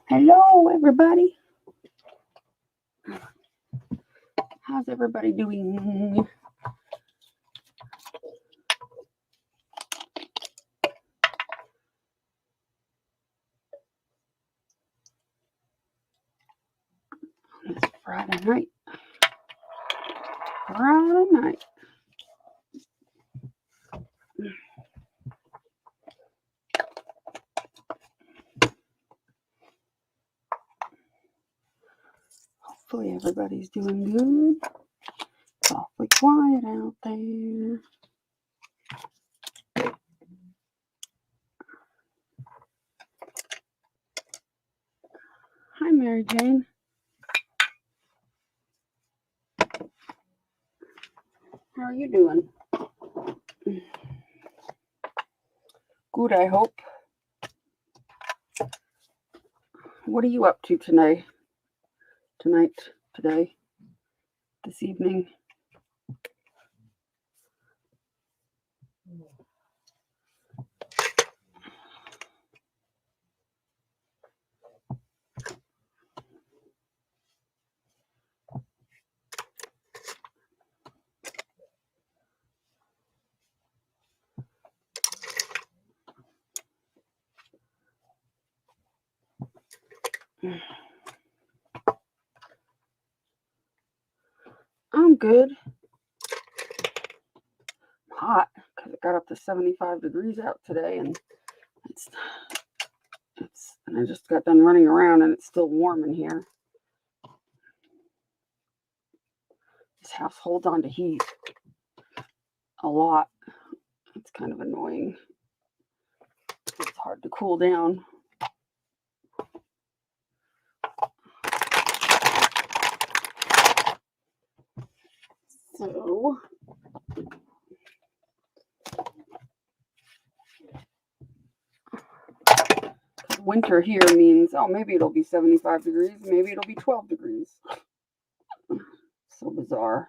Hello, everybody. How's everybody doing? It's Friday night. Hopefully everybody's doing good. It's awfully quiet out there. Hi, Mary Jane. How are you doing? Good, I hope. What are you up to tonight, today, this evening? I'm good. Hot because it got up to 75 degrees out today, and and I just got done running around, and it's still warm in here. This house holds on to heat a lot. It's kind of annoying. It's hard to cool down. So winter here means, oh, maybe it'll be 75 degrees, maybe it'll be 12 degrees. So bizarre.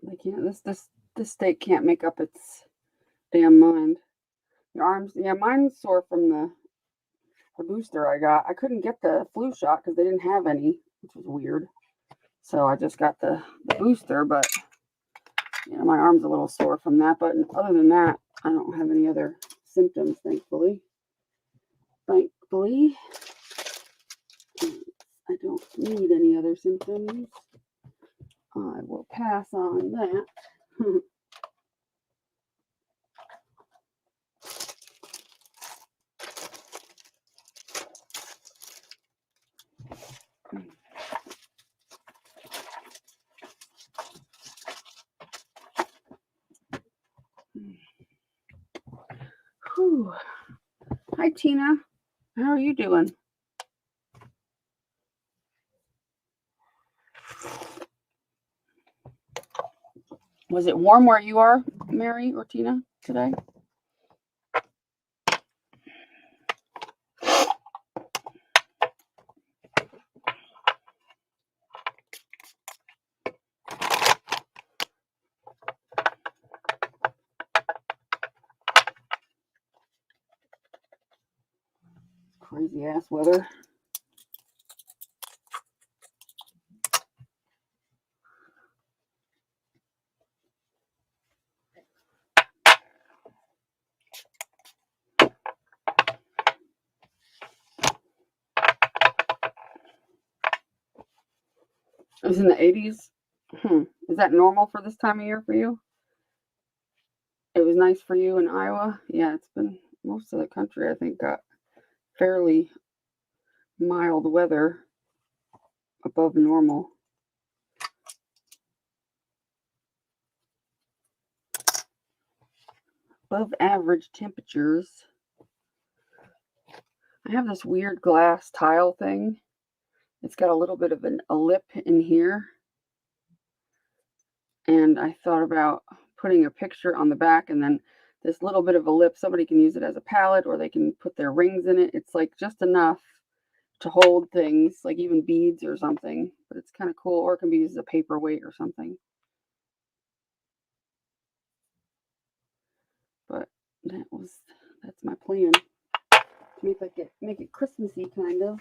They can't. This state can't make up its damn mind. Your arms, yeah, mine's sore from the booster I got. I couldn't get the flu shot because they didn't have any, which was weird. So I just got the booster, but yeah, my arm's a little sore from that. But other than that, I don't have any other symptoms, thankfully. Thankfully, I don't need any other symptoms. I will pass on that. Whew. Hi, Tina. How are you doing? Was it warm where you are, Mary or Tina, today? Crazy ass weather. It was in the 80s. Is that normal for this time of year for you? It was nice for you in Iowa? Yeah, it's been most of the country, I think, got fairly mild weather above normal. Above average temperatures. I have this weird glass tile thing. It's got a little bit of a lip in here. And I thought about putting a picture on the back and then this little bit of a lip. Somebody can use it as a palette or they can put their rings in it. It's like just enough to hold things, like even beads or something. But it's kind of cool. Or it can be used as a paperweight or something. But that's my plan. make it Christmassy kind of.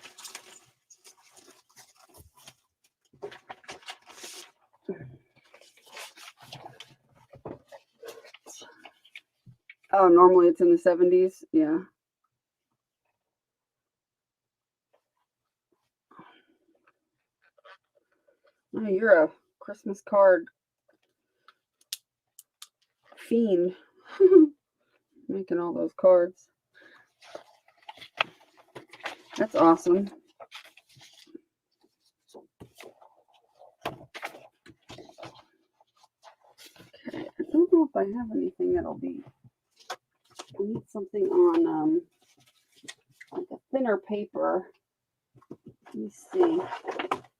Oh, normally it's in the 70s. Yeah. Oh, you're a Christmas card fiend. Making all those cards. That's awesome. Okay, I don't know if I have anything that'll be. I need something on like a thinner paper. Let me see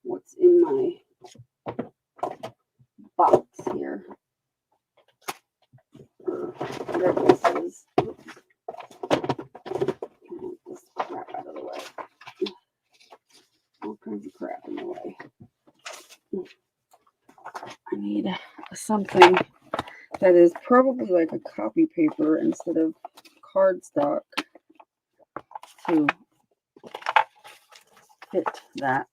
what's in my box here. There this is. Get this crap out of the way. All kinds of crap in the way. I need something that is probably like a copy paper instead of cardstock to fit that.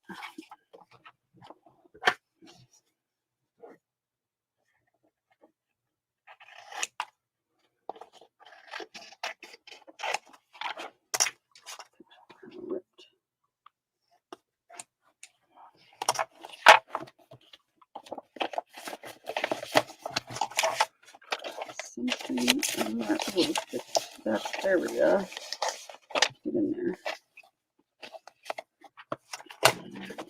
Something that will fit that area. Get in there.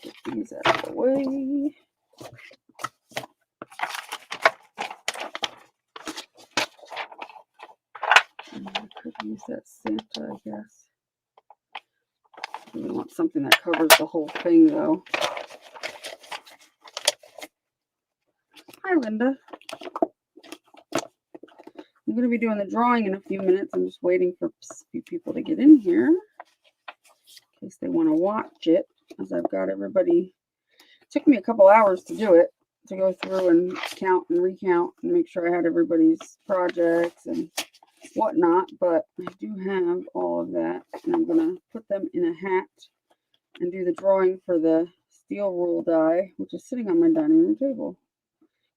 Get these out of the way. I could use that Santa, I guess. We want something that covers the whole thing, though. Hi, Linda. I'm going to be doing the drawing in a few minutes. I'm just waiting for a few people to get in here in case they want to watch it, as I've got everybody. It took me a couple hours to do it, to go through and count and recount and make sure I had everybody's projects and whatnot, but I do have all of that, and I'm going to put them in a hat and do the drawing for the steel rule die, which is sitting on my dining room table.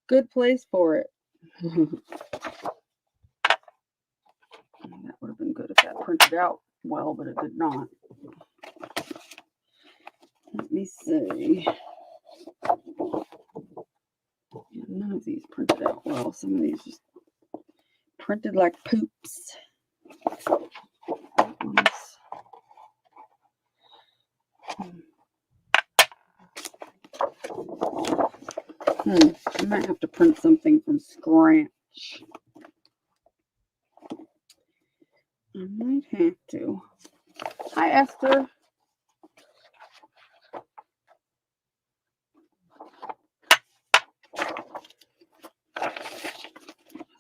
Good place for it. That would have been good if that printed out well, but it did not. Let me see. Yeah, none of these printed out well. Some of these just printed like poops. I might have to print something from scratch. I might have to. Hi, Esther.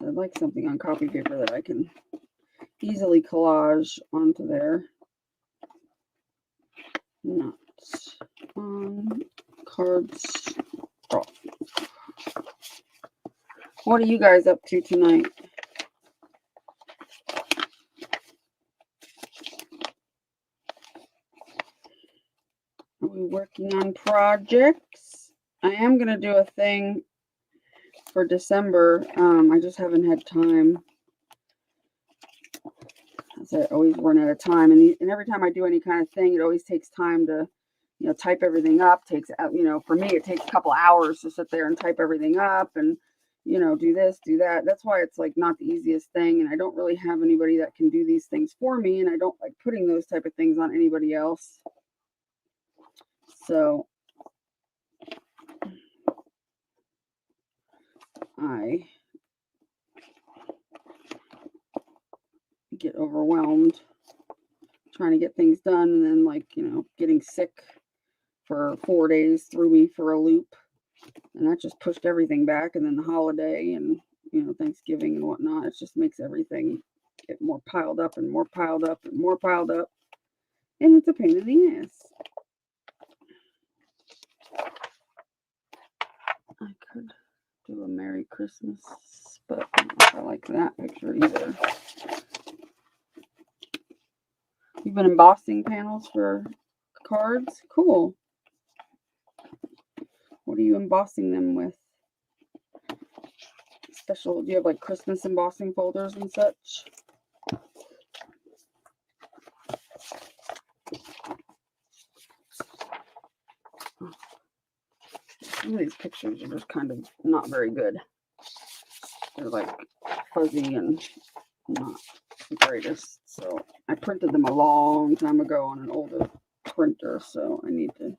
I'd like something on copy paper that I can easily collage onto there. Not on cards. What are you guys up to tonight? Are we working on projects? I am going to do a thing for December. I just haven't had time. As I always run out of time. And every time I do any kind of thing, it always takes time to, type everything up. Takes, for me, it takes a couple hours to sit there and type everything up and, do this, do that. That's why it's like not the easiest thing. And I don't really have anybody that can do these things for me. And I don't like putting those type of things on anybody else. So I get overwhelmed trying to get things done, and then getting sick for 4 days threw me for a loop, and that just pushed everything back. And then the holiday and Thanksgiving and whatnot, it just makes everything get more piled up and more piled up and more piled up, and it's a pain in the ass. I could do a Merry Christmas, but I don't know if I like that picture either. You've been embossing panels for cards? Cool. What are you embossing them with? Special, do you have like Christmas embossing folders and such? Some of these pictures are just kind of not very good. They're like fuzzy and not the greatest. So I printed them a long time ago on an older printer, so I need to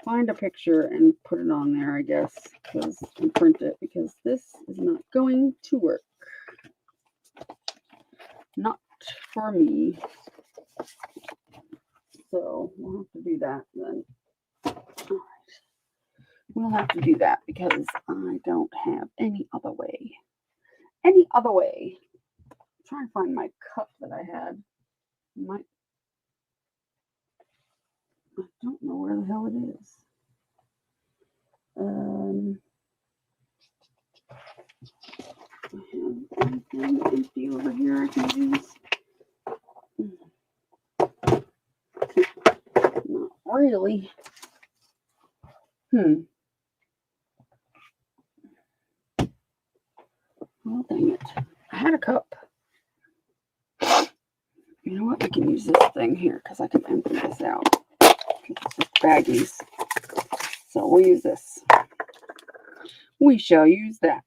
find a picture and put it on there, I guess, and print it, because this is not going to work. Not for me. So we'll have to do that then. All right. We'll have to do that because I don't have any other way. Any other way. I'm trying to find my cup that I had. I don't know where the hell it is. I have anything empty over here I can use? Not really. Well, dang it. I had a cup. You know what? I can use this thing here because I can empty this out. It's just baggies. So we'll use this. We shall use that.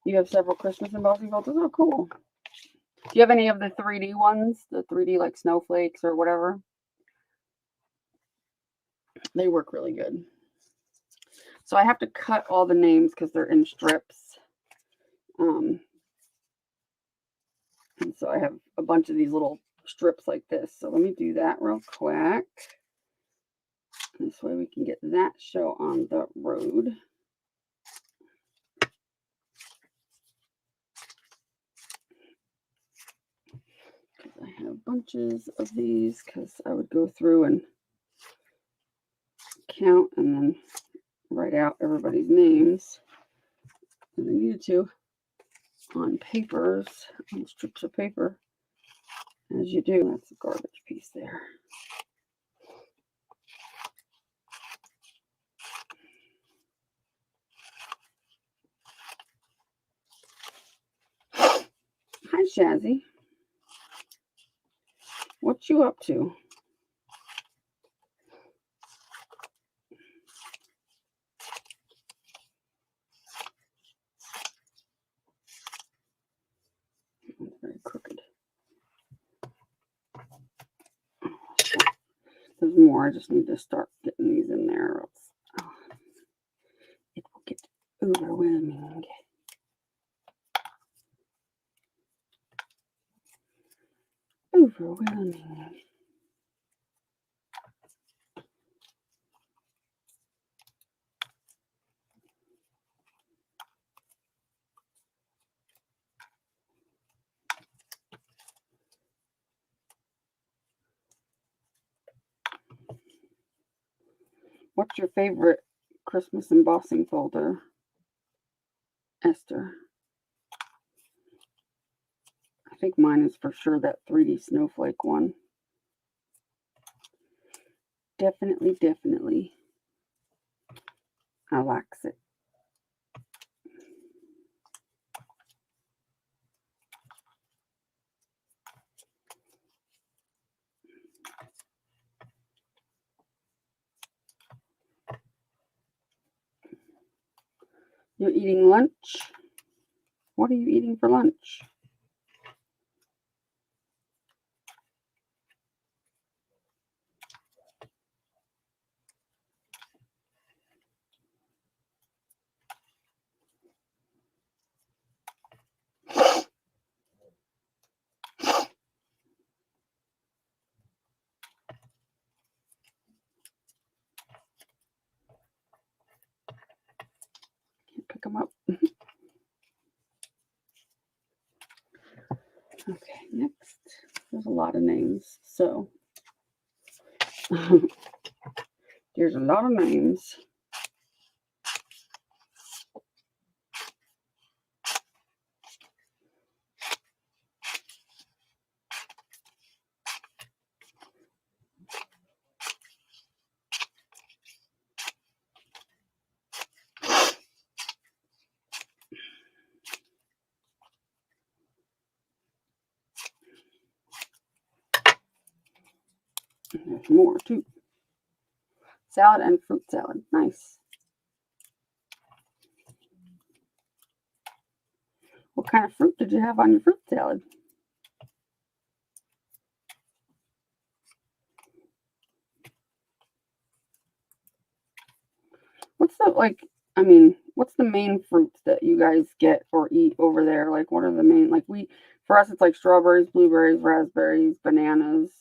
You have several Christmas embossing folders. Oh, cool. Do you have any of the 3D ones? The 3D like snowflakes or whatever? They work really good. So I have to cut all the names because they're in strips. And so I have a bunch of these little strips like this. So let me do that real quick. This way we can get that show on the road. I have bunches of these because I would go through and count and then write out everybody's names if I needed to on papers, on strips of paper, as you do. That's a garbage piece there. Hi, Shazzy. What you up to? It's very crooked. There's more. I just need to start getting these in there, or else it will get overwhelming. Overwhelming. What's your favorite Christmas embossing folder, Esther? I think mine is for sure that 3D snowflake one. Definitely, definitely. I likes it. You're eating lunch? What are you eating for lunch? Can't pick them up. Okay, next. There's a lot of names. So, there's a lot of names. And there's more too. Salad and fruit salad. Nice. What kind of fruit did you have on your fruit salad? What's the, like, I mean, what's the main fruits that you guys get or eat over there? Like, what are the main, like, for us, it's like strawberries, blueberries, raspberries, bananas,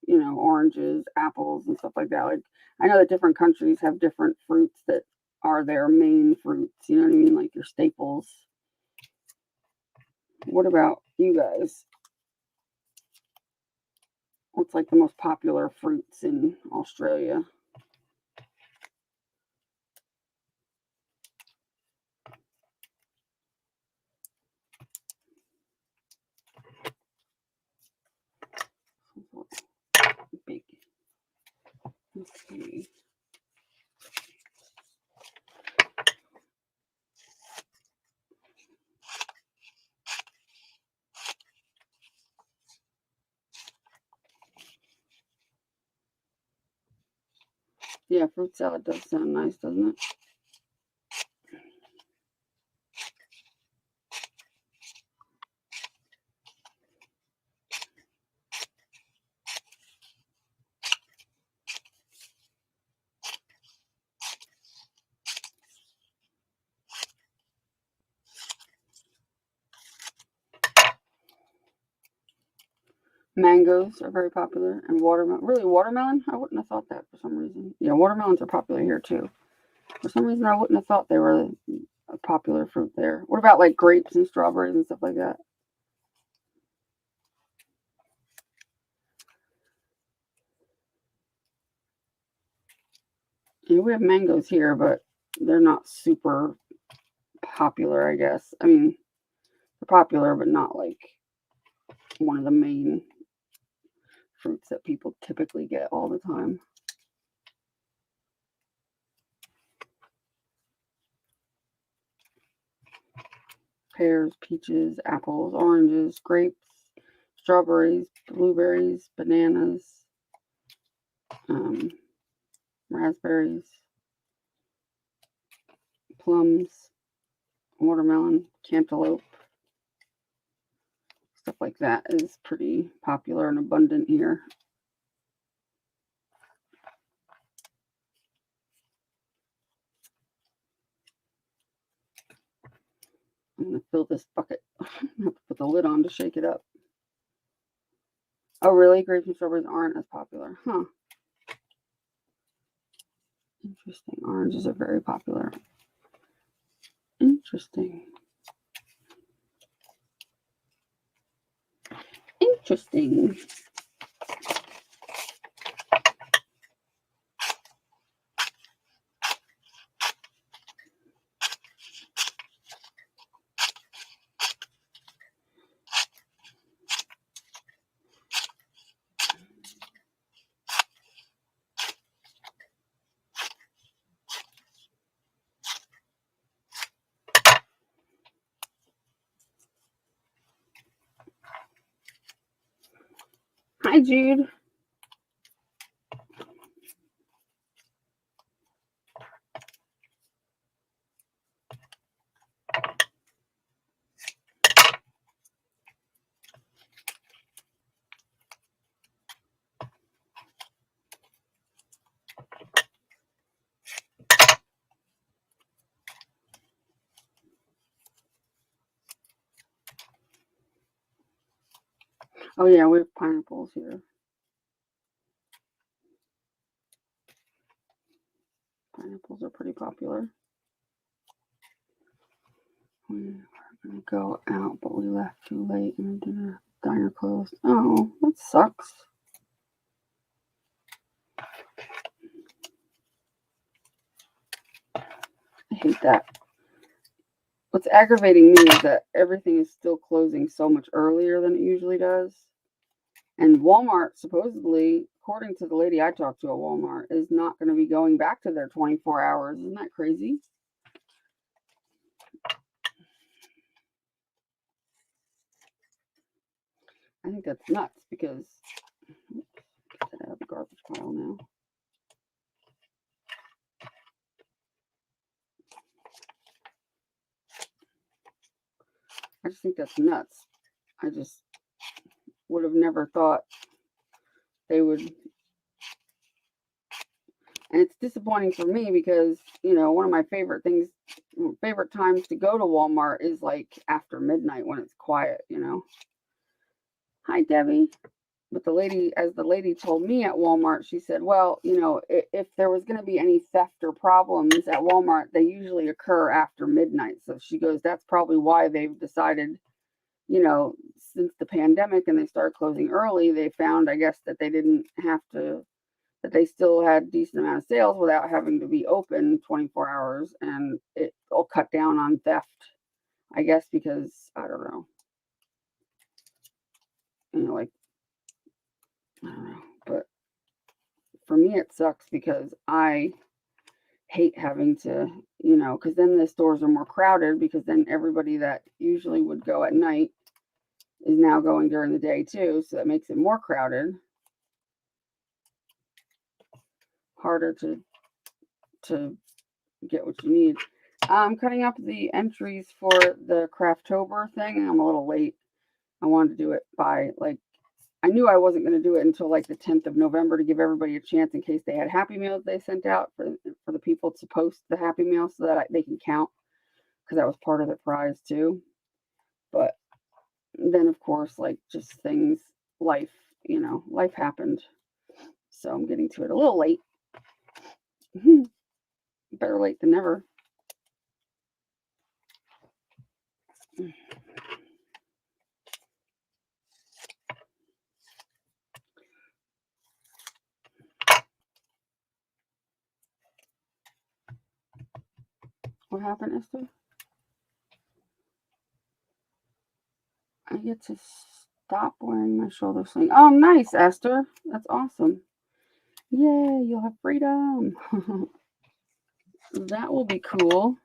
oranges, apples, and stuff like that. Like, I know that different countries have different fruits that are their main fruits. You know what I mean? Like your staples. What about you guys? What's like the most popular fruits in Australia? Big. Let's see. Yeah, fruit salad does sound nice, doesn't it? Mangoes are very popular, and watermelon. Really, watermelon? I wouldn't have thought that for some reason. Yeah, watermelons are popular here too. For some reason, I wouldn't have thought they were a popular fruit there. What about like grapes and strawberries and stuff like that? Yeah, we have mangoes here, but they're not super popular, I guess. I mean, they're popular, but not like one of the main fruits that people typically get all the time. Pears, peaches, apples, oranges, grapes, strawberries, blueberries, bananas, raspberries, plums, watermelon, cantaloupe. Stuff like that is pretty popular and abundant here. I'm going to fill this bucket. I have to put the lid on to shake it up. Oh, really? Grapes and strawberries aren't as popular. Huh. Interesting. Oranges are very popular. Interesting. Interesting. Hi, Jude. Oh, yeah, we have pineapples here. Pineapples are pretty popular. We were going to go out, but we left too late and the dinner diner closed. Oh, that sucks. I hate that. What's aggravating me is that everything is still closing so much earlier than it usually does. And Walmart, supposedly, according to the lady I talked to at Walmart, is not going to be going back to their 24 hours. Isn't that crazy? I think that's nuts because, get that out of the garbage pile now. I just think that's nuts. I just would have never thought they would. And it's disappointing for me because, you know, one of my favorite times to go to Walmart is like after midnight when it's quiet, you know. Hi, Debbie. But the lady told me at Walmart, she said, well, you know, if there was going to be any theft or problems at Walmart, they usually occur after midnight. So she goes, that's probably why they've decided, you know, since the pandemic and they started closing early, they found, I guess, that they didn't have to, that they still had decent amount of sales without having to be open 24 hours, and it'll cut down on theft, I guess, because, I don't know, you know, like, I don't know, but for me it sucks because I hate having to, you know, because then the stores are more crowded because then everybody that usually would go at night is now going during the day too, so that makes it more crowded, harder to get what you need. I'm cutting up the entries for the Craftober thing. I'm a little late. I wanted to do it by, like, I knew I wasn't going to do it until like the 10th of November to give everybody a chance in case they had Happy Meals they sent out for the people to post the Happy Meal so that they can count, because that was part of the prize too. But then, of course, like just things, life, you know, life happened. So I'm getting to it a little late. Better late than never. What happened, Esther? I get to stop wearing my shoulder sling. Oh, nice, Esther. That's awesome. Yay, you'll have freedom. That will be cool.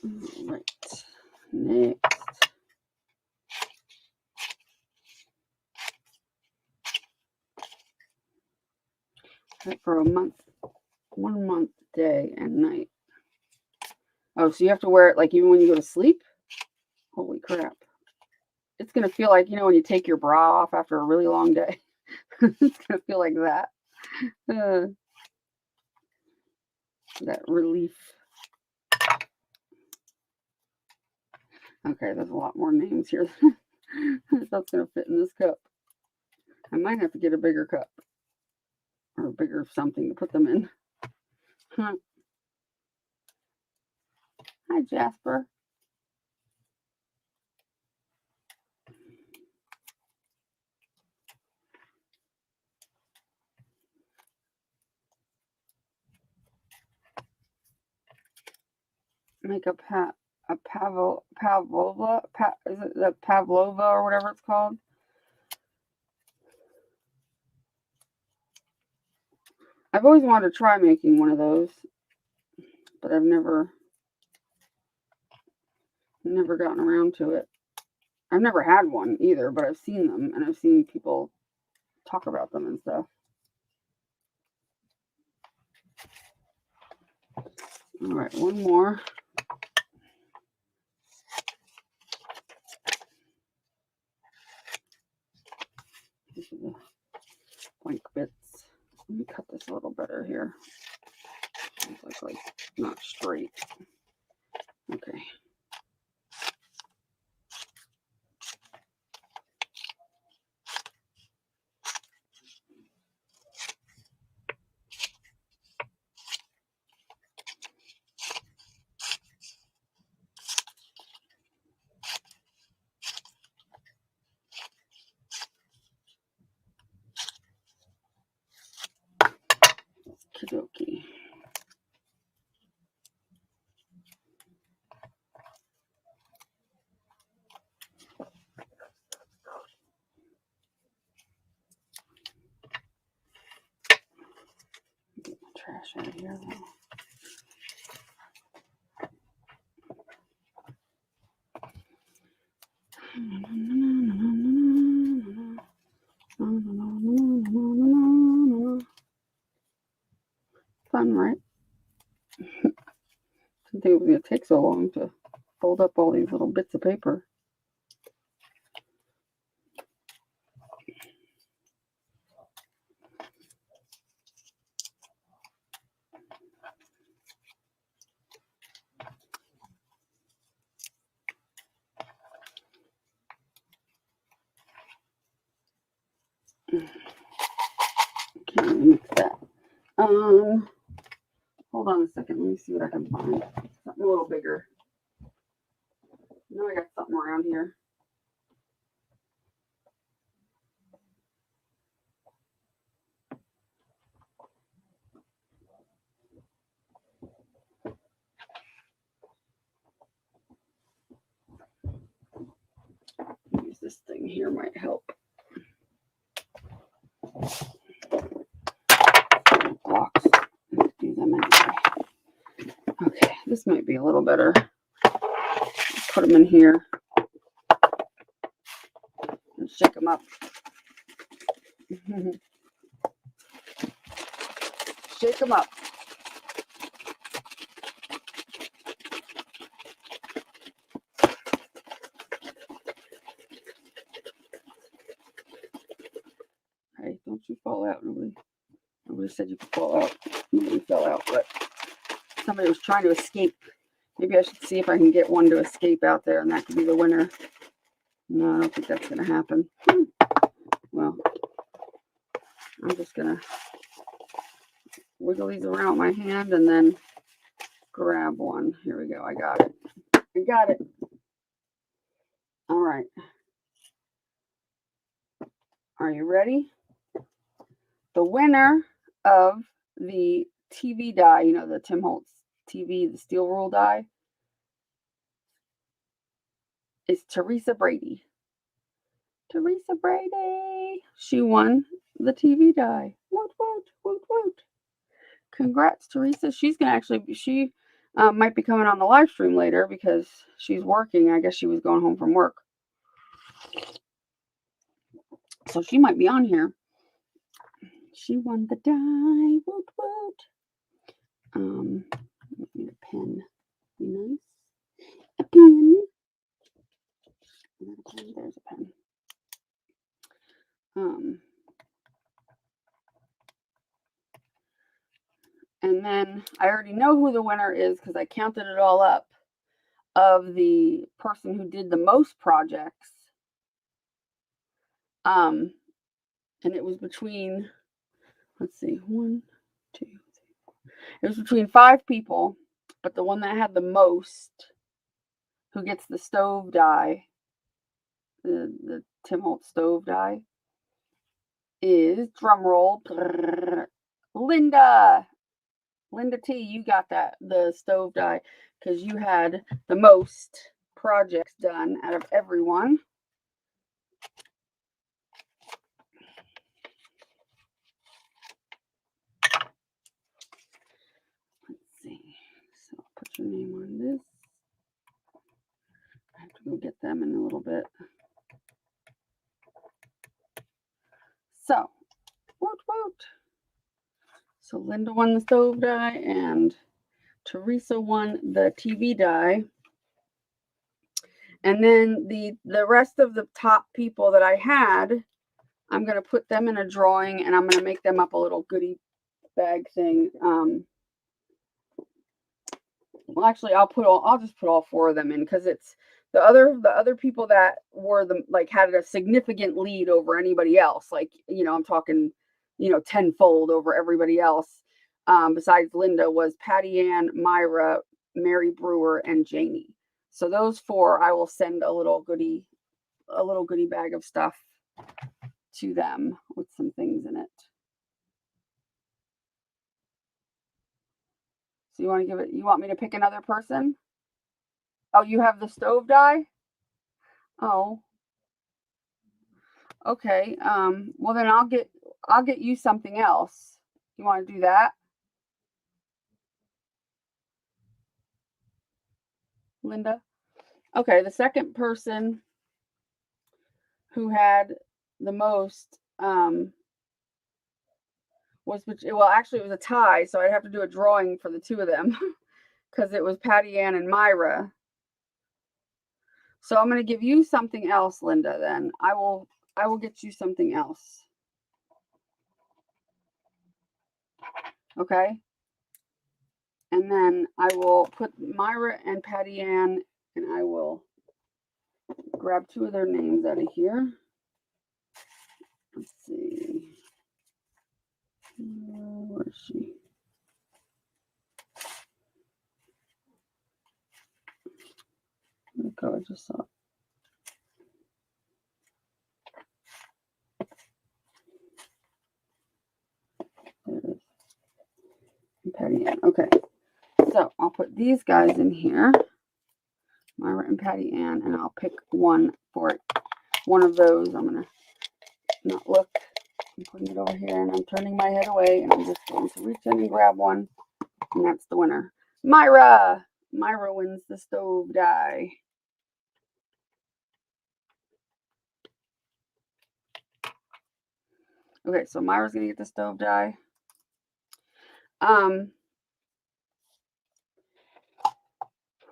All right. Next. For a month, 1 month, day and night. Oh, so you have to wear it like even when you go to sleep? Holy crap. It's going to feel like, you know, when you take your bra off after a really long day. It's going to feel like that. That relief. Okay, there's a lot more names here. That's going to fit in this cup. I might have to get a bigger cup. Or a bigger something to put them in. Hi, Jasper. Make a pavlova, is it the pavlova or whatever it's called? I've always wanted to try making one of those, but I've never gotten around to it. I've never had one either, but I've seen them and I've seen people talk about them and stuff. All right, one more. These are the blank bits. Let me cut this a little better here. It's like not straight. Okay. Okie Get my trash out of here. fun, right? Didn't think it was going to take so long to fold up all these little bits of paper. Can't even mix that. Hold on a second. Let me see what I can find. Something a little bigger. I know I got something around here. Use this thing here might help. Blocks. Do them anyway. Okay, this might be a little better. Put them in here and shake them up. Shake them up. Hey, don't you fall out. Nobody said you could fall out. Nobody fell out, but somebody was trying to escape. Maybe I should see if I can get one to escape out there, and that could be the winner. No, I don't think that's going to happen. Well, I'm just going to wiggle these around my hand and then grab one. Here we go. I got it. I got it. All right. Are you ready? The winner of the TV die, you know, the Tim Holtz TV, the steel rule die, is Teresa Brady. Teresa Brady. She won the TV die. Woot, woot, woot, woot. Congrats, Teresa. She's going to actually, she might be coming on the live stream later because she's working. I guess she was going home from work. So she might be on here. She won the die. Woot, woot. I need a pen. Be nice. A pen. There's a pen. And then I already know who the winner is because I counted it all up of the person who did the most projects. And it was between, let's see, 1, 2, 3, 4. It was between 5 people, but the one that had the most, who gets the stove die, the Tim Holtz stove die, is, drum roll, Linda. Linda T, you got that, the stove die, because you had the most projects done out of everyone. Let's see. So I'll put your name on this. I have to go get them in a little bit. So, woot woot. So Linda won the stove die and Teresa won the TV die. And then the rest of the top people that I had, I'm going to put them in a drawing and I'm going to make them up a little goodie bag thing. Well, actually, I'll just put all 4 of them in because it's the other people that were had a significant lead over anybody else. Like, you know, I'm talking, you know, tenfold over everybody else. Besides Linda was Patty Ann, Myra, Mary Brewer, and Janie. So those 4, I will send a little goodie bag of stuff to them with some things in it. So you want me to pick another person? Oh, you have the stove die? Oh. Okay. Well then I'll get you something else. You want to do that? Linda? Okay, the second person who had the most was, well, actually it was a tie, so I'd have to do a drawing for the two of them because it was Patty Ann and Myra. So I'm going to give you something else, Linda, then. I will get you something else. Okay? And then I will put Myra and Patty Ann, and I will grab two of their names out of here. Let's see. Where is she? There we go. I just saw it. There it is. And Patty Ann. Okay. So I'll put these guys in here. Myra and Patty Ann, and I'll pick one for it. One of those. I'm going to not look. I'm putting it over here, and I'm turning my head away, and I'm just going to reach in and grab one, and that's the winner. Myra! Myra wins the stove die. Okay, so Myra's going to get the stove die.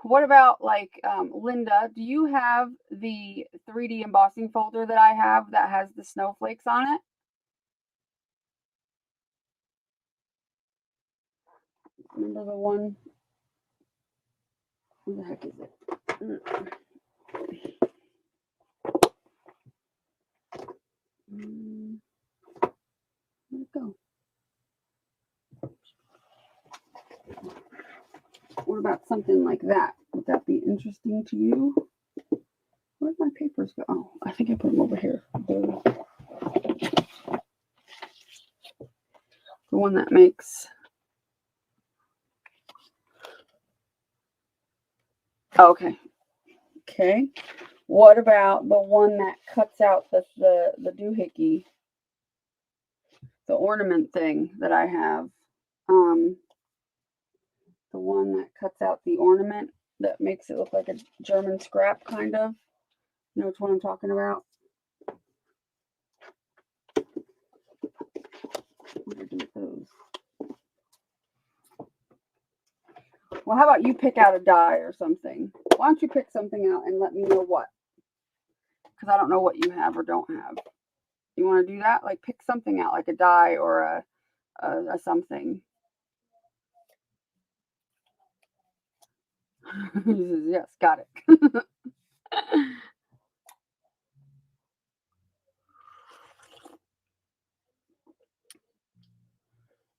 What about, like, Linda, do you have the 3D embossing folder that I have that has the snowflakes on it? Remember the one? Where the heck is it? Where'd it go? What about something like that? Would that be interesting to you? Where'd my papers go? Oh, I think I put them over here. The one that makes... Oh, okay. Okay. What about the one that cuts out the doohickey? The ornament thing that I have. The one that cuts out the ornament that makes it look like a German scrap, kind of. You know which one I'm talking about? What do I do with those? Well, how about you pick out a die or something? Why don't you pick something out and let me know what? Because I don't know what you have or don't have. You want to do that? Like, pick something out, like a die or a something. Yes, got it.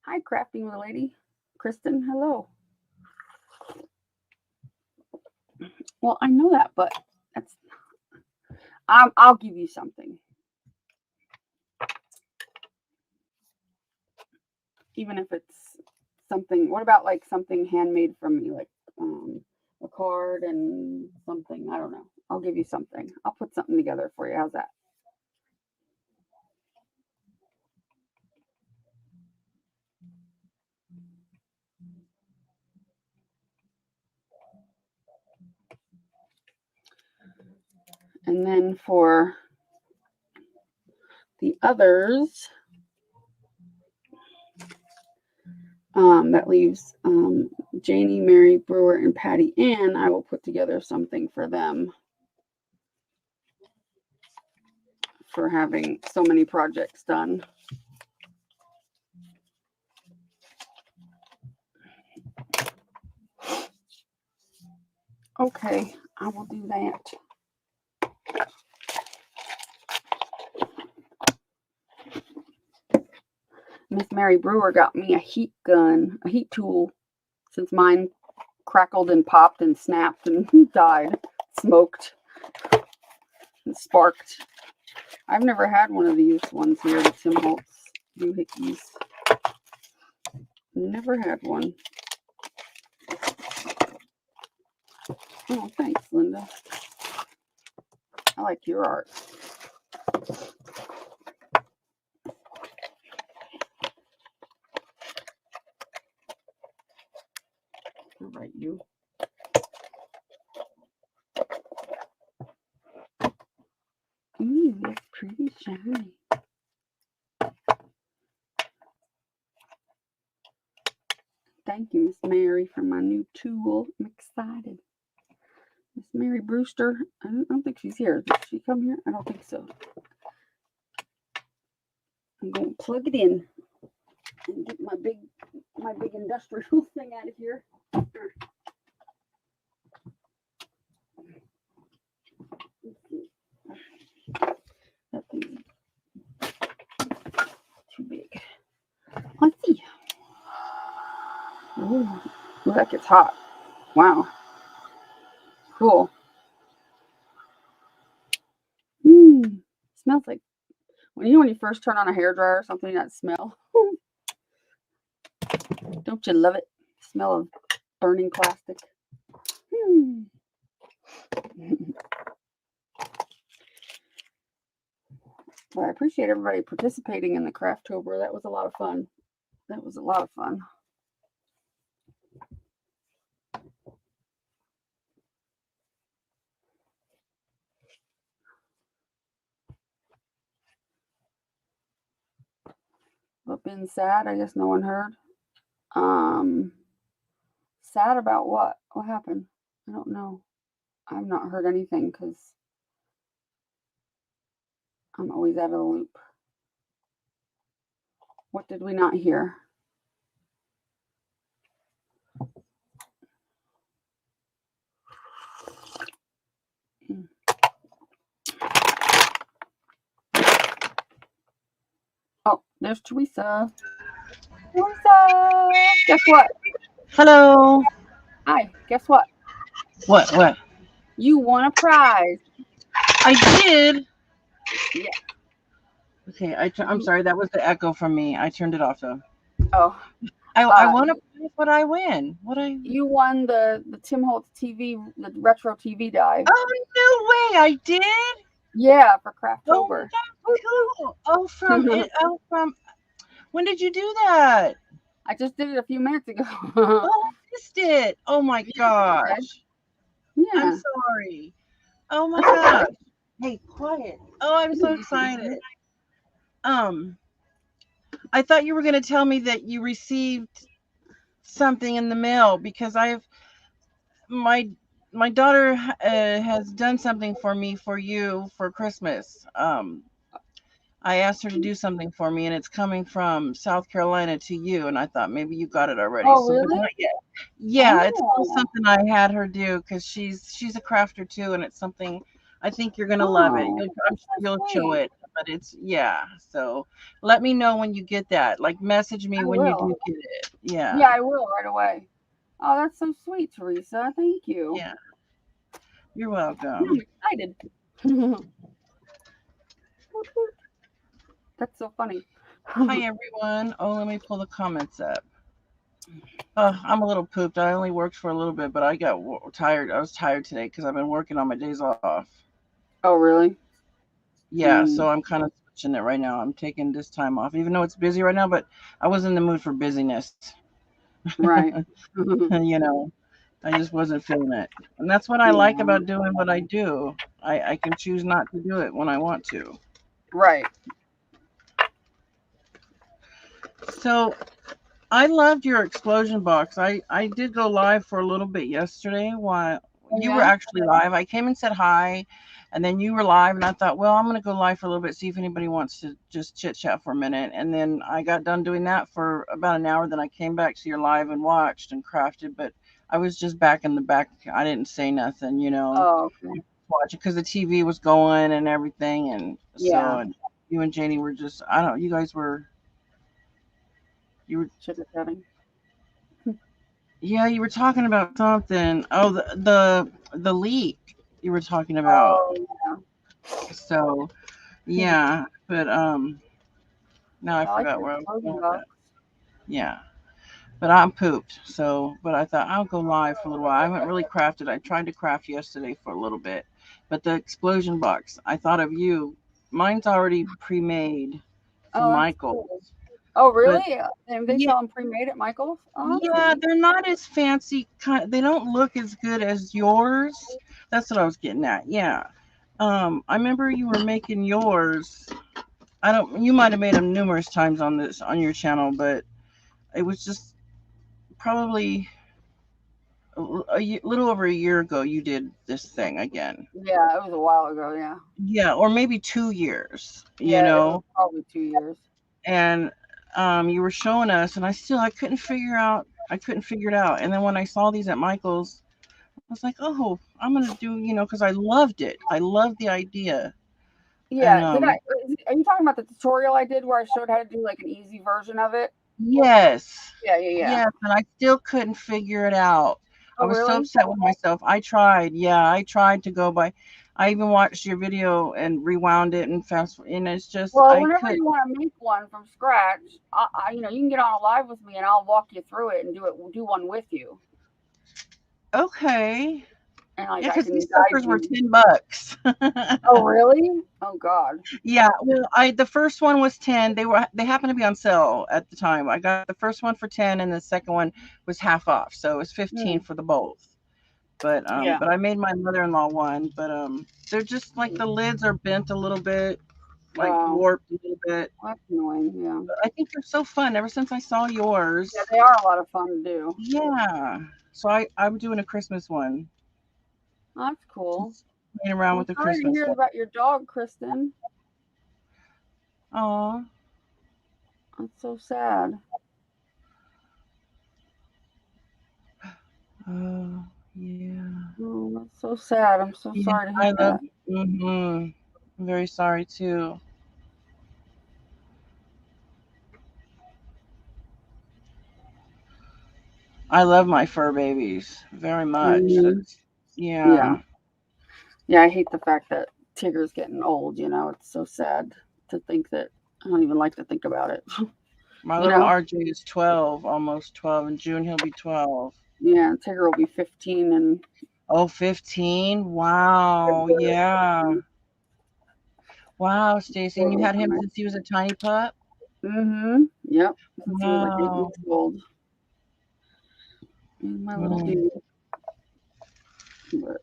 Hi, Crafting with a Lady. Kristen, hello. Well, I know that, but that's... I'll give you something. Even if it's something... What about, like, something handmade from me, like a card and something? I don't know. I'll give you something. I'll put something together for you. How's that? And then for the others, that leaves Janie, Mary, Brewer, and Patty Ann. I will put together something for them for having so many projects done. Okay, I will do that. Miss Mary Brewer got me a heat gun, a heat tool, since mine crackled and popped and snapped and died, smoked and sparked. I've never had one of these ones here, the Tim Holtz doohickeys. Never had one. Oh, thanks, Linda. I like your art. All right, you. Ooh, that's pretty shiny. Thank you, Miss Mary, for my new tool. I'm excited. Miss Mary Brewster. I don't think she's here. Did she come here? I don't think so. I'm going to plug it in and get my big industrial thing out of here. That thing's too big. Let's see. Ooh, that gets hot. Wow. Cool. Smells like when you first turn on a hairdryer or something, that smell. Don't you love it? Smell of burning plastic. Well, I appreciate everybody participating in the Crafttober. That was a lot of fun. But been sad? I guess no one heard. Sad about what? What happened? I don't know. I've not heard anything because I'm always out of the loop. What did we not hear? Oh, there's Teresa. Teresa! Guess what? Hello. Hi, guess what? What? You won a prize. I did. Yeah. Okay, I'm sorry. That was the echo from me. I turned it off though. Oh. I won a prize. What I win? You won the Tim Holtz TV, the retro TV dive. Oh no way! I did. Yeah, for Crafttober. Oh, cool. From. When did you do that? I just did it a few minutes ago. Oh, I missed it. Oh my gosh. Yeah. I'm sorry. Oh my gosh. Hey, quiet. Oh, I'm so excited. I thought you were going to tell me that you received something in the mail because my daughter has done something for me for you for Christmas. I asked her to do something for me, and it's coming from South Carolina to you. And I thought maybe you got it already. Oh, really? Yeah, it's still something I had her do because she's a crafter too, and it's something I think you're gonna love it. I'm sure you'll show it, but So let me know when you get that. Like message me when you do get it. Yeah. Yeah, I will right away. Oh, that's so sweet, Teresa. Thank you. Yeah. You're welcome. I'm excited. That's so funny. Hi everyone. Oh, let me pull the comments up. I'm a little pooped. I only worked for a little bit, but I got tired. I was tired today because I've been working on my days off. Oh, really? Yeah, so I'm kind of switching it right now. I'm taking this time off, even though it's busy right now, but I was in the mood for busyness. Right. I just wasn't feeling it. And that's what I like about doing what I do. I can choose not to do it when I want to. Right. So I loved your explosion box. I did go live for a little bit yesterday while you were actually live. I came and said hi, and then you were live, and I thought, well, I'm going to go live for a little bit, see if anybody wants to just chit chat for a minute. And then I got done doing that for about an hour. Then I came back to your live and watched and crafted, but I was just back in the back. I didn't say nothing, Oh, okay. watching because the TV was going and everything. And so and you and Janie were just, I don't know, you were chit-chatting. Yeah, you were talking about something. Oh, the leak you were talking about. Oh, yeah. So, yeah, but now I forgot where I was going with that. Yeah, but I'm pooped. So, but I thought I'll go live for a little while. I haven't really crafted. I tried to craft yesterday for a little bit, but the explosion box. I thought of you. Mine's already pre-made from Michael. Cool. Oh, really? They sell them pre-made at Michael's? Oh, yeah, they're not as fancy. They don't look as good as yours. That's what I was getting at. Yeah. I remember you were making yours. You might have made them numerous times on your channel, but it was just probably little over a year ago you did this thing again. Yeah, it was a while ago. Yeah. Yeah, or maybe 2 years, Yeah, it was probably 2 years. and you were showing us, and I couldn't figure it out. And then when I saw these at Michael's, I was like, oh, I'm gonna do, because I loved it. I loved the idea, and Yeah. Are you talking about the tutorial I did where I showed how to do like an easy version of it? yes, Yeah, yeah, yeah. yes, and I still couldn't figure it out. I Oh, was so really? upset with myself. I tried to go by. I even watched your video and rewound it and and it's just Well, I whenever could. you want to make one from scratch, you can get on a live with me and I'll walk you through it and do one with you. Okay. And like Yeah, I because can these guide suckers were you. $10. Oh, really? Oh, God. Yeah, well, I the first one was 10. They happened to be on sale at the time. I got the first one for 10 and the second one was half off. So it was 15 Hmm. for the both. Yeah. But I made my mother-in-law one, but they're just like the lids are bent a little bit, like Oh, warped a little bit. that's annoying. Yeah. But I think they're so fun ever since I saw Yeah, yours. they are a lot of fun to do. Yeah. So I'm doing a Christmas one. That's cool. Just playing around I'm with the sorry to Christmas hear one. about your dog, Kristen. Oh, That's so sad. oh, yeah. Oh, that's so sad. I'm so Yeah, sorry to hear I love. that. Mm-hmm. I'm very sorry too. I love my fur babies very much. Hmm. That's Yeah. yeah. Yeah, I hate the fact that Tigger's getting old, It's so sad to think that I don't even like to think about it. My You little know? RJ is 12, almost 12. In June he'll be 12. Yeah, Tigger will be 15 and Oh, 15. Wow. February. Yeah. Wow, Stacy. And you February. had him since he was a tiny pup? Mm-hmm. Yep. Since he was like 8 weeks Wow. old. He's my little Mm. dude. But,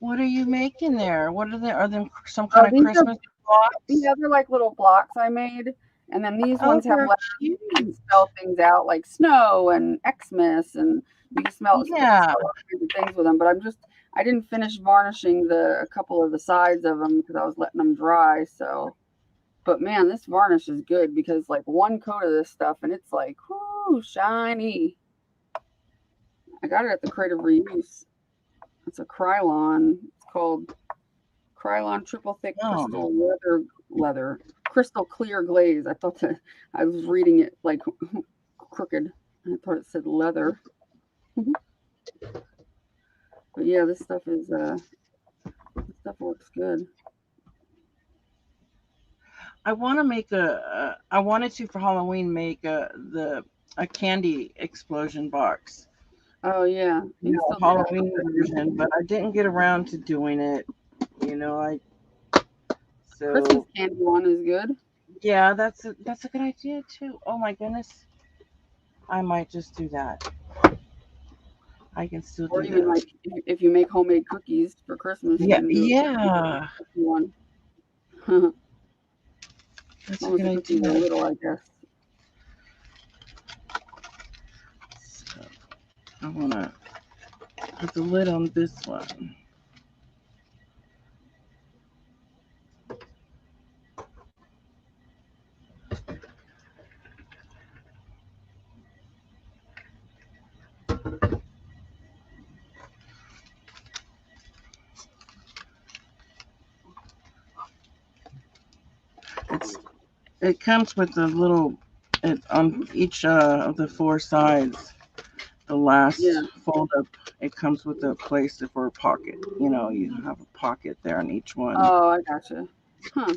What are you making there? What are they? Are them some kind of these are Christmas blocks? the other like little blocks I made. And then these Oh, ones have they're letters you can cute. spell things out like snow and Xmas and you can Yeah. spell all kinds of things with them. But I didn't finish varnishing a couple of the sides of them because I was letting them dry. So, but man, this varnish is good because like one coat of this stuff and it's like, whoo, shiny. I got it at the Creative Reuse. It's a Krylon. It's called Krylon Triple Thick Oh. Crystal Leather. Crystal Clear Glaze. I thought that I was reading it like crooked. I thought it said leather. But yeah, this stuff works good. I want to make I wanted to for Halloween make a candy explosion box. Oh yeah, you You can know, still do that for Halloween Christmas. version, but I didn't get around to doing it. You know, I Christmas so candy one is good. yeah, that's a good idea too. Oh my goodness, I might just do that. I can still Or do even that. like if you make homemade cookies for Christmas, you Yeah, can do yeah, a cookie one. As that's a long as good the cookies are idea. little, I guess. So I wanna put the lid on this one. It's it comes with a little on each of the four sides. The Yeah. last fold up, it comes with a place for a pocket. You know, you have a pocket there on each one. Oh, I gotcha. Huh.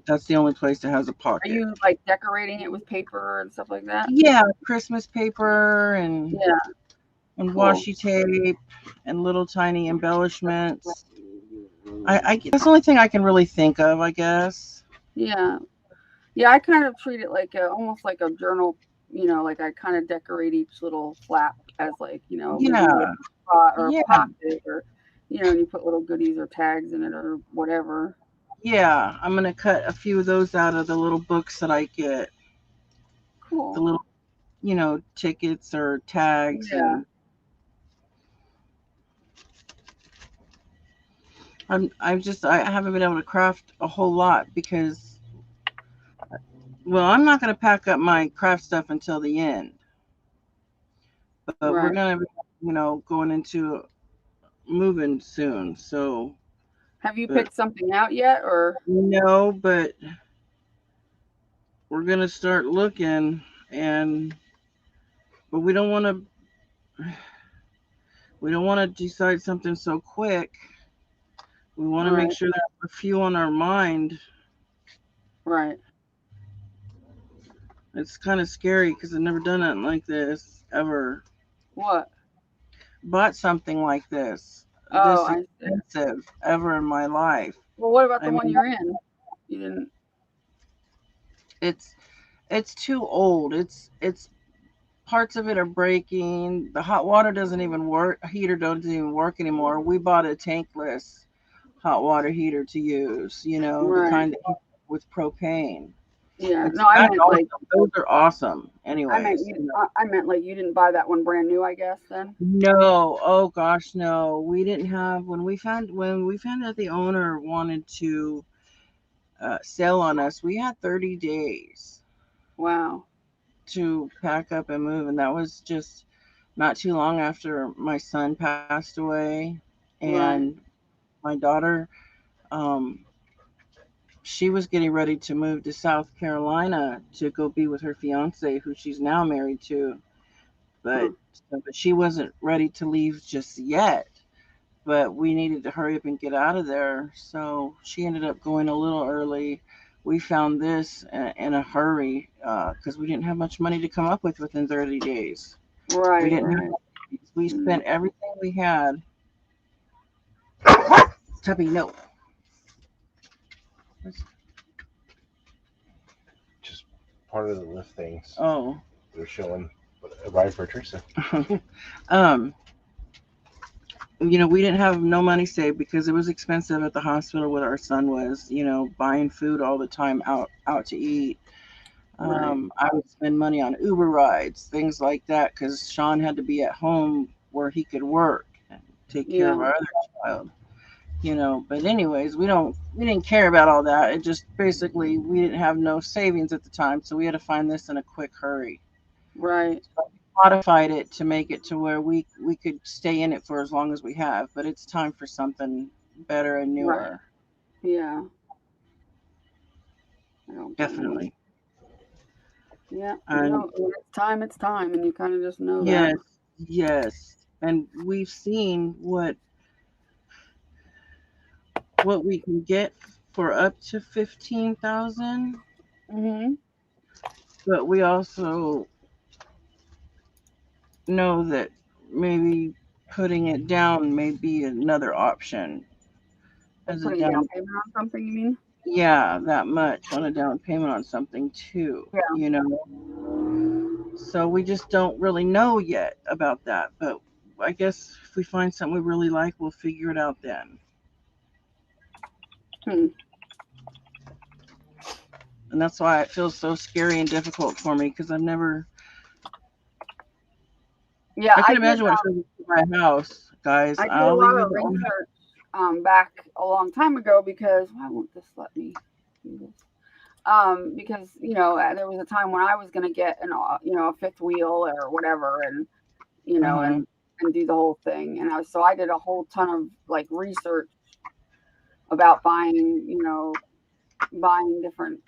That's the only place that has a Are pocket. you like decorating it with paper and stuff like that? Yeah, Christmas paper Yeah. and Cool. washi tape and little tiny embellishments. I that's the only thing I can really think of, I guess. Yeah. Yeah, I kind of treat it like almost like a journal, like I kind of decorate each little flap as like, maybe a Yeah, spot or a yeah, pocket or, and you put little goodies or tags in it or whatever. yeah. I'm gonna cut a few of those out of the little books that I get. The Cool. little tickets or tags, Yeah. and I haven't been able to craft a whole lot because, well, I'm not going to pack up my craft stuff until the end, but we're Right. going to be, going into moving soon. So, Have you but picked something out yet, or no, but we're going to start looking, and but we don't want to decide something so quick. We want to make right, sure that a few on our mind. right? It's kind of scary because I've never done nothing like this ever. What? Bought something like Oh, this I see. expensive ever in my life. Well, what about I the one mean, you're in? You didn't. it's it's too old. It's parts of it are breaking. The hot water doesn't even work. Heater doesn't even work anymore. We bought a tankless hot water heater to use. The Right. kind that heats with propane. Yeah. It's No, I that's meant like awesome. Those are awesome. I meant Anyways, you. I meant like you didn't buy that one brand new. I guess then. no, oh gosh, no. We didn't have when we found out the owner wanted to sell on us. We had 30 days Wow. to pack up and move, and that was just not too long after my son passed away, and Right. my daughter, um, she was getting ready to move to South Carolina to go be with her fiance, who she's now married to, Huh. but she wasn't ready to leave just yet. But we needed to hurry up and get out of there. So she ended up going a little early. We found this in a hurry because we didn't have much money to come up with within 30 days. We Right. didn't have, Right. we Mm. spent everything we had. Tubby, no. Just part of the lift things Oh. they're showing. Right for Teresa. um, we didn't have no money saved because it was expensive at the hospital where our son was, buying food all the time out to eat. Right. I would spend money on Uber rides, things like that, because Sean had to be at home where he could work and take care of Yeah. our other child. But anyways, we didn't care about all that. It just basically we didn't have no savings at the time, so we had to find this in a quick hurry. Right. So we modified it to make it to where we could stay in it for as long as we have, but it's time for something better and Right. newer. Yeah. I don't blame you. Definitely. Yeah. You And know, when it's time. It's time, and you kind of just know that. yes, yes. And we've seen what we can get for up to 15,000, Mhm. but we also know that maybe putting it down may be another option Like as a putting a down down. payment on something. You mean? Yeah, that much on a down payment on something too, Yeah. so we just don't really know yet about that, but I guess if we find something we really like, we'll figure it out then. Hmm. And that's why it feels so scary and difficult for me because Yeah. I can imagine what it feels like to buy a house, guys. I did a I'll lot leave you of alone. research back a long time ago because why won't this let me do this? Because there was a time when I was going to get a fifth wheel or whatever, and you know, Uh-huh. and do the whole thing. And I did a whole ton of like research about buying different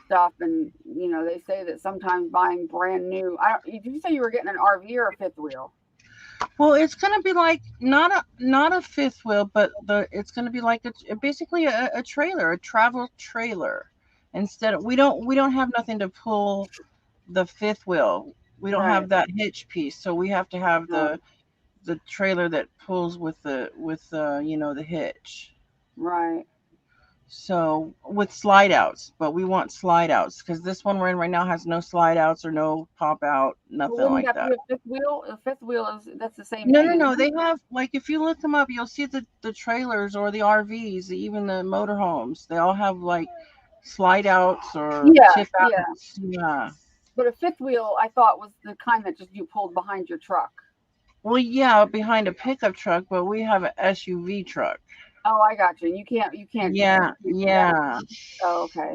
stuff, and they say that sometimes buying brand new. I don't. Did you say you were getting an RV or a fifth wheel? Well, it's gonna be like not a fifth wheel, but it's gonna be like basically a trailer, a travel trailer. Instead of we don't have nothing to pull the fifth wheel. We don't Right. have that hitch piece, so we have to have Oh, the trailer that pulls with the hitch. right. So with slide outs, but we want slide outs because this one we're in right now has no slide outs or no pop out, But nothing wouldn't like that be that. a fifth wheel? A fifth wheel is that's the same No, thing, no, isn't no. it? They have like if you look them up, you'll see the trailers or the RVs, even the motorhomes. They all have like slide outs or Yeah, tip yeah. outs. Yeah. But a fifth wheel, I thought, was the kind that just you pulled behind your truck. Well, yeah, behind a pickup truck, but we have an SUV truck. Oh, I got you. And you can't Yeah, do that. yeah. Oh, okay.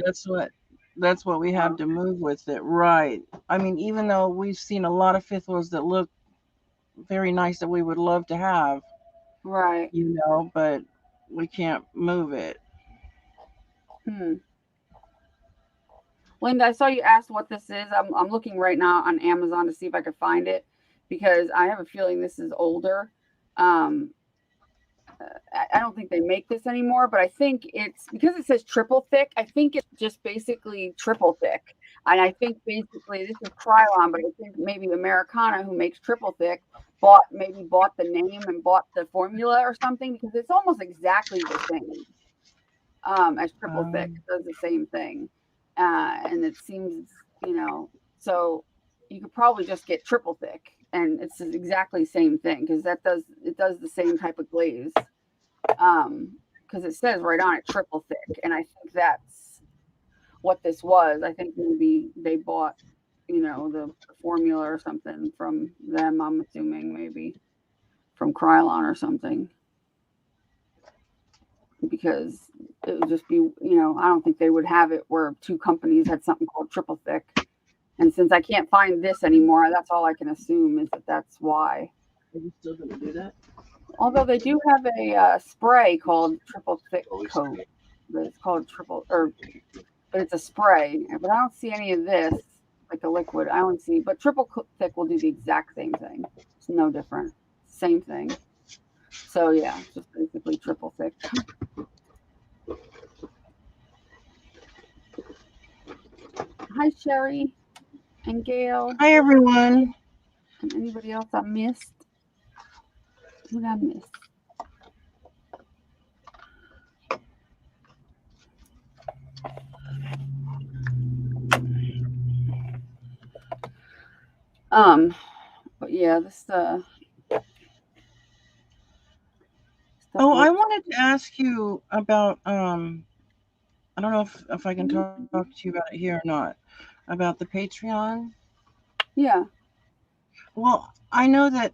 That's what we have to move with it, right? I mean, even though we've seen a lot of fifth wheels that look very nice that we would love to have, Right. but we can't move it. Hmm. Linda, I saw you asked what this is. I'm looking right now on Amazon to see if I could find it because I have a feeling this is older. Um, I don't think they make this anymore, but I think it's because it says triple thick. I think it's just basically triple thick. And I think basically this is Krylon, but I think maybe Americana, who makes triple thick, bought the name and bought the formula or something because it's almost exactly the same as triple thick. Um, It does the same thing, and it seems so you could probably just get triple thick, and it's exactly the same thing because it does the same type of glaze because it says right on it triple thick, and I think that's what this was. I think maybe they bought the formula or something from them. I'm assuming maybe from Krylon or something because it would just be I don't think they would have it where two companies had something called triple thick. And since I can't find this anymore, that's all I can assume is that that's why. are you still gonna do that? Although they do have a spray called triple thick coat, but it's called but it's a spray. But I don't see any of this like a liquid. I only see, but triple thick will do the exact same thing. It's no different, same thing. So yeah, just basically triple thick. Hi Sherry and Gail Hi, everyone. and anybody else I missed. Who did I miss? But yeah, this stuff Oh, I looks. wanted to ask you about I don't know if I can talk to you about it here or not, about the Patreon. Yeah, Well, I know that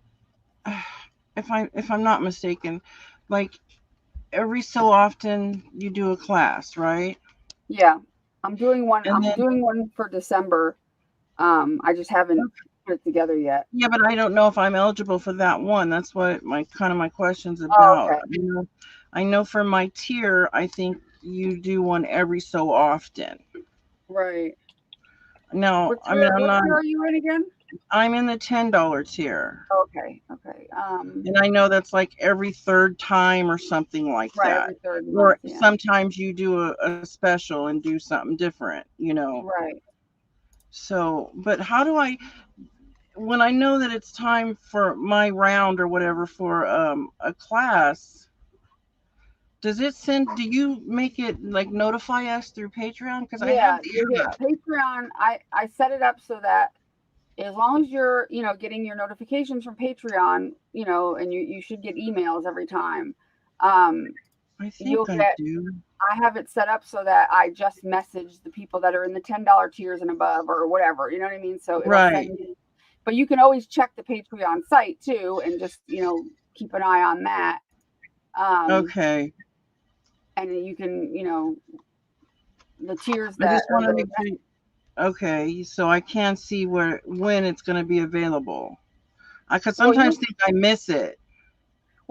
if I'm not mistaken, like every so often you do a class, right? yeah. I'm doing one. And I'm then doing one for December. I just haven't put it together yet. yeah, but I don't know if I'm eligible for that one. That's what my question's Oh, about. okay. I know for my tier, I think you do one every so often. Right. Now, What I mean, tier? What tier are you in again? I'm in the $10 tier. Okay. Okay. And I know that's like every third time or something like Right. that. Every third month. Or Yeah. sometimes you do a special and do something different. Right. So, but how do when I know that it's time for my round or whatever for a class, do you make it like notify us through Patreon? Because I Yeah. have the You hit app. Patreon. I set it up so that as long as you're getting your notifications from Patreon, and you should get emails every time. Um, I you'll think I get do. I have it set up so that I just message the people that are in the $10 tiers and above or whatever, you know what I mean? So it'll Right. send you, but you can always check the Patreon site too and just, keep an eye on that. Okay. And you can, the tiers I that just are want to make sure. Okay, so I can see when it's going to be available. I could well, sometimes think I miss it.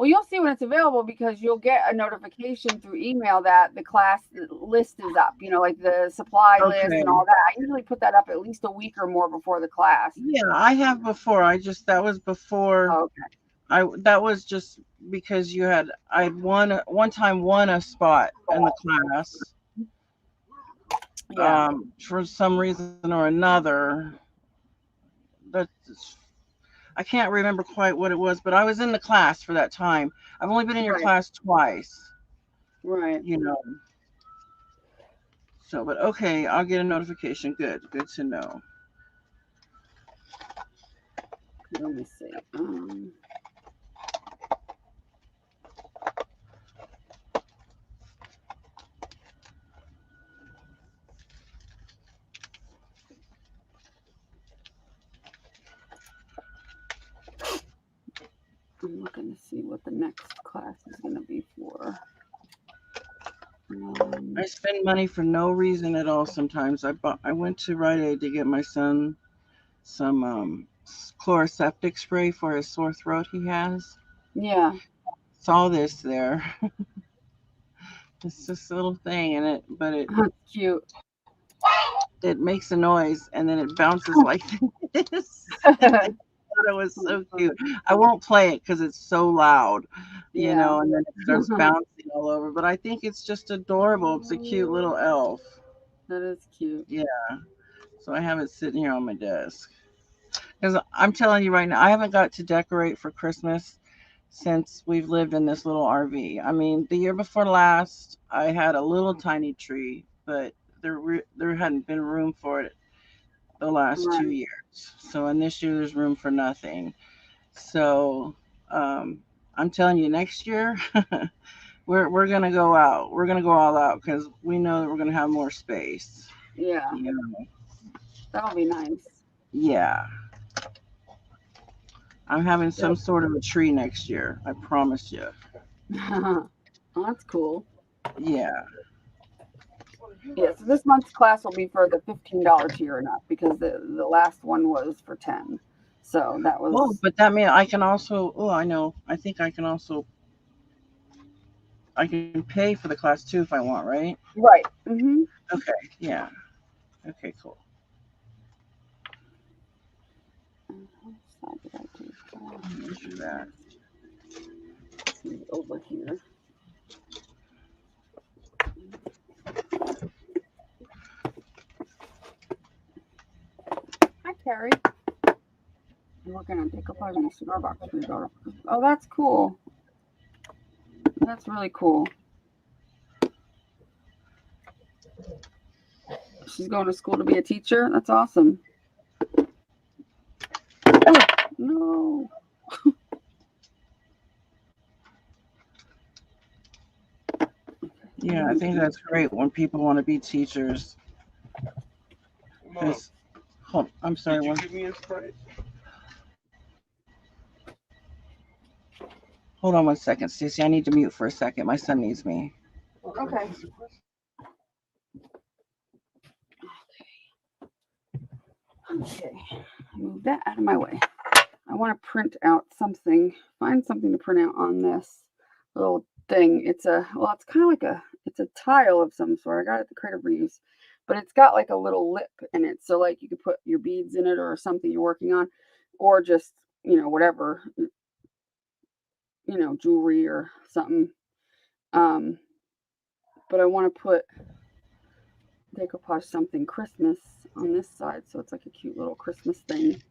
you'll see when it's available because you'll get a notification through email that the class list is up, like the supply list Okay. and all that. I usually put that up at least a week or more before the class. Yeah, I have before. That was before Okay. that was just because I'd one time won a spot in the class. Yeah. For some reason or another. That's I can't remember quite what it was, but I was in the class for that time. I've only been in your Right. class twice, Right. you know. So, but okay, I'll get a notification. Good to know. Let me see. I'm looking to see what the next class is going to be for. I spend money for no reason at all sometimes. I went to Rite Aid to get my son some chloroseptic spray for his sore throat he has. Yeah. Saw this there. It's just a little thing in it, but That's cute. it makes a noise and then it bounces like this. And I thought it was so cute. I won't play it because it's so loud, Yeah. and then it starts bouncing all over. But I think it's just adorable. It's a cute little elf. That is cute. Yeah. So I have it sitting here on my desk. Because I'm telling you right now, I haven't got to decorate for Christmas since we've lived in this little RV. I mean, the year before last, I had a little tiny tree, but there hadn't been room for it the last 2 years. So, and this year there's room for nothing. So, I'm telling you, next year we're gonna go out. We're gonna go all out because we know that we're gonna have more space. Yeah. You know? That'll be nice. Yeah. I'm having some sort of a tree next year. I promise you. Well, that's cool. Yeah. Yeah, so this month's class will be for the $15 tier and up because the last one was for 10. So that was. Oh, but that means I can also. Oh, I know. I think I can also. I can pay for the class too if I want, right? Right. Mm-hmm. Okay. Yeah. Okay. Cool. How did I do? Measure that. Over here. Hi, Carrie. I'm working on decoupage in the cigar box for your daughter. Oh, that's cool. That's really cool. She's going to school to be a teacher. That's awesome. Oh, no. Yeah, I think that's great when people want to be teachers. I'm sorry. Did you give me a Sprite? Hold on 1 second, Stacey. I need to mute for a second. My son needs me. Okay. Okay. Move that out of my way. I want to print out something. Find something to print out on this little thing. It's kind of like it's a tile of some sort. I got it at the Creative Reuse, but it's got like a little lip in it. So like you could put your beads in it or something you're working on, or just, whatever, jewelry or something. But I want to put decoupage something Christmas on this side. So it's like a cute little Christmas thing.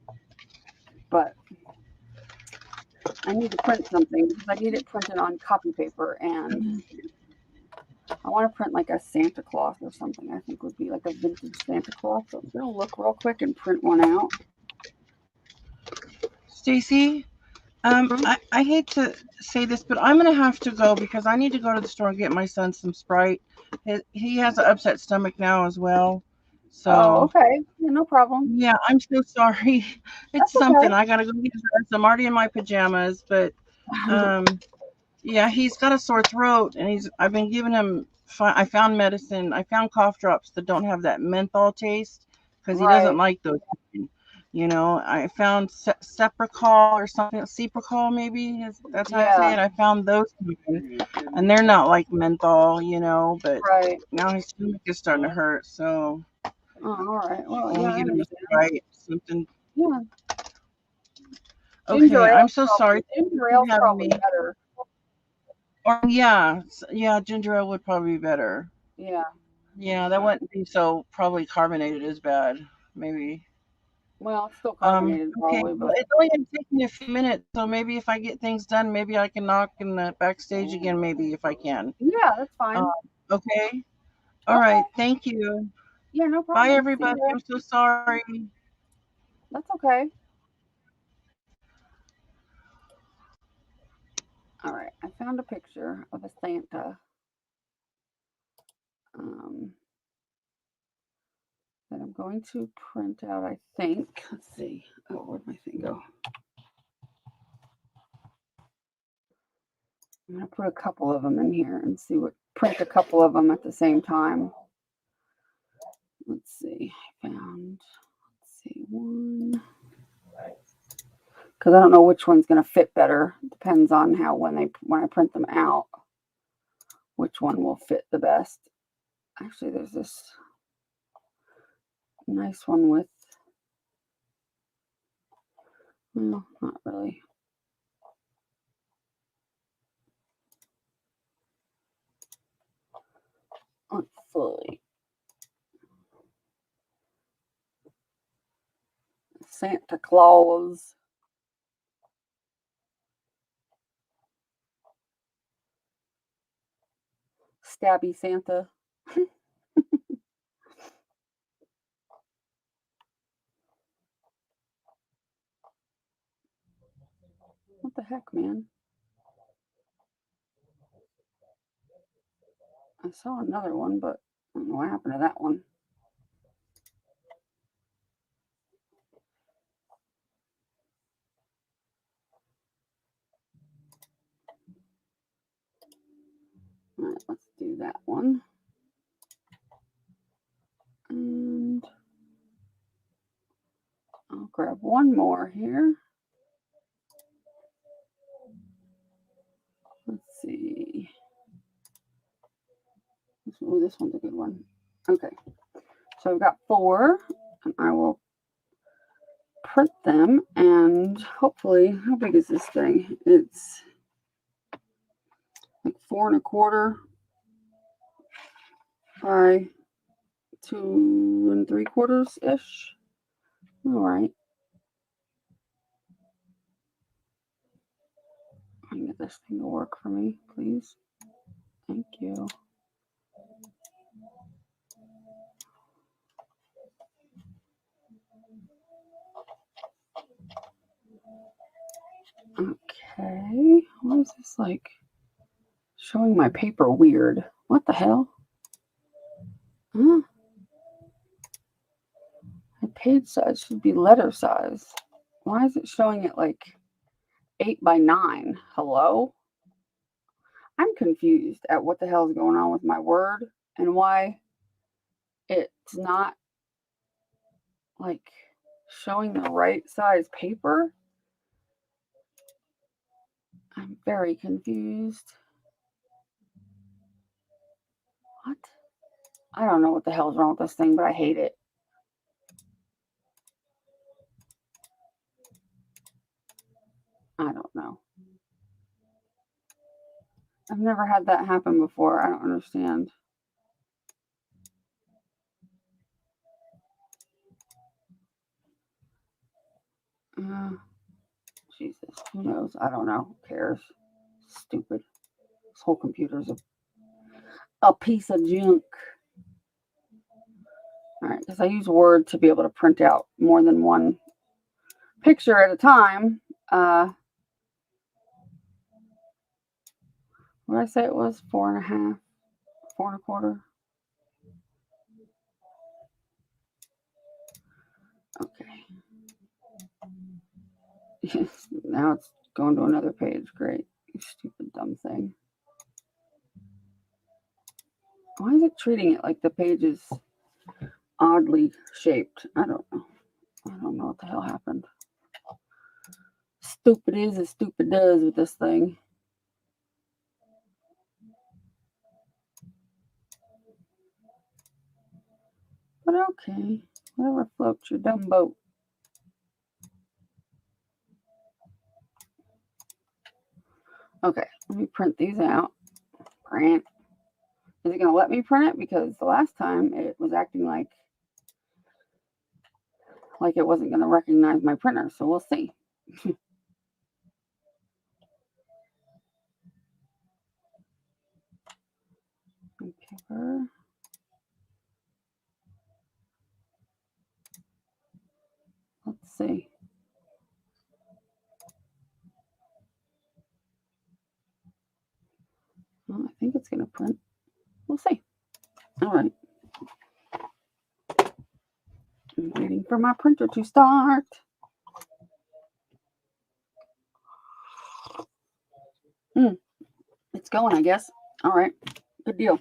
But I need to print something because I need it printed on copy paper, and I want to print like a Santa Claus or something. I think would be like a vintage Santa Claus. So I'm gonna look real quick and print one out. Stacey, I hate to say this, but I'm gonna have to go because I need to go to the store and get my son some Sprite. He has an upset stomach now as well. So. Oh, okay. Yeah, no problem. Yeah, I'm so sorry. It's That's okay. something. I gotta go get dressed. I'm already in my pajamas, but yeah, he's got a sore throat, and I've been giving him. I found medicine. I found cough drops that don't have that menthol taste because he doesn't like those. I found Cepracol or something. Cepracol, maybe that's how I say it. I found those, and they're not like menthol, but now his stomach is starting to hurt. So. Oh, all right. Well, I yeah, get him a Sprite, something. Yeah. Okay, I'm so sorry. Ginger ale's probably better. Or ginger ale would probably be better. Yeah. Yeah, that wouldn't be so probably carbonated as bad. Maybe. Well, it's still carbonated Okay. probably, Well, but it's only gonna take me a few minutes, so maybe if I get things done, maybe I can knock in the backstage again. Maybe if I can. Yeah, that's fine. Okay. All right. Thank you. Yeah, no problem. Bye, everybody. I'm so sorry. That's okay. All right, I found a picture of a Santa. That I'm going to print out, I think. Let's see. Oh, where'd my thing go? put a couple of them in here and see print a couple of them at the same time. Let's see, let's see, one. Because I don't know which one's going to fit better. Depends on how when I print them out, which one will fit the best. Actually, there's this nice one with, well, not really. Let's see. Santa Claus. Stabby Santa. What the heck, man? I saw another one, but I don't know what happened to that one. All right, let's do that one. And I'll grab one more here. Let's see. Oh, this one's a good one. Okay. So I've got 4, and I will print them, and hopefully, how big is this thing? It's like 4 1/4 by 2 3/4 ish. All right. I can get this thing to work for me, please. Thank you. Okay. Why is this like showing my paper weird? What the hell? Huh? My page size should be letter size. Why is it showing it like 8 by 9? Hello? I'm confused at what the hell is going on with my Word and why it's not like showing the right size paper. I'm very confused. What? I don't know what the hell's wrong with this thing, but I hate it. I don't know. I've never had that happen before. I don't understand. Jesus, who knows? I don't know. Who cares? Stupid. This whole computer's a piece of junk. All right, because I use Word to be able to print out more than one picture at a time. What did I say it was? 4 1/2, 4 1/4. Okay. Yes, now it's going to another page. Great. You stupid dumb thing. Why is it treating it like the page is oddly shaped? I don't know. I don't know what the hell happened. Stupid is as stupid does with this thing. But okay. Whatever floats your dumb boat. Okay, let me print these out. Print. Is it going to let me print it? Because the last time it was acting like it wasn't going to recognize my printer. So we'll see. Paper. Let's see. Well, I think it's going to print. We'll see. All right. I'm waiting for my printer to start. It's It's going, I guess. All right. Good deal.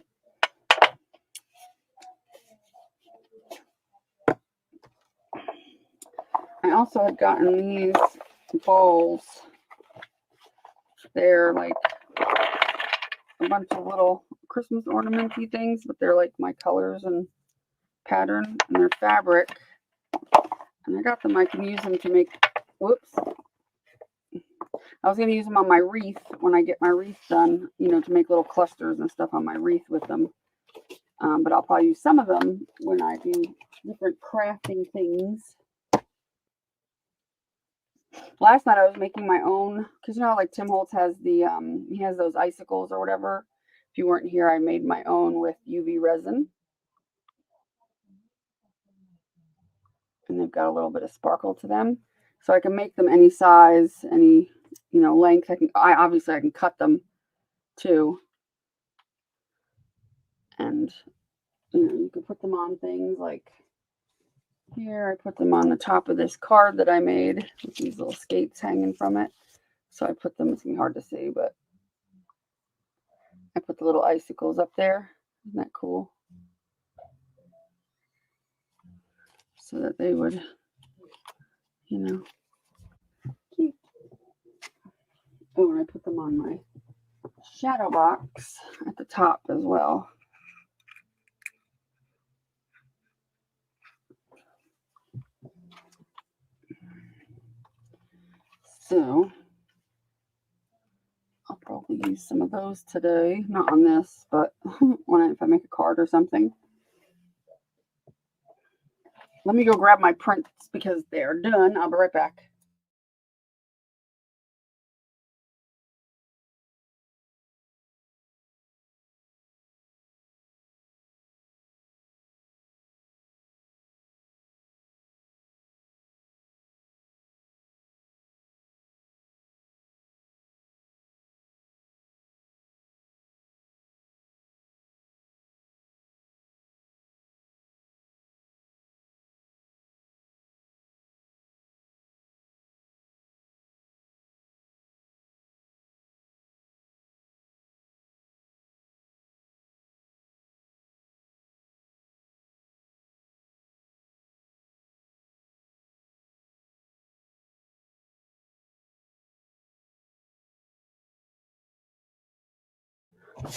I also had gotten these balls. They're like a bunch of little Christmas ornamenty things, but they're like my colors and pattern, and they're fabric. And I got them. I can use them to make, whoops. I was going to use them on my wreath when I get my wreath done, you know, to make little clusters and stuff on my wreath with them. But I'll probably use some of them when I do different crafting things. Last night I was making my own, because you know, like Tim Holtz has the, he has those icicles or whatever. If you weren't here, I made my own with UV resin. And they've got a little bit of sparkle to them. So I can make them any size, any, you know, length. Obviously I can cut them too. And, you know, you can put them on things like here. I put them on the top of this card that I made with these little skates hanging from it. So I put them, it's gonna be hard to see, but I put the little icicles up there. Isn't that cool? So that they would, you know, keep. Oh, and I put them on my shadow box at the top as well. So I'll probably use some of those today. Not on this, but if I make a card or something. Let me go grab my prints because they're done. I'll be right back.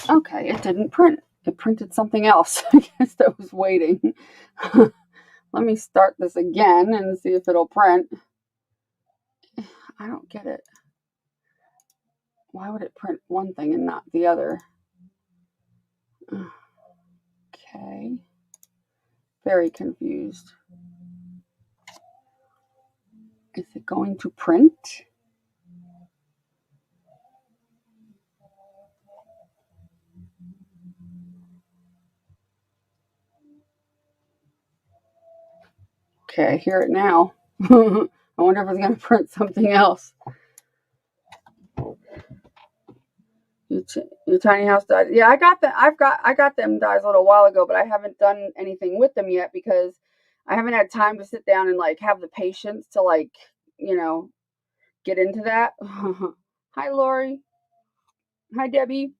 Okay, it didn't print. It printed something else. I guess that was waiting. Let me start this again and see if it'll print. I don't get it. Why would it print one thing and not the other? Okay. Very confused. Is it going to print? Okay, I hear it now. I wonder if it's going to print something else. Your tiny house dies. Yeah, I got them. I got them dies a little while ago, but I haven't done anything with them yet because I haven't had time to sit down and like have the patience to like, you know, get into that. Hi, Lori. Hi, Debbie.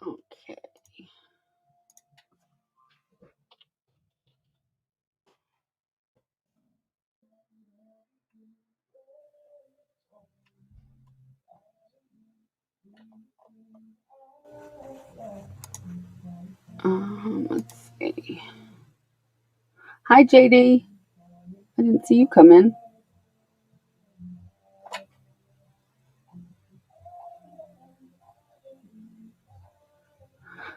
Okay. Let's see. Hi, JD. I didn't see you come in.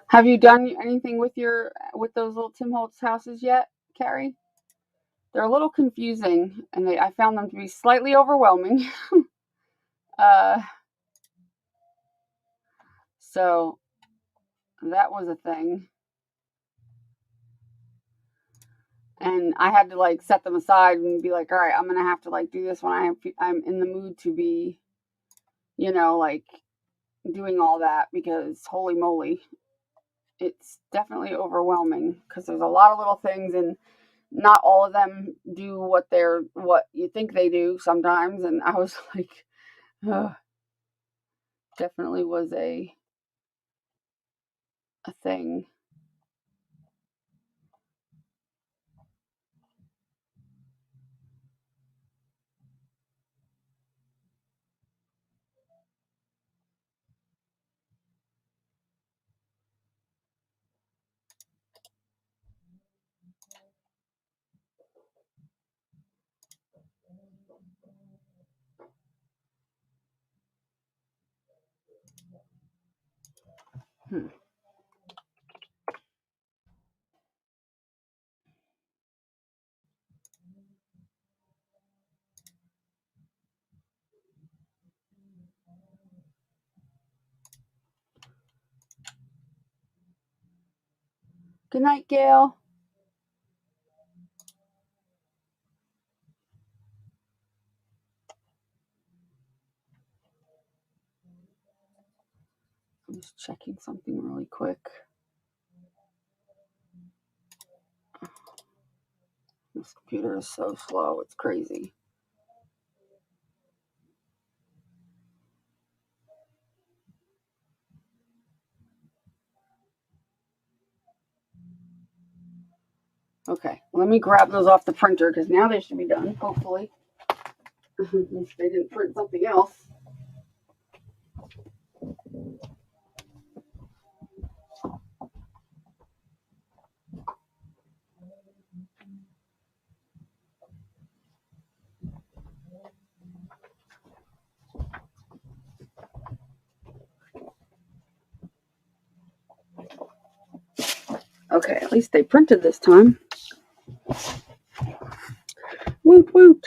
Have you done anything with those little Tim Holtz houses yet, Carrie? They're a little confusing, and I found them to be slightly overwhelming. So that was a thing. And I had to like set them aside and be like, all right, I'm gonna have to like do this when I'm in the mood to be, like doing all that, because holy moly, it's definitely overwhelming because there's a lot of little things, and not all of them do what you think they do sometimes. And I was like, definitely was a thing. Good night, Gail. I'm just checking something really quick. This computer is so slow, it's crazy. Okay, let me grab those off the printer because now they should be done, hopefully. If they didn't print something else. Okay, at least they printed this time. Woot woot.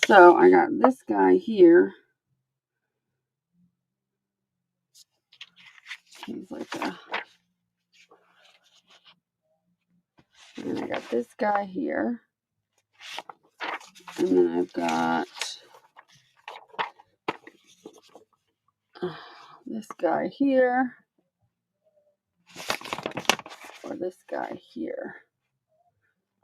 So I got this guy here. He's like a... And I got this guy here. And then I've got this guy here. Or this guy here.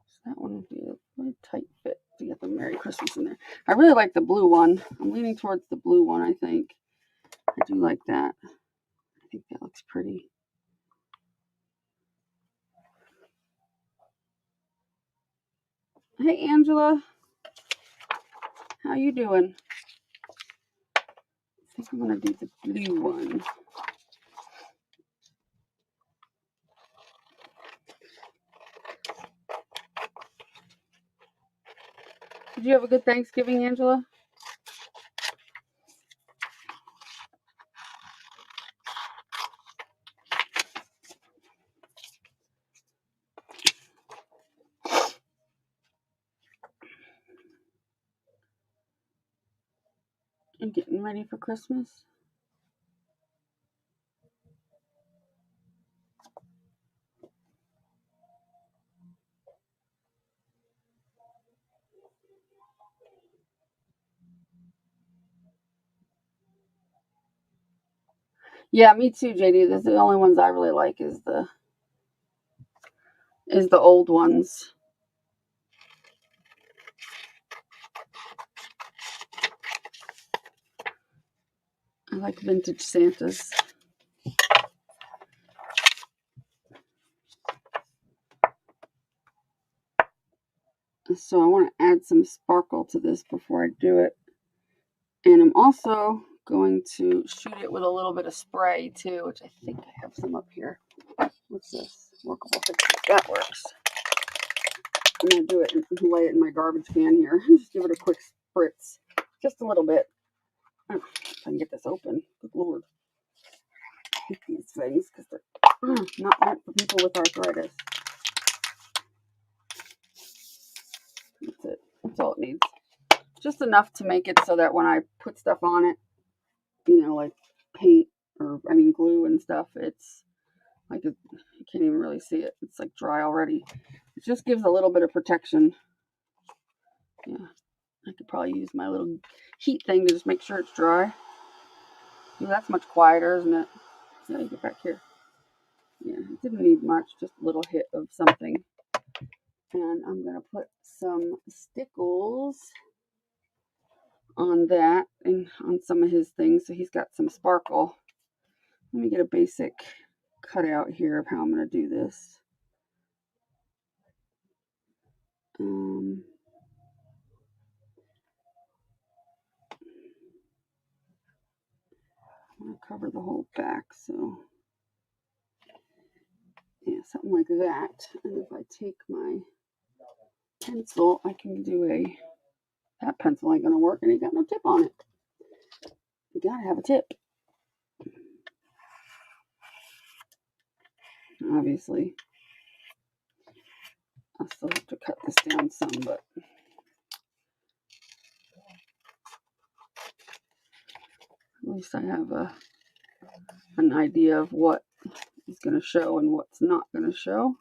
So that one would be a really tight fit to get the Merry Christmas in there. I really like the blue one. I'm leaning towards the blue one, I think. I do like that. I think that looks pretty. Hey, Angela. How you doing? I think I'm going to do the blue one. Did you have a good Thanksgiving, Angela? And getting ready for Christmas? Yeah, me too, JD. This is the only ones I really like is the old ones. I like vintage Santas. So I want to add some sparkle to this before I do it. And I'm also going to shoot it with a little bit of spray too, which I think I have some up here. What's this? Workable fixes. That works. I'm going to do it and lay it in my garbage can here. Just give it a quick spritz. Just a little bit. If I can get this open. Good Lord. I hate these things because they're not meant for people with arthritis. That's all it needs. Just enough to make it so that when I put stuff on it, you know, like paint or, I mean, glue and stuff, it's like, you can't even really see it. It's like dry already. It just gives a little bit of protection. Yeah, I could probably use my little heat thing to just make sure it's dry. Yeah, that's much quieter, isn't it? So you get back here. Yeah, it didn't need much, just a little hit of something. And I'm going to put some stickles on that and on some of his things. So he's got some sparkle. Let me get a basic cutout here of how I'm going to do this. I'm going to cover the whole back. So yeah, something like that. And if I take my pencil, I can do that pencil ain't going to work and ain't got no tip on it. You got to have a tip. Obviously, I still have to cut this down some, but at least I have an idea of what is going to show and what's not going to show.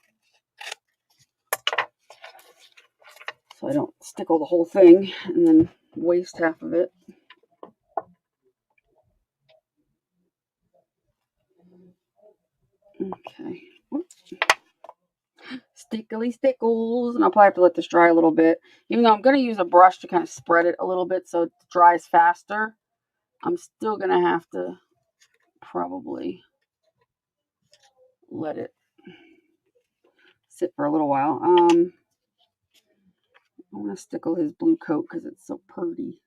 So I don't stickle the whole thing and then waste half of it. Okay. Stickly stickles. And I'll probably have to let this dry a little bit. Even though I'm going to use a brush to kind of spread it a little bit so it dries faster, I'm still going to have to probably let it sit for a little while. I want to stickle his blue coat because it's so pretty.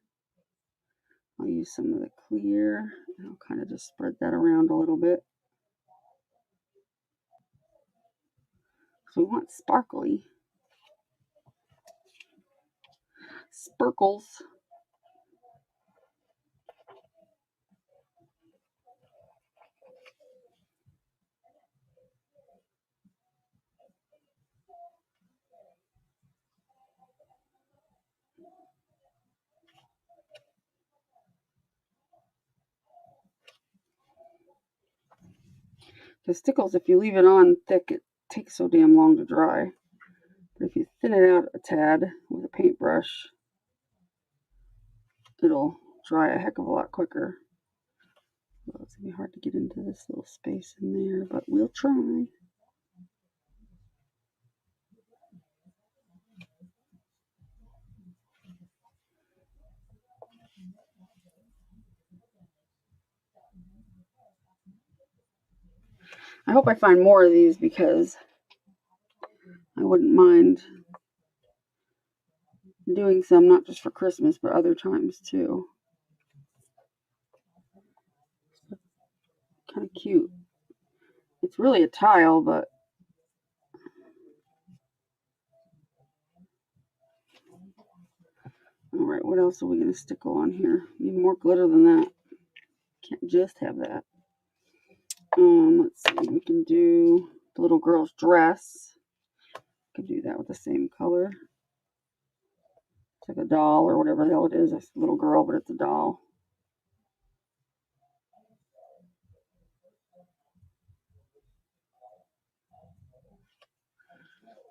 I'll use some of the clear. And I'll kind of just spread that around a little bit. So we want sparkly. Sparkles. The stickles, if you leave it on thick, it takes so damn long to dry. But if you thin it out a tad with a paintbrush, it'll dry a heck of a lot quicker. Well, it's going to be hard to get into this little space in there, but we'll try. I hope I find more of these because I wouldn't mind doing some, not just for Christmas, but other times too. Kind of cute. It's really a tile, but all right, what else are we going to stickle on here? Need more glitter than that. Can't just have that. Let's see. We can do the little girl's dress. We can do that with the same color. It's like a doll or whatever the hell it is. It's a little girl, but it's a doll.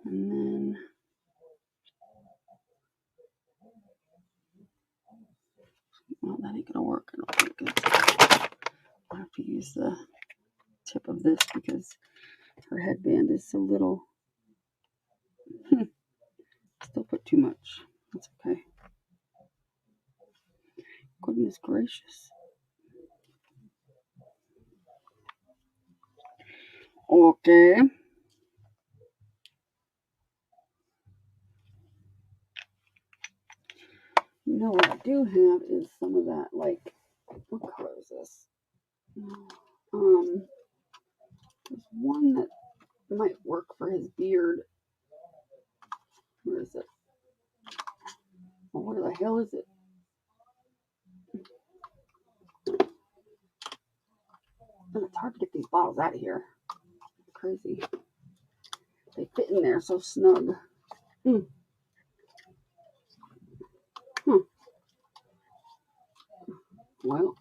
And then well, that ain't gonna work. I don't think I'll have to use the tip of this because her headband is so little. Still put too much. That's okay. Goodness gracious. Okay. You know what I do have is some of that, like, what color is this? There's one that might work for his beard. Where is it? Oh, what the hell is it? Oh, it's hard to get these bottles out of here. It's crazy. They fit in there so snug. Well,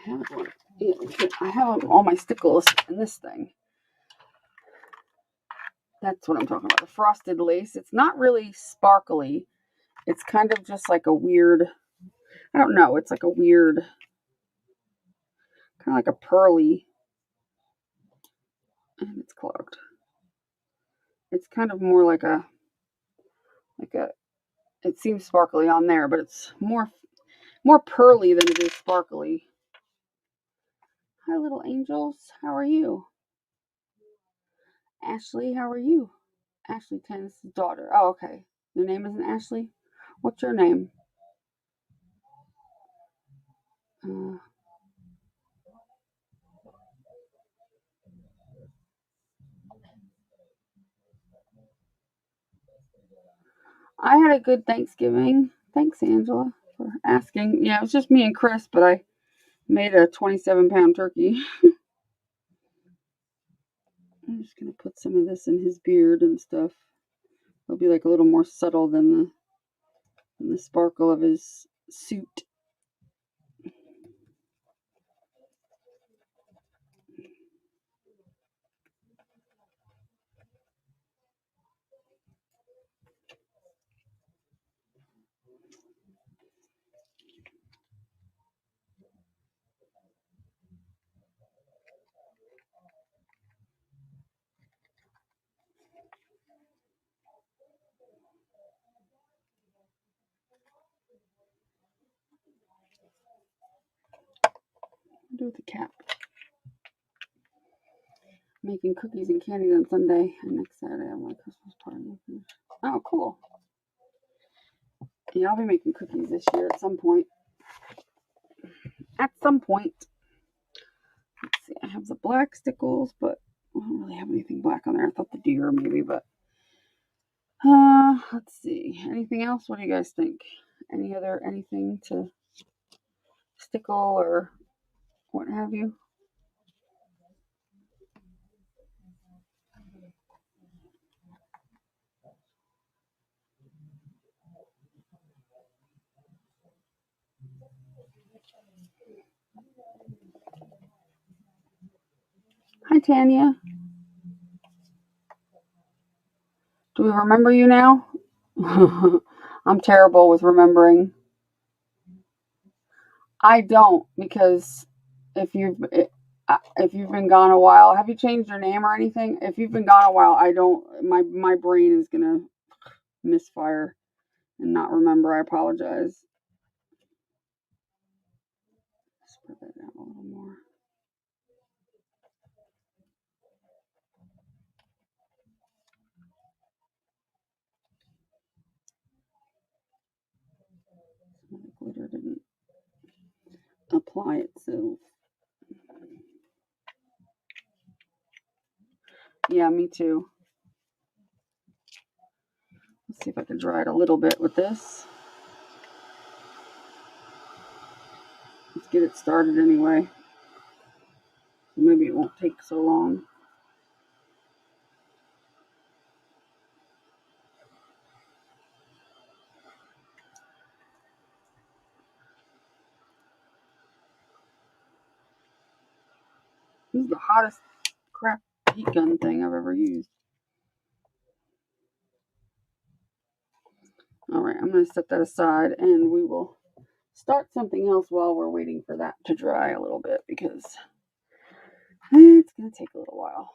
I have one. Yeah, I have all my stickles in this thing. That's what I'm talking about. The frosted lace. It's not really sparkly. It's kind of just like a weird, I don't know. It's like a weird, kind of like a pearly, and it's clogged. It's kind of more like a, it seems sparkly on there, but it's more pearly than it is sparkly. Hi, little angels. How are you? Ashley, how are you? Ashley Tennis's daughter. Oh, okay. Your name isn't Ashley? What's your name? I had a good Thanksgiving. Thanks, Angela, for asking. Yeah, it was just me and Chris, but I made a 27-pound turkey. I'm just going to put some of this in his beard and stuff. It'll be like a little more subtle than the sparkle of his suit. Do with the cap. Making cookies and candy on Sunday, and next Saturday I have my Christmas party. Oh, cool. Yeah, I'll be making cookies this year at some point. At some point. Let's see, I have the black stickles, but I don't really have anything black on there. I thought the deer maybe, but let's see. Anything else? What do you guys think? Anything to stickle or what have you? Hi, Tanya. Do we remember you now? I'm terrible with remembering. I don't, because if you've been gone a while, have you changed your name or anything? If you've been gone a while, I don't. My brain is gonna misfire and not remember. I apologize. Spread that out a little more. Some of the glitter didn't apply itself. Yeah, me too. Let's see if I can dry it a little bit with this. Let's get it started anyway. Maybe it won't take so long. This is the hottest crap heat gun thing I've ever used. All right, I'm going to set that aside and we will start something else while we're waiting for that to dry a little bit because it's going to take a little while.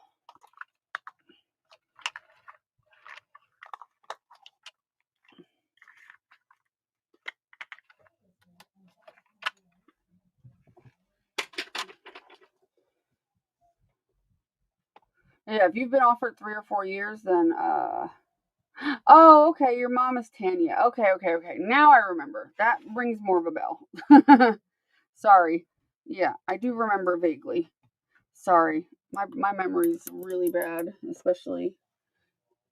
Yeah, if you've been off for 3 or 4 years, then oh, okay, your mom is Tanya. Okay. Now I remember. That rings more of a bell. Sorry. Yeah, I do remember vaguely. Sorry. My memory is really bad, especially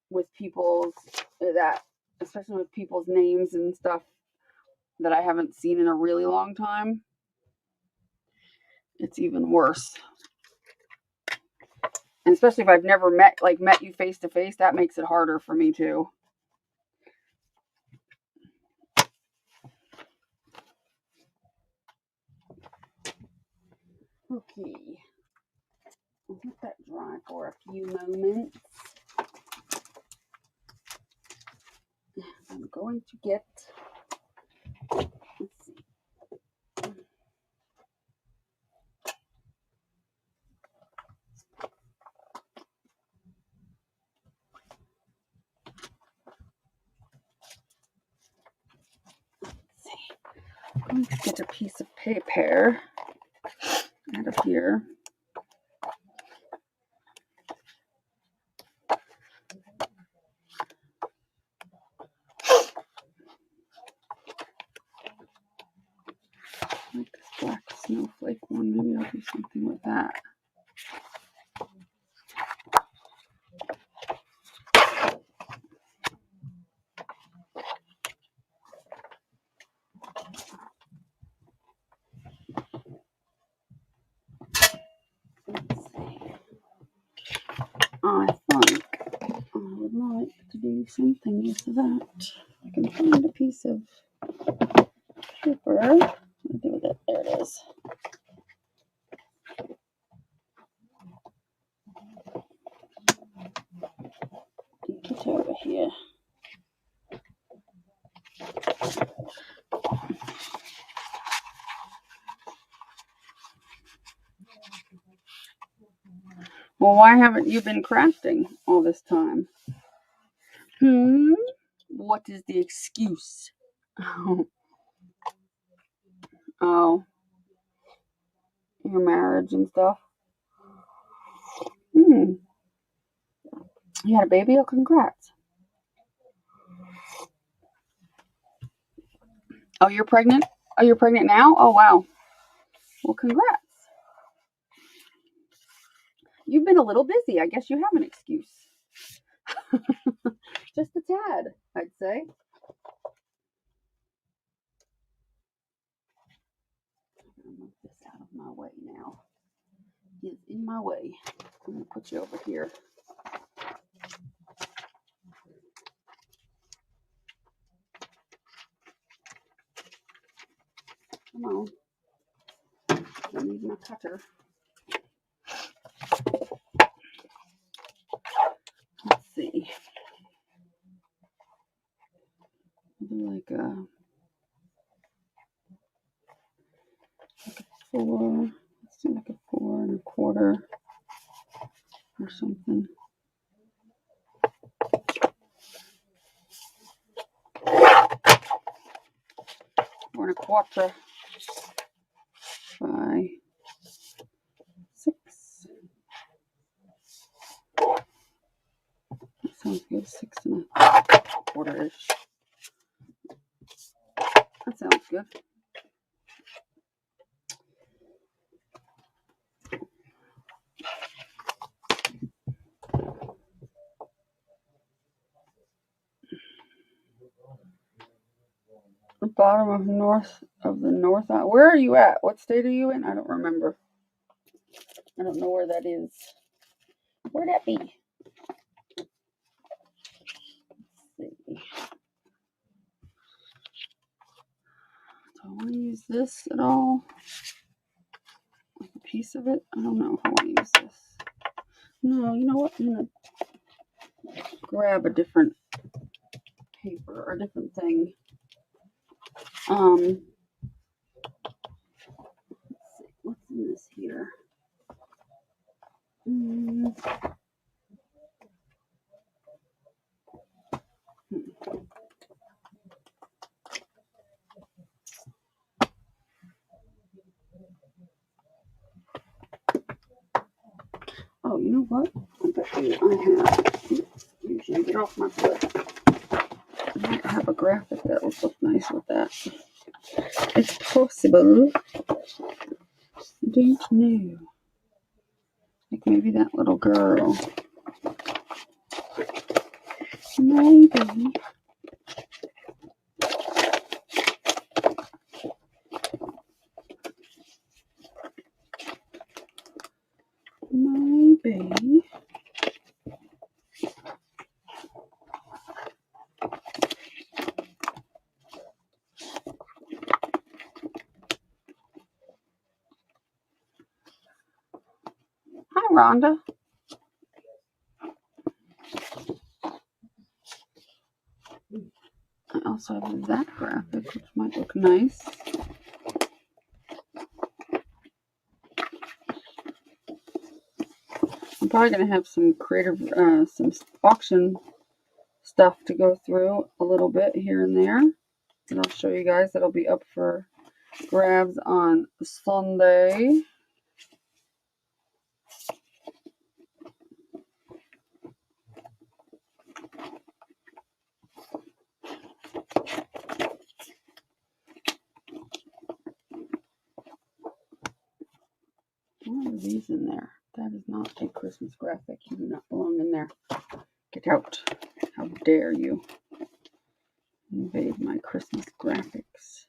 with people's names and stuff that I haven't seen in a really long time. It's even worse. And especially if I've never met you face to face, that makes it harder for me too. by for a few moments. I'm going to get, let's see. I'm going to get a piece of paper out of here. Like this black snowflake one. Maybe I'll do something with that. Let's see. I think I would like to do something with that. I can find a piece of paper. What do I do with it? There it is. Get over here. Well, why haven't you been crafting all this time? What is the excuse? Oh, your marriage and stuff. You had a baby? Oh, congrats. Oh, you're pregnant? Oh, you're pregnant now? Oh, wow. Well, congrats. You've been a little busy. I guess you have an excuse. Just a tad, I'd say. I'm going to move this out of my way now. It's in my way. I'm going to put you over here. Come on. I need my cutter. Let's see. Do like a 4. Let's do like a 4 1/4 or something. 4 1/4 by 6. That sounds good. 6 1/4-ish. That sounds good. The bottom of the north. Where are you at? What state are you in? I don't remember. I don't know where that is. Where'd that be? Let's see. Do I want to use this at all? Like a piece of it? I don't know if I want to use this. No, you know what? I'm going to grab a different paper or a different thing. Let's see. What's in this here? Oh, you know what? I bet you I have. Usually get off my foot. I might have a graphic that would look nice with that. It's possible. I don't know. Like maybe that little girl. Maybe. Maybe. Hi, Rhonda. I also have that graphic, which might look nice. I'm probably going to have some creative, some auction stuff to go through a little bit here and there. And I'll show you guys that'll be up for grabs on Sunday. What are these in there? That is not a Christmas graphic. You do not belong in there. Get out. How dare you invade my Christmas graphics.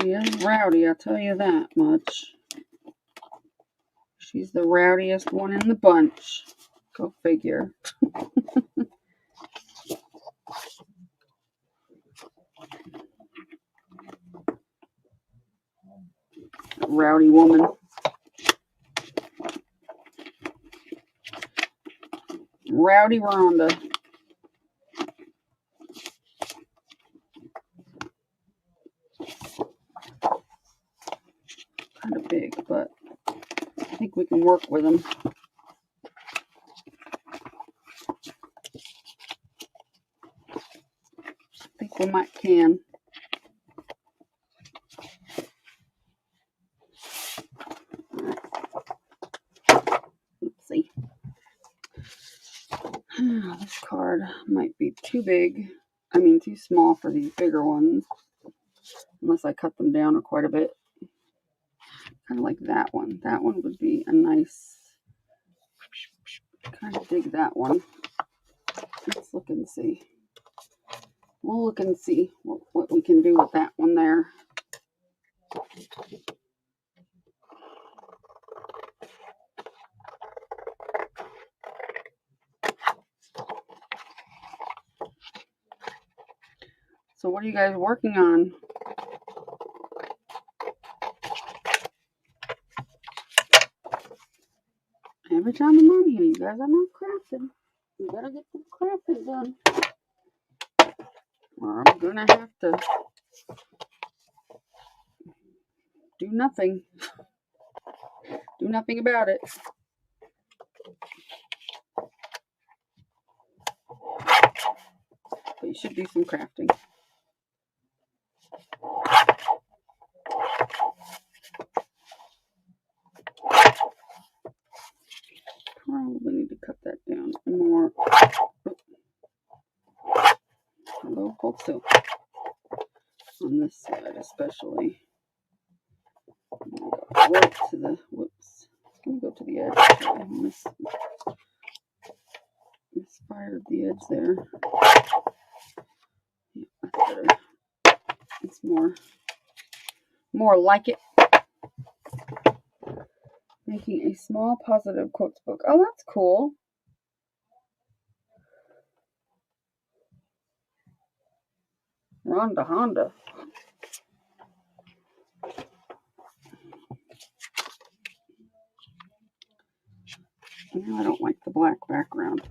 She is rowdy, I'll tell you that much. She's the rowdiest one in the bunch. Go figure. Rowdy woman. Rowdy Rhonda. Kind of big, but I think we can work with them. I think we can. Let's see. This card might be too big. I mean, too small for these bigger ones. Unless I cut them down quite a bit. Kind of like that one. That one would be a nice... Kind of dig that one. Let's look and see. We'll look and see what we can do with that one there. So what are you guys working on? Every time I'm on here, you guys are not crafting. You better get the crafting done. Or I'm gonna have to do nothing. Do nothing about it. But you should do some crafting. Probably need to cut that down more. Hello, hold still. On this side especially. Right to the, whoops. It's gonna go to the edge. I misfired the edge there. Yeah, that's better. It's more like it. Making a small positive quotes book. Oh, that's cool. Rhonda Honda. No, I don't like the black background.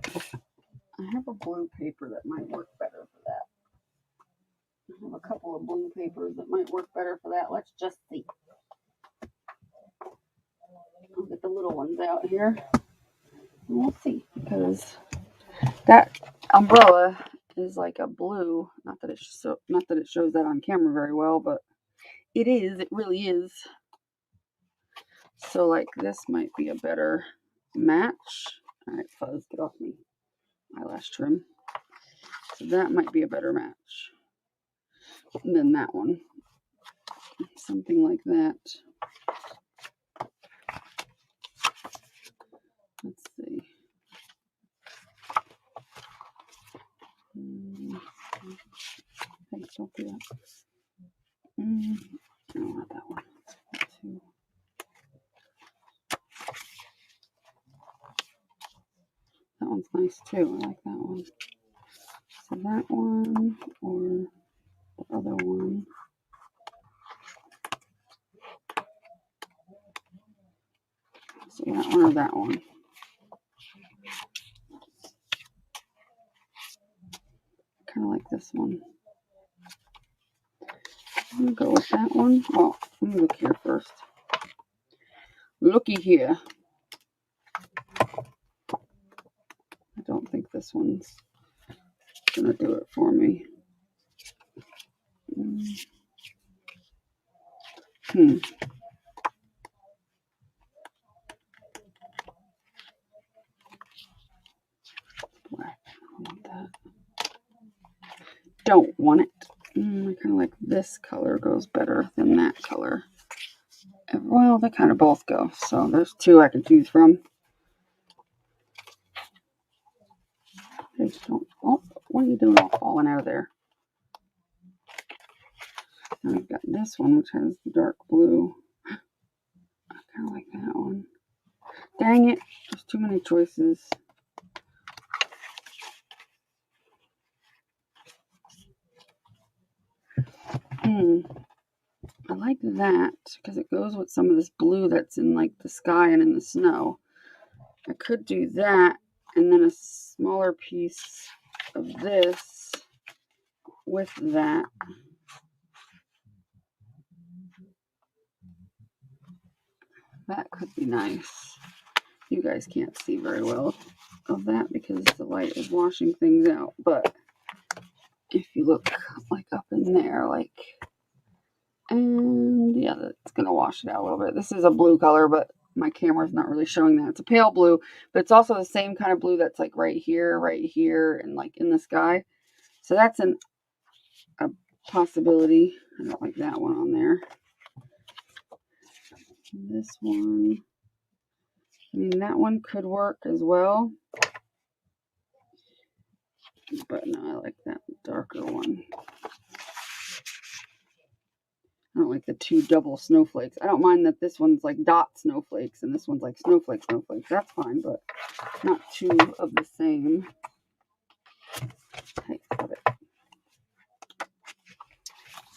I have a blue paper that might work better for that. I have a couple of blue papers that might work better for that. Let's just see. I'll get the little ones out here. And we'll see, because that umbrella is like a blue. Not that it shows that on camera very well, but it is. It really is. So like this might be a better match. All right, Fuzz, get off me. Eyelash trim. So that might be a better match than that one. Something like that. nice too. I like that one. So that one or the other one. So that one or that one. Kind of like this one. I'm going to go with that one. Oh, let me look here first. Looky here. I don't think this one's going to do it for me. Black. I want that. Don't want it. I kind of like this color goes better than that color. Well, they kind of both go. So there's two I can choose from. Oh, what are you doing all falling out of there? And I've got this one, which has the dark blue. I kind of like that one. Dang it. There's too many choices. I like that because it goes with some of this blue that's in like the sky and in the snow. I could do that and then a smaller piece of this with that. That could be nice. You guys can't see very well of that because the light is washing things out. But if you look like up in there, like, and yeah, that's going to wash it out a little bit. This is a blue color, but my camera's not really showing that. It's a pale blue, but it's also the same kind of blue that's like right here, and like in the sky. So that's a possibility. I don't like that one on there. This one, I mean, that one could work as well. But no, I like that darker one. I don't like the two double snowflakes. I don't mind that this one's like dot snowflakes and this one's like snowflakes. That's fine, but not two of the same. Hey, stop it.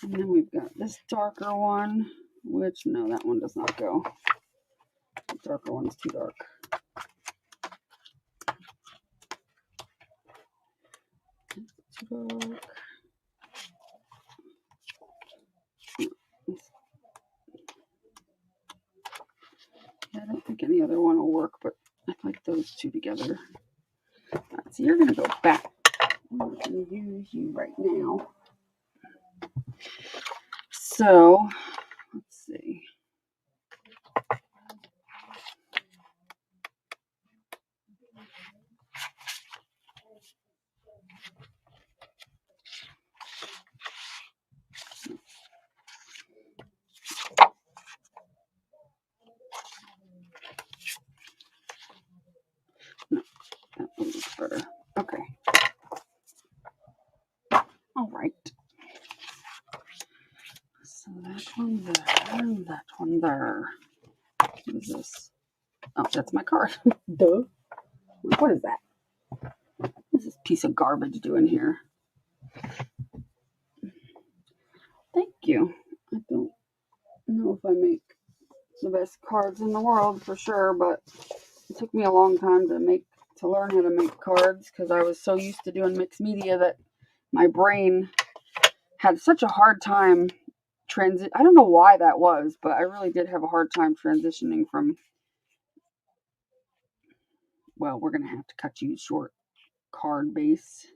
And then we've got this darker one, which no, that one does not go. The darker one's too dark. Too dark. I don't think any other one will work, but I like those two together. Right, so you're going to go back. I'm going to use you right now. So, let's see. No, that one looks better. Okay. All right. So that one there, and that one there. What is this? Oh, that's my card. Duh. What is that? What's this piece of garbage doing here? Thank you. I don't know if I make the best cards in the world for sure, but it took me a long time to learn how to make cards because I was so used to doing mixed media that my brain had such a hard time I don't know why that was, but I really did have a hard time transitioning from, well, we're going to have to cut you short, card base,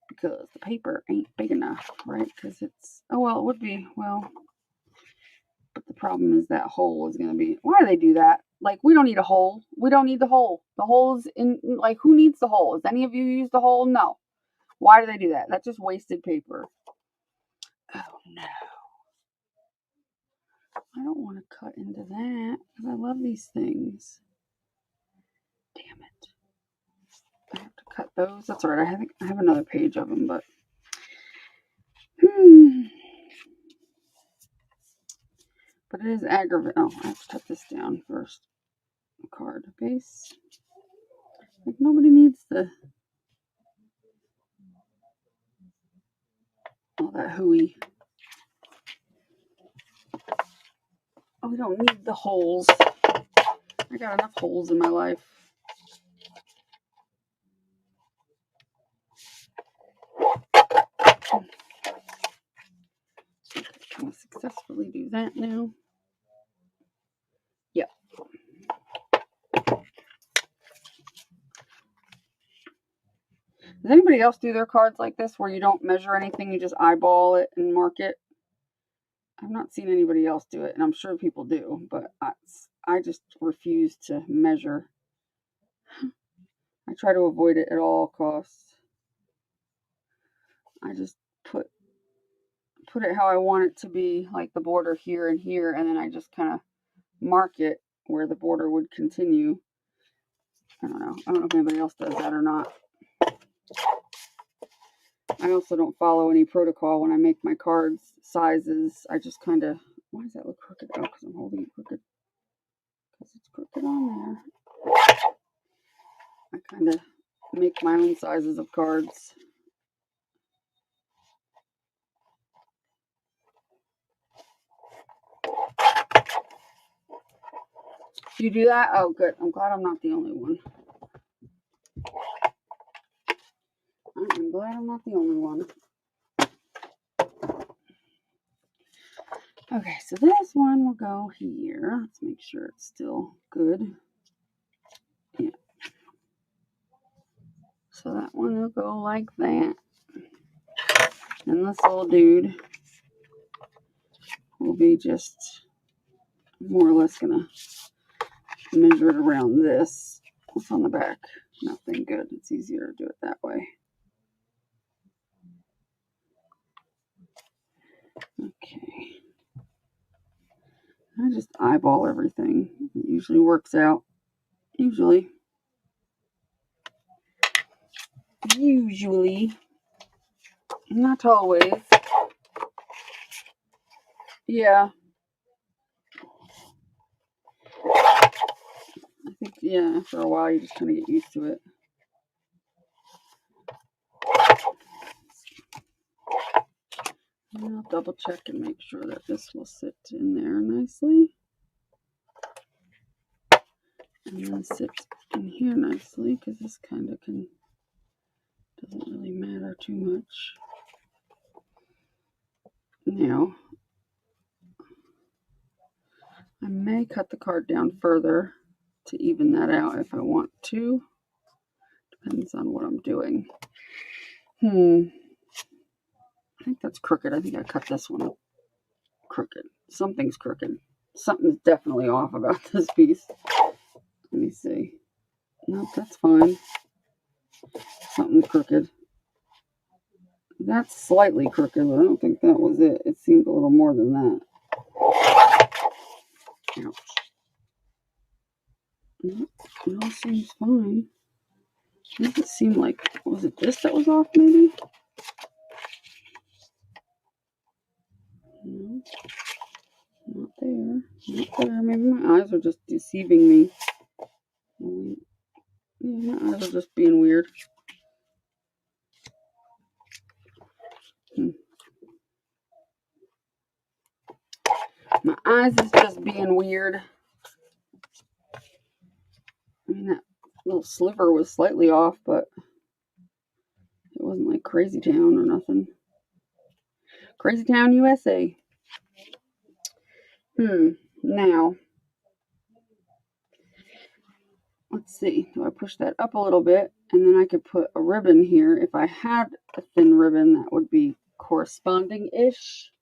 because the paper ain't big enough, right? Because it's, oh, well, it would be, well, but the problem is that hole is going to be, why do they do that? Like, we don't need a hole. We don't need the hole. The hole's in, like, who needs the hole? Has any of you used the hole? No. Why do they do that? That's just wasted paper. Oh, no. I don't want to cut into that because I love these things. Damn it. I have to cut those. That's all right. I have another page of them, but but it is aggravating. Oh, I have to cut this down first. Card base. Like nobody needs all that hooey. Oh, we don't need the holes. I got enough holes in my life. Can we successfully do that now? Yep. Does anybody else do their cards like this where you don't measure anything, you just eyeball it and mark it? I've not seen anybody else do it, and I'm sure people do, but I just refuse to measure. I try to avoid it at all costs. I just put it how I want it to be, like the border here and here, and then I just kind of mark it where the border would continue. I don't know if anybody else does that or not. I also don't follow any protocol when I make my cards sizes. I just kind of, why does that look crooked? Oh, because I'm holding it crooked. Because it's crooked on there. I kind of make my own sizes of cards. Do you do that? Oh, good. I'm glad I'm not the only one. I'm glad I'm not the only one. Okay, so this one will go here. Let's make sure it's still good. Yeah. So that one will go like that. And this little dude will be just more or less gonna measure it around this. What's on the back? Nothing. Good. It's easier to do it that way. Okay. I just eyeball everything. It usually works out. Usually. Not always. Yeah. I think, yeah, after a while you just kind of get used to it. And I'll double check and make sure that this will sit in there nicely. And then sit in here nicely, because this kind of doesn't really matter too much. Now, I may cut the card down further to even that out if I want to. Depends on what I'm doing. I think that's crooked. I think I cut this one up crooked. Something's crooked. Something's definitely off about this piece. Let me see. Nope, that's fine. Something's crooked. That's slightly crooked, but I don't think that was it. It seemed a little more than that. Ouch. Nope, it all seems fine. Does it seem like, was it this that was off maybe? No, not there. Not there. Maybe my eyes are just deceiving me. Yeah, my eyes are just being weird. My eyes is just being weird. I mean, that little sliver was slightly off, but it wasn't like Crazy Town or nothing. Crazy Town, USA. Now, let's see. Do I push that up a little bit? And then I could put a ribbon here. If I had a thin ribbon, that would be corresponding-ish.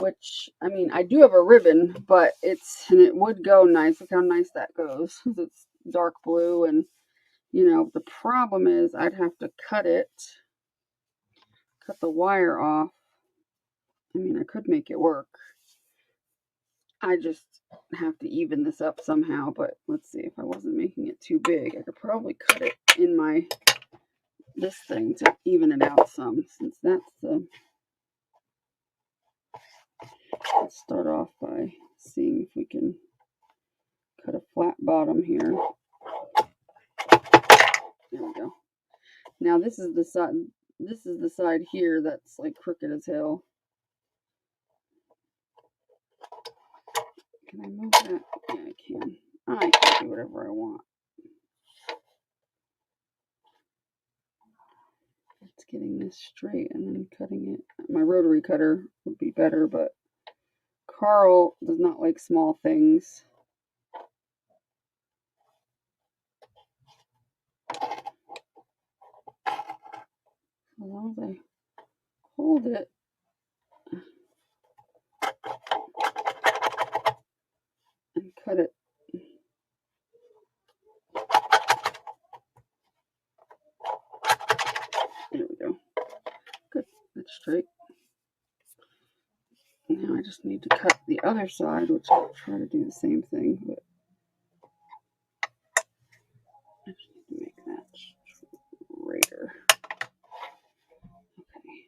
Which, I mean, I do have a ribbon, but it would go nice. Look how nice that goes. It's dark blue, and, you know, the problem is I'd have to cut the wire off. I mean, I could make it work. I just have to even this up somehow, but let's see, if I wasn't making it too big, I could probably cut it in this thing to even it out some, since that's let's start off by seeing if we can cut a flat bottom here. There we go. Now this is the side. This is the side here that's like crooked as hell. Can I move that? Yeah, I can. I can do whatever I want. It's getting this straight and then cutting it. My rotary cutter would be better, but Carl does not like small things. As long as I hold it. And cut it. There we go. Good. That's straight. Now I just need to cut the other side, which I'll try to do the same thing, but I just need to make that straighter. Okay.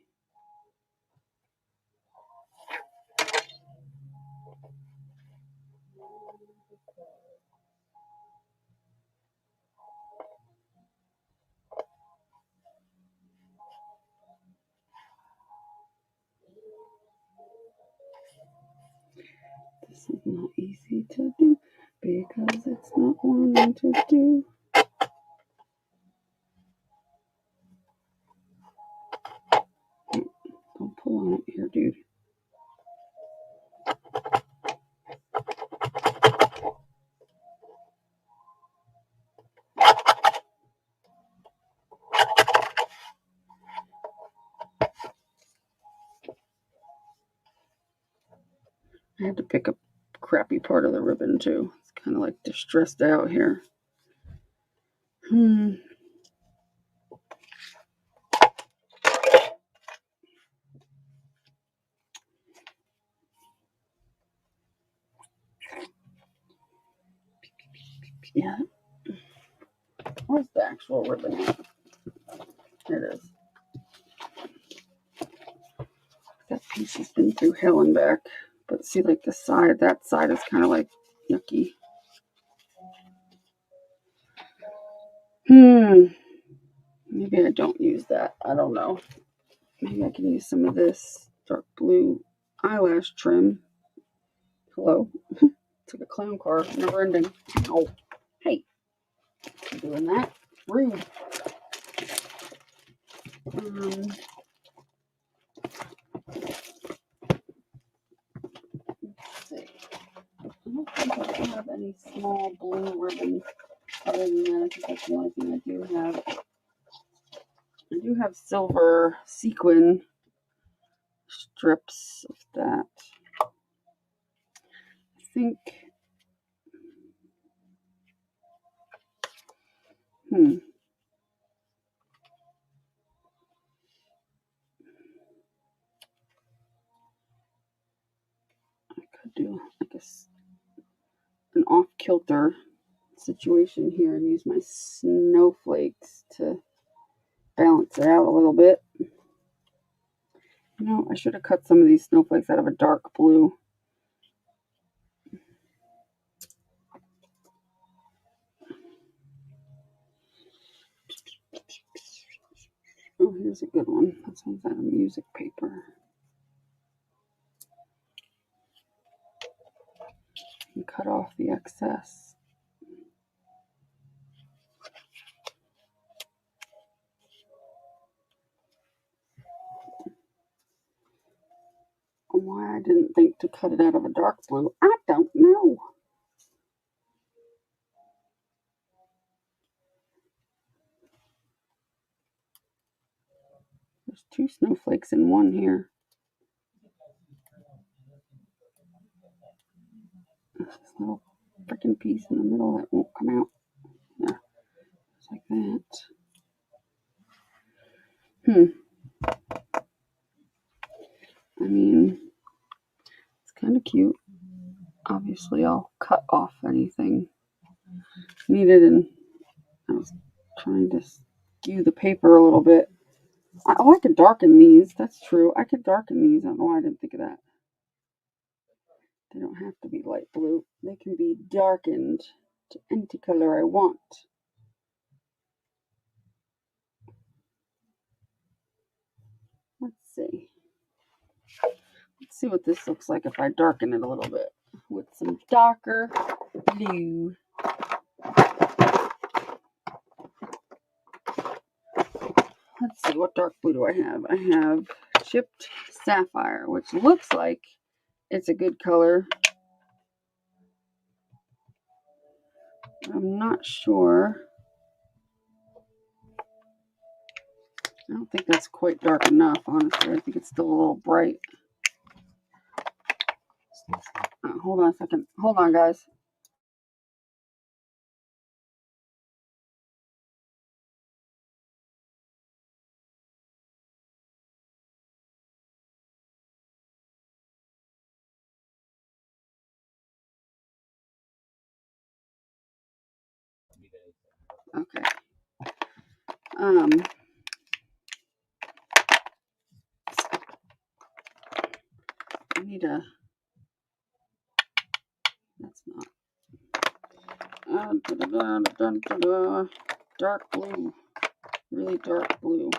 This is not easy to do because it's not wanting to do. Don't pull on it here, dude. I had to pick up a crappy part of the ribbon too. It's kind of like distressed out here. Yeah. Where's the actual ribbon? There it is. That piece has been through hell and back. But see, like the side, that side is kind of like yucky. Maybe I don't use that. I don't know. Maybe I can use some of this dark blue eyelash trim. Hello. Took a clown car. Never ending. Oh, hey. I'm doing that. Rude. Let's see. I don't think I have any small blue ribbon other than that. I think that's the only thing I do have. I do have silver sequin strips of that. I think. I could do, I guess, an off-kilter situation here and use my snowflakes to balance it out a little bit. You know, I should have cut some of these snowflakes out of a dark blue. Oh, here's a good one. This one's out of music paper. And cut off the excess. Why I didn't think to cut it out of a dark blue, I don't know. There's two snowflakes in one here. There's this little freaking piece in the middle that won't come out. There. Just like that. I mean, it's kind of cute. Obviously, I'll cut off anything needed, and I was trying to skew the paper a little bit. Oh, I could darken these. That's true. I could darken these. I don't know why I didn't think of that. They don't have to be light blue. They can be darkened to any color I want. see. Let's see what this looks like if I darken it a little bit with some darker blue. Let's see, what dark blue do I have? I have chipped sapphire, which looks like it's a good color. I'm not sure. I don't think that's quite dark enough, honestly. I think it's still a little bright. Hold on a second. Hold on, guys. Okay. I need a. That's not. Dark blue. Really dark blue.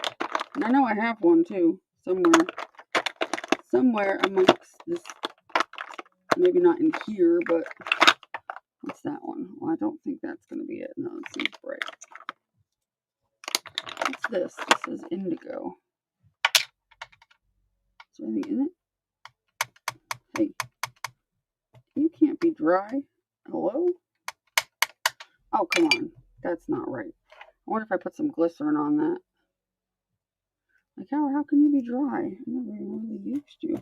And I know I have one too. Somewhere amongst this. Maybe not in here, but what's that one? Well, I don't think that's going to be it. No, it seems bright. What's this? This is indigo. Is there anything in it? Hey, you can't be dry. Hello? Oh, come on. That's not right. I wonder if I put some glycerin on that. Like, how can you be dry? I've never really used you.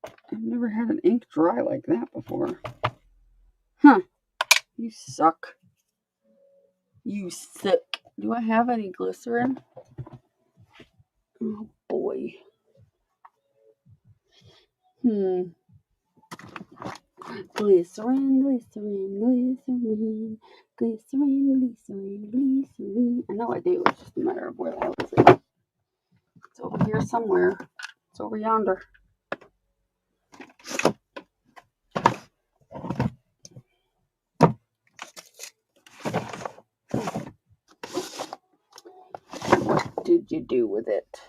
I've never had an ink dry like that before. Huh. You suck. You suck. Do I have any glycerin? Oh, boy. Glycerin, glycerin, glycerin, glycerin, glycerin, glycerin. I know I do. It's just a matter of where the hell is it. It's over here somewhere. It's over yonder. What did you do with it?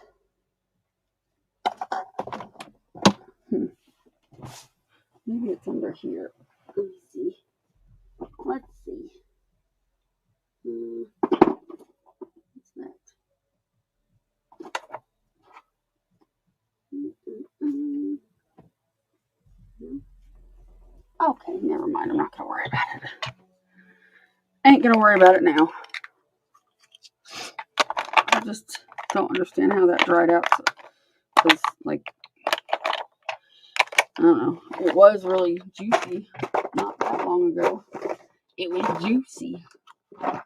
Maybe it's under here. Let me see. Let's see. What's that? Okay, never mind. I'm not going to worry about it. Ain't going to worry about it now. I just don't understand how that dried out. Because, like, I don't know. It was really juicy not that long ago. It was juicy. Oh,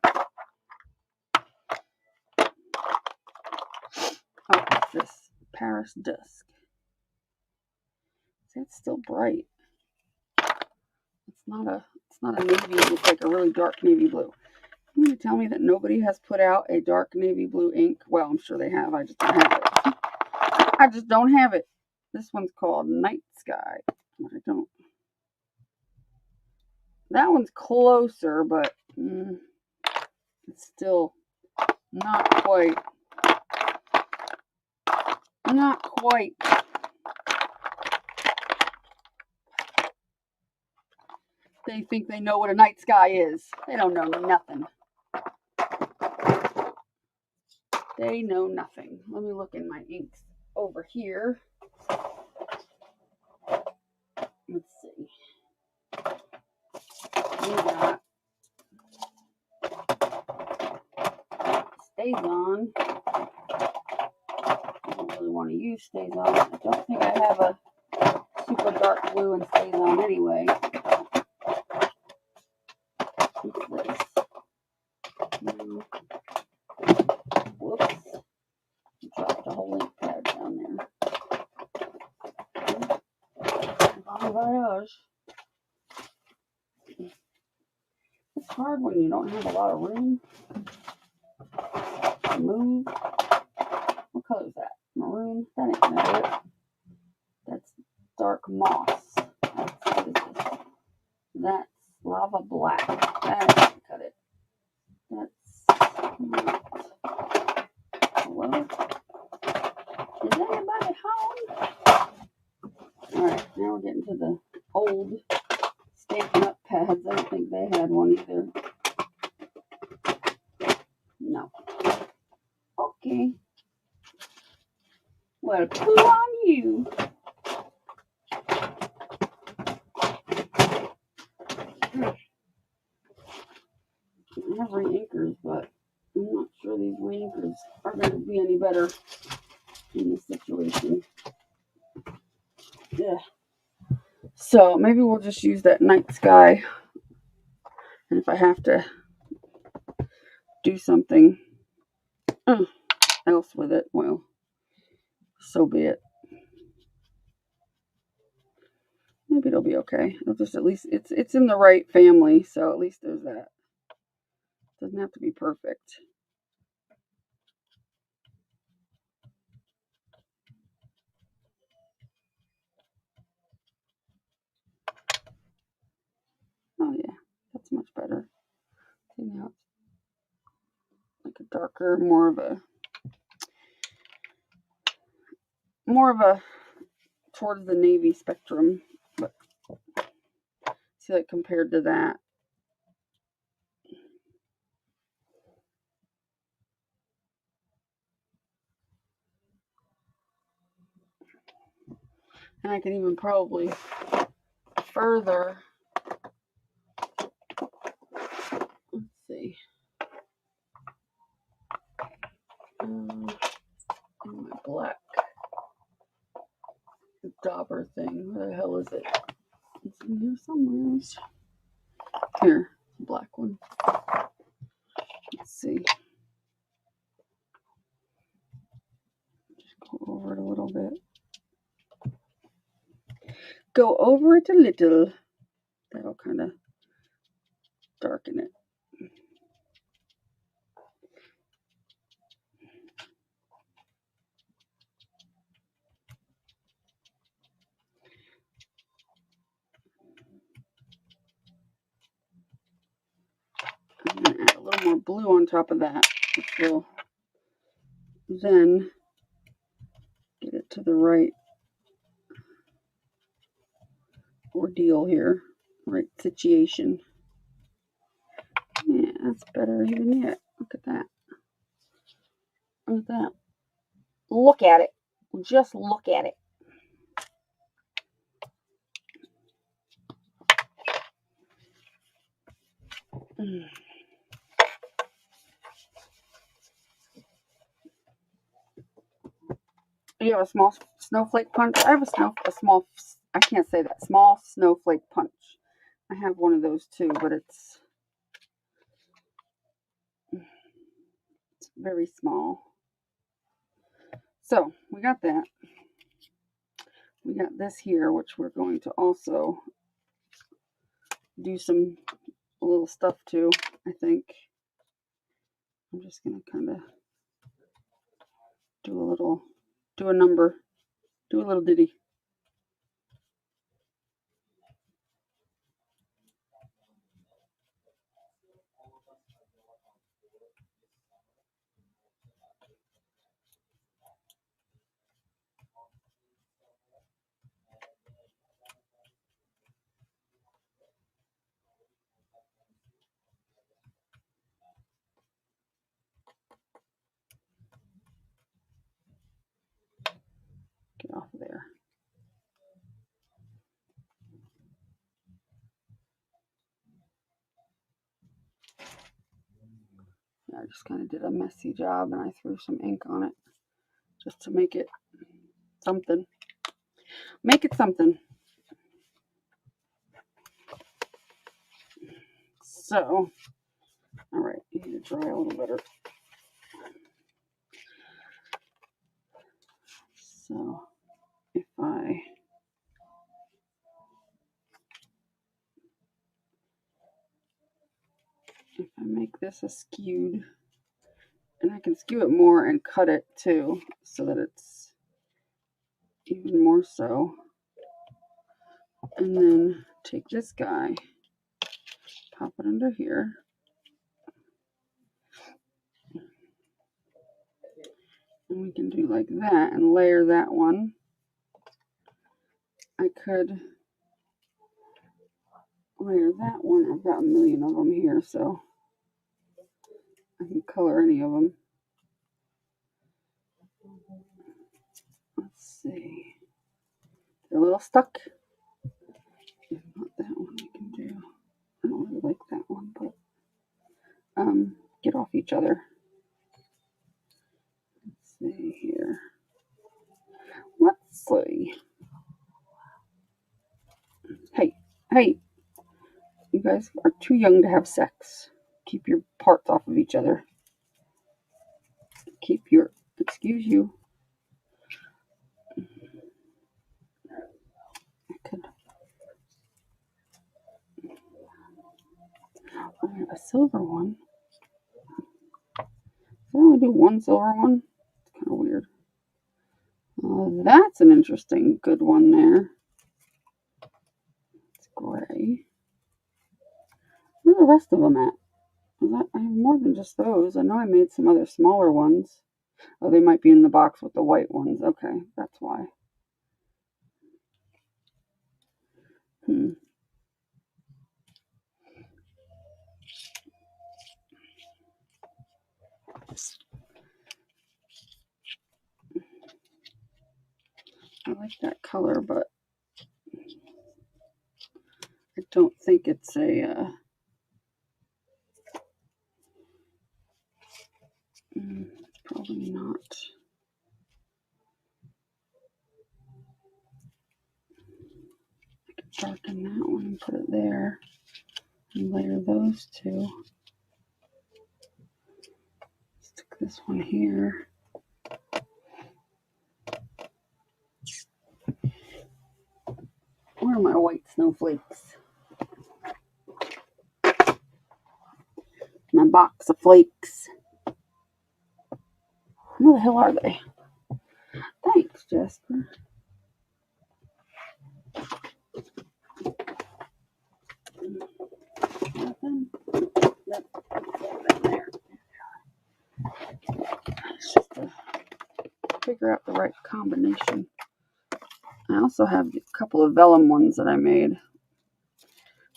what's this? Paris Dusk. It's still bright. It's not a navy. It's like a really dark navy blue. You mean to tell me that nobody has put out a dark navy blue ink? Well, I'm sure they have. I just don't have it. I just don't have it. This one's called Night Sky. But I don't. That one's closer, but it's still not quite. Not quite. They think they know what a night sky is. They don't know nothing. They know nothing. Let me look in my inks over here. Let's see. We got Stays On. I don't really want to use Stays On. I don't think I have a super dark blue and Stays On anyway. What's this? Whoops. Dropped a whole ink pad down there. Bon voyage. It's hard when you don't have a lot of room to move. What color is that? Maroon? That ain't gonna do it. That's dark moss. What is this? That's lava black. That ain't gonna cut it. That's not. Hello? Is anybody into the old Stampin' Up pads. I don't think they had one either. No. Okay. Well, poo on you. I have re-inkers, but I'm not sure these re-inkers are going to be any better in this situation. Yeah. So maybe we'll just use that night sky. And if I have to do something else with it, well, so be it. Maybe it'll be okay. It'll just at least it's in the right family, so at least there's that. Doesn't have to be perfect. Oh yeah, that's much better. See now it's like a darker, more of a towards the navy spectrum, but see, like compared to that. And I can even probably further, let's see, in my black dauber thing. Where the hell is it? It's in here somewhere. Here, black one. Let's see. Just go over it a little bit. Go over it a little. That'll kind of darken it. I'm going to add a little more blue on top of that, which will then get it to the right ordeal here, right situation. Yeah, that's better even yet. Look at that. Look at that. Look at it. Just look at it. You have a small snowflake punch? I have I can't say that, small snowflake punch. I have one of those too, but it's very small. So we got that. We got this here, which we're going to also do some little stuff to, I think. I'm just going to kind of do a little ditty. Get off of there. Yeah, I just kind of did a messy job and I threw some ink on it just to make it something. Make it something. So, all right, you need to dry a little better. So, if I make this a skewed, and I can skew it more and cut it too, so that it's even more so. And then take this guy, pop it under here. And we can do like that and layer that one. I could layer that one. I've got a million of them here, so I can color any of them. Let's see. They're a little stuck. Not that one I can do. I don't really like that one, but get off each other. Let's see here. Let's see. Hey, you guys are too young to have sex. Keep your parts off of each other. Excuse you. I have a silver one. Did I only do one silver one? It's kind of weird. That's an interesting, good one there. It's gray. Where are the rest of them at? I have more than just those. I know I made some other smaller ones. Oh, they might be in the box with the white ones. Okay, that's why. I like that color, but I don't think it's a... probably not. I could darken that one and put it there. And layer those two. Stick this one here. Where are my white snowflakes? My box of flakes. Where the hell are they? Thanks, Jasper. Nothing. Nope. There. It's just to figure out the right combination. I also have a couple of vellum ones that I made.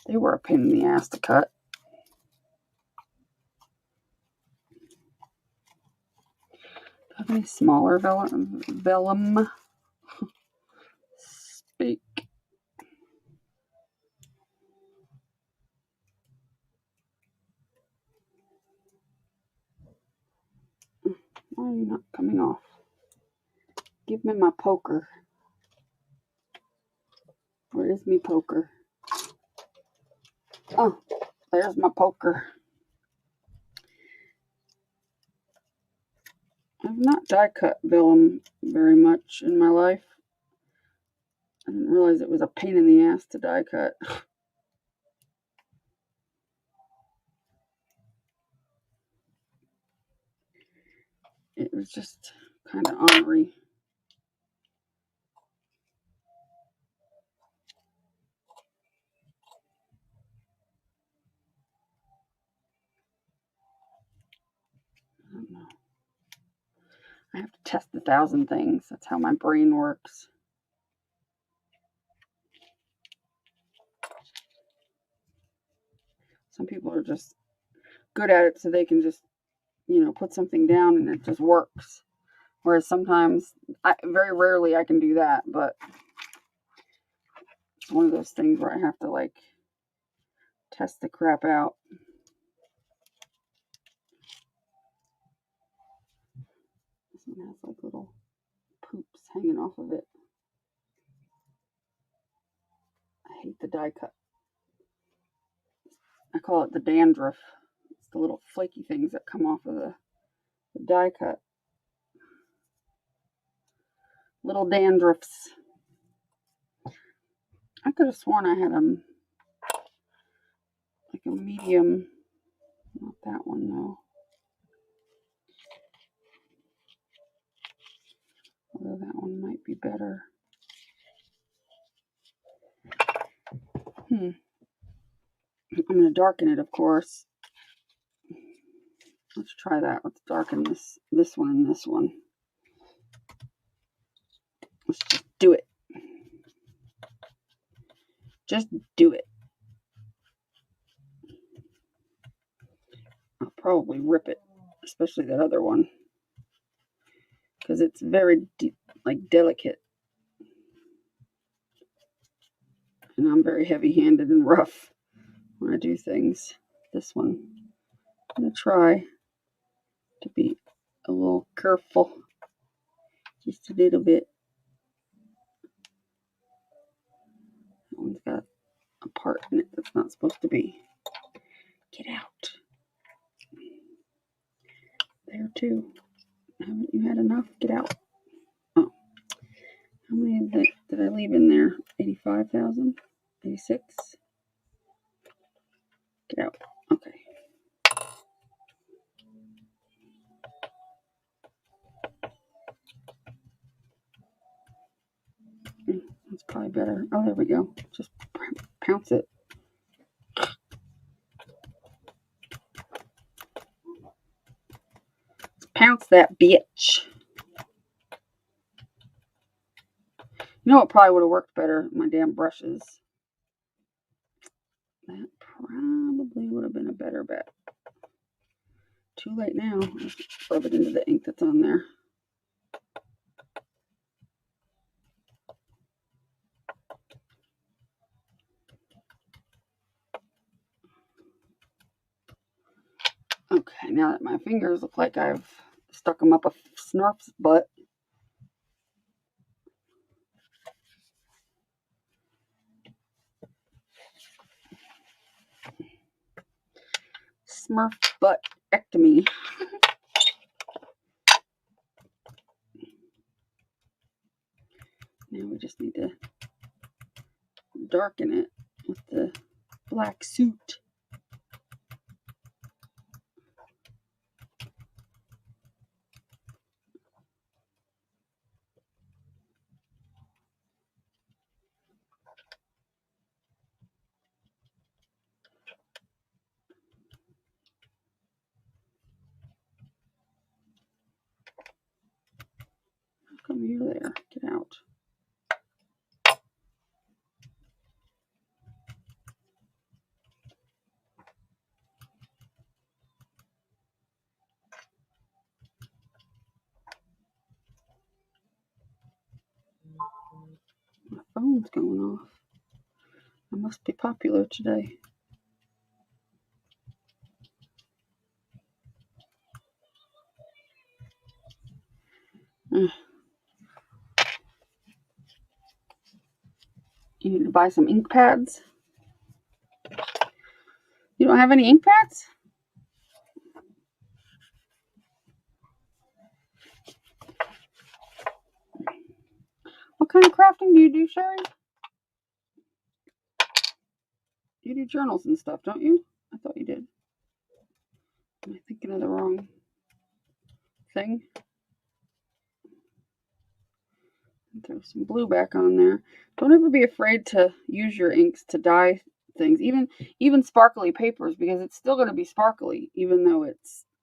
They were a pain in the ass to cut. Have any smaller vellum? Speak. Why are you not coming off? Give me my poker. Where is me poker? Oh, there's my poker. I've not die cut vellum very much in my life. I didn't realize it was a pain in the ass to die cut. It was just kind of ornery. I don't know. I have to test 1,000 things. That's how my brain works. Some people are just good at it so they can just, put something down and it just works. Whereas sometimes, very rarely I can do that, but it's one of those things where I have to test the crap out. This one has little poops hanging off of it. I hate the die cut. I call it the dandruff. It's the little flaky things that come off of the die cut. Little dandruffs. I could have sworn I had a medium. Not that one though. Although that one might be better. I'm going to darken it, of course. Let's try that. Let's darken this one and this one. Let's just do it. Just do it. probably rip it, especially that other one, because it's very delicate, and I'm very heavy-handed and rough when I do things. This one, I'm gonna try to be a little careful, just a little bit. That one's got a part in it that's not supposed to be. Get out. There too. Haven't you had enough? Get out. Oh. How many did I leave in there? 85,000? 86? Get out. Okay. That's probably better. Oh, there we go. Just pounce it. Pounce that bitch. You know what probably would have worked better? My damn brushes. That probably would have been a better bet. Too late now. I'll rub it into the ink that's on there. Okay, now that my fingers look like I've stuck them up a snarf's butt. Smurf butt-ectomy. Now we just need to darken it with the black suit. How come you're there? Get out. My phone's going off. I must be popular today. You need to buy some ink pads. You don't have any ink pads? What kind of crafting do you do, Sherry? You do journals and stuff, don't you? I thought you did. Am I thinking of the wrong thing? Throw some blue back on there. Don't ever be afraid to use your inks to dye things, even sparkly papers, because it's still going to be sparkly, even though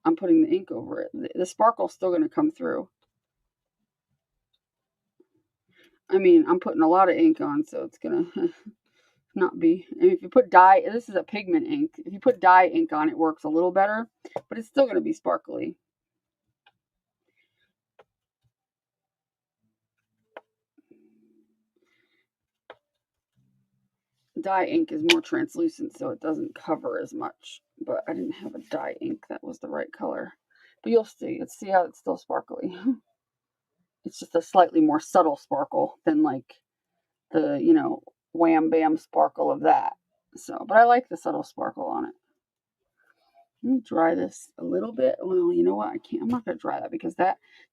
I'm putting the ink over it. The sparkle's still going to come through. I mean, I'm putting a lot of ink on, so it's going to not be. I mean, if you put dye, this is a pigment ink. If you put dye ink on, it works a little better, but it's still going to be sparkly. Dye ink is more translucent, so it doesn't cover as much. But I didn't have a dye ink that was the right color. But you'll see. Let's see how it's still sparkly. It's just a slightly more subtle sparkle than like the, wham bam sparkle of that. So, but I like the subtle sparkle on it. Let me dry this a little bit. Well, you know what? I'm not going to dry that because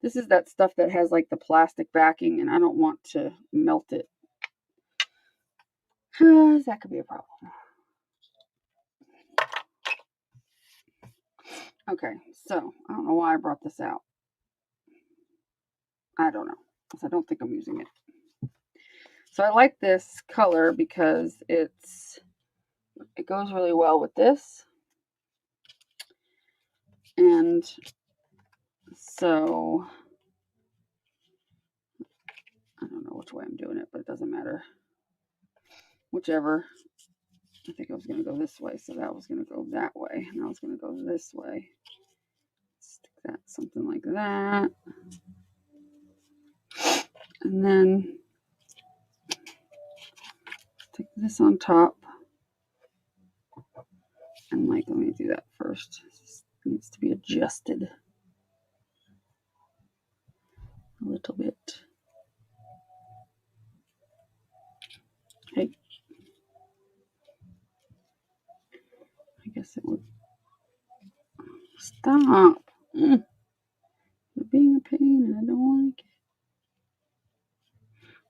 this is that stuff that has like the plastic backing, and I don't want to melt it. That could be a problem. Okay, so I don't know why I brought this out. I don't know, because I don't think I'm using it. So I like this color because it goes really well with this. And so I don't know which way I'm doing it, but it doesn't matter. Whichever. I think I was going to go this way, so that was going to go that way, and I was going to go this way. that, something like that. And then take this on top. And like, let me do that first. This needs to be adjusted a little bit. Hey, I guess it would stop. You're being a pain and I don't like it.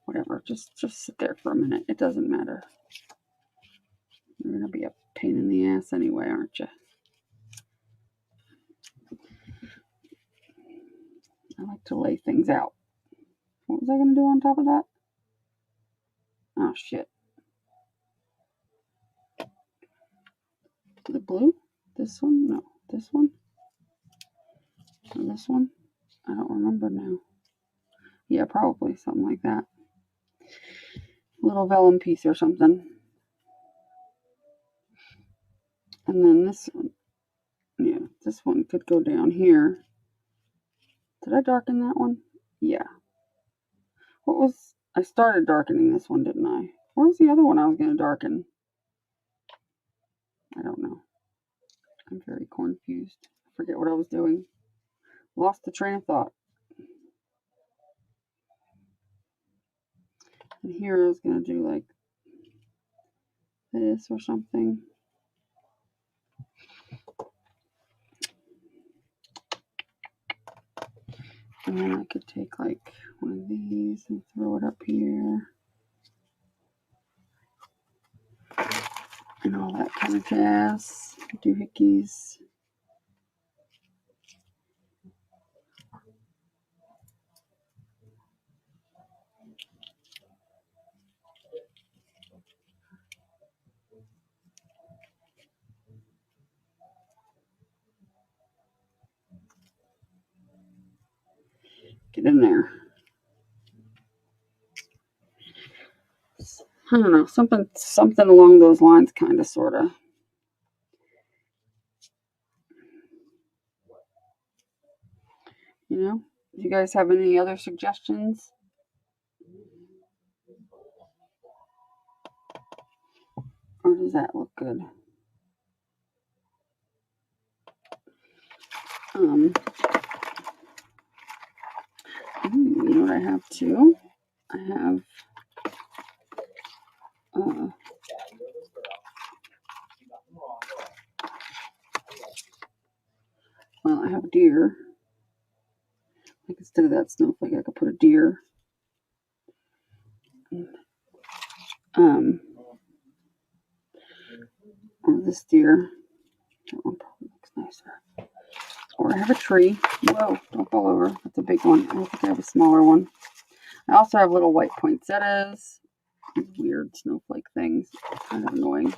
Whatever, just sit there for a minute. It doesn't matter. You're gonna be a pain in the ass anyway, aren't you? I like to lay things out. What was I gonna do on top of that? Oh shit. The blue? This one? No. This one? Or this one? I don't remember now. Yeah, probably something like that. A little vellum piece or something. And then this one. Yeah, this one could go down here. Did I darken that one? Yeah. What was... I started darkening this one, didn't I? Where was the other one I was going to darken? I don't know. I'm very confused. I forget what I was doing. Lost the train of thought. And here I was going to do like this or something. And then I could take like one of these and throw it up here. And all that kind of jazz. Doohickeys. Get in there. I don't know, something along those lines, kind of, sort of. You know, do you guys have any other suggestions? Or does that look good? You know what I have too? I have well, I have a deer. Like instead of that snowflake, I could put a deer. Or this deer. That one probably looks nicer. Or I have a tree. Whoa, don't fall over. That's a big one. I don't think I have a smaller one. I also have little white poinsettias. Weird snowflake things. Kind of annoying.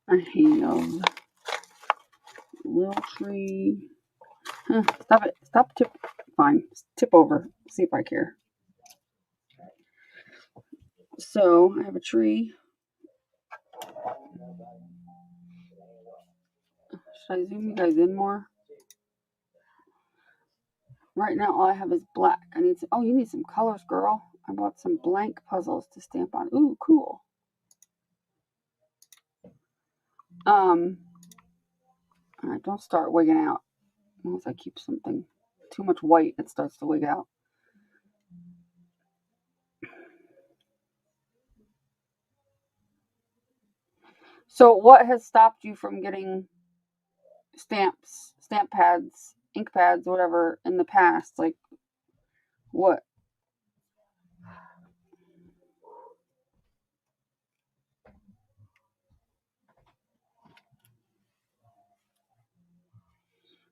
I hate those. Little tree. Stop it. Stop tip. Fine. Tip over. See if I care. So I have a tree. Should I zoom you guys in more? Right now all I have is black. I need some, oh, you need some colors, girl. I bought some blank puzzles to stamp on. Ooh, cool. Alright, don't start wigging out. Unless I keep something too much white, it starts to wig out. So what has stopped you from getting stamps, stamp pads, ink pads, whatever, in the past? Like, what?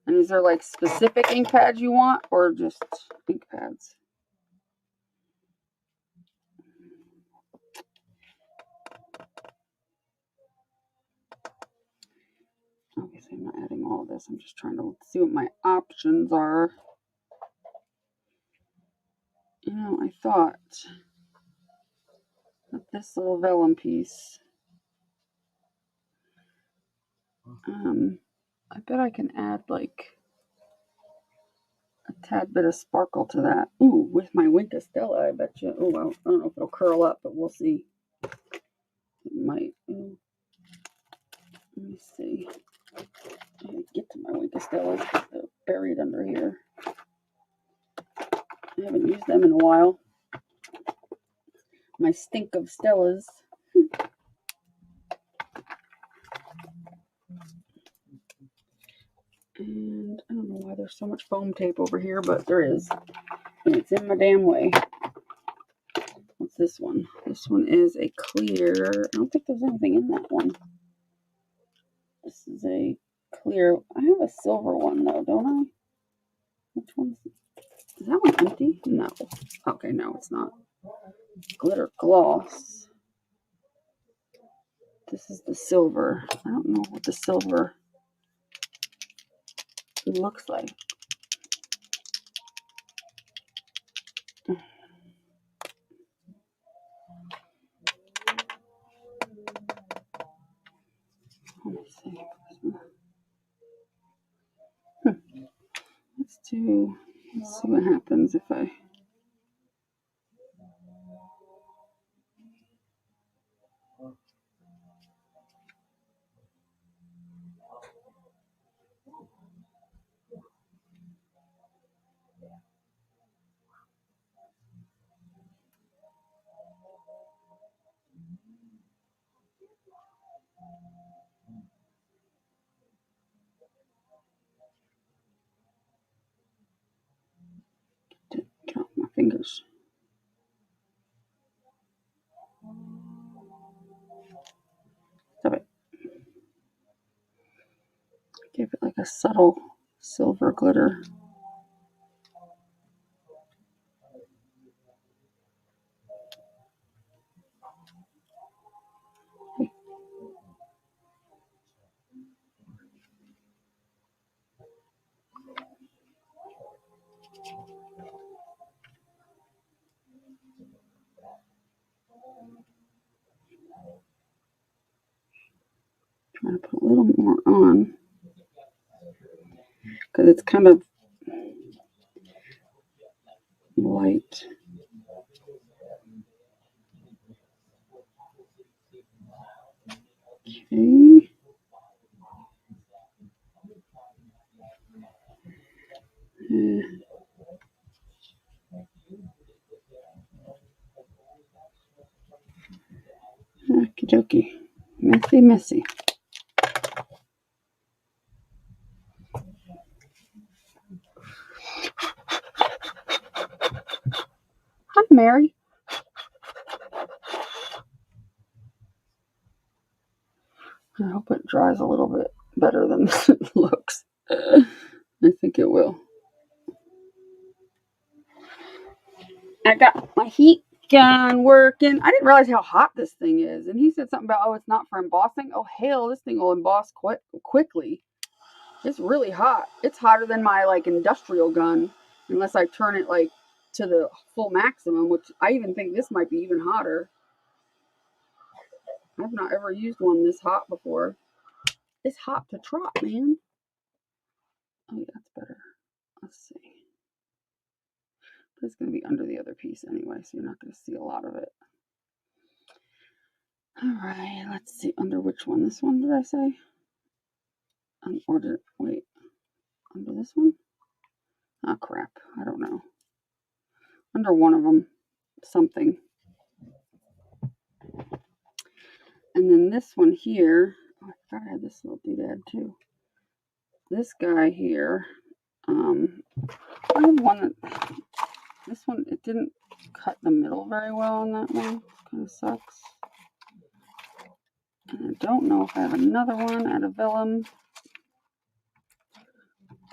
And is there like specific ink pads you want, or just ink pads? Obviously, I'm not adding all of this. I'm just trying to see what my options are. You know, I thought that this little vellum piece I bet I can add like a tad bit of sparkle to that. Ooh, with my Winka Stella, I bet you. Oh, well, I don't know if it'll curl up, but we'll see. It might. Ooh. Let me see. I gotta get to my Winka Stellas. They're buried under here. I haven't used them in a while. My stink of Stellas. And I don't know why there's so much foam tape over here, but there is. And it's in my damn way. What's this one? This one is a clear. I don't think there's anything in that one. This is a clear. I have a silver one though, don't I? Which one's? Is that one empty? No. Okay, no, it's not. Glitter gloss. This is the silver. I don't know what the silver looks like. Let me see. Let's see what happens if I. Get off my fingers. Stop it. Give it like a subtle silver glitter. Trying to put a little more on because it's kind of light. Okay. Okie dokie. Messy, messy. Hi, Mary. I hope it dries a little bit better than it looks. I think it will. I got my heat gun working. I didn't realize how hot this thing is. And he said something about, oh, it's not for embossing. Oh, hell, this thing will emboss quickly. It's really hot. It's hotter than my like industrial gun, unless I turn it like to the full maximum, which I even think this might be even hotter. I've not ever used one this hot before. It's hot to trot, man. Oh, yeah, that's better. Let's see. But it's going to be under the other piece anyway, so you're not going to see a lot of it. All right, let's see. Under which one? This one, did I say? Wait. Under this one? Oh, crap. I don't know. Under one of them. Something. And then this one here. Oh, I forgot I had this little doodad too. This guy here. I have one that. This one, it didn't cut the middle very well on that one. Kind of sucks. And I don't know if I have another one at a vellum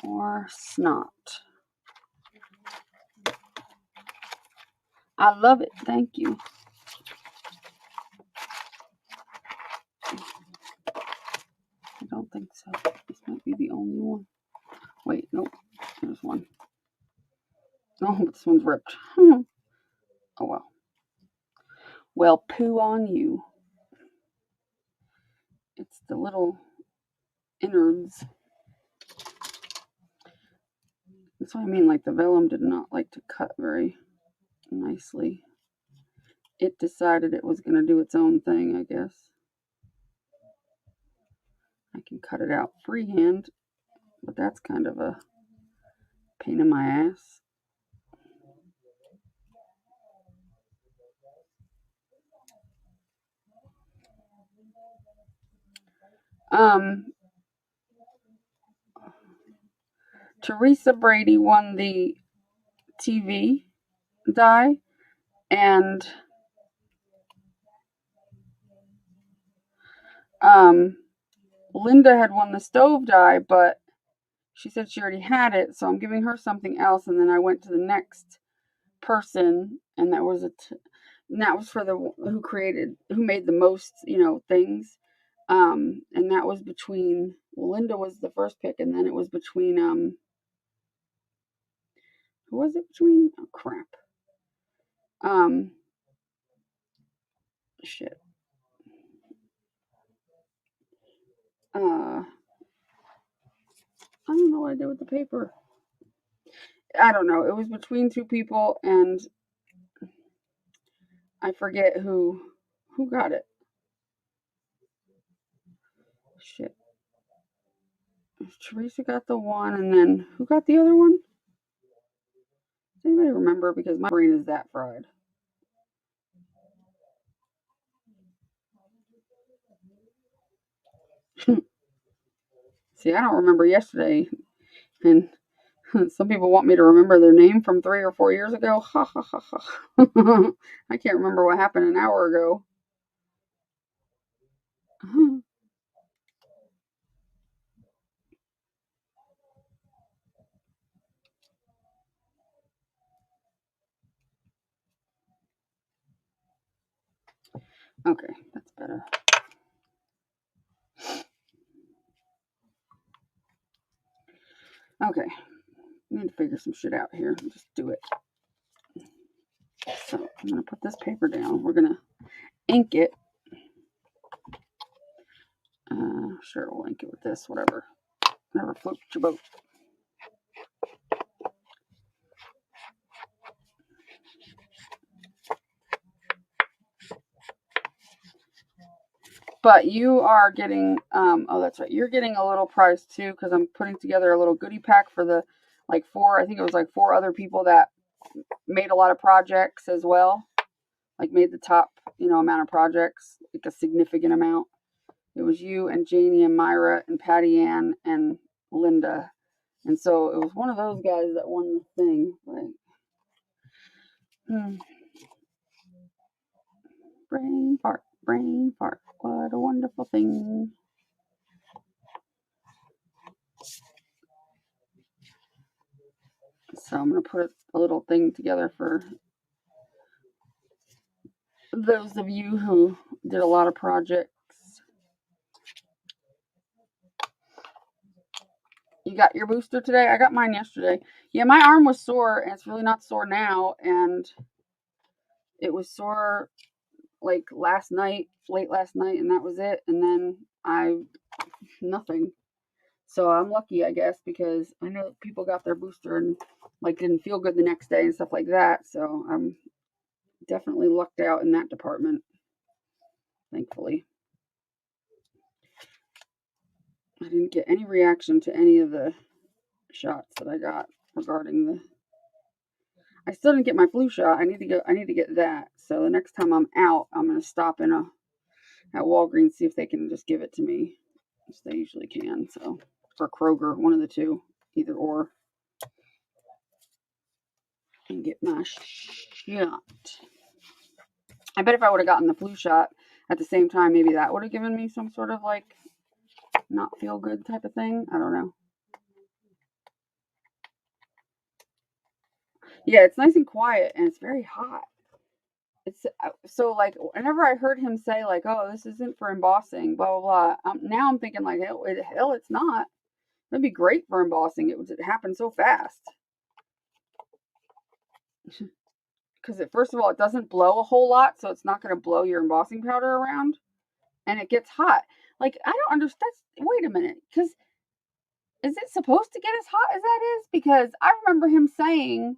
or snot. I love it. Thank you. I don't think so. This might be the only one. Wait, nope. There's one. Oh, but this one's ripped. Oh, well. Well, poo on you. It's the little innards. That's what I mean, like the vellum did not like to cut very nicely. It decided it was going to do its own thing, I guess. I can cut it out freehand, but that's kind of a pain in my ass. Teresa Brady won the TV die, and Linda had won the stove die, but she said she already had it, so I'm giving her something else. And then I went to the next person, and that was for the who made the most, things. And that was between Linda was the first pick, and then it was between who was it between? Oh crap. Shit. I don't know what I did with the paper. I don't know. It was between two people, and I forget who got it. Shit. Teresa got the one, and then who got the other one? Does anybody remember? Because my brain is that fried. See, I don't remember yesterday, and some people want me to remember their name from 3 or 4 years ago. Ha ha ha ha. I can't remember what happened an hour ago. Okay, that's better. Okay, I need to figure some shit out here. Just do it. So I'm going to put this paper down. We're going to ink it. Sure, we'll ink it with this, whatever. Never float your boat. But you are getting, oh, that's right. You're getting a little prize too, because I'm putting together a little goodie pack for the, I think it was like 4 other people that made a lot of projects as well. Like made the top, amount of projects, like a significant amount. It was you and Janie and Myra and Patty Ann and Linda. And so it was one of those guys that won the thing. Like, brain fart. What a wonderful thing. So I'm going to put a little thing together for those of you who did a lot of projects. You got your booster today? I got mine yesterday. Yeah, my arm was sore, and it's really not sore now. And it was sore like late last night, and that was it. And then nothing. So I'm lucky, I guess, because I know people got their booster and like didn't feel good the next day and stuff like that. So I'm definitely lucked out in that department, thankfully. I didn't get any reaction to any of the shots that I got regarding I still didn't get my flu shot. I need to get that. So the next time I'm out, I'm gonna stop at Walgreens, see if they can just give it to me, which they usually can. So, or Kroger, one of the two, either or, and get my shot. I bet if I would have gotten the flu shot at the same time, maybe that would have given me some sort of like not feel good type of thing. I don't know. Yeah, it's nice and quiet, and it's very hot. It's so like whenever I heard him say like, "Oh, this isn't for embossing," blah blah blah. Now I'm thinking like, hell, it's not. It'd be great for embossing. It happened so fast. Because first of all, it doesn't blow a whole lot, so it's not going to blow your embossing powder around, and it gets hot. Like I don't understand. Wait a minute, because is it supposed to get as hot as that is? Because I remember him saying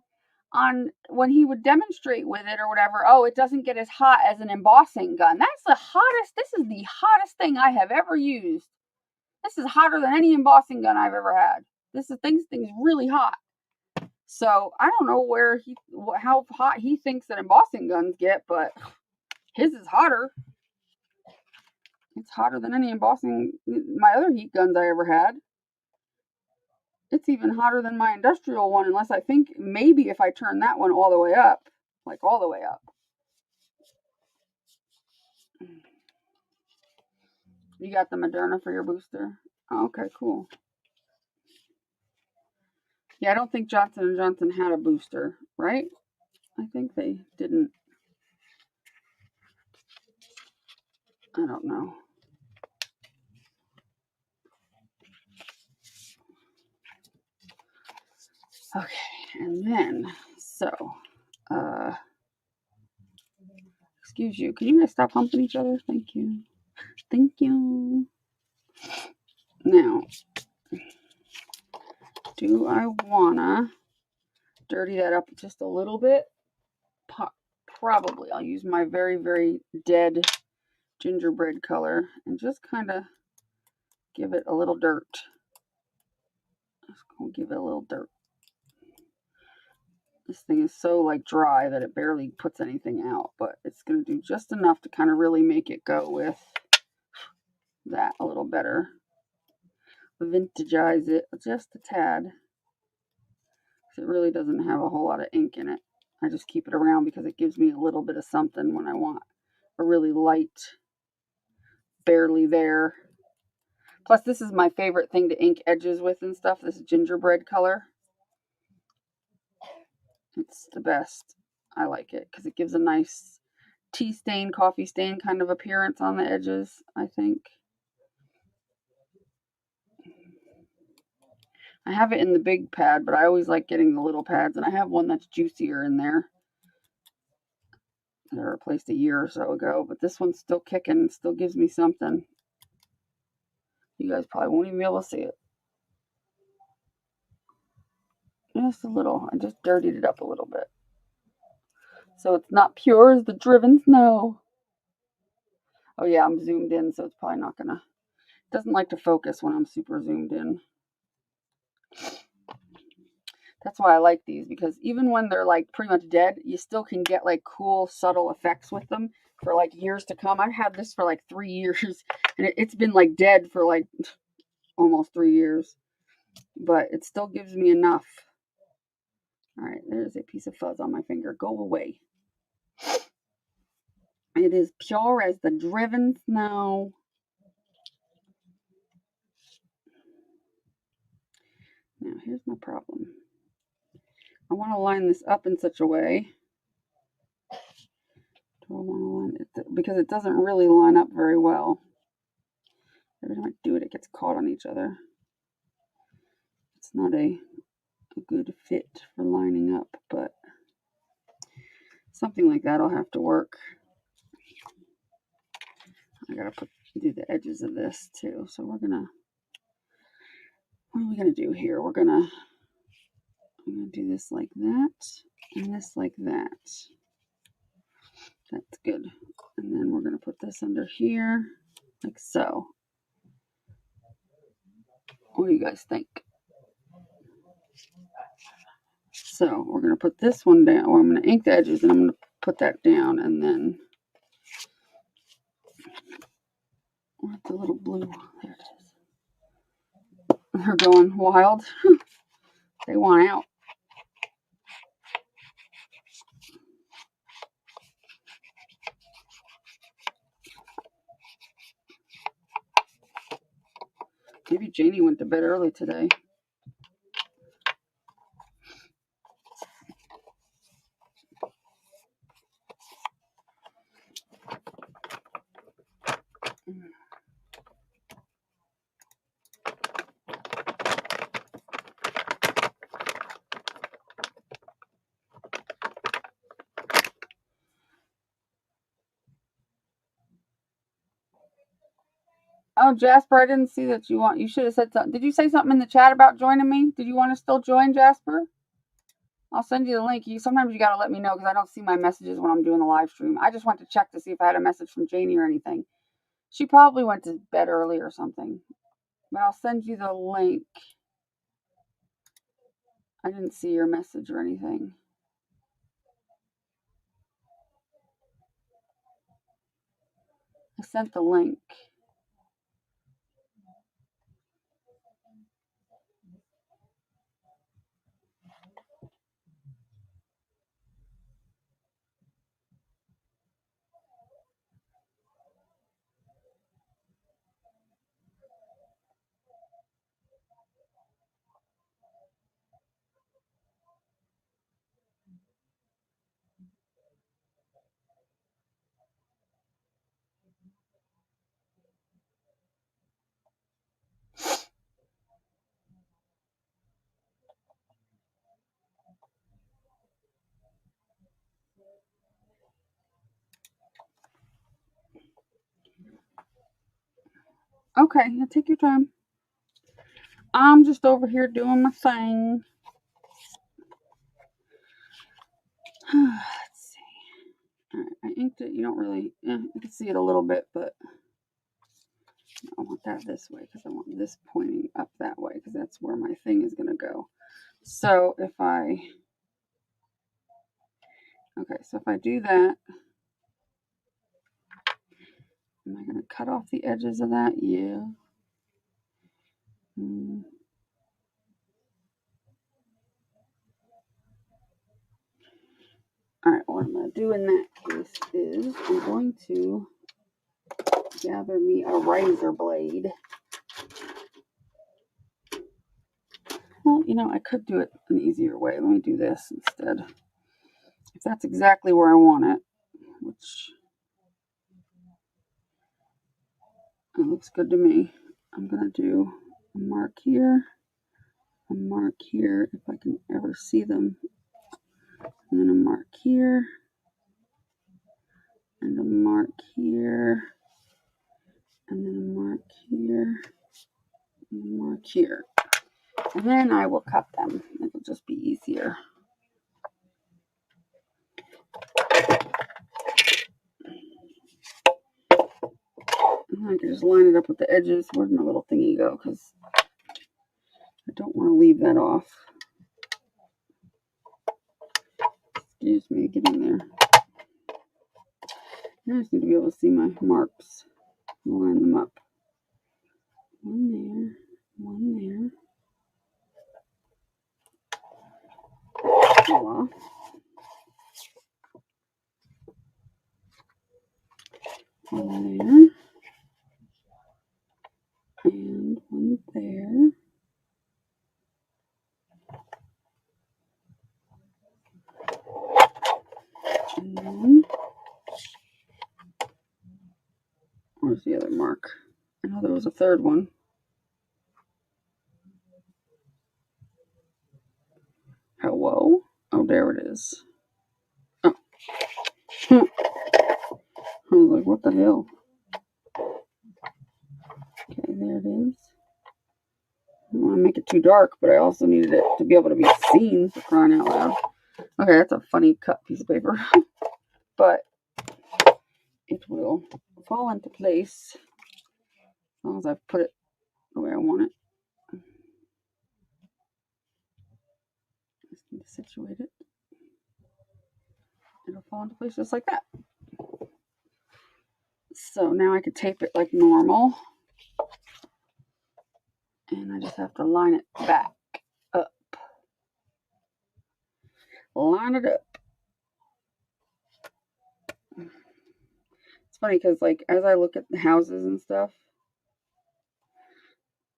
on when he would demonstrate with it or whatever, oh, it doesn't get as hot as an embossing gun. That's the hottest. This is the hottest thing I have ever used. This is hotter than any embossing gun I've ever had. This thing's really hot. So I don't know how hot he thinks that embossing guns get, but his is hotter. It's hotter than any embossing, my other heat guns I ever had. It's even hotter than my industrial one, unless I think maybe if I turn that one all the way up, like all the way up. You got the Moderna for your booster? Oh, okay, cool. Yeah, I don't think Johnson & Johnson had a booster, right? I think they didn't. I don't know. Okay, and then, so, excuse you. Can you guys stop humping each other? Thank you. Thank you. Now, do I wanna dirty that up just a little bit? Probably. I'll use my very, very dead gingerbread color and just kind of give it a little dirt. Just gonna give it a little dirt. This thing is so like dry that it barely puts anything out, but it's gonna do just enough to kind of really make it go with that a little better. Vintagize it just a tad. It really doesn't have a whole lot of ink in it. I just keep it around because it gives me a little bit of something when I want a really light, barely there. Plus, this is my favorite thing to ink edges with and stuff, this gingerbread color. It's the best. I like it because it gives a nice tea stain, coffee stain kind of appearance on the edges, I think. I have it in the big pad, but I always like getting the little pads, and I have one that's juicier in there that I replaced a year or so ago, but this one's still kicking, still gives me something. You guys probably won't even be able to see it. Just a little. I just dirtied it up a little bit. So it's not pure as the driven snow. Oh yeah, I'm zoomed in, so it's probably not gonna, it doesn't like to focus when I'm super zoomed in. That's why I like these, because even when they're like pretty much dead, you still can get like cool, subtle effects with them for like years to come. I've had this for like 3 years, and it's been like dead for like almost 3 years, but it still gives me enough. All right, there's a piece of fuzz on my finger. Go away. It is pure as the driven snow. Now, here's my problem. I want to line this up in such a way. Do I want to line it? Because it doesn't really line up very well. Every time I do it, it gets caught on each other. It's not a good fit for lining up, but something like that'll have to work. I gotta do the edges of this too. So we're gonna, what are we gonna do here? I'm gonna do this like that and this like that. That's good. And then we're gonna put this under here like so. What do you guys think? So we're gonna put this one down, or I'm gonna ink the edges and I'm gonna put that down, and then where's the little blue? There it is. They're going wild. They want out. Maybe Janie went to bed early today. Oh, Jasper, I didn't see that you should have said something. Did you say something in the chat about joining me? Did you want to still join, Jasper? I'll send you the link. Sometimes you got to let me know because I don't see my messages when I'm doing the live stream. I just went to check to see if I had a message from Janie or anything. She probably went to bed early or something. But I'll send you the link. I didn't see your message or anything. I sent the link. Okay, now take your time. I'm just over here doing my thing. Let's see. All right, I inked it. You don't really, you can see it a little bit, but I want that this way because I want this pointing up that way because that's where my thing is going to go. So if I do that, am I going to cut off the edges of that? Yeah. All right, what I'm going to do in that case is I'm going to gather me a razor blade. Well, I could do it an easier way. Let me do this instead. If that's exactly where I want it, which it looks good to me, I'm going to do a mark here, if I can ever see them, and then a mark here, and a mark here, and then a mark here, and a mark here. And then I will cut them. It'll just be easier. And I can just line it up with the edges. Where'd my little thingy go? Because I don't want to leave that off. Excuse me, get in there. Now I just need to be able to see my marks. Line them up. One there, one there. Voila. One there. And one there. And then, where's the other mark? I know there was a third one. Hello? Oh, there it is. Oh. I was like, what the hell? Okay, there it is. I don't want to make it too dark, but I also needed it to be able to be seen, for crying out loud. Okay, that's a funny cut piece of paper. But it will fall into place as long as I put it the way I want it. Just need to situate it. It'll fall into place just like that. So now I can tape it like normal. And I just have to line it back up. Line it up. It's funny because, like, as I look at the houses and stuff,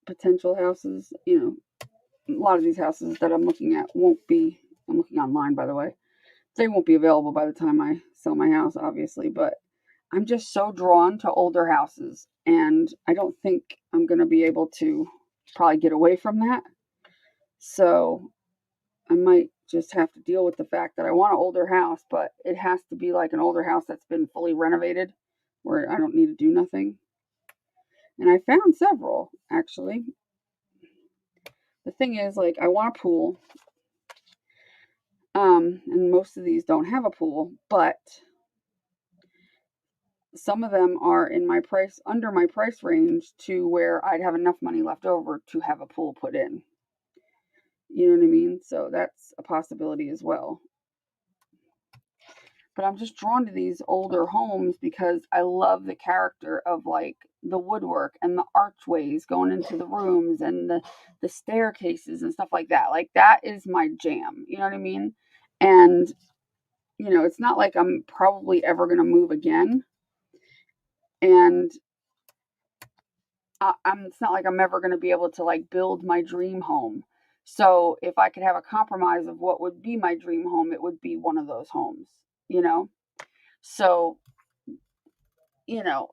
potential houses, a lot of these houses that I'm looking at won't be, I'm looking online, by the way, they won't be available by the time I sell my house, obviously, but I'm just so drawn to older houses, and I don't think I'm going to be able to probably get away from that. So I might just have to deal with the fact that I want an older house, but it has to be like an older house that's been fully renovated where I don't need to do nothing. And I found several, actually. The thing is, like, I want a pool. And most of these don't have a pool, but some of them are in my price, under my price range, to where I'd have enough money left over to have a pool put in. You know what I mean? So that's a possibility as well. But I'm just drawn to these older homes because I love the character of, like, the woodwork and the archways going into the rooms and the staircases and stuff like that. Like, that is my jam. You know what I mean? And, you know, it's not like I'm probably ever going to move again. And it's not like I'm ever going to be able to, like, build my dream home. So if I could have a compromise of what would be my dream home, it would be one of those homes, you know? So, you know,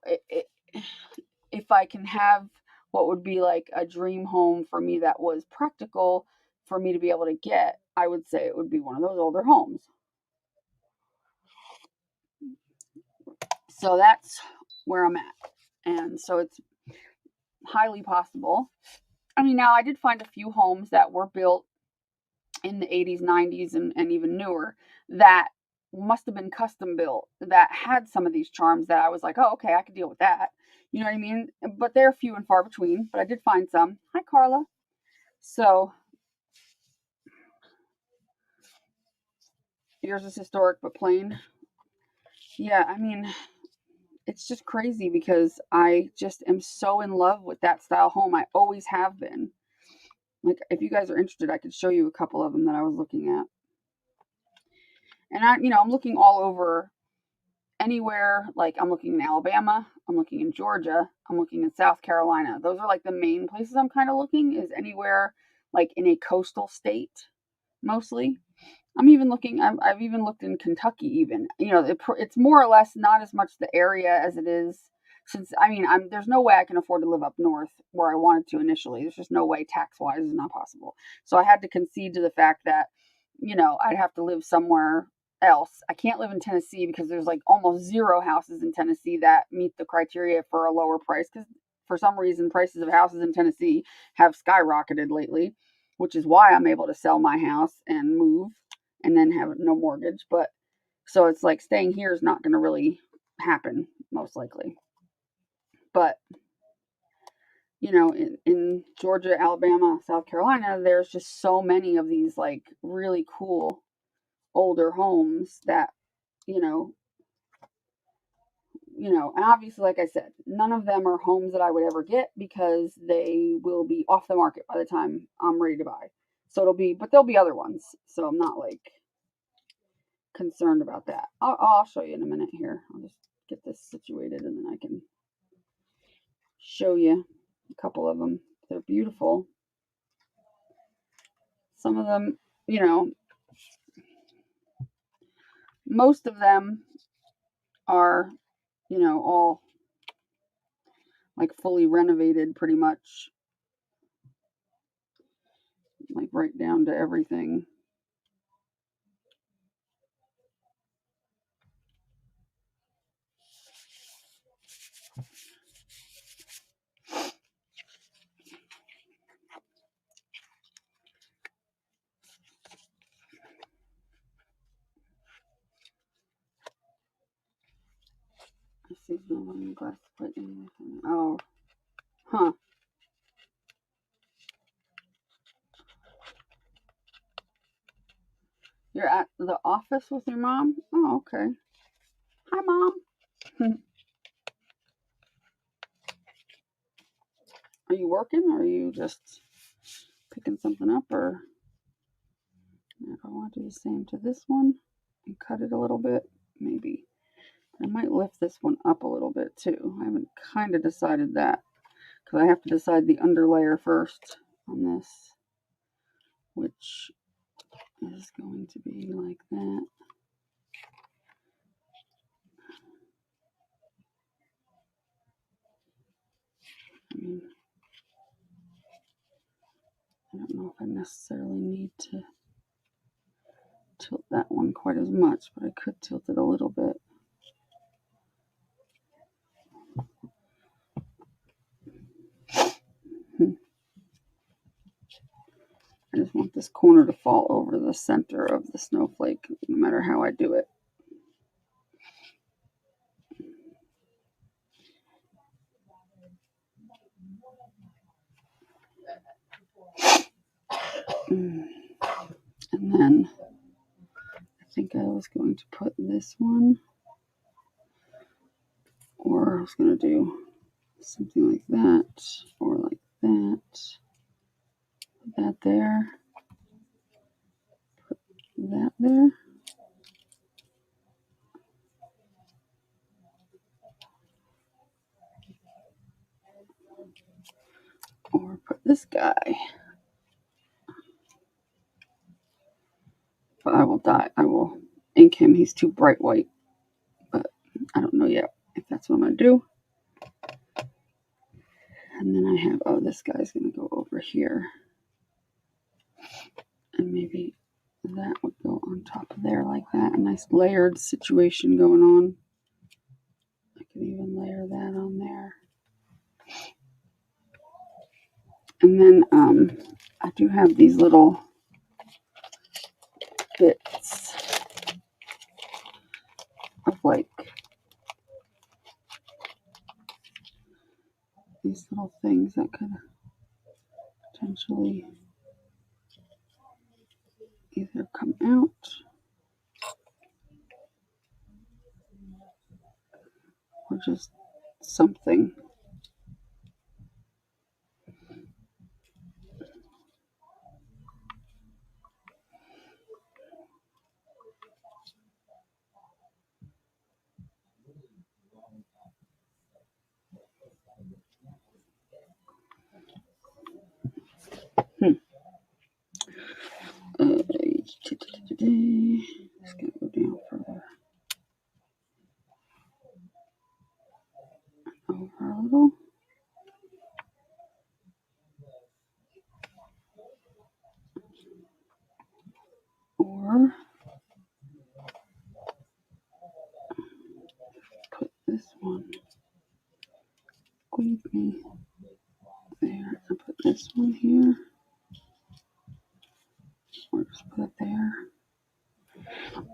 if I can have what would be like a dream home for me that was practical for me to be able to get, I would say it would be one of those older homes. So that's where I'm at. And so it's highly possible. I mean, now I did find a few homes that were built in the 80s, 90s, and even newer that must have been custom built that had some of these charms that I was like, oh, okay, I could deal with that. You know what I mean? But they're few and far between, but I did find some. Hi, Carla. So yours is historic but plain. Yeah, I mean, it's just crazy because I just am so in love with that style home. I always have been. Like, if you guys are interested, I could show you a couple of them that I was looking at. And I'm looking all over, anywhere. Like, I'm looking in Alabama, I'm looking in Georgia, I'm looking in South Carolina. Those are like the main places I'm kind of looking, is anywhere like in a coastal state, mostly. I'm even looking. I've even looked in Kentucky. Even, it's more or less not as much the area as it is. Since, I mean, there's no way I can afford to live up north where I wanted to initially. There's just no way, tax wise, is not possible. So I had to concede to the fact that, I'd have to live somewhere else. I can't live in Tennessee because there's like almost zero houses in Tennessee that meet the criteria for a lower price. Because for some reason, prices of houses in Tennessee have skyrocketed lately, which is why I'm able to sell my house and move and then have no mortgage. But so it's like staying here is not going to really happen, most likely. But, in Georgia, Alabama, South Carolina, there's just so many of these like really cool older homes that, and obviously, like I said, none of them are homes that I would ever get because they will be off the market by the time I'm ready to buy. So but there'll be other ones. So I'm not like concerned about that. I'll show you in a minute here. I'll just get this situated and then I can show you a couple of them. They're beautiful. Some of them, most of them are, all like fully renovated pretty much. Like right down to everything. I see no glass plate. Oh, huh. You're at the office with your mom? Oh, okay. Hi, Mom. Are you working or are you just picking something up? Or if I want to do the same to this one and cut it a little bit, maybe. I might lift this one up a little bit too. I haven't kind of decided that because I have to decide the underlayer first on this, which is going to be like that. I mean, I don't know if I necessarily need to tilt that one quite as much, but I could tilt it a little bit. just want this corner to fall over the center of the snowflake, no matter how I do it. And then I think I was going to put this one, or I was going to do something like that, or like that. Put that there. Put that there. Or put this guy. But I will ink him. He's too bright white. But I don't know yet if that's what I'm going to do. And then I have, oh, this guy's going to go over here. And maybe that would go on top of there like that. A nice layered situation going on. I could even layer that on there. And then I do have these little bits of like these little things that could potentially either come out or just something. Just gonna go down further. Over a little. Or put this one, squeeze me there, and put this one here. Or just put it there.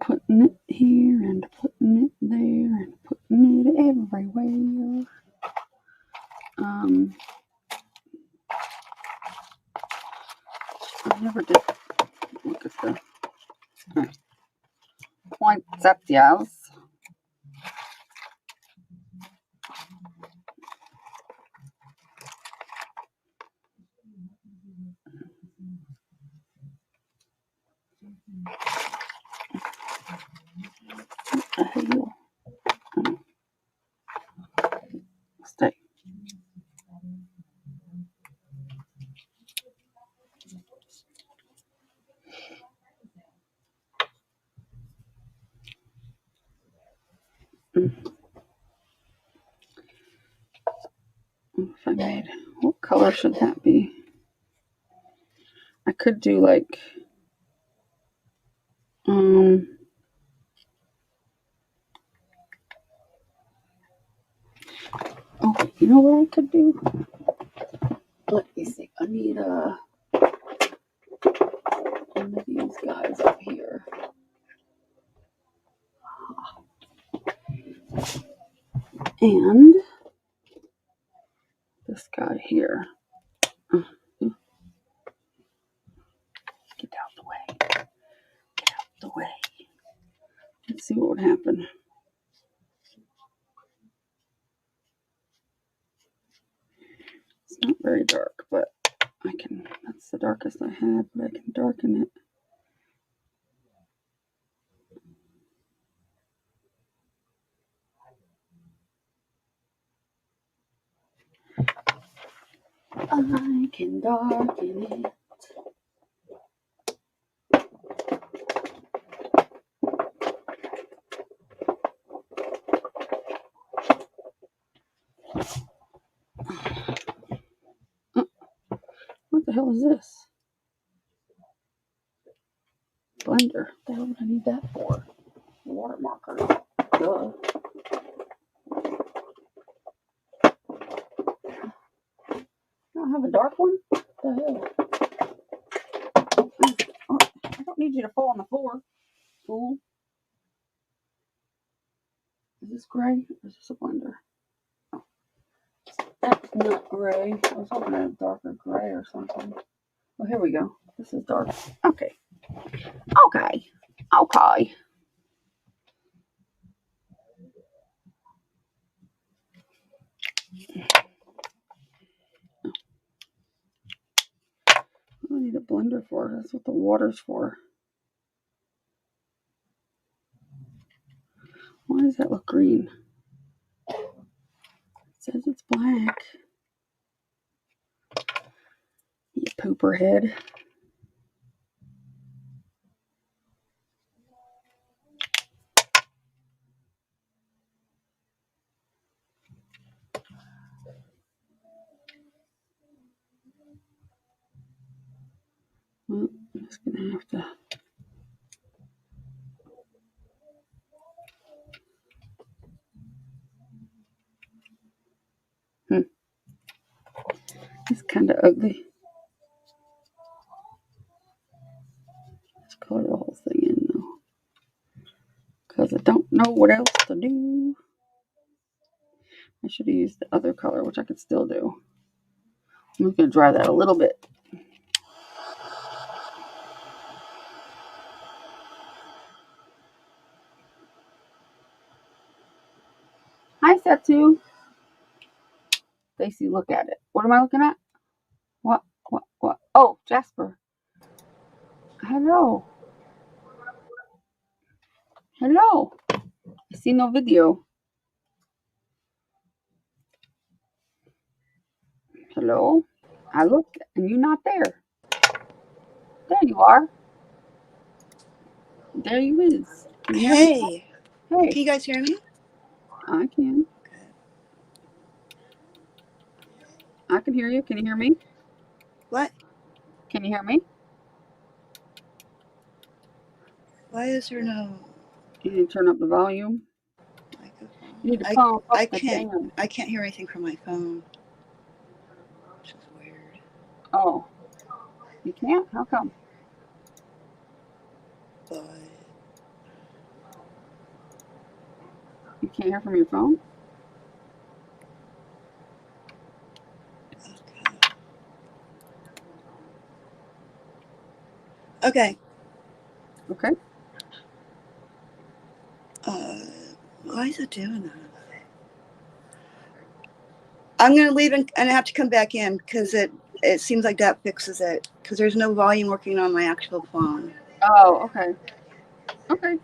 Putting it here and putting it there and putting it everywhere. I never did look at the poinsettias. What the hell? Stay. If I made, what color should that be? I could do like, oh, you know what I could do? Let me see. I need one of these guys up here. And this guy here. Get out the way. Get out the way. Let's see what would happen. It's not very dark, but I can, that's the darkest I had, but I can darken it. I can darken it. What the hell is this? Blender. What the hell would I need that for? Water marker. Duh. I don't have a dark one? What the hell? need you to fall on the floor, fool. Is this gray or is this a blender? Oh, that's not gray. I was hoping it was darker gray or something. Oh, here we go. This is dark. Okay. Okay. Okay. I need a blender for. That's what the water's for. Why does that look green? It says it's black. You pooper head. Well, I'm just gonna have to. It's kind of ugly. Let's color the whole thing in though, because I don't know what else to do. I should have used the other color, which I could still do. I'm just gonna dry that a little bit. Hi, Satu. Stacy, look at it. What am I looking at? What? Oh, Jasper. Hello. Hello. I see no video. Hello. I looked and you're not there. There you are. There you is. Can you hear me? Hey, Hey. can you guys hear me? I can. I can hear you. Can you hear me? What? Can you hear me? Why is there no You need to turn up the volume. microphone? You need to pump up I the can't. damn. I can't hear anything from my phone. Which is weird. Oh. You can't? How come? But You can't hear from your phone? okay. Okay. Why is it doing that? I'm gonna leave and I have to come back in because it seems like that fixes it because there's no volume working on my actual phone. Oh, okay. Okay.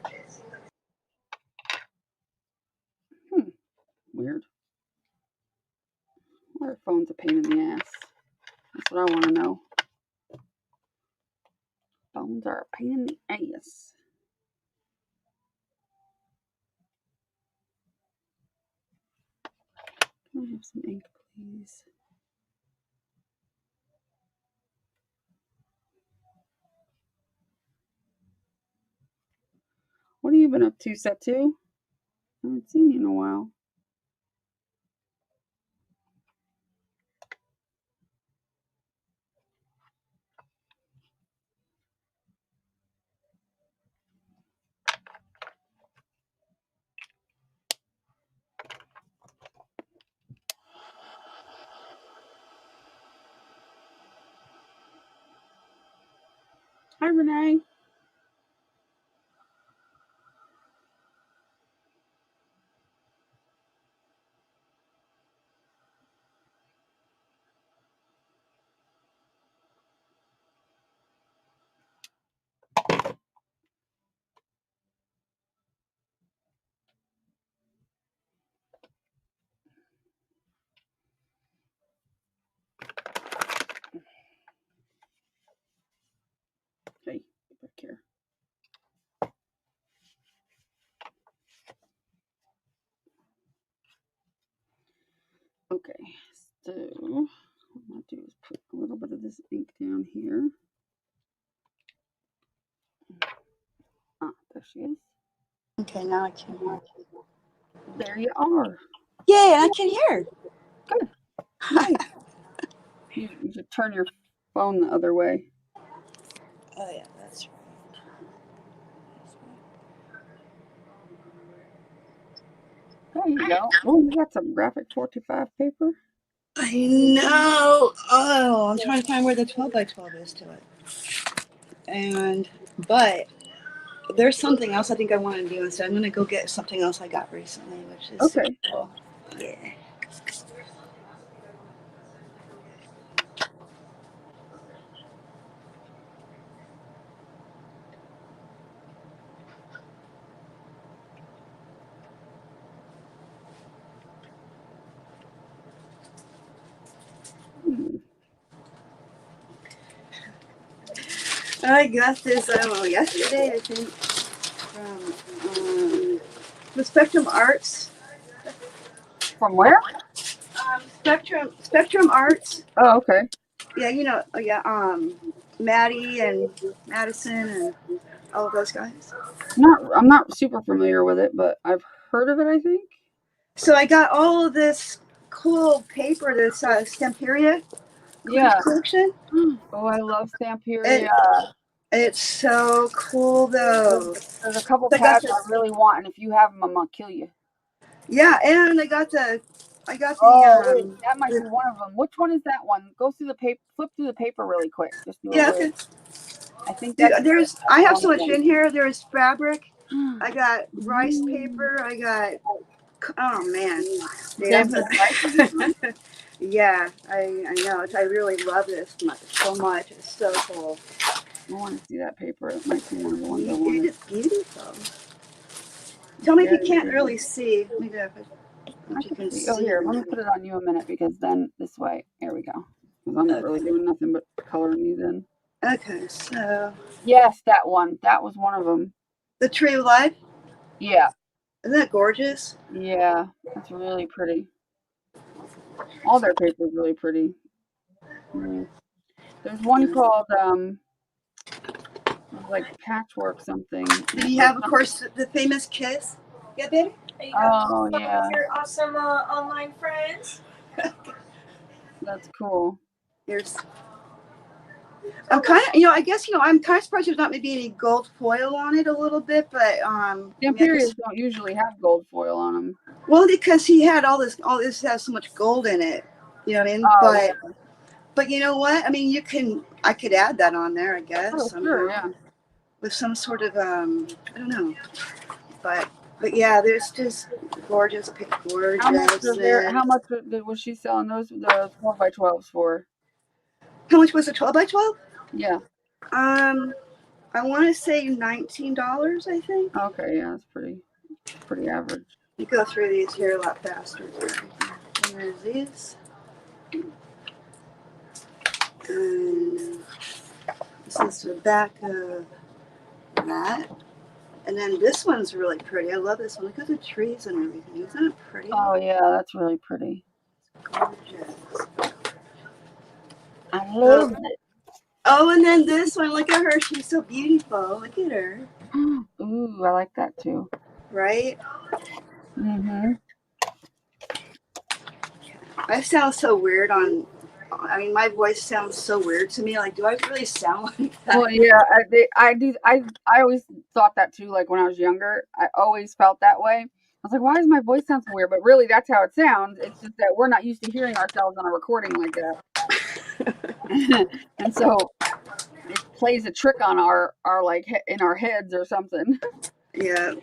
Weird. Why are phones a pain in the ass? That's what I want to know. Phones are a pain in the ass. Can I have some ink, please? What have you been up to, Satu? I haven't seen you in a while. Hi, Renee. Hey, get back here. Okay, so what I'm going to do is put a little bit of this ink down here. Ah, there she is. Okay, now I can hear. There you are. Yay! I can hear. Good. Nice. You should turn your phone the other way. Oh yeah, that's right. There you go. Oh, you got some graphic 45 paper. I know. Oh, I'm trying to find where the 12 by 12 is to it. But there's something else I think I want to do instead. I'm going to go get something else I got recently, which is Okay. cool. Yeah. I got this yesterday, I think, from the Spectrum Arts. From where? Spectrum Arts. Oh, okay. Yeah, Maddie and Madison and all of those guys. I'm not super familiar with it, but I've heard of it, I think. So I got all of this cool paper, this stamperia Yeah. collection. Oh, I love stamperia. It's so cool though. There's a couple I got pads I really want, and if you have them, I'm gonna kill you. Yeah, and I got the Wait, that might be one of them. Which one is that one? Go through the paper, flip through the paper really quick. Just do yeah. okay. I think Dude, that's I have so much in here. There's fabric. I got rice paper. I got, oh man. Dude, yeah, I know. I really love this so much. It's so cool. I want to see that paper. It might be one of the ones I want. It is beautiful. Tell me if you can't really see. Let me go. I can see. Oh, here, let me put it on you a minute, because then this way, here we go. Because I'm not really doing nothing but coloring these in. Okay, so. Yes, that one. That was one of them. The Tree of Life? Yeah. Isn't that gorgeous? Yeah, that's really pretty. All their paper is really pretty. There's one called like patchwork something. Do you have, of course, the famous kiss? Yeah, baby. Oh yeah. Your awesome online friends. That's cool. I'm kind of, I'm kind of surprised there's not maybe any gold foil on it a little bit, but Stamperias don't usually have gold foil on them. Well, because he had all this has so much gold in it. You know what I mean? Oh, but you know what? I mean, I could add that on there, I guess. Oh, sure, yeah. With some sort of I don't know, but yeah, there's just gorgeous. How much was she selling the 12 by 12s for? How much was a 12 by 12? Yeah. I want to say $19, I think. Okay, yeah, that's pretty average. You go through these here a lot faster. There's these. And this is the back of that. And then this one's really pretty. I love this one. Look at the trees and everything. Isn't it pretty? Oh, yeah, that's really pretty. Gorgeous. I love it. Oh, and then this one. Look at her. She's so beautiful. Look at her. Ooh, I like that too. Right? Mm-hmm. I sound so weird my voice sounds so weird to me. Like, do I really sound like that? Well, yeah, I always thought that too. Like when I was younger, I always felt that way. I was like, why does my voice sound so weird? But really, that's how it sounds. It's just that we're not used to hearing ourselves on a recording like that. And so it plays a trick on our like in our heads or something. Yeah.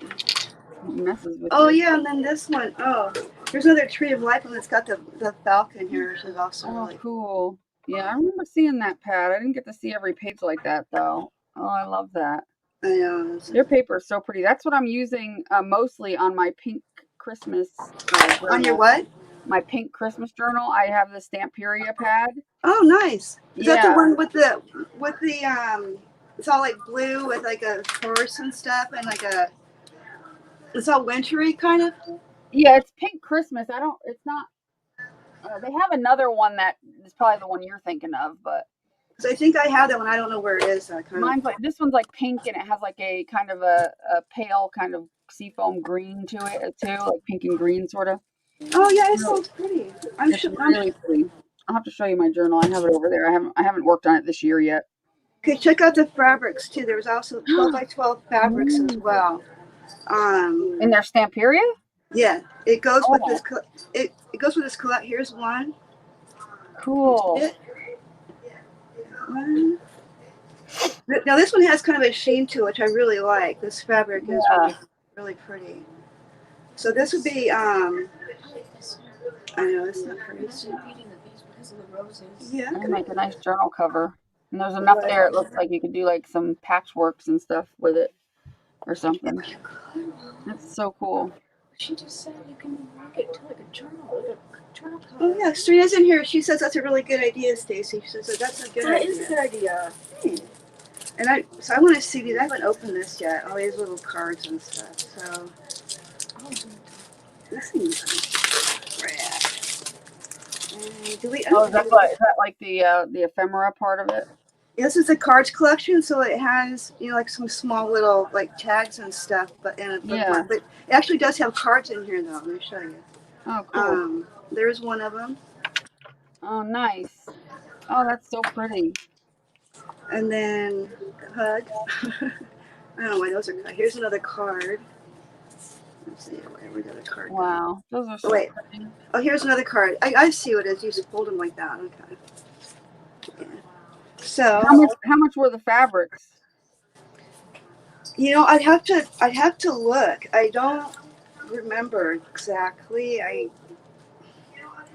Messes with you. Yeah, and then this one. Oh, there's another Tree of Life one that's got the falcon here, which is also really cool. Yeah, I remember seeing that pad. I didn't get to see every page like that though. Oh, I love that. I know. Their paper is so pretty. That's what I'm using mostly on my pink Christmas journal. On your what? My pink Christmas journal. I have the Stamperia pad. Oh, nice. Is that the one with the it's all like blue with like a horse and stuff and like it's all wintry kind of? Yeah, it's pink Christmas. It's not, they have another one that is probably the one you're thinking of, but. So I think I have that one. I don't know where it is. Mine's like, this one's like pink and it has like a kind of a pale kind of seafoam green to it too, like pink and green sort of. Oh yeah, it sounds pretty. It's really pretty. I'll have to show you my journal. I have it over there. I haven't worked on it this year yet. Okay, check out the fabrics too. There was also 12 by 12 fabrics as well. In their Stamperia? Yeah, it goes with this. Oh, It goes with this collect. Here's one. cool. It, one. Now this one has kind of a sheen to it, which I really like. This fabric is Yeah. really pretty. So this would be I know it's not pretty. Yeah, It'll make a nice journal cover. And there's enough there. It looks like you could do like some patchworks and stuff with it or something. That's so cool. She just said you can make it to like a journal cover. Oh yeah, Serena's in here. She says that's a really good idea, Stacy. She says that's a good idea. That is a good idea. And I want to see these. I haven't opened this yet. All these little cards and stuff. So this seems rad. Do we? Oh, is that like the ephemera part of it? This is a cards collection, so it has like some small little like tags and stuff, but Yeah. but it actually does have cards in here though. Let me show you. Oh, cool. There's one of them. Oh, nice. Oh, that's so pretty. And then hug. I don't know why those are cut. Here's another card. Let's see, where got a card? Wow, those are so wait. pretty. Oh, here's another card. I see what it is. You just fold them like that. Okay. Yeah. So how much were the fabrics? I'd have to look. I don't remember exactly. I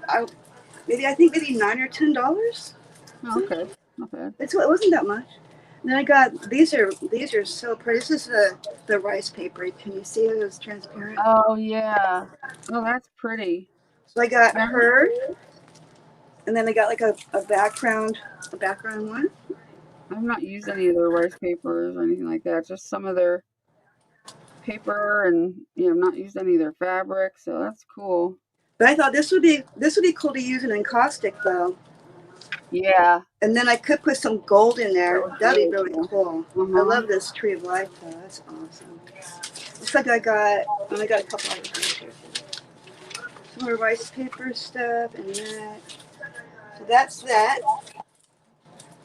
think maybe $9 or $10. Oh, okay, not bad. It wasn't that much. And then I got these are so pretty. This is the rice paper. Can you see it? It's transparent. Oh yeah. Oh, that's pretty. So I got her, and then I got like a background one. I've not used any of their rice papers or anything like that. Just some of their paper, and I've not used any of their fabric. So that's cool. But I thought this would be cool to use in encaustic though. Yeah. And then I could put some gold in there. That'd be really cool. I love this tree of life though. That's awesome. Looks like I got a couple other things here. Some more rice paper stuff and that. So that's that.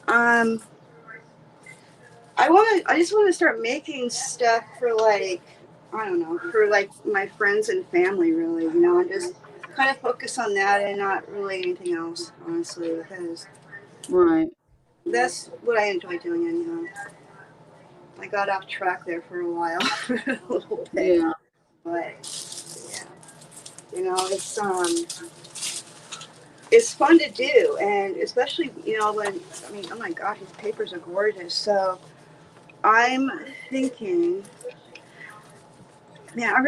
I just want to start making stuff for like, I don't know, for like my friends and family really, and just kind of focus on that and not really anything else, honestly, because that's what I enjoy doing anyhow. I got off track there for a while, a little bit. Yeah. But yeah, it's fun to do, and especially when oh my gosh, these papers are gorgeous. So I'm thinking, man, I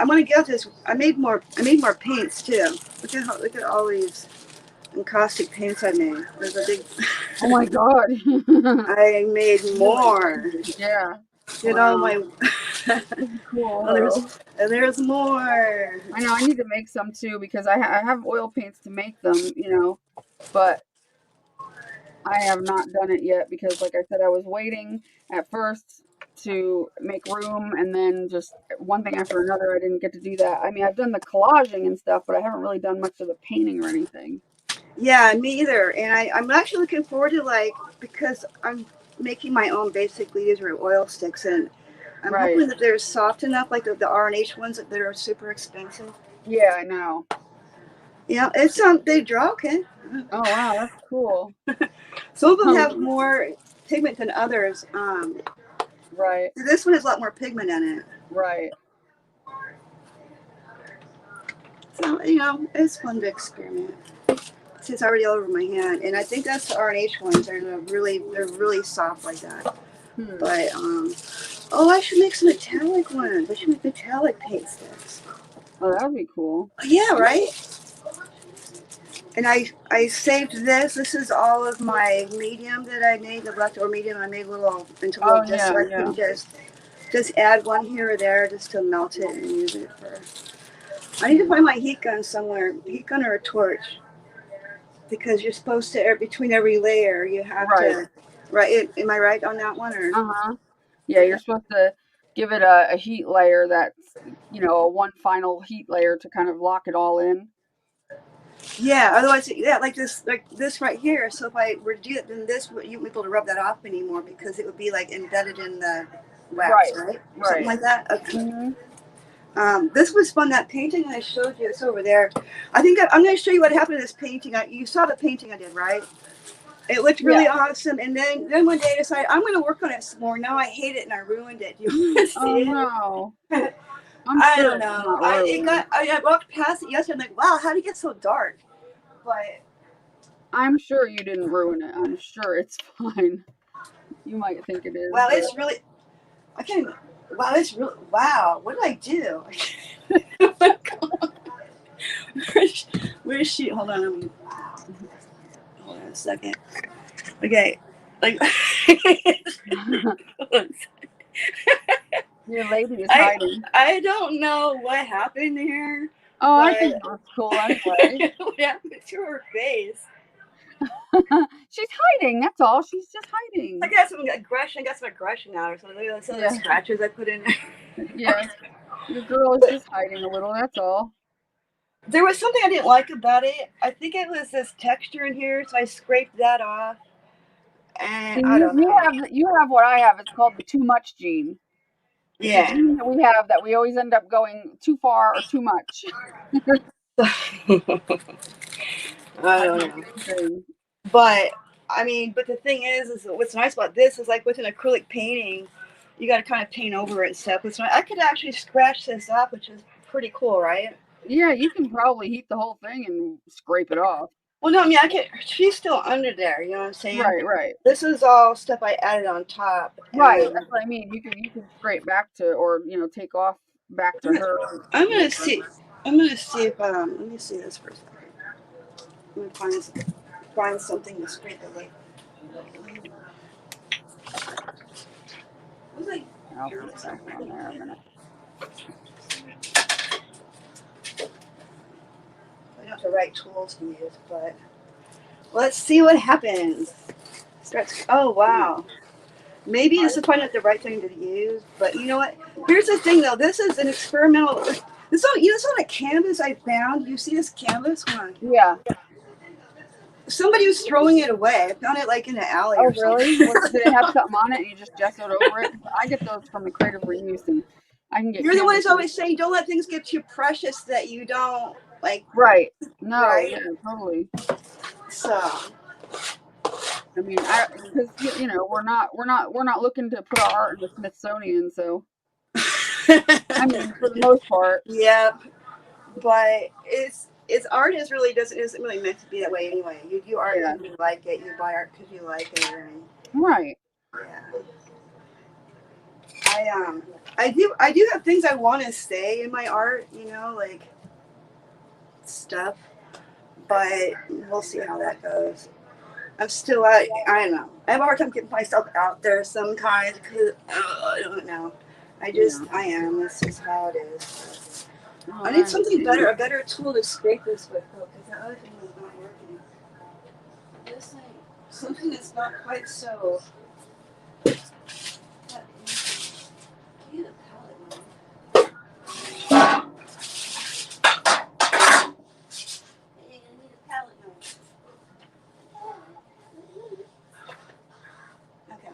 want to get out this. I made more paints too. Look at all these encaustic paints I made. There's a big. Oh my god. I made more. Yeah. All my. Cool. There's more. I know. I need to make some too because I have oil paints to make them, but I have not done it yet because, like I said, I was waiting at first to make room, and then just one thing after another, I didn't get to do that. I mean, I've done the collaging and stuff, but I haven't really done much of the painting or anything. Yeah, me either. And I'm actually looking forward to because I'm making my own. Basically, these are oil sticks, and I'm hoping that they're soft enough, like the R&H ones that are super expensive. Yeah, I know. Yeah, it's they draw okay. Oh wow, that's cool. Some of them have more pigment than others. Right. This one has a lot more pigment in it. Right. So it's fun to experiment. See, it's already all over my hand, and I think that's the R&H ones. They're really soft like that. But I should make some metallic ones. I should make metallic paint sticks. Oh, that would be cool. Yeah, right. And I saved this. This is all of my medium that I made, the leftover medium. I made into little discs, so I can just add one here or there just to melt it and use it for. I need to find my heat gun somewhere, heat gun or a torch, because you're supposed to between every layer you have to. Right? Am I right on that one? Or yeah, you're supposed to give it a heat layer that's a one final heat layer to kind of lock it all in. Yeah, otherwise, like this right here. So if I were to do it, then this you wouldn't be able to rub that off anymore because it would be like embedded in the wax, right? Something like that. Okay. This was fun. That painting I showed you, it's over there. I think I'm going to show you what happened to this painting. You saw the painting I did, right? It looked really awesome. And then one day I decided I'm going to work on it some more. Now I hate it and I ruined it. Do you want to see Oh it? no. I Sure don't it's know. not ruined. I walked past it yesterday. I'm like, wow, how did it get so dark? But I'm sure you didn't ruin it. I'm sure it's fine. You might think it is, wow, but it's really. I can't. Wow, it's really. Wow, what did I do? Oh my God. Where's she? Hold on. Hold on a second. Okay. Like. your lady is hiding. I don't know what happened here, Oh, I but think that's cool anyway. what happened to her face? She's hiding, that's all. She's just hiding. I got some aggression. I got some aggression out or something. Look at some of the scratches I put in there. Yeah. Your girl is just hiding a little, that's all. There was something I didn't like about it. I think it was this texture in here, so I scraped that off. And See, I don't know. you have what I have. It's called the too much gene. It's a Yeah. gene that we have that we always end up going too far or too much. I I don't do know. the same thing. But I mean, but the thing is what's nice about this is like with an acrylic painting, you got to kind of paint over it and stuff. I could actually scratch this up, which is pretty cool, right? Yeah, you can probably heat the whole thing and scrape it off. Well, no, I mean, she's still under there. You know what I'm saying? Right. This is all stuff I added on top. Right, And that's what I mean. You can scrape back to, or take off back to her. I'm gonna see. I'm gonna see if let me see this for a second. I'm gonna find something to scrape it with. I'll put it back on there a minute. I don't have the right tools to use, but let's see what happens. Oh wow. Maybe this is probably not the right thing to use, but you know what? Here's the thing though. This is an experimental. This is on a canvas I found. You see this canvas? Come on. Yeah. Somebody was throwing it away. I found it like in an alley Oh, or something. really? Did it have something on it and you just gessoed over it? I get those from the Creative Reuse, and I can get. You're the one who's canvases. always saying, "Don't let things get too precious that you don't like." Right. No. Right? Yeah. Totally. So. I mean, because we're not looking to put our art in the Smithsonian, so. I mean, for the most part. Yep. But it's art isn't really meant to be that way anyway. You do art because you like it. You buy art because you like it. And, Right. Yeah. I do have things I want to say in my art. Like stuff. But we'll see how that goes. I'm still I don't know. I have a hard time getting myself out there sometimes because I don't know. I am. This is how it is. Oh, I need something better, a better tool to scrape this with, though, because that other thing is not working. This thing, something that's not quite so. You need a palette knife. You're gonna need a palette knife. Okay.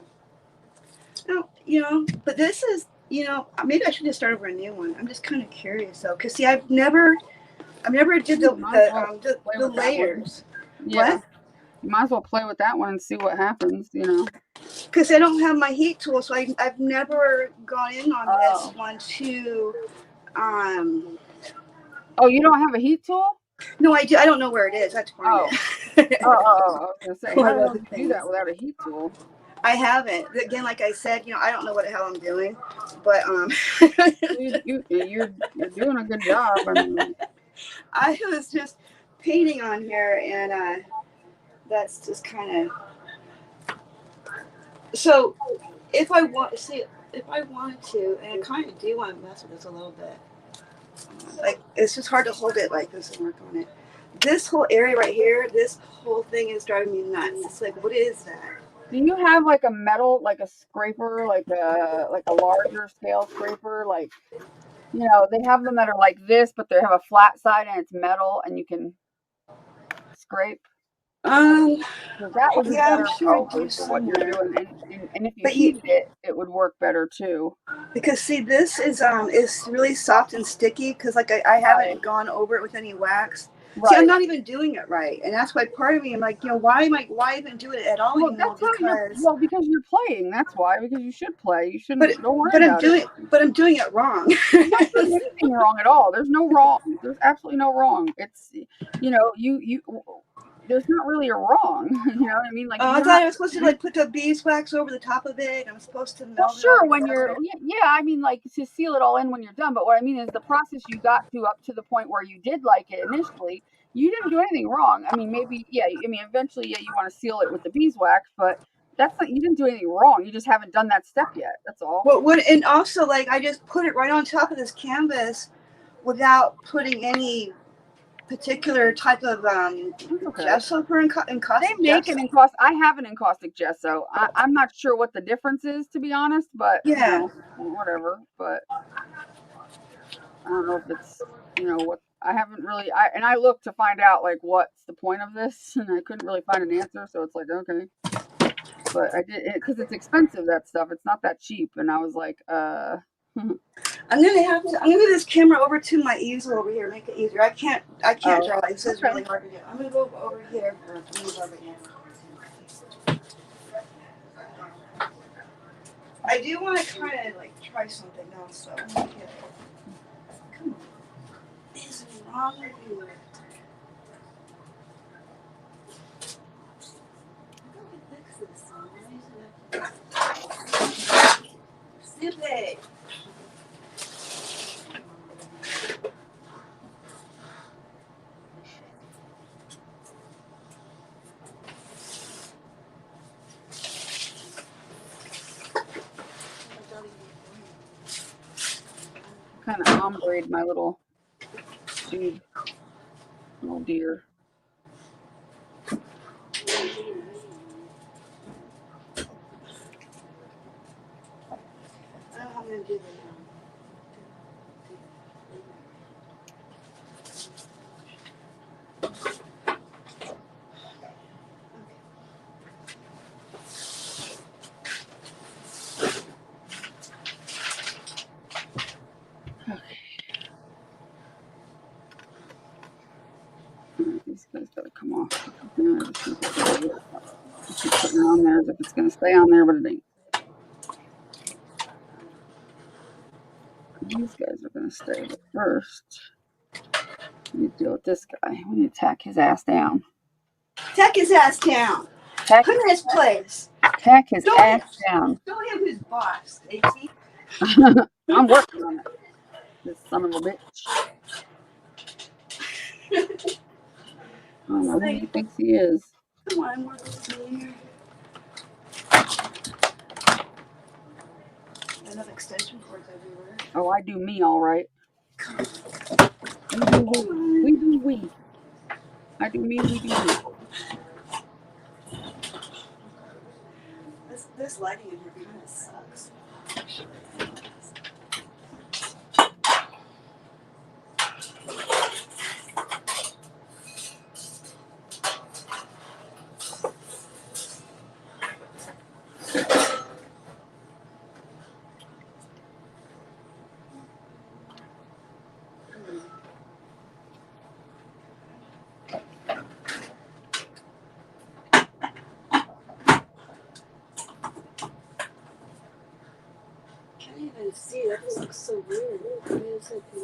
No, but this is, maybe I should just start over a new one. I'm just kind of curious though, because see, I've never did the layers. Yeah. What? You might as well play with that one and see what happens, Because I don't have my heat tool, so I've never gone in on this one to. Oh, you don't have a heat tool? No, I do. I don't know where it is. I have to find it. I was gonna say, how do you do that without a heat tool? I haven't. Again, like I said, I don't know what the hell I'm doing, but You're doing a good job. I mean, I was just painting on here, and that's just kind of. So, if I wanted to, and I kind of do want to mess with this a little bit. Like, it's just hard to hold it like this and work on it. This whole area right here, this whole thing is driving me nuts. It's like, what is that? do you have like a metal, like a scraper, like a larger scale scraper? Like, they have them that are like this, but they have a flat side and it's metal and you can scrape. 'Cause that would be Yeah, I'm better sure I probably do for what you're somewhere. doing, and if you But you, heated it, it would work better too. because see, this is really soft and sticky because like I Right. haven't gone over it with any wax. See, I'm Right. not even doing it right, and that's why part of me I'm like, why even do it at all Well, anymore? that's how you're. Because Well, because you're playing. That's why. Because you should play. You but shouldn't. Don't worry but I'm about it. doing it wrong. You're not doing anything wrong at all. There's no wrong. There's absolutely no wrong. It's, you. There's not really a wrong. You know what I mean? Like Oh, I you're thought not. I was supposed to like put the beeswax over the top of it. I'm supposed to Well, melt it all sure, when you're, together. yeah, I mean, like to seal it all in when you're done. But what I mean is the process you got to up to the point where you did like it initially, you didn't do anything wrong. I mean, maybe, yeah, I mean, eventually, yeah, you want to seal it with the beeswax, but that's not, you didn't do anything wrong. You just haven't done that step yet. That's all. Well, and also like I just put it right on top of this canvas without putting any particular type of That's okay. gesso for They encaustic make gesso. an encaustic. I have an encaustic gesso. I'm not sure what the difference is, to be honest, but Yeah. whatever. But I don't know if it's, what I haven't really. I looked to find out like what's the point of this, and I couldn't really find an answer. So it's like okay, but I did it because it's expensive. That stuff. It's not that cheap, and I was like, I'm gonna move this camera over to my easel over here, make it easier. I can't Oh, draw. This is okay. really hard to do. I'm gonna go over here. Move over here. I do want to kind of like try something else though. Come on. What is wrong with you? Stupid. Kind of ombre'd my little dude, little deer. I'm gonna do the These guys gotta come off. Now I just keep putting it on there as if it's gonna stay on there, but it ain't. These guys are gonna stay, but first we need to deal with this guy. We need to tack his ass down. Tack his ass down. Tack Put him in his place. Tack his ass down. Show him who's boss, Stacy. I'm working on it. This son of a bitch. I don't know who he thinks he is. Come on, work with me. Enough extension cords everywhere. Oh, I do me all right. We do we. I do me, we do we. This lighting in here kind of sucks. Can't even see. That just looks so weird. Maybe it's like me.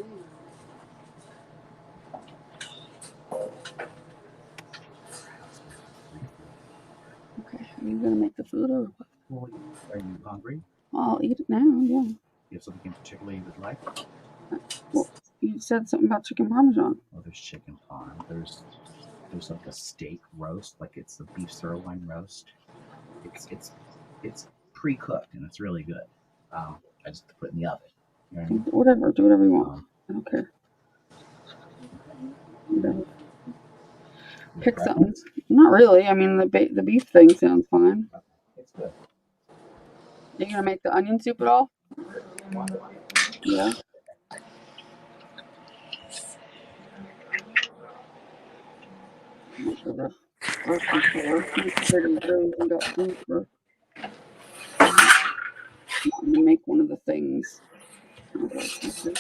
Okay, are you gonna make the food or what? Well, are you hungry? I'll eat it now, yeah. You have something particularly you would like? Well, you said something about chicken parmesan. Well, there's chicken parm. There's like a steak roast, like it's the beef sirloin roast. It's pre-cooked and it's really good. I just put in the oven. You know what I mean? Whatever, do whatever you want. I don't care. Whatever. Pick something. Not really. I mean, the beef thing sounds fine. It's good. Are you gonna make the onion soup at all? Yeah. grocery store. Went to Trader Joe's and got food for wanting to make one of the things. I was like,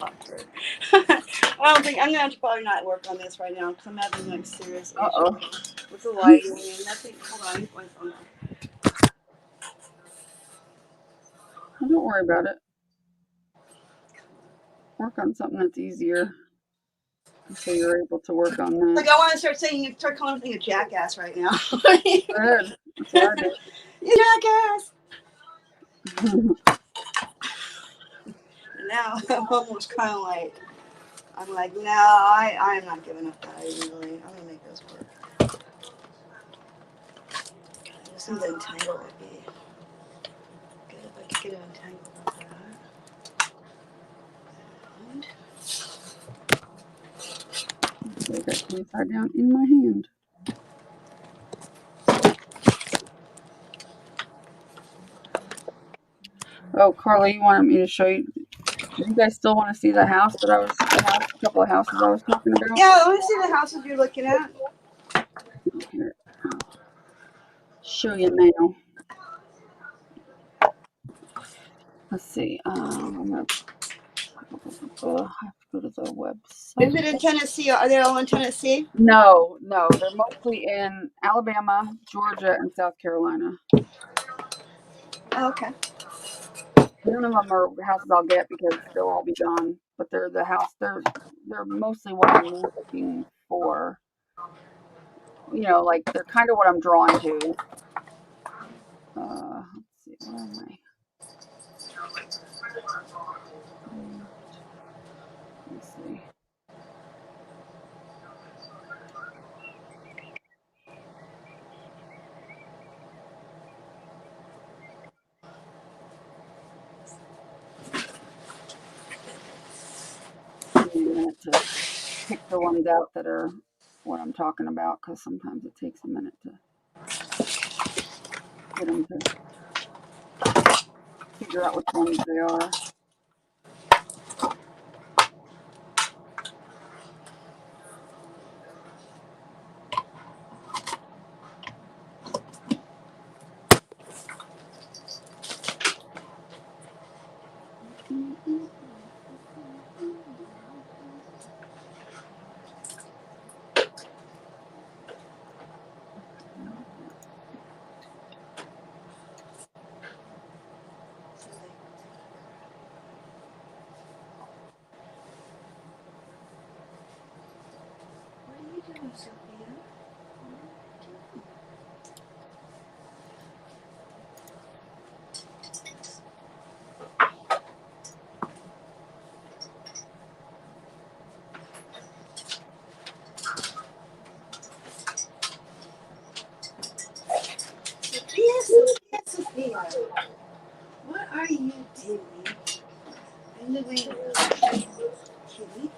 okay. I don't think I'm gonna have to probably not work on this right now because I'm having like serious issues Uh-oh. with the lighting and nothing. Hold on, my phone. Don't worry about it. Work on something that's easier. So you're able to work on that. Like I want to start calling everything a jackass right now. Good. That's what I did. You jackass. Now I'm almost kind of like, I'm like, no, I'm not giving up that easily. I'm gonna make this work. This is entangled would be good if I could get it entangled like that. I got two upside down in my hand. Oh, Carly, you wanted me to show you. Do you guys still want to see the house that a couple of houses I was talking about? Yeah, let me see the houses you're looking at. Here, I'll show you now. Let's see. I'm gonna have to go to the website. Is it in Tennessee? Are they all in Tennessee? No, they're mostly in Alabama, Georgia, and South Carolina. Oh, okay. None of them are houses I'll get because they'll all be gone. But they're the house. They're mostly what I'm looking for. You know, like they're kind of what I'm drawn to. Let's see. Where am I? Let me see. Give me a minute to pick the ones out that are what I'm talking about because sometimes it takes a minute to get them to figure out which ones they are. What are you doing, Sophia? Sophia. What are you doing? In the window. Kitty. Kitty.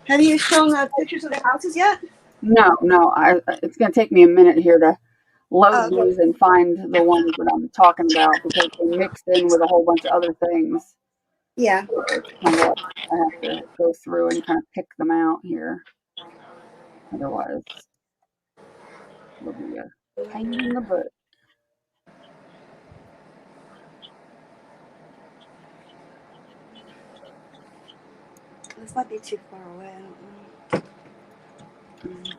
Have you shown the pictures of the houses yet? No, it's going to take me a minute here to load Okay. these and find the ones that I'm talking about because they mixed in with a whole bunch of other things. Yeah. So it's kind of like I have to go through and kind of pick them out here. Otherwise, it'll be a pain in the butt. This might be too far away. I don't know. Okay.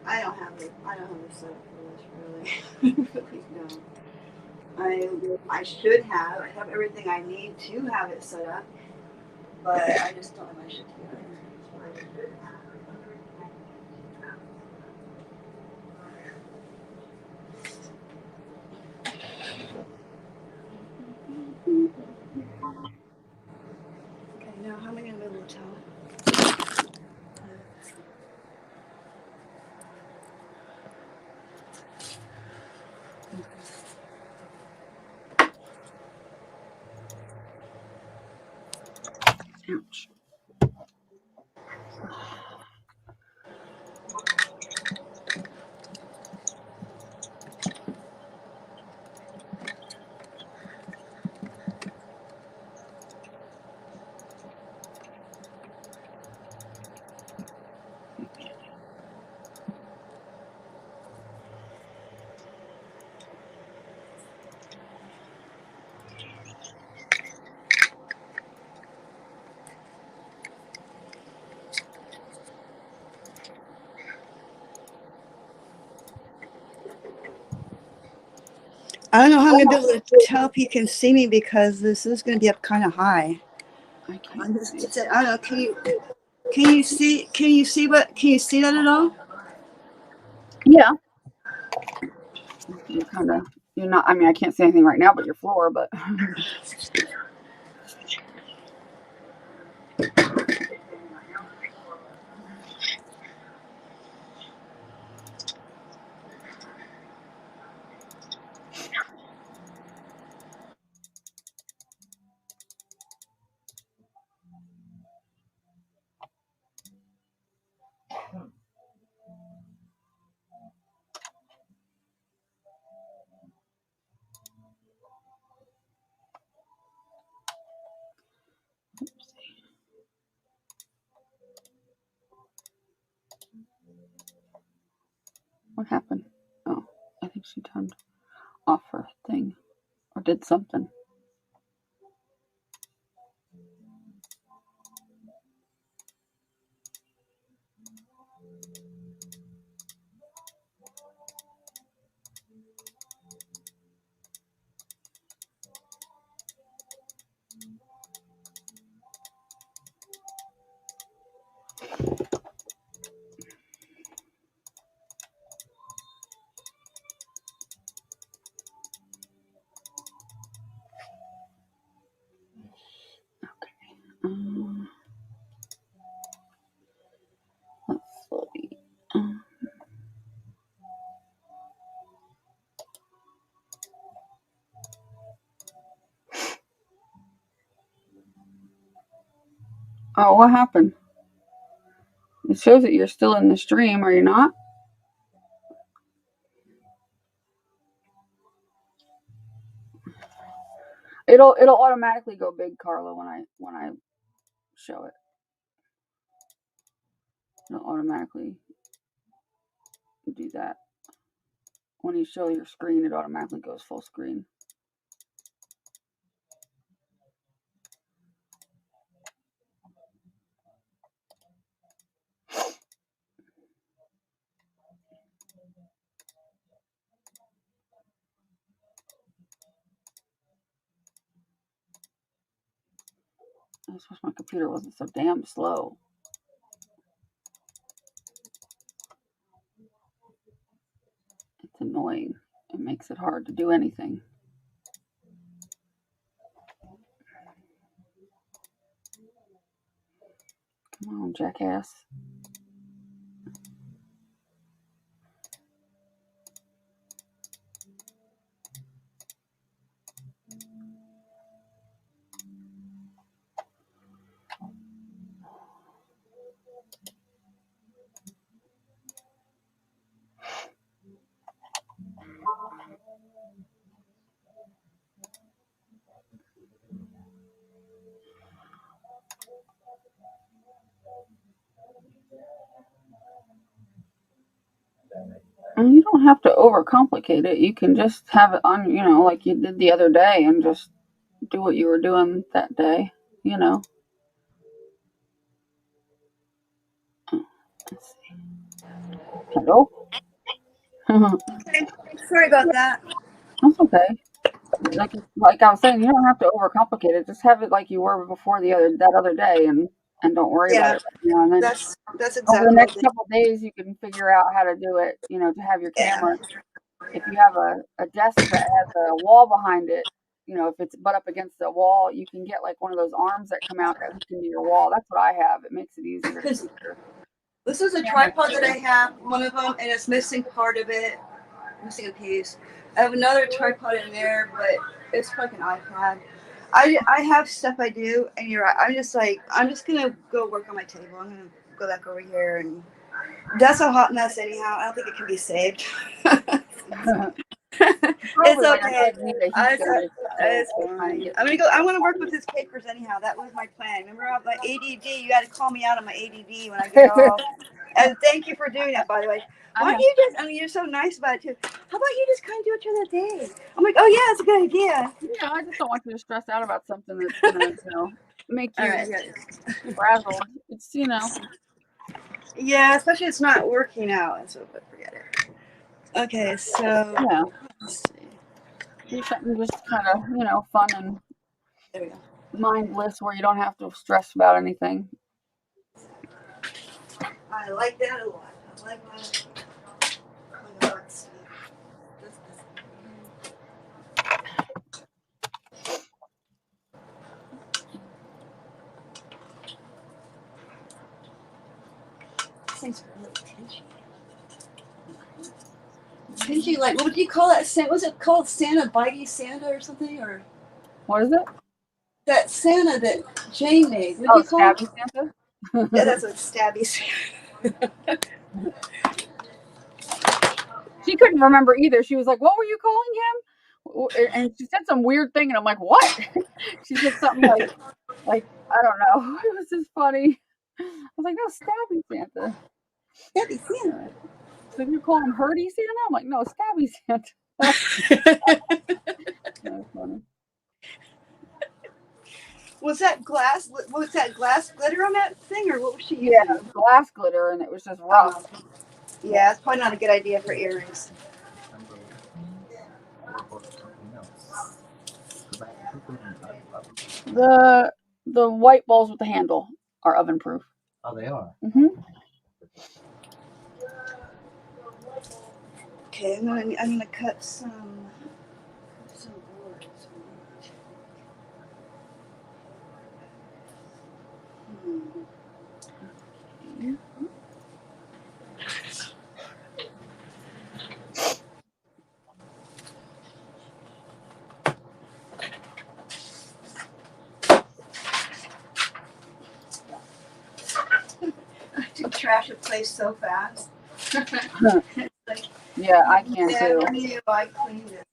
I don't have the setup for this really. Really don't. I should have. I have everything I need to have it set up, but I just don't have my shit together. Okay, now how am I gonna be able to tell? Ouch. I don't know how I'm gonna be able to tell if you can see me because this is gonna be up kind of high. I can't see. I don't know. Can you see? Can you see that at all? Yeah. You're not, I mean, I can't see anything right now but your floor, but. What happened? Oh, I think she turned off her thing or did something. Um, let's see. Oh, what happened? It shows that you're still in the stream, are you not? It'll automatically go big, Carla, when I show it. It'll automatically do that. When you show your screen, it automatically goes full screen. I just wish my computer wasn't so damn slow. makes it hard to do anything. Come on, jackass. And you don't have to overcomplicate it. You can just have it on, like you did the other day and just do what you were doing that day, Let's see. Hello? Okay. Sorry about that. That's okay. Like I was saying, you don't have to overcomplicate it. Just have it like you were before that other day and don't worry about it. And then That's over the exactly next what couple of days, you can figure out how to do it, to have your camera. If you have a desk that has a wall behind it, if it's butt up against the wall, you can get like one of those arms that come out that hook into your wall. That's what I have. It makes it easier. This is a tripod that I have, one of them, and it's missing part of it, missing a piece. I have another tripod in there, but it's like an iPad. I have stuff I do, and you're right. I'm just gonna go work on my table. I'm gonna go back over here, and that's a hot mess anyhow. I don't think it can be saved. It's okay. It's fine. I'm gonna go. I want to work with his papers anyhow. That was my plan. Remember my ADD? You got to call me out on my ADD when I get off. And thank you for doing that, by the way. Why don't you just? I mean, you're so nice about it too. How about you just kind of do it during the day? I'm like, oh yeah, it's a good idea. Yeah, I just don't want you to stress out about something that's gonna, make you frazzled. It's, Yeah, especially it's not working out. So, but forget it. Okay, so yeah, let's see. do something just kind of, fun and There we go. mindless where you don't have to stress about anything. I like that a lot. I like my things are really pinchy. Pinchy, like, what do you call that? Was it called Santa, Bitey Santa or something? Or What is it? that Santa that Jane made. What do you call it? Stabby Santa? Yeah, that's what Stabby Santa. She couldn't remember either. She was like, "What were you calling him?" And she said some weird thing, and I'm like, "What?" She said something like I don't know. It was just funny. I was like, "No, Stabby Santa." Stabby Santa. So you're calling him Hurdy Santa? I'm like, "No, Stabby Santa." That's funny. Was that glass? Was that glass glitter on that thing, or what was she using? Yeah, glass glitter, and it was just rough. Yeah, it's probably not a good idea for earrings. The white balls with the handle are oven proof. Oh, they are. Mm-hmm. Okay, I'm gonna cut some boards. I do trash a place so fast. Like, Yeah, I can too. never knew I cleaned it.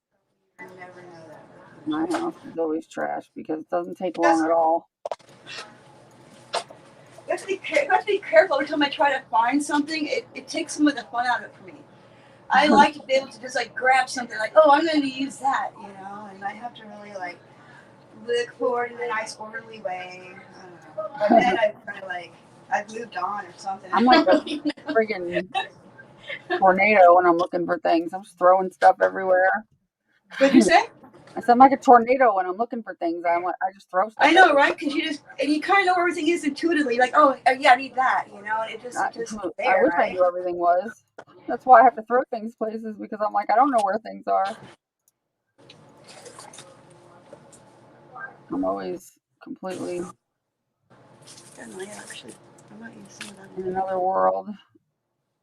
I never know that. My house is always trash because it doesn't take long at all. You have to be careful every time I try to find something. It takes some of the fun out of it for me. I like to be able to just like grab something like, oh, I'm going to use that, and I have to really like look for it in a nice orderly way. I don't know. But then I kind of like, I've moved on or something. I'm like a friggin' tornado when I'm looking for things. I'm just throwing stuff everywhere. What'd you say? I said I'm like a tornado when I'm looking for things. I just throw stuff. I know, right? Because you kind of know where everything is intuitively. You're like, oh, yeah, I need that, and it just I there, wish I right? knew everything was. That's why I have to throw things places because I'm like I don't know where things are. I'm always completely Actually, I might use some of that. in another world.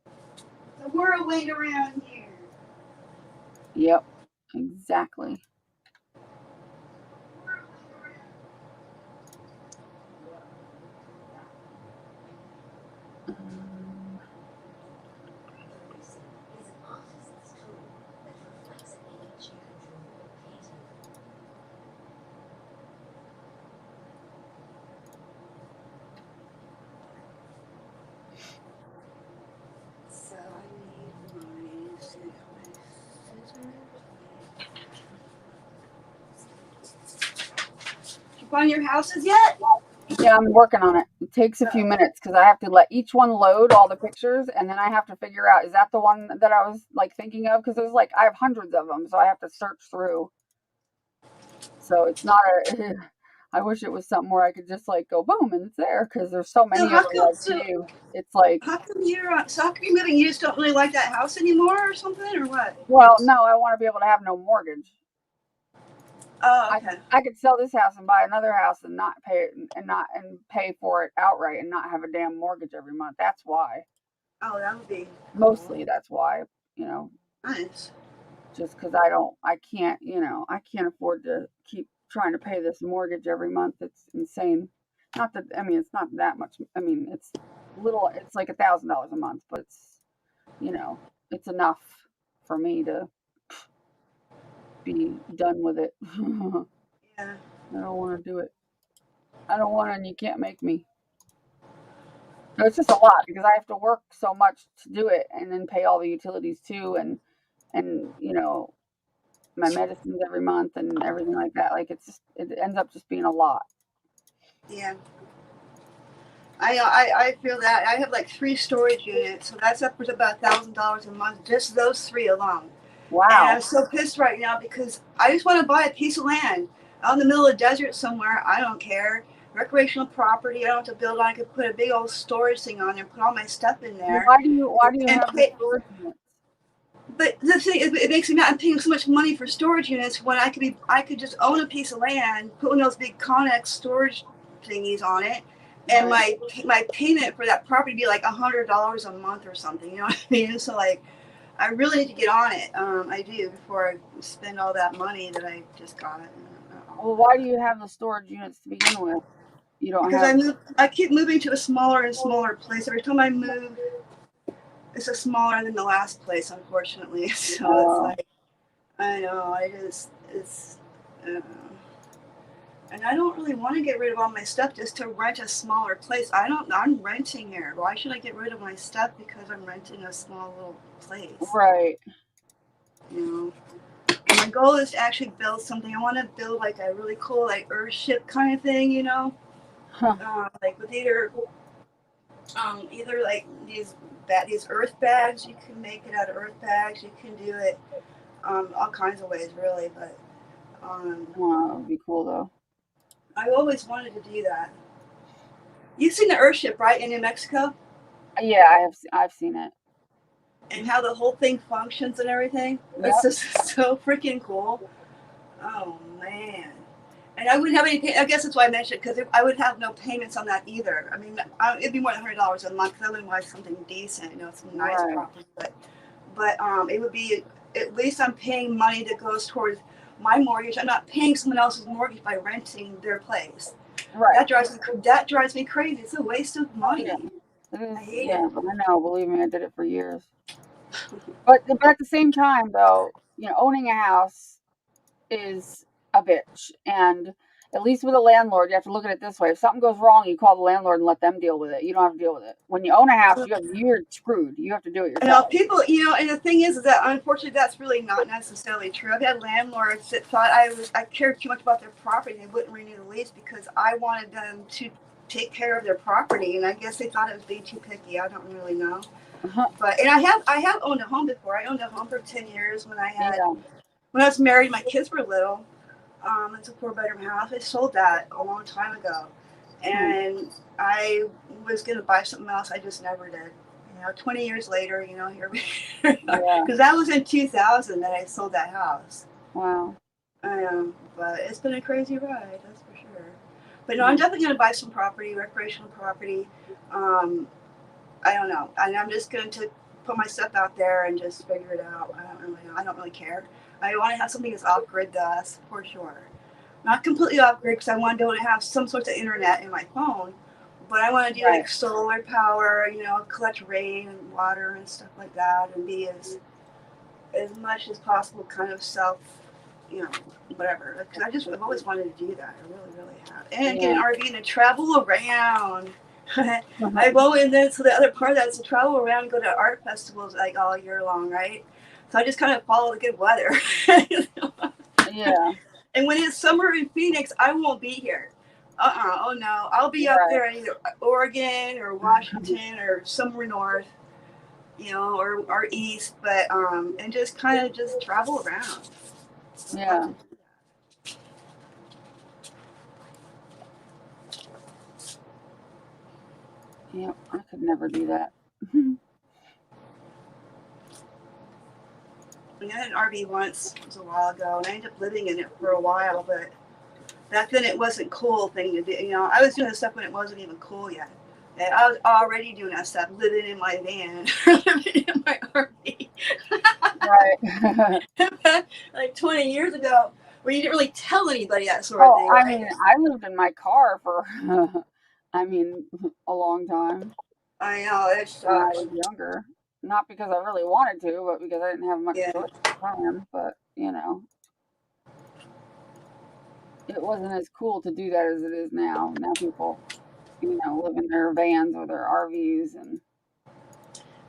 The whirlwind around here. Yep, exactly. Um, So I need my scissors. Did you find your houses yet? Yeah, I'm working on it. It takes a few minutes because I have to let each one load all the pictures, and then I have to figure out is that the one that I was like thinking of? Because there's like I have hundreds of them, so I have to search through. So it's not a. I wish it was something where I could just like go boom and it's there because there's so many of them I've saved. It's like, How come you're moving? You just don't really like that house anymore, or something, or what? well, no, I want to be able to have no mortgage. Oh, okay. I could sell this house and buy another house and not pay it and pay for it outright and not have a damn mortgage every month. That's why. Oh, that would be Mostly that's why, nice. just because I can't, I can't afford to keep trying to pay this mortgage every month. It's insane. Not that, I mean, it's not that much. I mean, it's it's like $1,000 a month, but it's enough for me to be done with it. Yeah. I don't want to do it. I don't want to, and you can't make me. No, it's just a lot because I have to work so much to do it and then pay all the utilities too and my medicines every month and everything like that. Like it ends up just being a lot. Yeah. I feel that. I have like 3 storage units, so that's upwards of about $1,000 a month, just those 3 alone. Wow. And I'm so pissed right now because I just want to buy a piece of land out in the middle of the desert somewhere. I don't care. Recreational property. I don't have to build on. I could put a big old storage thing on there, put all my stuff in there. Why do you and have the storage units? But the thing is, it makes me mad. I'm paying so much money for storage units when I could just own a piece of land, put one of those big Connex storage thingies on it, and my payment for that property would be like $100 a month or something. You know what I mean? So like, I really need to get on it. I do before I spend all that money that I just got. Well, why do you have the storage units to begin with? You don't Because have. I keep moving to a smaller and smaller place. Every time I move, it's a smaller than the last place, unfortunately. So it's like, I know, and I don't really want to get rid of all my stuff just to rent a smaller place. I'm renting here. Why should I get rid of my stuff because I'm renting a small little place? Right. And my goal is to actually build something. I want to build like a really cool like Earthship kind of thing, like with either like these earth bags. You can make it out of earth bags. You can do it all kinds of ways, really. But wow, that would be cool though. I always wanted to do that. You've seen the Earthship, right, in New Mexico? Yeah, I've seen it. And how the whole thing functions and everything. Yep. It's just so freaking cool. Oh man. And I wouldn't have any. I guess that's why I mentioned it because I would have no payments on that either. I mean, it'd be more than $100 a month because I wouldn't buy something decent, some nice property. But it would be at least I'm paying money that goes towards my mortgage. I'm not paying someone else's mortgage by renting their place. Right. That drives me crazy. It's a waste of money. Yeah. I hate it. I know. Believe me, I did it for years. But at the same time, though, owning a house is a bitch, and at least with a landlord, you have to look at it this way: if something goes wrong, you call the landlord and let them deal with it. You don't have to deal with it. When you own a house, you're screwed. You have to do it yourself. People, and the thing is that unfortunately, that's really not necessarily true. I've had landlords that thought I cared too much about their property and they wouldn't renew the lease because I wanted them to take care of their property, and I guess they thought it was being too picky. I don't really know. But I have owned a home before. I owned a home for 10 years when I was married. My kids were little. It's a 4-bedroom house. I sold that a long time ago, and I was gonna buy something else. I just never did. 20 years later, here we are. Yeah. Because that was in 2000 that I sold that house. Wow. But it's been a crazy ride, that's for sure. But no, I'm definitely gonna buy some property, recreational property. I don't know, and I'm just going to put my stuff out there and just figure it out. I don't really know. I don't really care. I want to have something that's off grid, thus for sure. Not completely off grid because I want to be able to have some sorts of internet in my phone, but I want to do like solar power, collect rain and water and stuff like that, and be as much as possible kind of self, whatever. Because I've always wanted to do that. I really, really have. And get an RV and to travel around. I've always, then so the other part of that is to travel around and go to art festivals like all year long, right? So I just kind of follow the good weather. Yeah. And when it's summer in Phoenix, I won't be here. Oh no, I'll be up there in either Oregon or Washington or somewhere north, or east, but and just kind of just travel around. Yeah. Yep, I could never do that. I had an RV once, it was a while ago, and I ended up living in it for a while, but back then it wasn't a cool thing to do. I was doing this stuff when it wasn't even cool yet. And I was already doing that stuff, living in my van, living in my RV. Right. Like 20 years ago, where you didn't really tell anybody that sort of thing. I mean, I lived in my car for, a long time. I know, it sucks. When I was younger. Not because I really wanted to, but because I didn't have much choice at the time. But, it wasn't as cool to do that as it is now. Now people, live in their vans or their RVs and.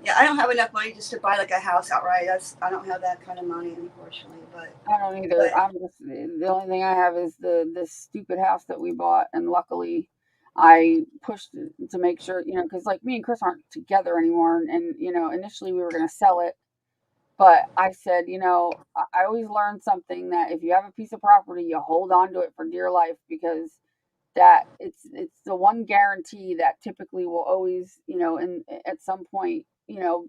Yeah, I don't have enough money just to buy like a house outright. I don't have that kind of money, unfortunately. But I don't either. I'm just the only thing I have is this stupid house that we bought, and luckily, I pushed to make sure, because like me and Chris aren't together anymore, and initially we were going to sell it, but I said, I always learned something that if you have a piece of property, you hold on to it for dear life because that it's the one guarantee that typically will always, and at some point, it'll,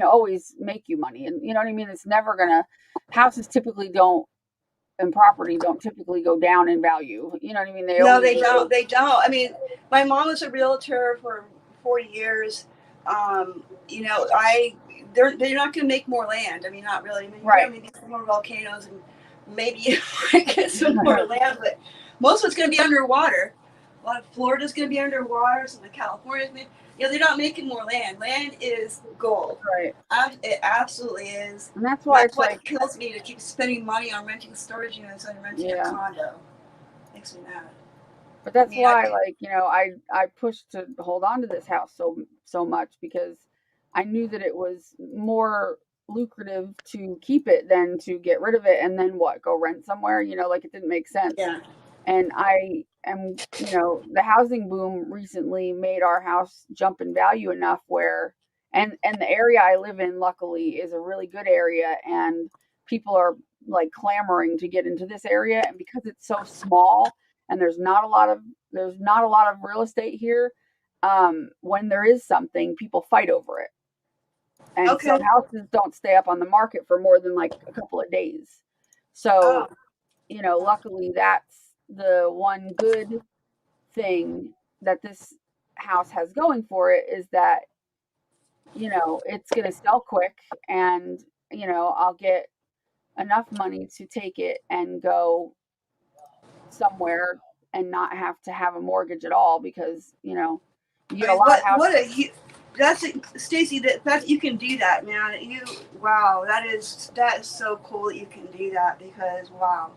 always make you money. And you know what I mean? It's never gonna, houses typically don't, and property don't typically go down in value. You know what I mean? They don't. They don't. I mean, my mom was a realtor for 40 years. They're not going to make more land. I mean, not really. I mean, maybe some more volcanoes and maybe get some more land, but most of it's going to be underwater. A lot of Florida's going to be underwater. Some of California's going to be. They're not making more land. Land is gold. Right. It absolutely is. And that's why it kills me to keep spending money on renting storage units and renting a condo. Makes me mad. But that's why, I pushed to hold on to this house so much because I knew that it was more lucrative to keep it than to get rid of it and then go rent somewhere. It didn't make sense. Yeah. And I am, the housing boom recently made our house jump in value enough where, and the area I live in, luckily, is a really good area, and people are like clamoring to get into this area. And because it's so small and there's not a lot of real estate here, when there is something, people fight over it. And so houses don't stay up on the market for more than like a couple of days. So, luckily that's the one good thing that this house has going for it is that, it's going to sell quick and, I'll get enough money to take it and go somewhere and not have to have a mortgage at all because, you get a lot of houses. That's Stacy. That you can do that, man. That is so cool that you can do that because wow,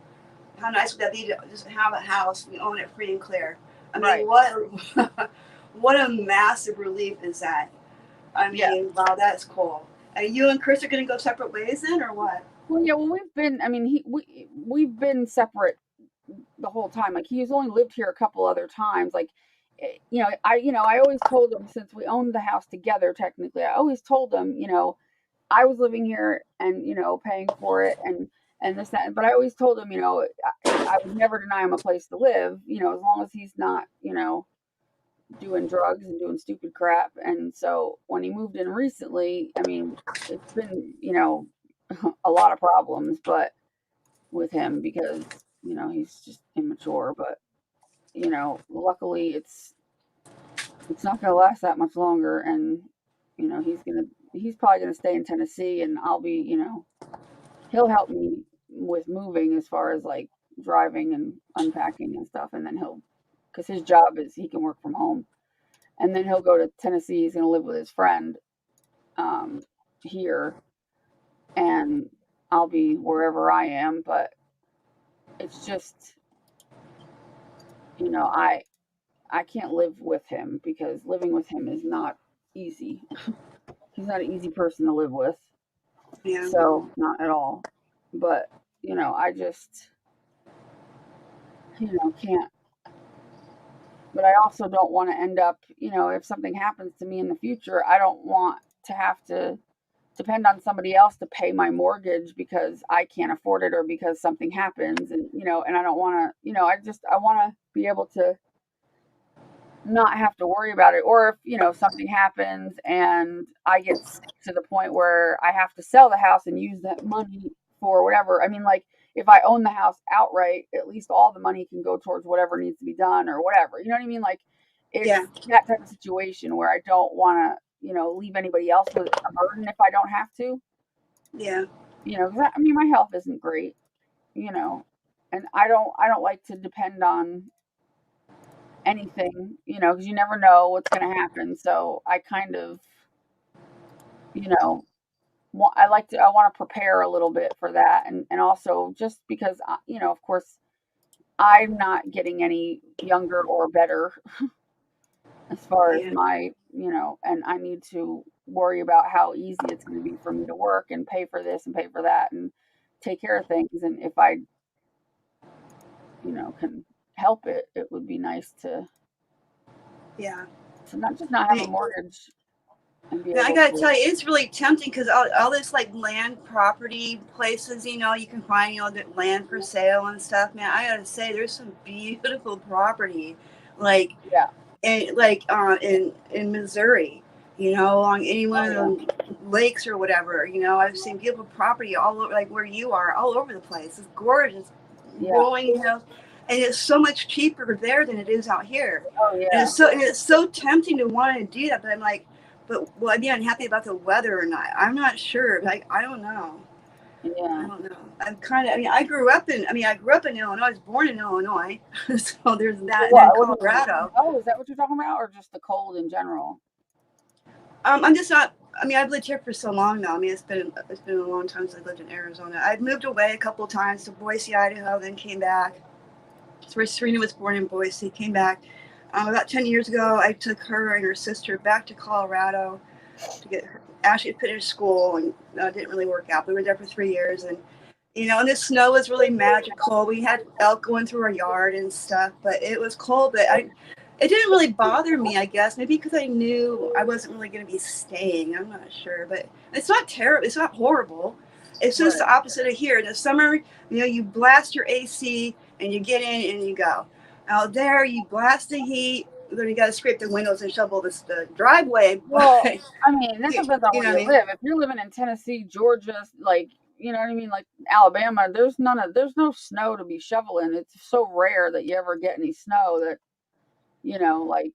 how nice would that be to just have a house and own it free and clear? I mean, what a massive relief is that? I mean, wow, that's cool. And you and Chris are going to go separate ways then, or what? Well, yeah. Well, we've been. I mean, we've been separate the whole time. Like he's only lived here a couple other times. Like, I always told him since we owned the house together. Technically, I always told him, I was living here and paying for it, and and this, that. But I always told him, I would never deny him a place to live, as long as he's not, doing drugs and doing stupid crap. And so when he moved in recently, I mean, it's been, a lot of problems, but with him because, he's just immature. But, luckily it's not going to last that much longer. And, he's probably going to stay in Tennessee, and I'll be, he'll help me with moving as far as like driving and unpacking and stuff. And then because his job is he can work from home. And then he'll go to Tennessee. He's going to live with his friend here, and I'll be wherever I am. But it's just, I can't live with him because living with him is not easy. He's not an easy person to live with. Yeah. So not at all. But, I just, can't. But I also don't want to end up, if something happens to me in the future, I don't want to have to depend on somebody else to pay my mortgage because I can't afford it or because something happens. And, and I don't want to, I want to be able to not have to worry about it. Or if, something happens and I get sick to the point where I have to sell the house and use that money for whatever. I mean, like, if I own the house outright, at least all the money can go towards whatever needs to be done or whatever. You know what I mean? Like, it's that type of situation where I don't want to, leave anybody else with a burden if I don't have to. Yeah. 'Cause I mean, my health isn't great, and I don't like to depend on anything, because you never know what's going to happen. So I kind of, I want to prepare a little bit for that. And also just because, of course, I'm not getting any younger or better as far as my, and I need to worry about how easy it's going to be for me to work and pay for this and pay for that and take care of things. And if I, can help it, it would be nice to not have a mortgage. I gotta tell you, it's really tempting because all this like land property places, you can find, that land for sale and stuff. Man, I gotta say, there's some beautiful property, like in Missouri, along any one of the lakes or whatever. I've seen beautiful property all over, like where you are, all over the place. It's gorgeous, rolling hills. And it's so much cheaper there than it is out here. Oh, yeah. And it's so tempting to want to do that, but I'm like, will I be unhappy about the weather or not? I'm not sure. Like, I don't know. Yeah. I don't know. I'm kind of, I grew up in Illinois. I was born in Illinois. So there's that. And Colorado. Oh, is that what you're talking about? Or just the cold in general? I'm just not, I've lived here for so long now. It's been a long time since I lived in Arizona. I've moved away a couple of times to Boise, Idaho, then came back. It's where Serena was born, in Boise, came back. About 10 years ago, I took her and her sister back to Colorado to get her actually finish school, and it didn't really work out. We were there for 3 years, and and the snow was really magical. We had elk going through our yard and stuff, but it was cold. But it didn't really bother me, I guess, maybe because I knew I wasn't really going to be staying. I'm not sure, but it's not terrible. It's not horrible. It's just the opposite of here. In the summer, you blast your AC and you get in and you go. Out there, you blast the heat. Then you got to scrape the windows and shovel the driveway. Well, I mean, this depends on where you live. If you're living in Tennessee, Georgia, like, you know what I mean, like Alabama, there's no snow to be shoveling. It's so rare that you ever get any snow that, like,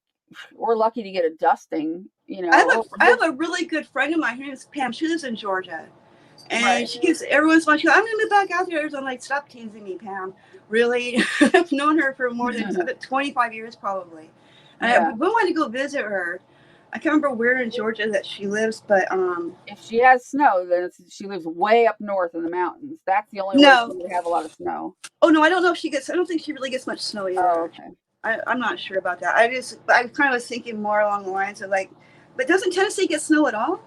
we're lucky to get a dusting. I have a really good friend of mine. Her name is Pam. She lives in Georgia. And she gives everyone's one. She goes, I'm going to move back out there. So I'm like, stop teasing me, Pam. Really? I've known her for more than 25 years, probably. And we want to go visit her. I can't remember where in Georgia that she lives, but if she has snow, then she lives way up north in the mountains. That's the only way she would have a lot of snow. Oh no, I don't know if I don't think she really gets much snow either. Oh, okay. I'm not sure about that. I kind of was thinking more along the lines of like, but doesn't Tennessee get snow at all?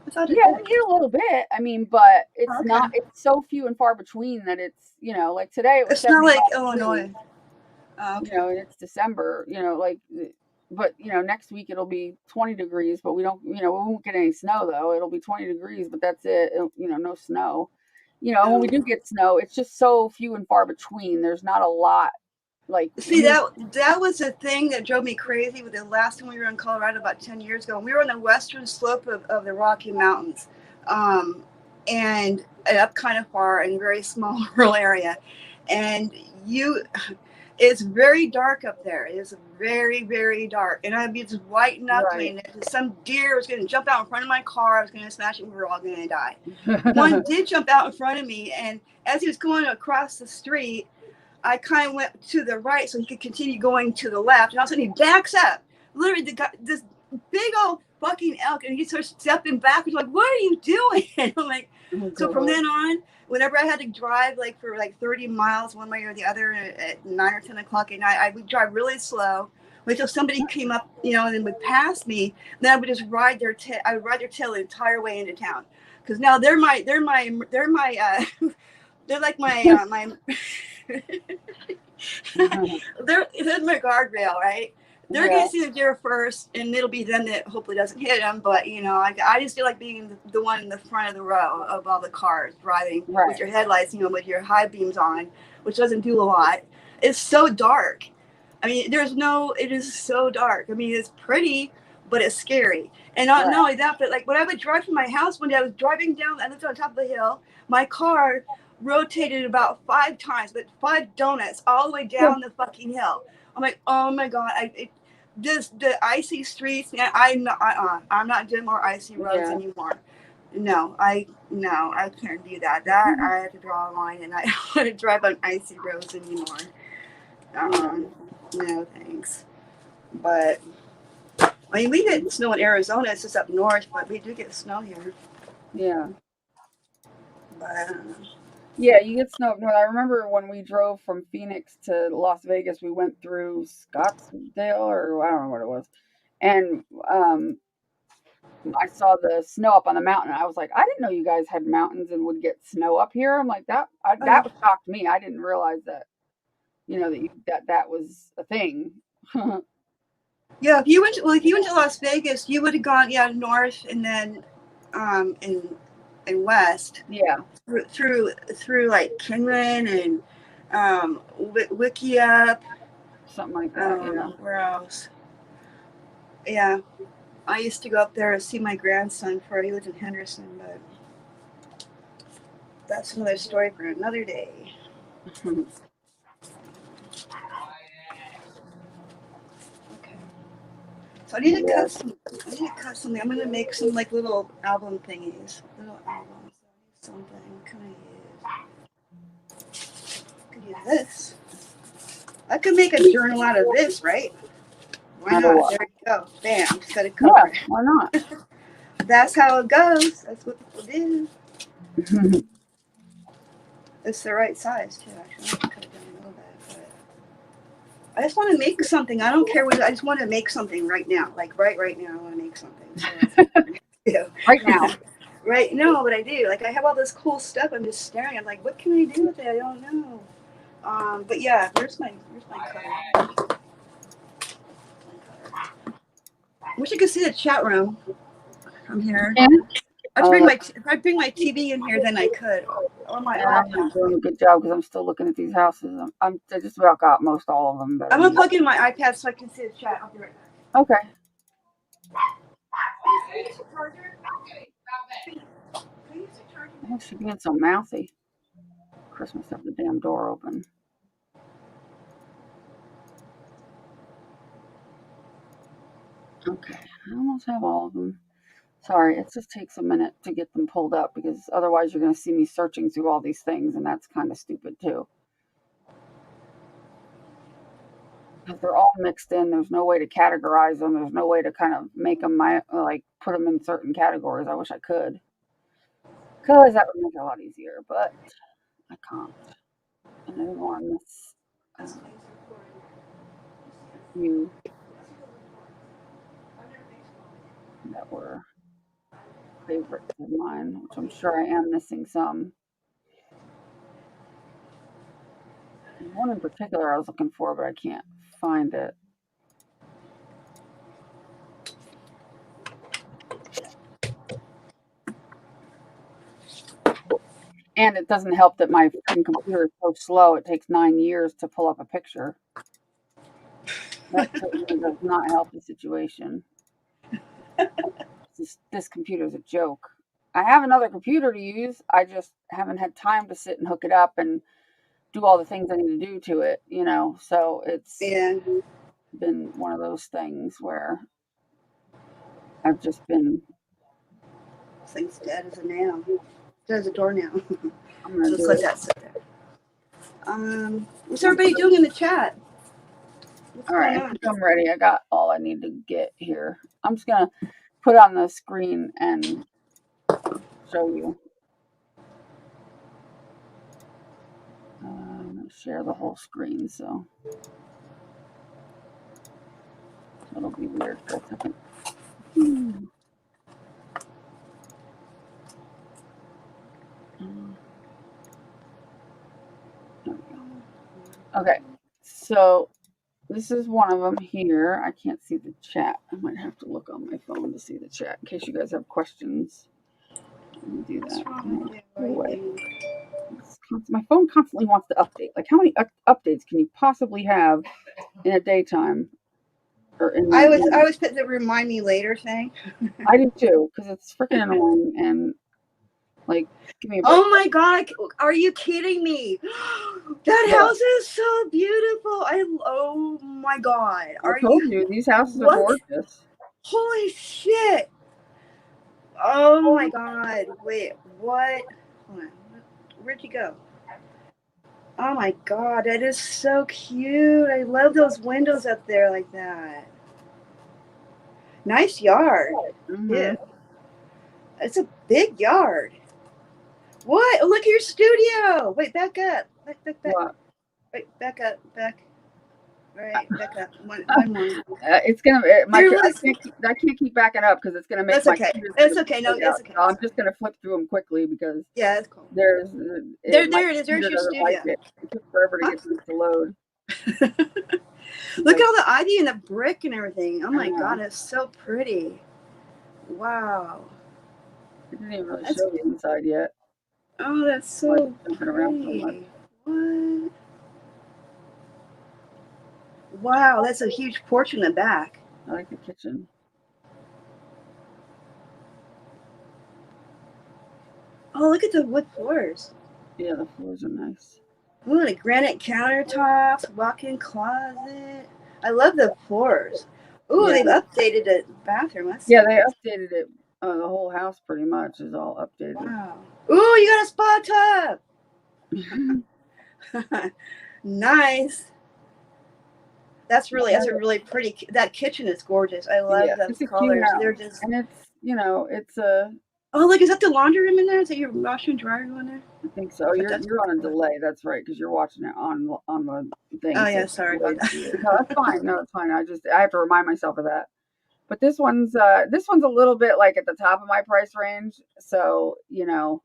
We get a little bit. I mean, but it's not. It's so few and far between that it's like today. It was it's not like Illinois. And it's December. But next week it'll be 20 degrees. But we don't. We won't get any snow though. It'll be 20 degrees, but that's it. No snow. you know, when we do get snow, it's just so few and far between. There's not a lot. Like, See, that was a thing that drove me crazy with the last time we were in Colorado about 10 years ago. We were on the western slope of the Rocky Mountains, and up kind of far in a very small rural area. And it's very dark up there. It is very, very dark. And I'd be just white knuckling. right. Some deer was going to jump out in front of my car. I was going to smash it. We were all going to die. One did jump out in front of me. And as he was going across the street, I kind of went to the right so he could continue going to the left. And all of a sudden he backs up. Literally, this big old fucking elk. And he starts stepping backwards. Like, what are you doing? And I'm like, Oh, so from God. then on, whenever I had to drive like for like 30 miles one way or the other at 9 or 10 o'clock at night, I would drive really slow. Wait till somebody came up, you know, and would pass me. Then I would just ride their tail. I would ride their tail the entire way into town. Because now they're they're like my they're my guardrail, right? They're Yeah. gonna see the deer first, and it'll be them that hopefully doesn't hit them. But you know, I just feel like being the one in the front of the row of all the cars driving with Right. your headlights, you know, with your high beams on, which doesn't do a lot. It's so dark. I mean, it is so dark. I mean, it's pretty, but it's scary. And not Right. only that, but like when I would drive from my house one day, I was driving down, I lived on top of the hill. My car rotated about 5 times, but 5 donuts all the way down the fucking hill. I'm like, oh my God, the icy streets, man, I'm not doing more icy roads Yeah. anymore. No, I can't do that. That I have to draw a line, and I don't want to drive on icy roads anymore. No, thanks. But I mean, we get snow in Arizona. It's just up north, but we do get snow here. Yeah. But I don't know. Yeah, you get snow up north. I remember when we drove from Phoenix to Las Vegas, we went through Scottsdale, or I don't know what it was. And I saw the snow up on the mountain. I was like, I didn't know you guys had mountains and would get snow up here. I'm like, that shocked me. I didn't realize that, you know, that was a thing. Yeah, if you went to Las Vegas, you would have gone north and then and west Yeah, through like Kingman and Wickiup. something like that. Yeah. Where else? Yeah, I used to go up there to see my grandson before he lived in Henderson, but that's another story for another day. Okay. So I need to cut something. I'm gonna make some like little album thingies. Little albums. Something can I use? I could use this. I could make a journal out of this, right? Why Out of not? what? There you go. Bam. Just got to Yeah, cover it. why not? That's how it goes. That's what people do. It's the right size too. Actually, I could have done a little bit, but I just want to make something. I don't care what. I just want to make something right now. Like right now, I want to make something. So that's what I'm gonna do. Right now. Right? No, but I do. Like I have all this cool stuff. I'm just staring. I'm like, what can I do with it? I don't know. But yeah, where's my cutter? I wish I could see the chat room from here. Yeah. If I bring my TV in here, then I could. Or my I'm not doing a good job because I'm still looking at these houses. I just about got most all of them. But I'm gonna plug in my iPad so I can see the chat. I'll be right back. okay. Oh, she's being so mouthy. Christmas have the damn door open. Okay, I almost have all of them. Sorry, it just takes a minute to get them pulled up because otherwise you're going to see me searching through all these things, and that's kind of stupid too. Because they're all mixed in. There's no way to categorize them. There's no way to kind of make them put them in certain categories. I wish I could. Because that would make it a lot easier, but I can't. And I don't want to miss you that were favorites of mine, which I'm sure I am missing some. There's one in particular I was looking for, but I can't find it. And it doesn't help that my freaking computer is so slow. It takes 9 years to pull up a picture. That certainly does not help the situation. This computer is a joke. I have another computer to use. I just haven't had time to sit and hook it up and do all the things I need to do to it, you know. So it's been one of those things where I've just been. This thing's dead as a nail. Dead as a doornail. I'm gonna Just do let it. that sit there. What's everybody doing in the chat? What's All right, going I on? think I'm ready. I got all I need to get here. I'm just gonna put on the screen and show you. I'm gonna share the whole screen, so it'll be weird for a second. There we go. Okay, so this is one of them here. I can't see the chat. I might have to look on my phone to see the chat in case you guys have questions. Let me do that. Go away. My phone constantly wants to update. Like, how many updates can you possibly have in a daytime? Or in I always put the remind me later thing. I do too, because it's freaking annoying and like, give me a break. Oh my god, are you kidding me? That house is so beautiful. Oh my god. I told you these houses are gorgeous. Holy shit. Oh my god. Wait, what? Hold on. Where'd you go? Oh my god, that is so cute. I love those windows up there like that. Nice yard. Mm-hmm. Yeah. It's a big yard. What? Oh, look at your studio. Wait, back up. Back. What? Wait, back up. Back. All right, back up. One more. It's gonna. I can't keep backing up because it's gonna make. That's okay. It's okay. No, it's okay. So I'm just gonna flip through them quickly because. Yeah, that's cool. There it is. There's your studio. Like it took forever to get this to load. Look at all the ivy and the brick and everything. Oh my god, it's so pretty. Wow. I didn't even really show the inside yet. Oh, that's so jumping around so much. What? Wow, that's a huge porch in the back. I like the kitchen. Oh, look at the wood floors. Yeah, the floors are nice. Ooh, the granite countertops, walk-in closet. I love the floors. Ooh, they've updated the bathroom. Yeah, they updated it. The whole house pretty much is all updated. Wow. Ooh, you got a spa tub. Nice. That's a really pretty. That kitchen is gorgeous. I love those colors. They're just, and it's a. Oh, look, is that the laundry room in there? Is that your washer and dryer going there? I think so. You're on a delay. That's right, because you're watching it on the thing. Oh yeah, sorry about that. No, that's fine. No, it's fine. I have to remind myself of that. But this one's a little bit like at the top of my price range. So, you know,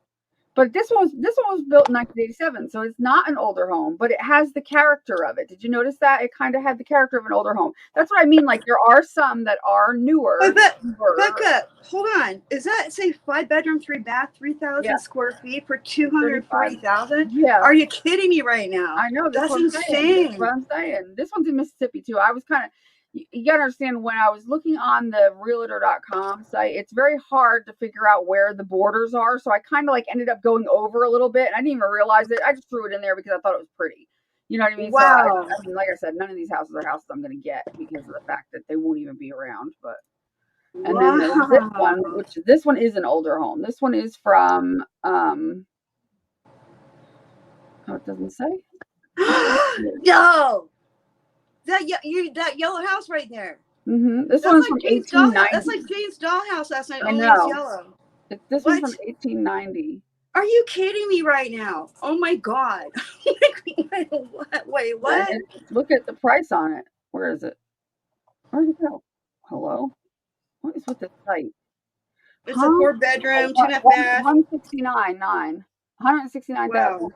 but this one was built in 1987, so it's not an older home, but it has the character of it. Did you notice that? It kind of had the character of an older home. That's what I mean. Like, there are some that are newer. Back up. Hold on. Is that, say, 5-bedroom, 3-bath, 3,000 square feet for $240,000? Yeah. Are you kidding me right now? I know. That's insane. That's what I'm saying. This one's in Mississippi too. I was kind of. You gotta understand, when I was looking on the realtor.com site, it's very hard to figure out where the borders are. So I kind of like ended up going over a little bit, and I didn't even realize it. I just threw it in there because I thought it was pretty. You know what I mean? Wow. So I mean, like I said, none of these houses are houses I'm going to get because of the fact that they won't even be around. But and then there's this one, which this one is an older home. This one is from oh, it doesn't say. No. That yellow house right there. Mm-hmm. This one's from 1890. That's like Jane's dollhouse last night. I know. It's yellow. This one's from 1890. Are you kidding me right now? Oh my god! Wait, what? Look at the price on it. Where is it? Where'd it go? Hello? What is with the site? It's a 4-bedroom, 2.5 bath. 169,900. 169,000. Wow.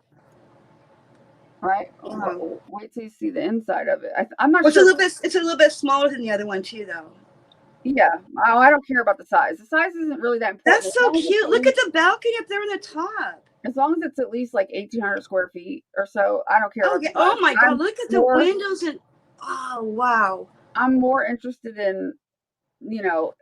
Right? Wow. Wait till you see the inside of it. I'm not sure. It's a little bit smaller than the other one too, though. Yeah. Oh, I don't care about the size. The size isn't really that important. That's so cute. Look at the balcony up there on the top. As long as it's at least like 1,800 square feet or so, I don't care. Oh, yeah. Oh my God, look at the windows and, oh, wow. I'm more interested in, you know,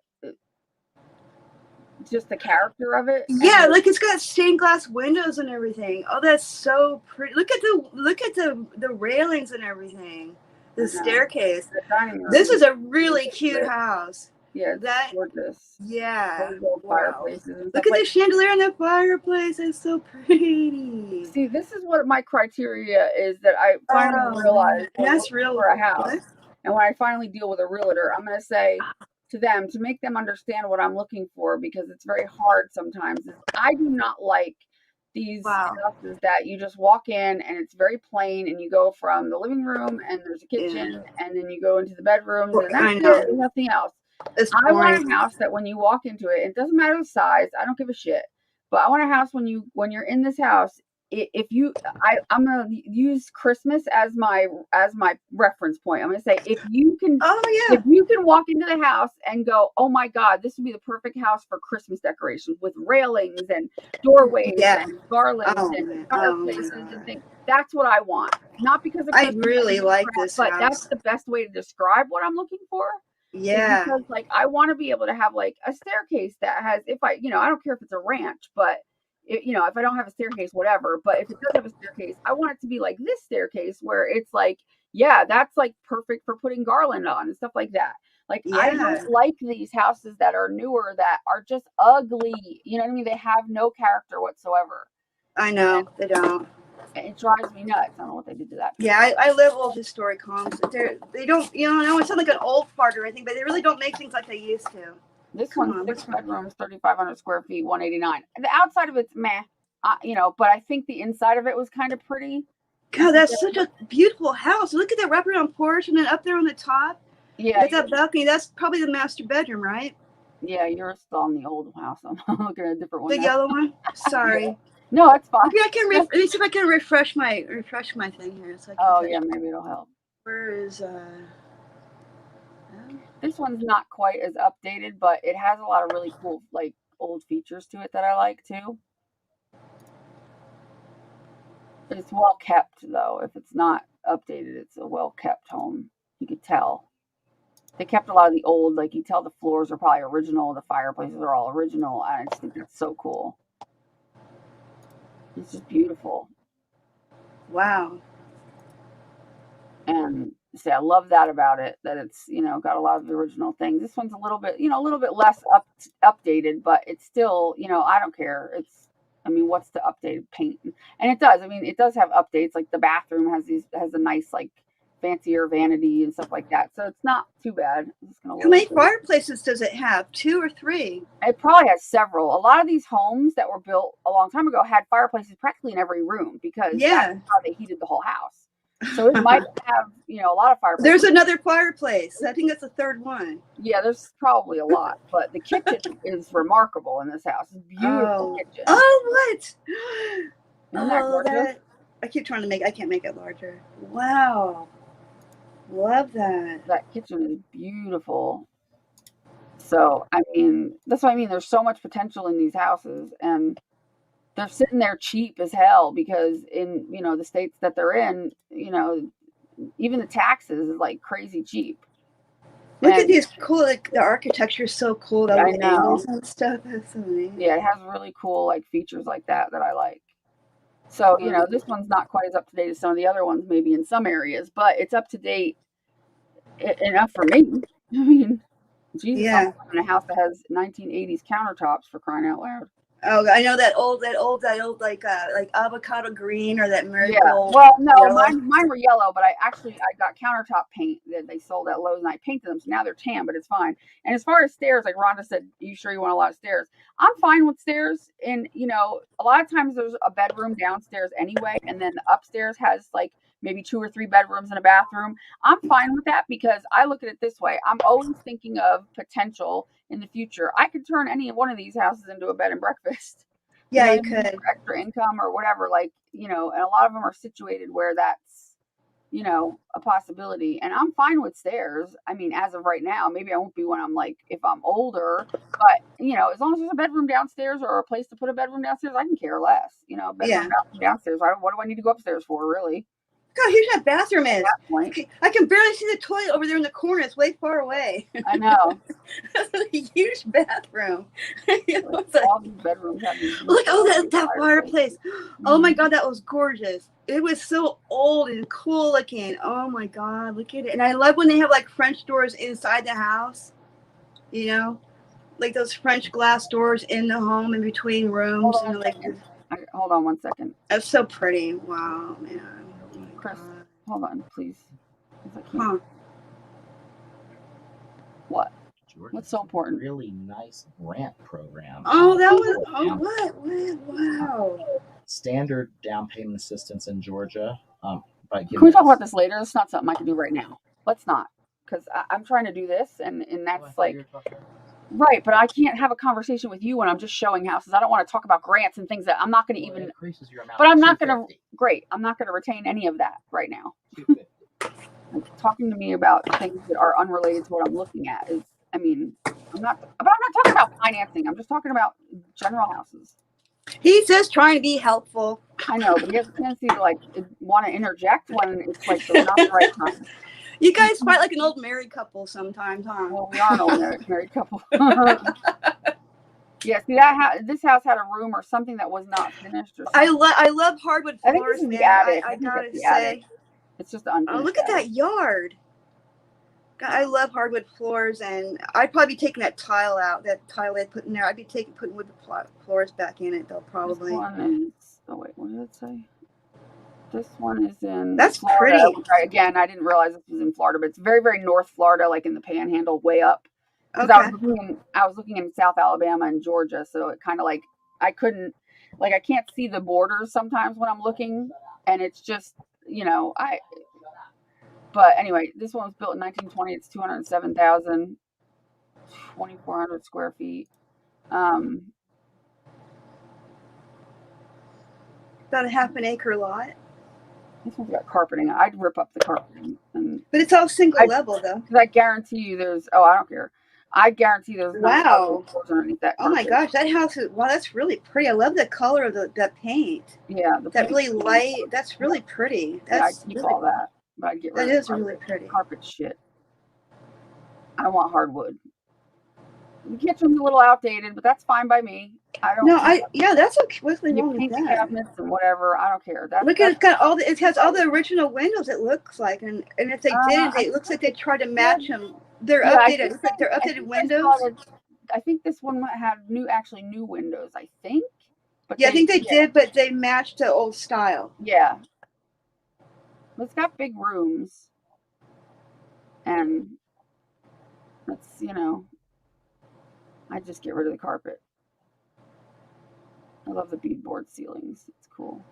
just the character of it. Yeah, like it's got stained glass windows and everything. Oh, that's so pretty. Look at the railings and everything. The staircase. The dining room. This is a really cute house. Yeah, that's gorgeous. Yeah. Those old fireplaces and Look stuff. at the chandelier in the fireplace. It's so pretty. See, this is what my criteria is that I finally realized that's real for a house. And when I finally deal with a realtor, I'm going to say to them to make them understand what I'm looking for, because it's very hard sometimes. I do not like these houses that you just walk in and it's very plain and you go from the living room and there's a kitchen and then you go into the bedrooms and that's it, nothing else. I want a house that when you walk into it, it doesn't matter the size, I don't give a shit. But I want a house when you're in this house, I'm gonna use Christmas as my reference point. I'm gonna say if you can walk into the house and go, oh my God, this would be the perfect house for Christmas decorations with railings and doorways and garlands and fireplaces and things. That's what I want. Not because of Christmas, I really like this but house. that's the best way to describe what I'm looking for. Yeah. Because like I want to be able to have like a staircase that has, if I don't care if it's a ranch, but if I don't have a staircase, whatever, but if it does have a staircase, I want it to be like this staircase where it's like, yeah, that's like perfect for putting garland on and stuff like that. Like, I don't like these houses that are newer that are just ugly. You know what I mean? They have no character whatsoever. I know, they don't. It drives me nuts. I don't know what they did to that. Yeah, I live old historic homes. They don't, I don't want to sound like an old fart or anything, but they really don't make things like they used to. This one's 6 bedrooms, 3,500 square feet, 189. The outside of it's meh, but I think the inside of it was kind of pretty. God, that's such a beautiful house. Look at that wraparound porch, and then up there on the top, with that balcony, that's probably the master bedroom, right? Yeah, you're still in the old house. I'm looking at a different one. The yellow one? Sorry. Yeah. No, it's fine. Maybe I can let me see if I can refresh my thing here. So maybe it'll help. Where is This one's not quite as updated, but it has a lot of really cool like old features to it that I like too. It's well kept though. If it's not updated, it's a well kept home. You could tell. They kept a lot of the old, like you tell the floors are probably original, the fireplaces are all original. I just think it's so cool. It's just beautiful. Wow. And say I love that about it, that it's got a lot of the original things. This one's a little bit less updated, but it's still I don't care. What's the updated paint? And it does. It does have updates. Like the bathroom has a nice like fancier vanity and stuff like that. So it's not too bad. How many fireplaces does it have? 2 or 3? It probably has several. A lot of these homes that were built a long time ago had fireplaces practically in every room because that's how they heated the whole house. So it might have, a lot of fireplaces. There's another fireplace. I think that's the 3rd one. Yeah, there's probably a lot, but the kitchen is remarkable in this house. It's a beautiful kitchen. Oh, what? Isn't that gorgeous? I keep trying to I can't make it larger. Wow. Love that. That kitchen is beautiful. So, that's what I mean. There's so much potential in these houses, and they're sitting there cheap as hell because in, the states that they're in, even the taxes is like crazy cheap. Look at these cool, like the architecture is so cool. I know. And stuff. That's so neat. Yeah, it has really cool like features like that I like. So, this one's not quite as up to date as some of the other ones, maybe in some areas, but it's up to date enough for me. Jesus, I'm in a house that has 1980s countertops for crying out loud. Oh, I know that old like avocado green or that marigold. Yeah. Well, no, mine were yellow, but I got countertop paint that they sold at Lowe's and I painted them, so now they're tan, but it's fine. And as far as stairs, like Rhonda said, you sure you want a lot of stairs? I'm fine with stairs, and a lot of times there's a bedroom downstairs anyway, and then the upstairs has like maybe 2 or 3 bedrooms and a bathroom. I'm fine with that because I look at it this way. I'm always thinking of potential in the future. I could turn any one of these houses into a bed and breakfast. Yeah, you could. For extra income or whatever, and a lot of them are situated where that's, you know, a possibility. And I'm fine with stairs. I mean, as of right now, maybe I won't be when I'm like, if I'm older, but you know, as long as there's a bedroom downstairs or a place to put a bedroom downstairs, I can care less. You know, bedroom downstairs. What do I need to go upstairs for, really? God, here's that bathroom At is. that point, I can barely see the toilet over there in the corner. It's way far away. I know. That's a huge bathroom. It's All these bedrooms have these. look, that fireplace. Oh my Mhm. God, that was gorgeous. It was so old and cool looking. Oh my God, look at it. And I love when they have like French doors inside the house, you know, like those French glass doors in the home in between rooms. Hold on, And like, hold on 1 second. that's so pretty. Wow, man. Oh my Chris, God. hold on, please. 'Cause I can't. Huh. What? Georgia's What's so important? Really nice grant program. Oh, that was, oh, what? Wow. Standard down payment assistance in Georgia. But Can we talk about this later? It's not something I can do right now. Let's not, because I'm trying to do this, and that's like, right. But I can't have a conversation with you when I'm just showing houses. I don't want to talk about grants and things that I'm not going to even. Increases your amount. But I'm not going to. Great. I'm not going to retain any of that right now. Like, talking to me about things that are unrelated to what I'm looking at is. I mean, I'm not. But I'm not talking about financing. I'm just talking about general houses. He's just trying to be helpful. I know, but he has a tendency to like want to interject when it's like not the right time. You guys fight like an old married couple sometimes, huh? Well, we are an old married couple. Yeah, see this house had a room or something that was not finished. Or I love hardwood I think floors, this is man. the attic. I gotta the say, attic. It's just unfinished. oh, look at that yard. God, I love hardwood floors, and I'd probably be taking that tile out, that tile they put in there. I'd be putting wood floors back in it, though, probably. This one is. Oh wait, what did it say? This one is in. That's Florida, pretty. Again, I didn't realize this was in Florida, but it's very, very North Florida, like in the Panhandle, way up. Because Okay. I was looking in South Alabama and Georgia, so it kind of like I couldn't, like I can't see the borders sometimes when I'm looking, and it's just, you know, But anyway, this one was built in 1920. It's 207,000, 2,400 square feet. About a half an acre lot. This one's got carpeting. I'd rip up the carpeting, But it's all single level, though. because I guarantee you there's. Oh, I don't care. I guarantee there's no Wow. floors underneath that Oh my carpet. gosh, that house is, wow, that's really pretty. I love the color of the paint. Yeah, That really light, that's really pretty. That's I keep really, all that, but I'd get rid that of is really pretty. carpet shit. I want hardwood. The kitchen's a little outdated, but that's fine by me. I don't. No, that's okay. What's You wrong with paint the that? cabinets and whatever. I don't care. Look at it got all the, it has all the original windows. It looks like, and if they didn't, it looks like they tried to match them. They're updated. Looks like they're updated windows. I think this one might have actually new windows. I think. But Yeah, I think they did, but they matched the old style. Yeah. It's got big rooms, and that's I just get rid of the carpet. I love the beadboard ceilings. It's cool.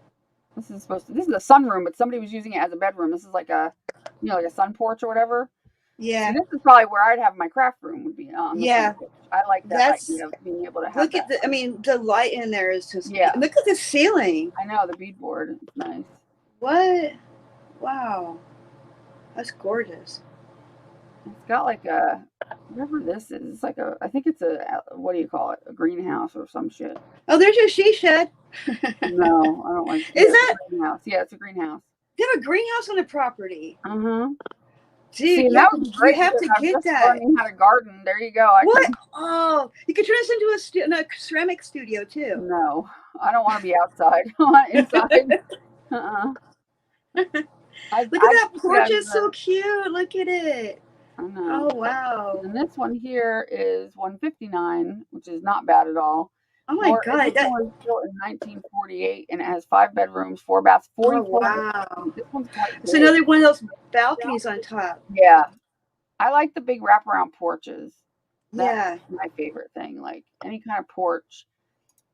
This is a sunroom, but somebody was using it as a bedroom. This is like a, like a sun porch or whatever. Yeah. So this is probably where I'd have my craft room would be on. Yeah. I like that idea of being able to have. Look at the light in there is just. Yeah. Look at the ceiling. I know the beadboard. It's nice. What? Wow. That's gorgeous. It's got like whatever this is. It's like I think it's what do you call it? A greenhouse or some shit. Oh, there's your she shed. No, I don't like. Is that? A greenhouse? Yeah, it's a greenhouse. You have a greenhouse on the property. Dude, Dude, that was great. You have to get that. Learning how to garden. There you go. What? Oh, you could turn this into a ceramic studio too. No, I don't want to be outside. I want inside. Look at that porch. It's so cute. Look at it. I know. Oh wow. And this one here is 159, which is not bad at all. Oh my God. This one was built in 1948 and it has 5 bedrooms, 4 baths, 44. Wow. This one's quite big. It's another one of those balconies on top. Yeah. I like the big wraparound porches. That's my favorite thing. Like any kind of porch.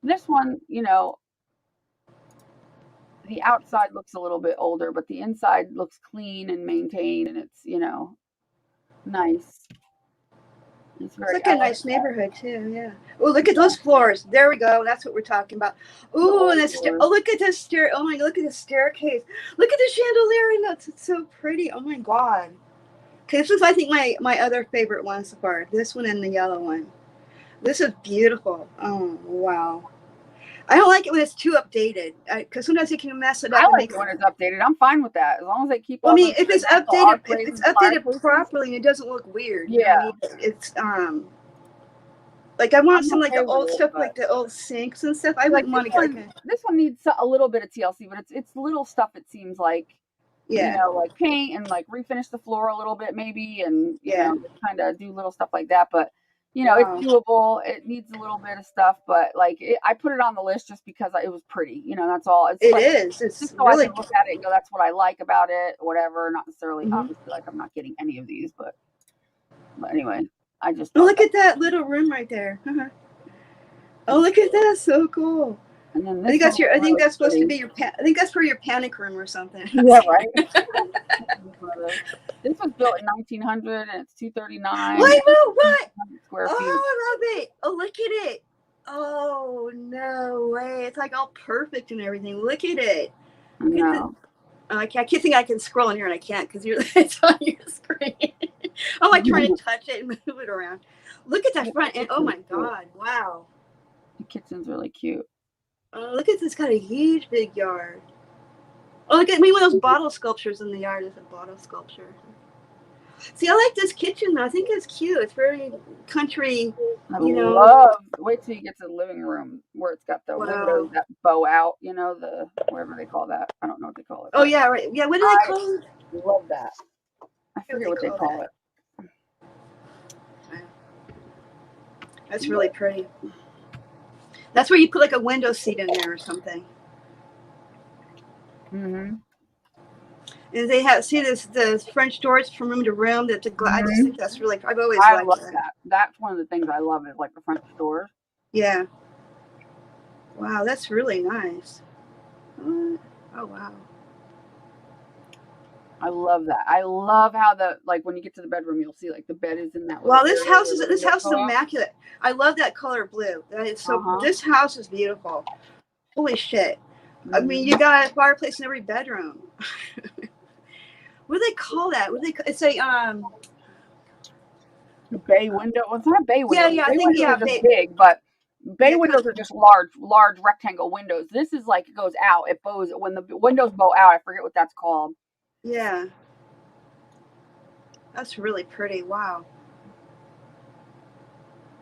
This one, the outside looks a little bit older, but the inside looks clean and maintained, and it's, nice. It's It's very like a nice neighborhood too. Yeah. Oh, look at those floors. There we go. That's what we're talking about. Oh, and look at this stair. Oh my, look at the staircase. Look at the chandelier in that. It's so pretty. Oh my god. Okay, this is I think my other favorite one so far. This one and the yellow one. This is beautiful. Oh wow. I don't like it when it's too updated because sometimes it can mess it up. I and like make it when it's updated. I'm fine with that as long as they keep. Well, I all mean, those if it's natural updated, archways and fireplaces. properly and it doesn't look weird, you know Yeah. what I mean? It's like I want I'm some like okay the old with it, stuff, but like the old sinks and stuff. I like wouldn't want to this get one, like this one needs a little bit of TLC, but it's little stuff. It seems like, you yeah, know, like paint and like refinish the floor a little bit maybe, and you yeah. know, kind of do little stuff like that. But you know, Wow. it's doable. It needs a little bit of stuff, but like I put it on the list just because it was pretty. You know, that's all. It's It like is. It's just so I really. can look at it and go, that's what I like about it, whatever. Not necessarily, Mhm. obviously, like I'm not getting any of these, but anyway, I just Oh, thought look at that little room right there. Oh, look at that. So cool. And then I think this that's your. I think really that's supposed to pretty. be your. I think that's for your panic room or something. Yeah, right. This was built in 1900 and it's 239 Wait, what? square Oh, feet. I love it. Oh, look at it. Oh no way! It's like all perfect and everything. Look at it. No. I can't think I can scroll in here and I can't because it's on your screen. I'm like trying to touch it and move it around. Look at that front end. Oh my god! Wow. The kitchen's really cute. Oh, look at this! Got a huge big yard. Oh, look at me! One of those bottle sculptures in the yard. Is a bottle sculpture. See, I like this kitchen though. I think it's cute. It's very country. You know. Love. Wait till you get to the living room where it's got the Wow. windows that bow out. You know, the whatever they call that. I don't know what they call it. Oh yeah, right. Yeah, what do they call it? Love that. I forget what they call it. That's really pretty. That's where you put like a window seat in there or something. Mm-hmm. And they have the French doors from room to room. That's a glass. I just think that's really. I've always I liked love that. that. That's one of the things I love is like the French doors. Yeah. Wow, that's really nice. Oh wow. I love that. I love how like when you get to the bedroom, you'll see like the bed is in that. Wow, this house is immaculate. I love that color blue. That is so. This house is beautiful. Holy shit! Mm-hmm. I mean, you got a fireplace in every bedroom. What do they call that? What do they? It's a bay window. Well, it's not a bay window. Yeah, bay I think windows are just big, but bay windows are just large rectangle windows. This is like it goes out. It bows when the windows bow out. I forget what that's called. Yeah. That's really pretty. Wow.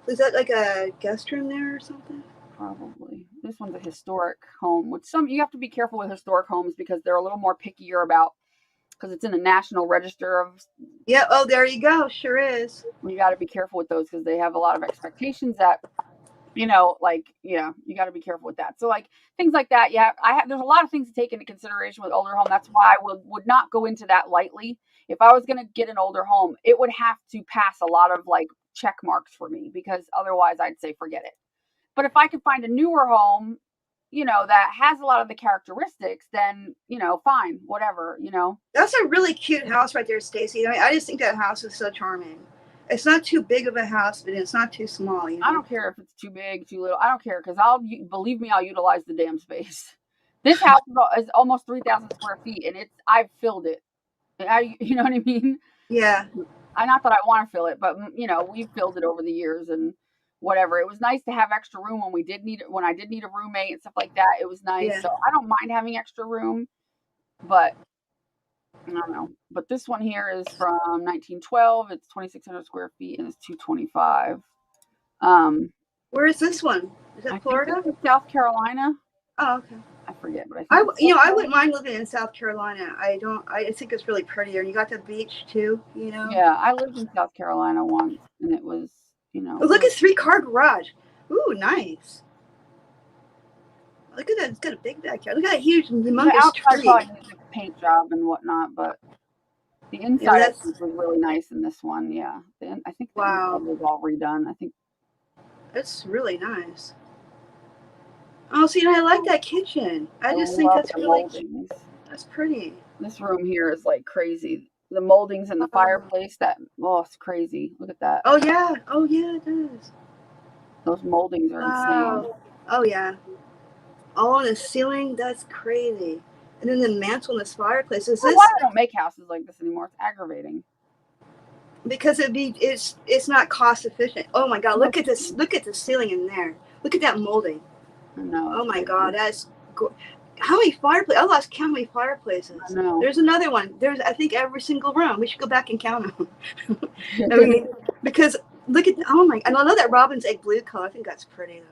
Is that like a guest room there or something? Probably. This one's a historic home, which you have to be careful with historic homes because they're a little more pickier about because it's in the National Register of. Yeah. Oh, there you go. Sure is. You got to be careful with those because they have a lot of expectations that, you know, like, yeah, you got to be careful with that. So like things like that. Yeah. There's a lot of things to take into consideration with older home. That's why I would not go into that lightly. If I was going to get an older home, it would have to pass a lot of like check marks for me because otherwise I'd say forget it. But if I could find a newer home, you know, that has a lot of the characteristics, then, you know, fine, whatever, you know. That's a really cute house right there, Stacy. I just think that house is so charming. It's not too big of a house, but it's not too small. You know? I don't care if it's too big, too little. I don't care because believe me, I'll utilize the damn space. This house is almost 3,000 square feet, and I've filled it. You know what I mean? Yeah. Not that I want to fill it, but you know, we've filled it over the years and whatever. It was nice to have extra room when I did need a roommate and stuff like that. It was nice. Yeah. So I don't mind having extra room, but I don't know. But this one here is from 1912. It's 2,600 square feet and it's $225. Where is this one? Is it Florida? South Carolina. Oh, okay. I forget, but I wouldn't mind living in South Carolina. I think it's really prettier. And you got the beach too, you know? Yeah, I lived in South Carolina once and it was, you know. Oh, look at 3-car garage. Ooh, nice. Look at that. It's got a big backyard. Look at that huge, humongous tree. Probably needs a paint job and whatnot, but the inside was really nice in this one. Yeah. I think the inside was all redone. I think. That's really nice. Oh, see, I like that kitchen. I just think that's really, that's pretty. This room here is like crazy. the moldings in the fireplace. It's crazy. Look at that. Oh yeah, it does. Those moldings are insane. Oh yeah. Oh, the ceiling, that's crazy. And then the mantle in this fireplace. Is Why this they don't make houses like this anymore? It's aggravating. because it's not cost efficient? Oh my God, look at this! Look at the ceiling in there. Look at that molding. I know. Oh my God, that's how many fireplaces? I lost count how many fireplaces. I know. There's another one. There's, I think, every single room. We should go back and count them. I mean, because look at, oh my, and I love that robin's egg blue color. I think that's pretty though.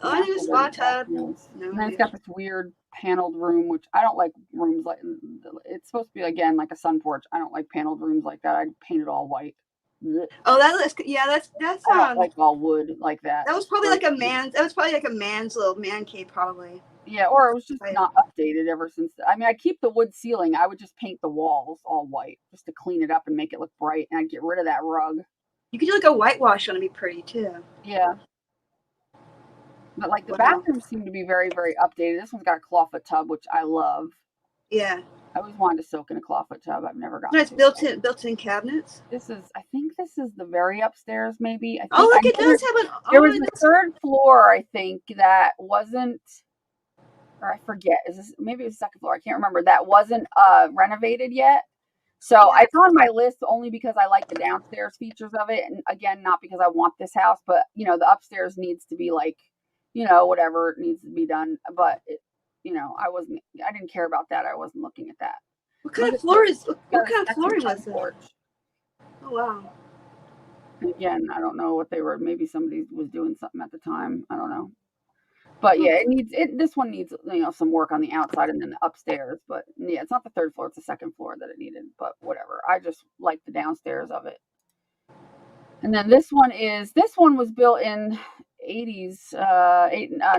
Oh, I need a spa tub. And then it's got this weird paneled room, which I don't like rooms like, it's supposed to be, again, like a sun porch. I don't like paneled rooms like that. I'd paint it all white. Oh, that looks, yeah, that's I don't like all wood like that. That was probably like a man's little man cave, probably. Yeah, or it was just not updated ever since. I mean, I keep the wood ceiling. I would just paint the walls all white just to clean it up and make it look bright, and I'd get rid of that rug. You could do like a whitewash on it, be pretty too. Yeah. But like the bathrooms seem to be very, very updated. This one's got a clawfoot tub, which I love. Yeah. I always wanted to soak in a clawfoot tub. I've never gotten. Nice built-in cabinets. I think this is the very upstairs, maybe. Oh, look, it does have an. There was a third floor, I think, that wasn't, or I forget. Is this maybe it was the second floor? I can't remember. That wasn't renovated yet. So it's on my list only because I like the downstairs features of it, and again, not because I want this house, but the upstairs needs to be like, whatever needs to be done. But I didn't care about that. I wasn't looking at that. What kind of floor is? What kind of flooring was it? Oh wow. And again, I don't know what they were. Maybe somebody was doing something at the time. I don't know. But yeah, this one needs some work on the outside and then the upstairs. But yeah, it's not the third floor; it's the second floor that it needed. But whatever. I just like the downstairs of it. And then this one was built in 80s,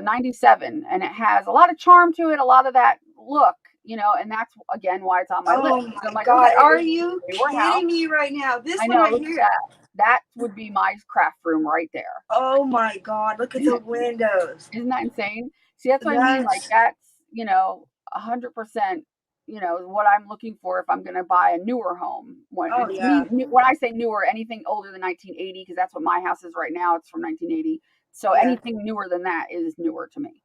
97, and it has a lot of charm to it, a lot of that look, and that's again why it's on my list. Oh my God, are you kidding me right now? This one right here. That would be my craft room right there. Oh my God, look at the windows. Isn't that insane? See, that's what I mean. Like that's 100%. What I'm looking for if I'm going to buy a newer home. When I say newer, anything older than 1980, because that's what my house is right now. It's from 1980. So anything newer than that is newer to me.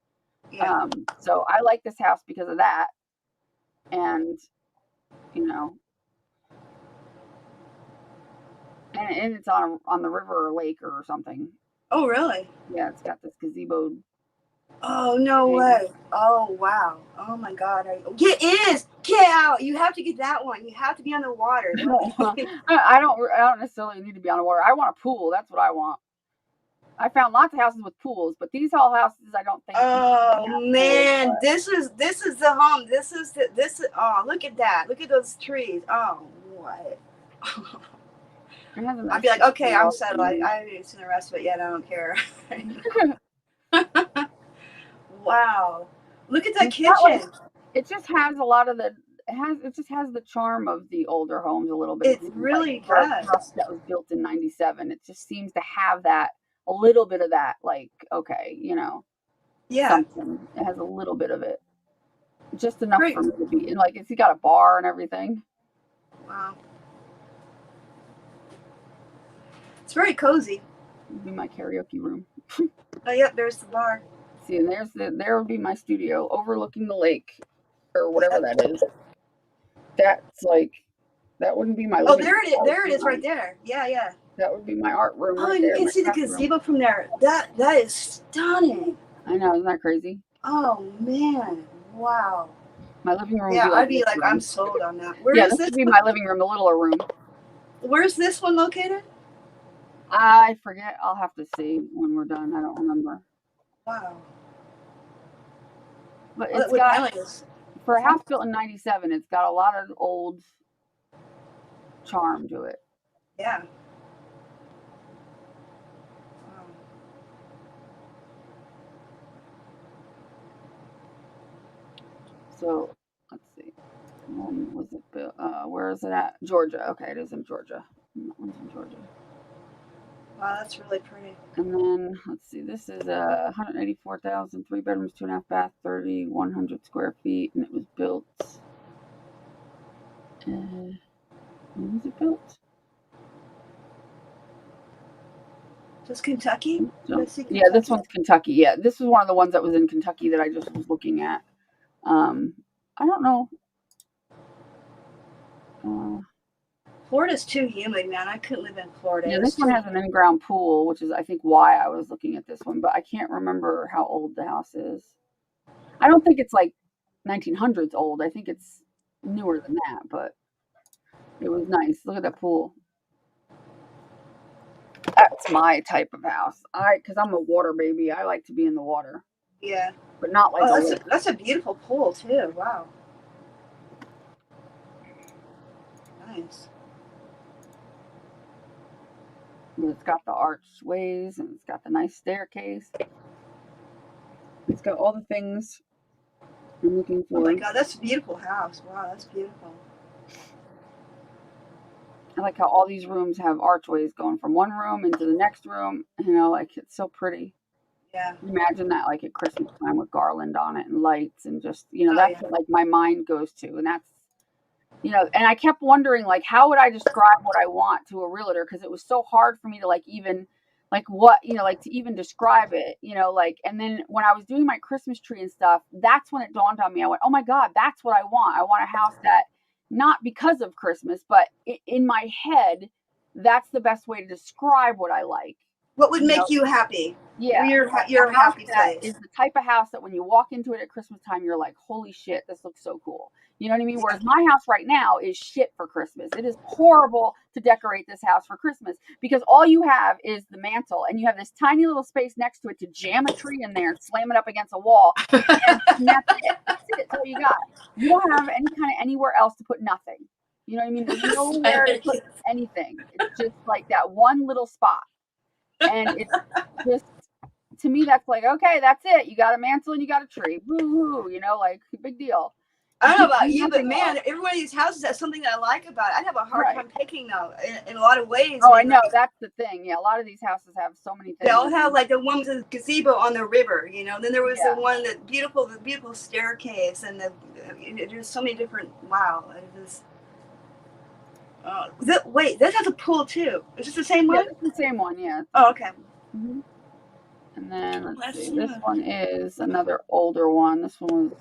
Yeah. So I like this house because of that. And, and it's on the river or lake or something. Oh, really? Yeah, it's got this gazebo. Oh, no way. Oh, wow. Oh, my God. Get out. You have to get that one. You have to be on the water. I don't necessarily need to be on the water. I want a pool. That's what I want. I found lots of houses with pools, but these whole houses, I don't think. Oh, man. This is the home. Oh, look at that. Look at those trees. Oh, what? I'd be like, okay, I'm settled. I haven't seen the rest of it yet. I don't care. Wow, look at that kitchen. It just has a lot of it just has the charm of the older homes a little bit. It really does. That was built in 97. It just seems to have that, a little bit of that, like, okay, yeah, something. It has a little bit of it, just enough for me to be, and like, it's got a bar and everything. Wow, it's very cozy. It'd be my karaoke room. Oh, yep, there's the bar. See, and there would be my studio overlooking the lake, or whatever that is. That's like, that wouldn't be my. Oh, there it is, right there. Yeah. That would be my art room. Oh, and you can see the gazebo from there. That is stunning. I know, isn't that crazy? Oh man, wow. My living room. Yeah, I'd be like, I'm sold on that. This would be my living room, the littler room. Where's this one located? I forget. I'll have to see when we're done. I don't remember. Wow. But it's got, for a house built in 97, it's got a lot of old charm to it. Yeah. Wow. So, let's see. When was it built? Where is it at? Georgia. Okay, it is in Georgia. That one's in Georgia. Wow, that's really pretty. And then, let's see, this is 184,000, 3 bedrooms, 2.5 bath, 3,100 square feet, and it was built When was it built? Just Kentucky? So, Let's see yeah, this Kentucky. one's Kentucky. Yeah, this was one of the ones that was in Kentucky that I just was looking at. I don't know. Florida's too humid, man. I couldn't live in Florida. Yeah, It's this one too has an in-ground pool, which is I think why I was looking at this one, but I can't remember how old the house is. I don't think it's like 1900s old. I think it's newer than that, but it was nice. Look at that pool. That's my type of house. Because I'm a water baby. I like to be in the water, yeah. but not like Oh, a lake. that's a beautiful pool too. Wow. Nice. But it's got the archways and it's got the nice staircase. It's got all the things I'm looking Oh my for. God, that's a beautiful house. Wow, that's beautiful. I like how all these rooms have archways going from one room into the next room. You know, like it's so pretty. Yeah. Imagine that like at Christmas time with garland on it and lights and just, Oh, that's yeah. what like my mind goes to. And that's, and I kept wondering like, how would I describe what I want to a realtor? Cause it was so hard for me to like even like what, like to even describe it, like, and then when I was doing my Christmas tree and stuff, that's when it dawned on me. I went, oh my God, that's what I want. I want a house that not because of Christmas, but in my head, that's the best way to describe what I like. What would make you happy? Yeah, Your a house happy that place. is the type of house that when you walk into it at Christmas time, you're like, holy shit, this looks so cool. You know what I mean? Whereas my house right now is shit for Christmas. It is horrible to decorate this house for Christmas because all you have is the mantle and you have this tiny little space next to it to jam a tree in there and slam it up against a wall. And that's it. That's it. That's all you got. You don't have any kind of anywhere else to put nothing. You know what I mean? There's nowhere to put anything. It's just like that one little spot. And it's just, to me, that's like, okay, that's it. You got a mantle and you got a tree. Woo-hoo, like, big deal. I don't know about you, but man, every one of these houses has something that I like about it. I'd have a hard time picking though, in a lot of ways. Oh, I know. That's the thing. Yeah, a lot of these houses have so many things. They all have like the one with the gazebo on the river, Then there was the one the beautiful staircase, and there's so many different. Wow, it is. Wait, this has a pool too. Is this the same one? Yeah, it's the same one. Yeah. Oh, okay. Mm-hmm. And then let's see. This one is another older one. This one was.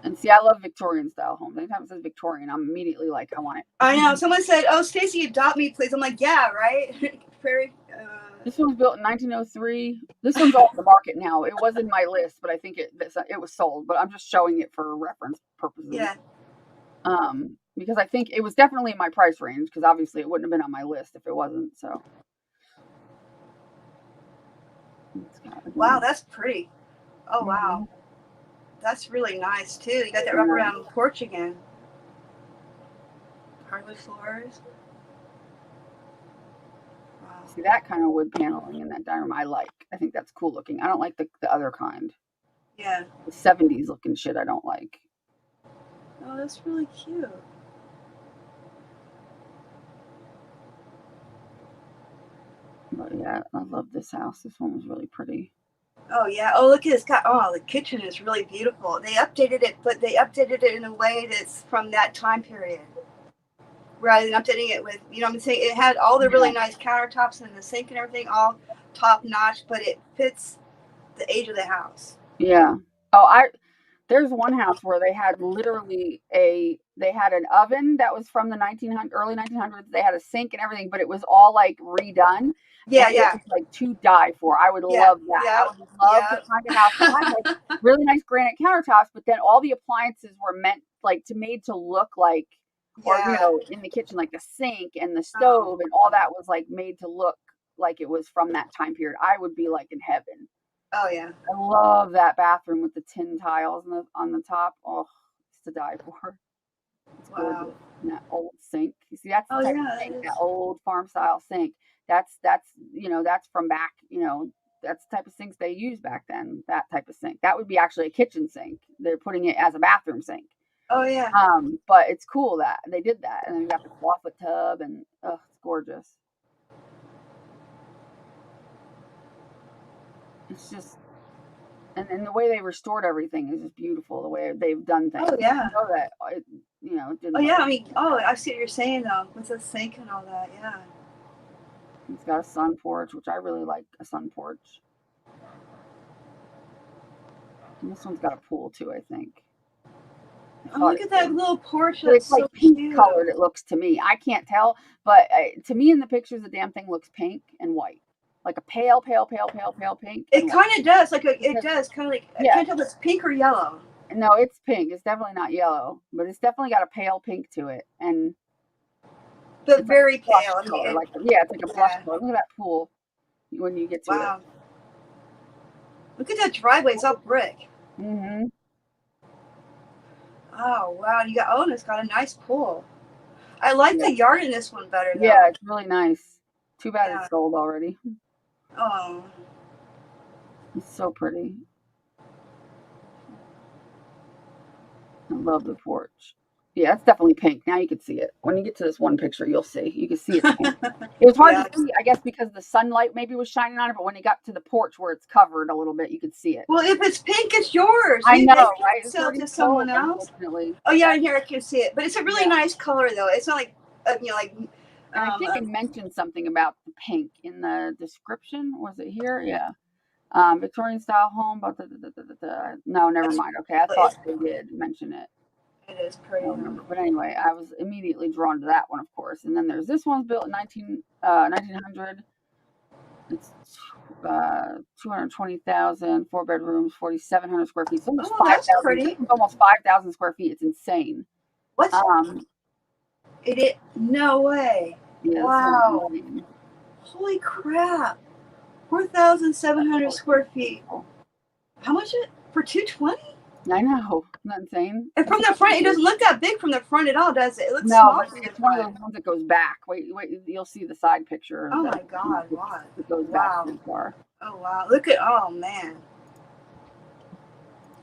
And see, I love Victorian style homes. Anytime it says Victorian, I'm immediately like, I want it. I know. Someone said, "Oh, Stacy, adopt me, please." I'm like, "Yeah, right." Prairie. This one was built in 1903. This one's off the market now. It was in my list, but I think it was sold. But I'm just showing it for reference purposes. Yeah. Because I think it was definitely in my price range. Because obviously it wouldn't have been on my list if it wasn't. So. Wow, that's pretty. Oh wow. That's really nice too. You got that wraparound porch again. Hardwood floors. Wow. See that kind of wood paneling in that dining room I like. I think that's cool looking. I don't like the other kind. Yeah. The 70s looking shit I don't like. Oh, that's really cute. But yeah, I love this house. This one was really pretty. Oh yeah. Oh look at this. The kitchen is really beautiful. They updated it, but they updated it in a way that's from that time period. Rather than updating it with, what I'm saying, it had all the really nice countertops and the sink and everything all top notch, but it fits the age of the house. Yeah. Oh, there's one house where they had literally they had an oven that was from the early 1900s. They had a sink and everything, but it was all like redone. Yeah, It was like to die for. I would love that. Yeah, I would love the kind of house that had like really nice granite countertops, but then all the appliances were made to look like, or in the kitchen, like the sink and the stove and all that was like made to look like it was from that time period. I would be like in heaven. Oh yeah. I love that bathroom with the tin tiles on the top. Oh, it's to die for. It's gorgeous. And that old sink. You see, that's the type of sink, that old farm style sink. That's from back, that's the type of sinks they used back then, that type of sink. That would be actually a kitchen sink. They're putting it as a bathroom sink. Oh yeah. But it's cool that they did that. And then you got the clawfoot tub and it's gorgeous. It's just, and the way they restored everything is just beautiful. The way they've done things. Oh yeah. You know that you know, it didn't. Oh yeah, I mean, oh, I see what you're saying though, with the sink and all that. Yeah. It's got a sun porch, which I really like a sun porch. And this one's got a pool too, I think. Oh, look at that little porch. But it's That's like so pink cute. colored, it looks to me. I can't tell, but to me in the pictures, the damn thing looks pink and white. Like a pale pink. It kind of does. Like it Because- does. Kind of like I Yeah. can't tell if it's pink or yellow. No, it's pink. It's definitely not yellow, but it's definitely got a pale pink to it. And But it's very like a blush pale. I mean, color, it, it's like a blush yeah. color. Look at that pool when you get to wow. Look at that driveway. It's all brick. it. Mm-hmm. Oh wow. You got and it's got a nice pool. I like the yard in this one better though. Yeah, it's really nice. Too bad Yeah. it's sold already. Oh. It's so pretty. I love the porch. Yeah, it's definitely pink. Now you can see it. When you get to this one picture, you'll see. You can see it's pink. It was hard to see, I guess, because the sunlight maybe was shining on it, but when you got to the porch where it's covered a little bit, you could see it. Well, if it's pink, it's yours. I know, They right? can't It's sell it already to someone sold, else. unfortunately. Oh yeah, in here I can see it, but it's a really nice color though. It's not like like. And I think I mentioned something about the pink in the description. Was it here? Yeah. Victorian style home. But no, never mind. Okay, I thought they did mention it. It is pretty. I don't remember. But anyway, I was immediately drawn to that one, of course. And then there's this one's built in 1900. It's 220,000, 4 bedrooms, 4,700 square feet. It's almost 5,000. Almost 5,000 square feet. It's insane. What's it? No way. Yeah, wow. Holy crap. 4,700 square feet. How much it for 220? I know. Isn't that insane? And from the front, it doesn't look that big from the front at all, does it? It looks small. But it's one of those ones that goes back. Wait, you'll see the side picture. Oh my God, wow. It goes back too far. Oh wow. Look at, oh man.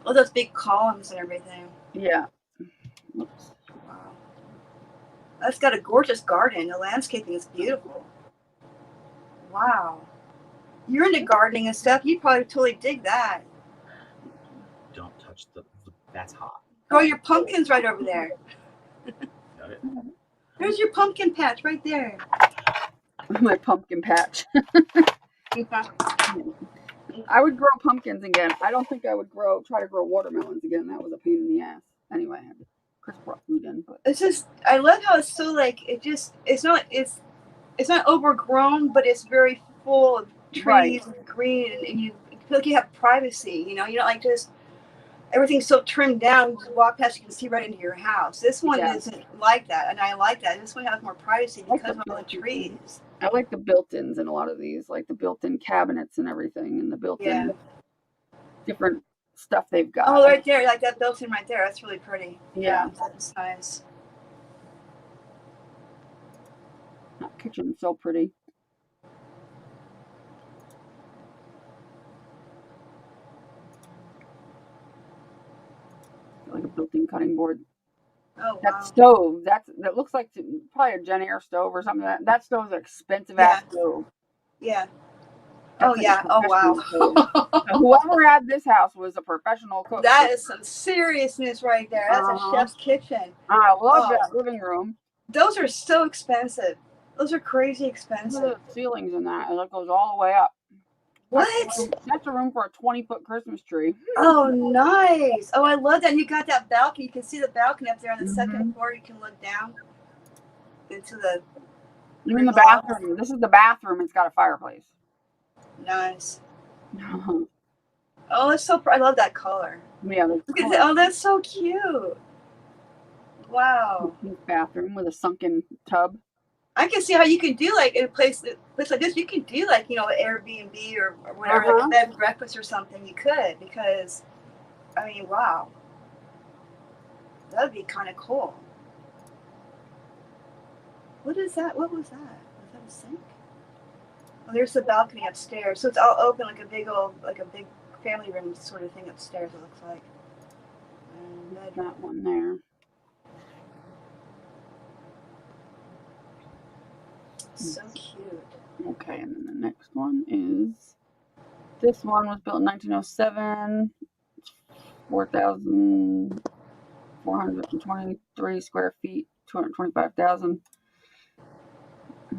All those big columns and everything. Yeah. Oops. Wow. That's got a gorgeous garden. The landscaping is beautiful. Wow. You're into gardening and stuff. You'd probably totally dig that. Don't touch that's hot. Grow your pumpkins right over there. Got it. There's your pumpkin patch right there. My pumpkin patch. I would grow pumpkins again. I don't think I would try to grow watermelons again. That was a pain in the ass. Anyway, Chris brought food in, but it's just, I love how it's so like, it's not overgrown, but it's very full of trees and green, and you feel like you have privacy, you know, you're not like just everything's so trimmed down, you just walk past, you can see right into your house. This one isn't like that, and I like that. This one has more privacy because of all the trees. I like the built-ins in a lot of these, like the built-in cabinets and everything, and the built-in different stuff they've got. Oh, right there, like that built-in right there. That's really pretty. Yeah. That's nice. That kitchen's so pretty. Like a built-in cutting board. Oh, wow. That stove, that looks like probably a Jen Air stove or something. That stove's an expensive ass stove. Yeah. That's oh yeah. Oh wow. Whoever had this house was a professional cook. That is some seriousness right there. That's a chef's kitchen. I love that living room. Those are so expensive. Those are crazy expensive. Look at the ceilings in that. It goes all the way up. What? That's a room for a 20-foot Christmas tree. Oh, nice. Oh, I love that. And you got that balcony. You can see the balcony up there on the second floor. You can look down into the... Even the bathroom. This is the bathroom. It's got a fireplace. Nice. Oh, it's so... I love that color. Yeah. Oh, that's so cute. Wow. Bathroom with a sunken tub. I can see how you can do like in a place like this. You can do like, you know, Airbnb or whatever, like a bed and breakfast or something. You could, because I mean, wow, that would be kind of cool. What is that? What was that? Was that a sink? Oh, there's the balcony upstairs. So it's all open, like a big family room sort of thing upstairs. It looks like. And that one there. So cute. Okay, and then the next one is, this one was built in 1907. It's 4,000 423 square feet, 225,000. Yeah,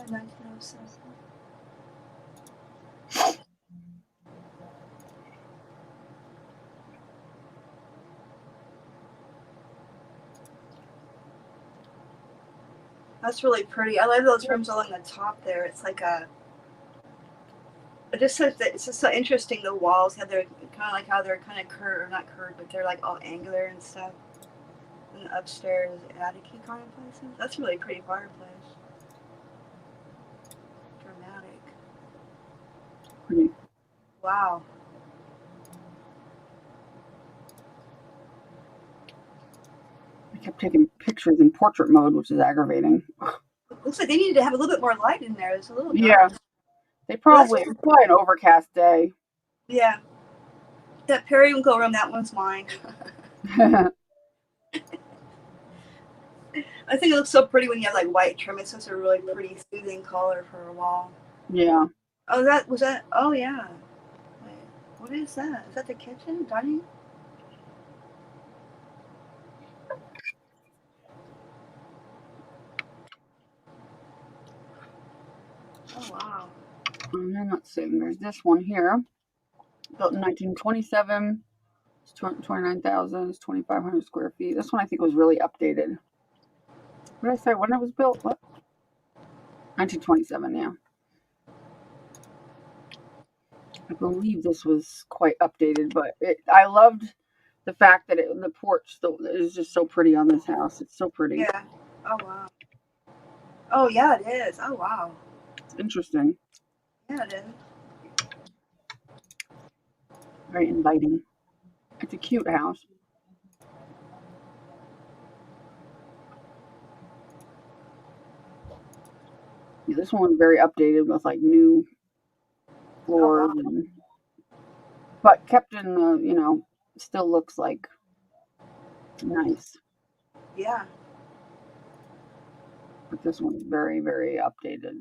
1907. That's really pretty. I love those rooms along the top there. It's like a. It just says that it's just so interesting. The walls have their kind of like how they're kind of curved, or not curved, but they're like all angular and stuff. And upstairs, attic-y kind of places. That's a really pretty fireplace. Dramatic. Pretty. Wow. I kept taking pictures in portrait mode, which is aggravating. Looks like they needed to have a little bit more light in there. It's a little dark. Yeah. They probably, it's probably an overcast day. Yeah. That periwinkle room, that one's mine. I think it looks so pretty when you have like white trim. It's just a really pretty soothing color for a wall. Yeah. Oh, that was that. Oh, yeah. Wait, what is that? Is that the kitchen? Dining? Oh, wow. And then let's see, there's this one here. Built in 1927. It's 229,000. It's 2,500 square feet. This one I think was really updated. What did I say? When it was built? What? 1927, yeah. I believe this was quite updated, but I loved the fact that the porch is just so pretty on this house. It's so pretty. Yeah. Oh, wow. Oh, yeah, it is. Oh, wow. It's interesting. Yeah, it is. Very inviting. It's a cute house. Yeah, this one was very updated with like new floors, but kept in the, still looks like nice. Yeah. But this one's very, very updated,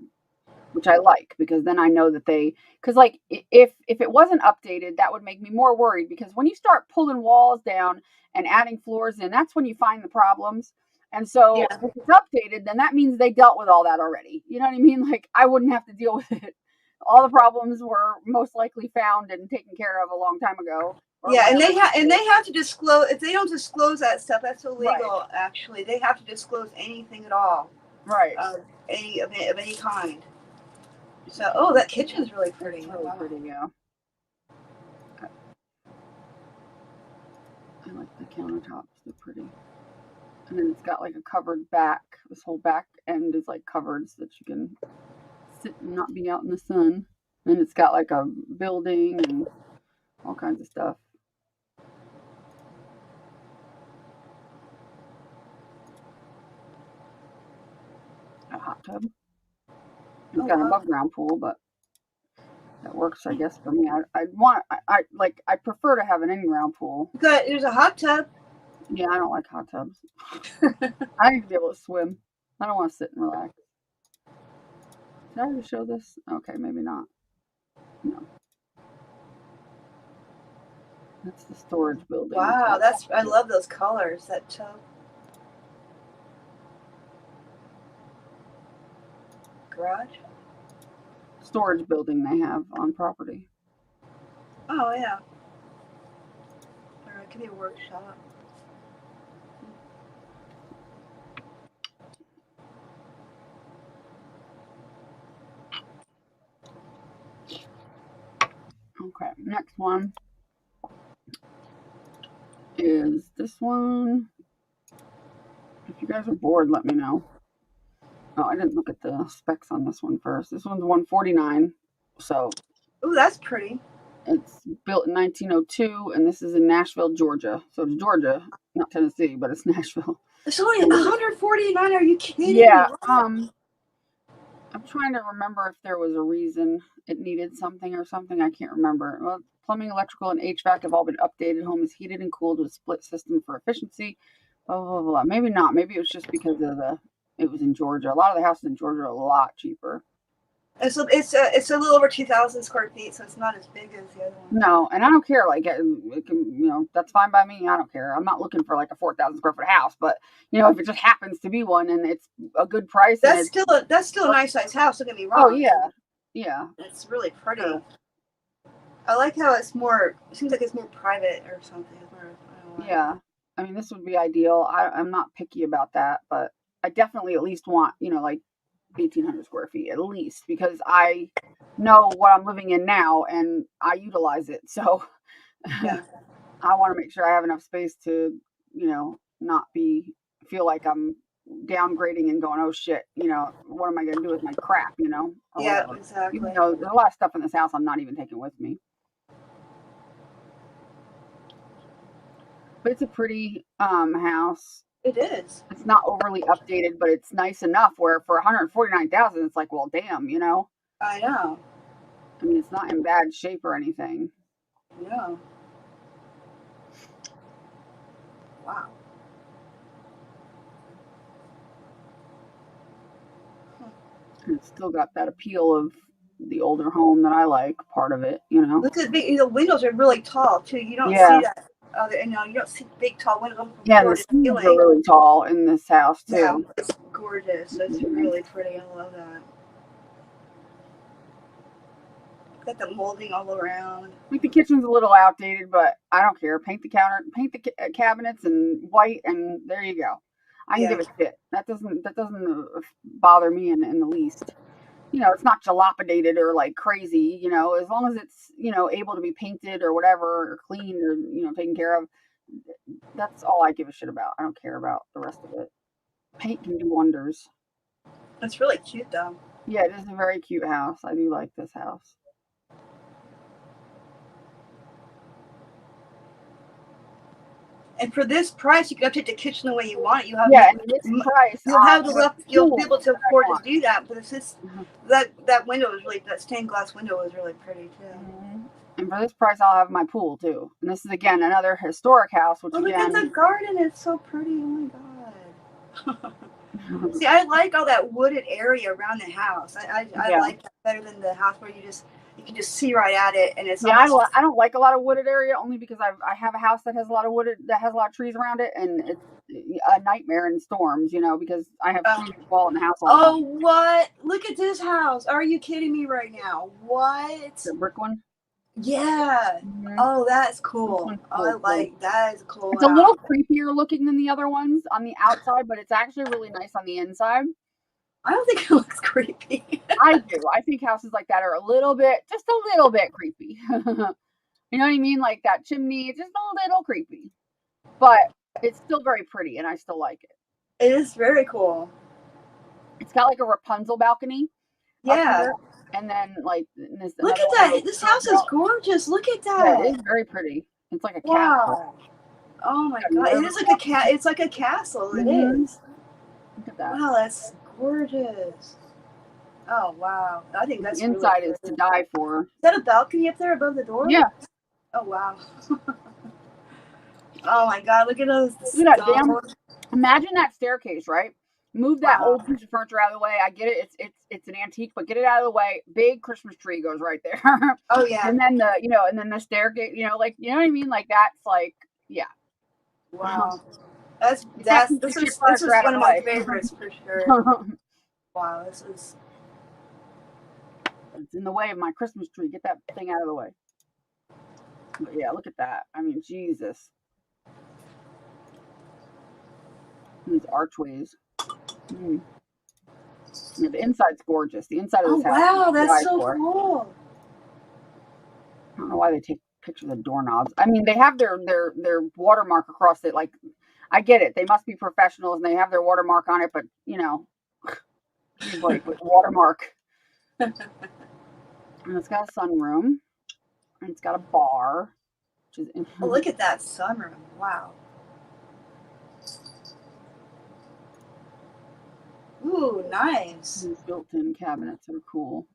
which I like because then I know that because like if it wasn't updated, that would make me more worried because when you start pulling walls down and adding floors in, that's when you find the problems. And so Yeah. if it's updated, then that means they dealt with all that already. You know what I mean? Like I wouldn't have to deal with it. All the problems were most likely found and taken care of a long time ago. Yeah, and they have to disclose. If they don't disclose that stuff, that's illegal. Right. Actually, they have to disclose anything at all. Right. Of any kind. So, oh, that kitchen's really pretty. It's really pretty, yeah. I like the countertops. They're pretty. And then it's got like a covered back. This whole back end is like covered so that you can sit and not be out in the sun. And it's got like a building and all kinds of stuff. A hot tub. It's got an above ground pool, but that works, I guess, for me. I prefer to have an in-ground pool. Good. There's a hot tub. Yeah, I don't like hot tubs. I need to be able to swim. I don't want to sit and relax. Did I already show this? Okay, maybe not. No. That's the storage building. Wow, I love those colors. That tub. Garage. Storage building they have on property. Oh yeah. Or it could be a workshop. Okay, next one is this one. If you guys are bored, let me know. Oh, I didn't look at the specs on this one first. This one's 149. So. Ooh, that's pretty. It's built in 1902, and this is in Nashville, Georgia. So it's Georgia, not Tennessee, but it's Nashville. It's only 149. Are you kidding? Yeah. I'm trying to remember if there was a reason it needed something or something. I can't remember. Well, plumbing, electrical, and HVAC have all been updated. Home is heated and cooled with a split system for efficiency. Blah, blah, blah, blah. Maybe not. Maybe it was just because it was in Georgia. A lot of the houses in Georgia are a lot cheaper. It's a little over 2,000 square feet, so it's not as big as the other one. No, and I don't care. Like, it can, that's fine by me. I don't care. I'm not looking for like a 4,000 square foot house, but if it just happens to be one and it's a good price, That's still a nice size house. Don't get me wrong. Oh yeah, yeah. It's really pretty. Sure. I like how it's more. It seems like it's more private or something. I don't know. Yeah, I mean, this would be ideal. I'm not picky about that, but I definitely at least want like 1,800 square feet at least, because I know what I'm living in now and I utilize it. So Yeah. I want to make sure I have enough space to, not feel like I'm downgrading and going, oh shit, what am I going to do with my crap, or Yeah, whatever. exactly. Even though there's a lot of stuff in this house I'm not even taking with me. But it's a pretty house. It is. It's not overly updated, but it's nice enough where for 149,000, it's like, well, damn, I know. I mean, it's not in bad shape or anything. No. Wow. And it's still got that appeal of the older home that I like, part of it, Look at the windows are really tall too. You don't see that. You don't see big tall windows from Yeah, floor the to ceilings ceiling. are really tall in this house too. Yeah, it's gorgeous. It's really pretty. I love that. Got the molding all around. Like the kitchen's a little outdated, but I don't care. Paint the cabinets in white, and there you go. I can give a shit. That doesn't bother me in the least. It's not jalapedated or like crazy. As long as it's able to be painted or whatever, or cleaned or taken care of. That's all I give a shit about. I don't care about the rest of it. Paint can do wonders. It's really cute though. Yeah, it is a very cute house. I do like this house. And for this price, you can update the kitchen the way you want. You have and this price, you'll be able to afford to do that. But it's just that window is really, that stained glass window is really pretty too. Mm-hmm. And for this price, I'll have my pool too. And this is again another historic house. Which look again, at the garden; it's so pretty. Oh my god! See, I like all that wooded area around the house. I like that better than the house where you can just see right at it, and it's I don't like a lot of wooded area only because I have a house that has a lot of trees around it, and it's a nightmare in storms, because I have trees that fall in the house all the time. What? Look at this house. Are you kidding me right now? What? The brick one? Yeah. Mm-hmm. Oh, that's cool. Cool. I like that. Is cool. It's a little creepier looking than the other ones on the outside, but it's actually really nice on the inside. I don't think it looks creepy. I do. I think houses like that are just a little bit creepy. You know what I mean? Like that chimney, it's just a little creepy. But it's still very pretty, and I still like it. It is very cool. It's got like a Rapunzel balcony. Yeah. And then like this. Look at that. This house is gorgeous. Look at that. Yeah, it is very pretty. It's like a castle. Oh my god. It is like a cat. It's like a castle. It is. Look at that. Wow, that's gorgeous. Oh wow. I think that's the inside really is to die for. Is that a balcony up there above the door? Yeah. Oh wow. Oh my god, look at those. Look at that imagine that staircase, right? Move that old piece of furniture out of the way. I get it. It's an antique, but get it out of the way. Big Christmas tree goes right there. Oh yeah. And then the staircase, like what I mean? Like that's like, yeah. Wow. This is one of my favorites for sure. Wow, this is. It's in the way of my Christmas tree. Get that thing out of the way. But yeah, look at that. I mean, Jesus. These archways. Yeah, the inside's gorgeous. The inside of this house. Wow, that's so cool. I don't know why they take pictures of doorknobs. I mean, they have their watermark across it. Like, I get it. They must be professionals and they have their watermark on it, but like with watermark. And it's got a sunroom. And it's got a bar. Which is look at that sunroom. Wow. Ooh, nice. These built-in cabinets are cool.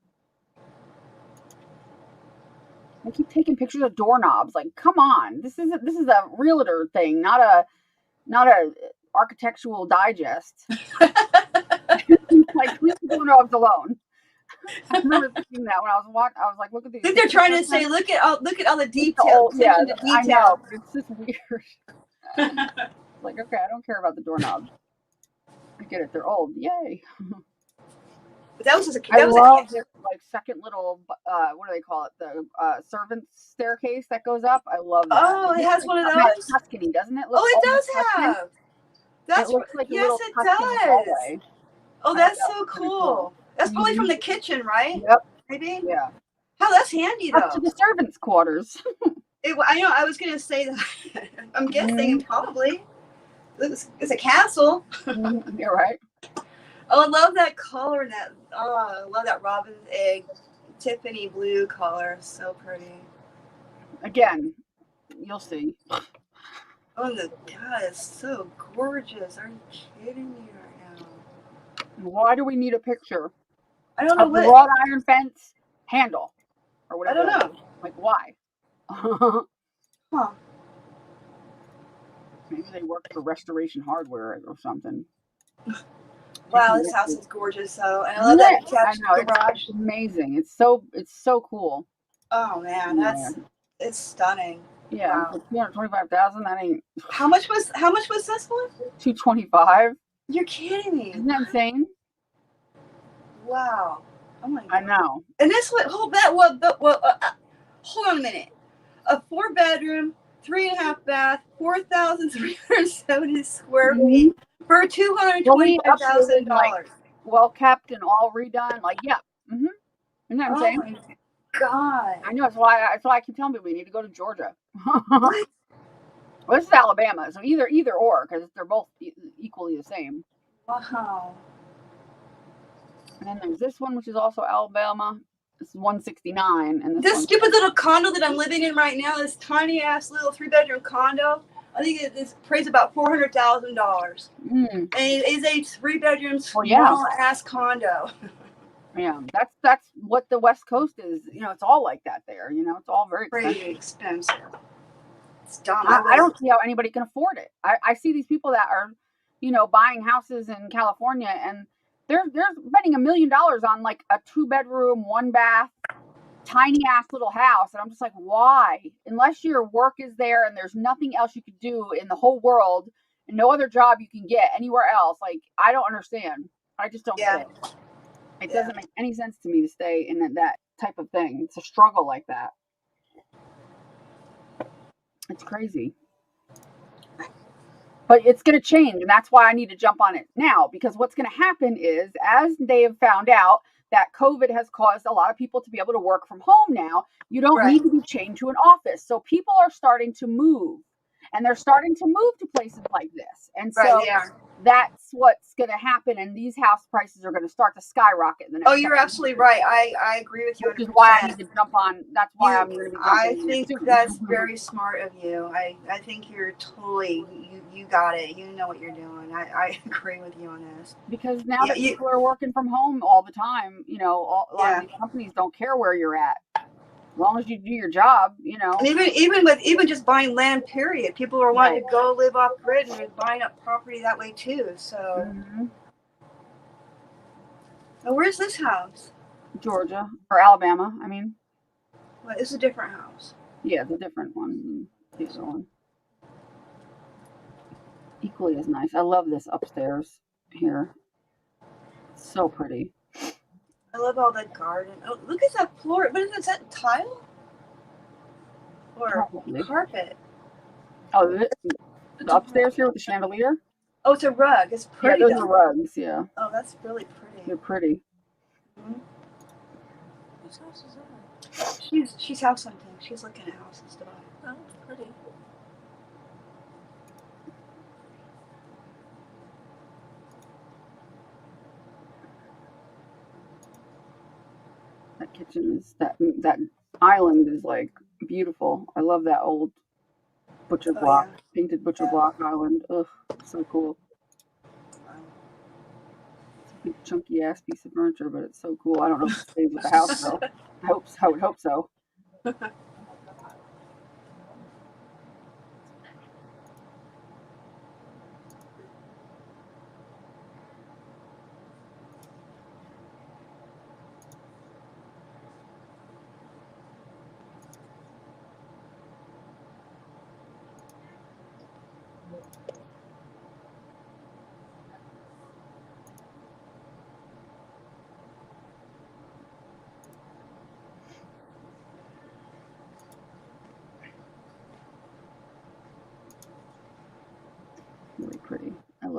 I keep taking pictures of doorknobs. Like, come on. This is a realtor thing, not a architectural digest. Like, leave the doorknobs alone. I remember thinking that when I was watching. I was like, look at these. I think they're trying to pictures. say, look at all the It's detail, old- yeah, attention to I know, detail. but it's just weird. Like, okay, I don't care about the doorknobs. I get it. They're old. Yay. But that was I a love this like second little what do they call it? The servant staircase that goes up. I love that. Oh, it has one of Something out those? Tuscany, doesn't it? Oh, it almost does Tuscan. have. That's It looks like a yes, little it Tuscan does. hallway. Oh, I thought that's that so was pretty cool. cool. That's probably from Mhm. the kitchen, right? Yep. Maybe. Yeah. Oh, that's handy Up to though. the servants' quarters. I know. I was gonna say that. I'm guessing Mhm. probably. It's a castle. Mhm. You're right. Oh, I love that color and that. Oh, I love that robin's egg, Tiffany blue color. So pretty. Again, you'll see. Oh, and God, it's so gorgeous. Are you kidding me right now? Why do we need a picture I don't know of the what. wrought iron fence handle or I whatever? don't that know. is? Like, why? Huh. Maybe they worked for Restoration Hardware or something. Wow, this house is gorgeous though, and I love Isn't that it? I detached know garage. it's amazing. It's so cool. Oh man, it's stunning. Yeah, Wow. for 225,000, that ain't How much was this one? 225. You're kidding me. Isn't that insane? Wow. Oh my God. I know. And this one, hold on a minute. A 4-bedroom, 3.5 bath, 4,370 square feet for $225,000. Well kept and all redone. Like, yeah. Isn't that Oh insane? my God. I know. That's why I keep telling people we need to go to Georgia. What? Well, this is Alabama, so either or, because they're both equally the same. Wow. And then there's this one, which is also Alabama. This is 169, and This stupid little condo that I'm living in right now, this tiny ass little 3-bedroom condo, I think it's priced about $400,000. And it is a 3-bedroom small ass condo. Yeah, that's what the West Coast is. You know, it's all like that there. You know, it's all very expensive. Pretty expensive. It's dumb. I don't see how anybody can afford it. I see these people that are, you know, buying houses in California, and they're spending $1 million on like a 2-bedroom, 1-bath, tiny ass little house, and I'm just like, why? Unless your work is there and there's nothing else you could do in the whole world, and no other job you can get anywhere else. Like, I don't understand. I just don't get it. It doesn't make any sense to me to stay in that type of thing. It's a struggle like that. It's crazy. But it's going to change, and that's why I need to jump on it now, because what's going to happen is, as they have found out that COVID has caused a lot of people to be able to work from home now, you don't need to be chained to an office. So people are starting to move, and they're starting to move to places like this. And so that's what's going to happen, and these house prices are going to start to skyrocket in the next you're absolutely right. I agree with you. Which is why I need to jump on. That's why I'm going to be jumping I think that's very smart of you. I think you're totally, you got it. You know what you're doing. I agree with you on this. Because now that people are working from home all the time, you know, a lot of these companies don't care where you're at. As long as you do your job, you know. And even just buying land, period. People are wanting to go live off grid and they're buying up property that way too. So. Now, where's this house? Georgia or Alabama, I mean. Well, it's a different house. Yeah, it's a different one. The other one. Equally as nice. I love this upstairs here. It's so pretty. I love all that garden. Oh, look at that floor. What is that, tile? Or carpet? Oh, the upstairs here with the chandelier? Oh, it's a rug. It's pretty. Yeah, those are rugs, yeah. Oh, that's really pretty. They're pretty. Whose house is that? She's house hunting. She's looking at houses to buy. Oh, it's pretty. That kitchen is that island is like beautiful. I love that old butcher block, painted butcher block island. Ugh, so cool. It's a big chunky ass piece of furniture, but it's so cool. I don't know if it stays with the house though. I would hope so.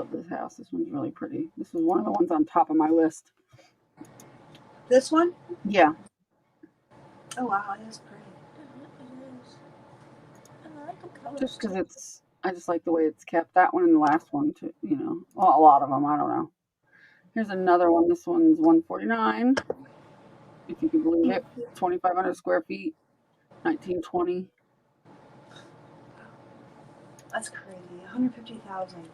love this house. This one's really pretty. This is one of the ones on top of my list. This one? Yeah. Oh wow, that's pretty. I like the colors. Just because I just like the way it's kept. That one and the last one too. You know, well, a lot of them. I don't know. Here's another one. This one's $149. If you can believe it, 2,500 square feet, 1920. That's crazy. 150,000.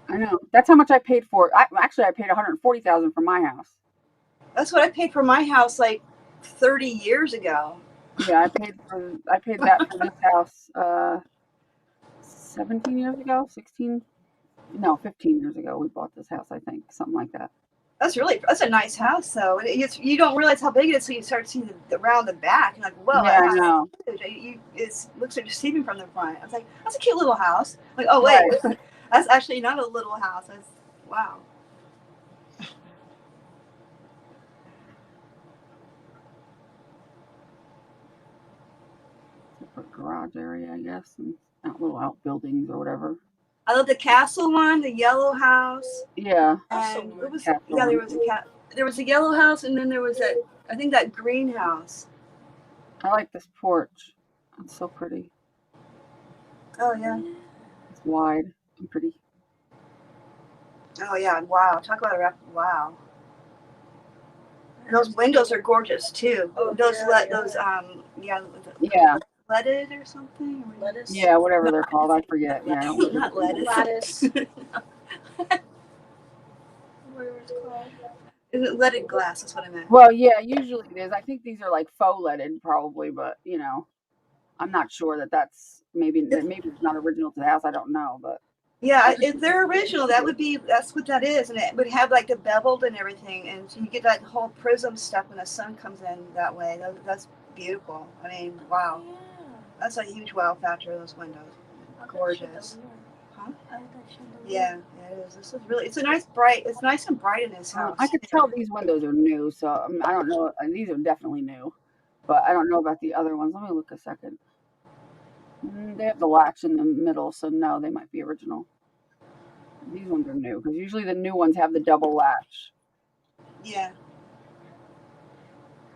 I know. That's how much I paid for it. Actually, I paid 140,000 for my house. That's what I paid for my house like 30 years ago. Yeah, I paid that for this house 17 years ago, 16. No, 15 years ago. We bought this house. I think something like that. That's a nice house though. You don't realize how big it is until you start seeing around the back. You're like, whoa, Yeah, I know. It looks like deceiving from the front. I was like, that's a cute little house. Like, oh wait, Right. that's actually not a little house. That's wow. Separate garage area, I guess, and little outbuildings or whatever. I love the castle one, the yellow house. Yeah. And it was Castle yeah, one. there was a yellow house, and then there was that greenhouse. I like this porch. It's so pretty. Oh yeah. It's wide and pretty. Oh yeah. Wow. Talk about a wrap. Wow. And those windows are gorgeous too. Oh, those yeah. Yeah. leaded or something. Lettuce. Yeah, whatever they're called. I forget. Yeah. Not lettuce. Lattice. Whatever it's called. Is it leaded glass? That's what I meant. Well, yeah, usually it is. I think these are like faux leaded probably, but you know, I'm not sure that's maybe it's not original to the house. I don't know, but Yeah, if they're original, that's what that is, and it would have like the beveled and everything, and so you get that whole prism stuff when the sun comes in that way. That's beautiful. I mean, wow, Yeah. that's a huge wow factor. Those windows, I like that gorgeous. chandelier. Huh? I like that chandelier. Yeah, it is. This is really. It's nice and bright in this house. I could tell these windows are new, so I don't know. These are definitely new, but I don't know about the other ones. Let me look a second. They have the latch in the middle, so no, they might be original. These ones are new because usually the new ones have the double latch. Yeah,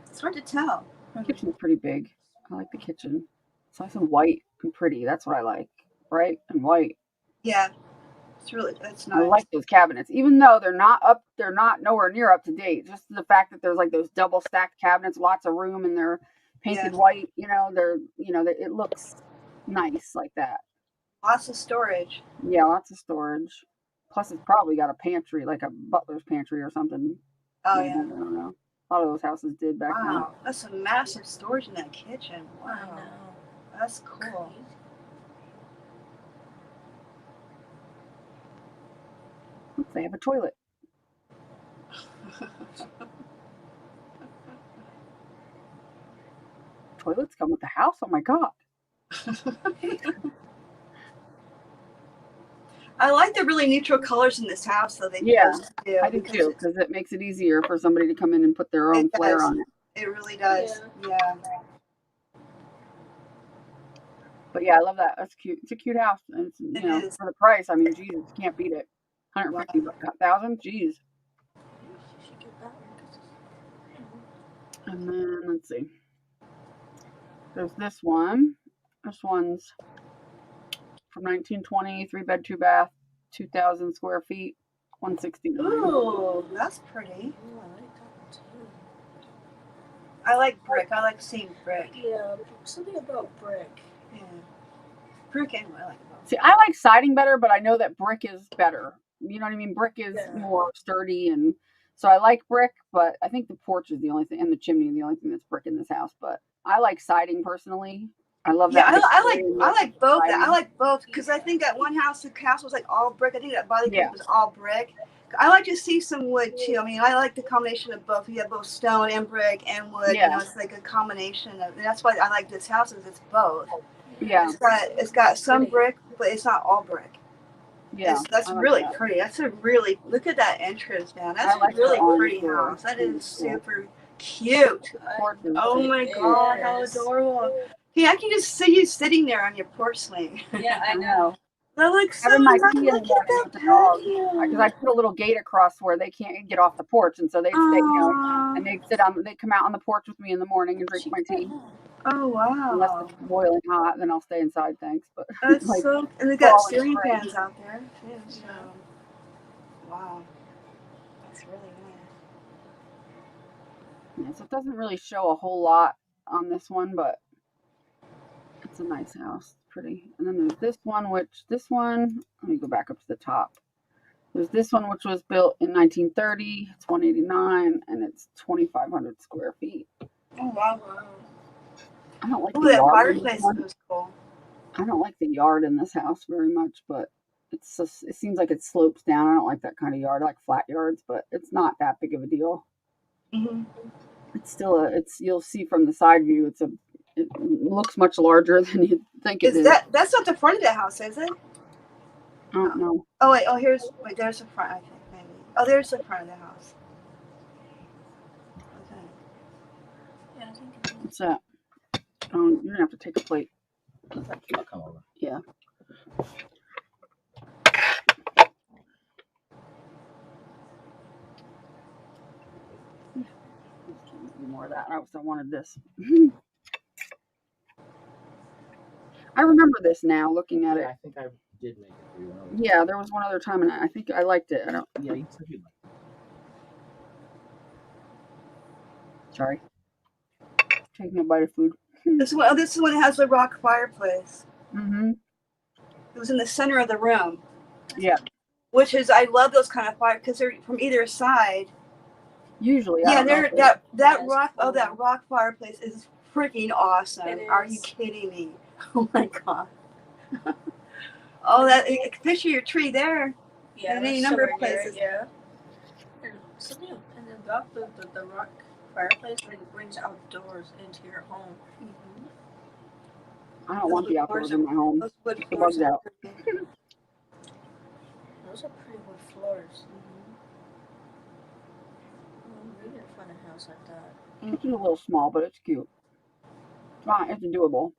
it's hard to tell. The kitchen's pretty big. I like the kitchen. It's nice and white and pretty. That's what I like. Bright and white. Yeah, that's I nice. like those cabinets, even though they're not nowhere near up to date. Just the fact that there's like those double stacked cabinets, lots of room, and they're painted white. It looks nice like that. Lots of storage. Yeah, lots of storage. Plus, it's probably got a pantry, like a butler's pantry or something. Oh Maybe, yeah. I don't know. A lot of those houses did back then. Wow, that's some massive storage in that kitchen. I Wow, know. that's cool. Oops, they have a toilet. Toilets come with the house. Oh my god. I like the really neutral colors in this house, though. Yeah, do, I do too, because it makes it easier for somebody to come in and put their own flair on it. It really does. Yeah. But yeah, I love that. That's cute. It's a cute house. And it's, It is. for the price, I mean, Jesus, you can't beat it. 150,000. Jeez. You should get that one. 'Cause And then let's see. There's this one. This one's from 1920, 3-bed, 2-bath, 2,000 square feet, 169. Ooh, that's pretty. ooh, I like that one too. I like brick. I like seeing brick. Yeah, something about brick. Yeah. Brick and I like both. See, I like siding better, but I know that brick is better. You know what I mean? Brick is more sturdy, and so I like brick, but I think the porch is the only thing, and the chimney is the only thing that's brick in this house. But I like siding personally. I love Yeah, that. I like both. I like both because I think at one house the house was like all brick. I think that Body Yeah. was all brick. I like to see some wood too. I mean, I like the combination of both. You have both stone and brick and wood. Yeah. You know, it's like a combination of. And that's why I like this house is it's both. Yeah, It's got some brick, but it's not all brick. yeah. That's I like really that. pretty. That's a really look at that entrance, man. That's I like a really the orange pretty door. house. That is Cool. super cute. Porch is Oh big. my god, how Yes. adorable! Hey, I can just see you sitting there on your porch swing. Yeah, I know. That looks so having my nice. tea in the Look morning at with the that dog. patio. Because I put a little gate across where they can't get off the porch, and so they'd stay, Aw. and they'd come out on the porch with me in the morning and drink my tea. Oh Unless wow. it's boiling hot, then I'll stay inside, thanks. But That's like, so, and they got fall and ceiling spring. fans out there too. So, wow, that's really nice. Yeah, so it doesn't really show a whole lot on this one, but it's a nice house. It's pretty. And then there's this one, let me go back up to the top. There's this one, which was built in 1930. It's 189, and it's 2,500 square feet. Oh wow. I don't like Oh, the that yard. fireplace was cool. I don't like the yard in this house very much, but it seems like it slopes down. I don't like that kind of yard. I like flat yards, but it's not that big of a deal. Mm-hmm. It's still you'll see from the side view, it looks much larger than you'd think it is. That's not the front of the house, is it? I don't know. Oh wait, there's the front, I think, maybe. Oh, there's the front of the house. Okay. Yeah, I think it is. What's that? You're gonna have to take a plate. I'll come over. Yeah. More of that. I wanted this. I remember this now, looking at it. I think I did make it for you. Yeah, there was one other time, and I think I liked it. Yeah, you said you liked it. Sorry. Taking a bite of food. This is one that has the rock fireplace. Mm-hmm. It was in the center of the room. Yeah. Which is, I love those kind of fire because they're from either side. Usually, Yeah, that That's rock. cool. Oh, that rock fireplace is freaking awesome. It Are you is. kidding me? Oh my god. Oh, that picture your tree there. Yeah, And any that's number of somewhere near it, places. Yeah. And something in the back of the rock fireplace brings outdoors into your home. I don't want the outdoors in my home. Those wood The floors bugs are out. pretty. Those are pretty wood floors. We need to find a house like that. It's a little small, but it's cute. It's doable.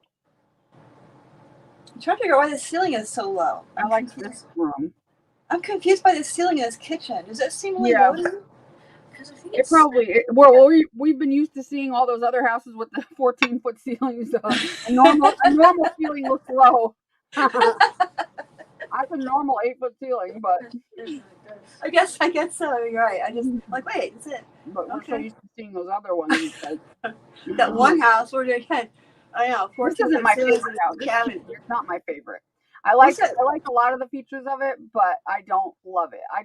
I'm trying to figure out why the ceiling is so low. I like this room. I'm confused by the ceiling in this kitchen. Does that seem really Yeah. low to you? Because I think It it's probably. We've been used to seeing all those other houses with the 14-foot ceilings. So a normal ceiling looks low. That's a normal 8-foot ceiling, but I guess so. You're right. I just like wait, is it we're so Okay. used to seeing those other ones. It's like, that one house where they had? I know. This isn't my favorite house. It's not my favorite. I like a lot of the features of it, but I don't love it. I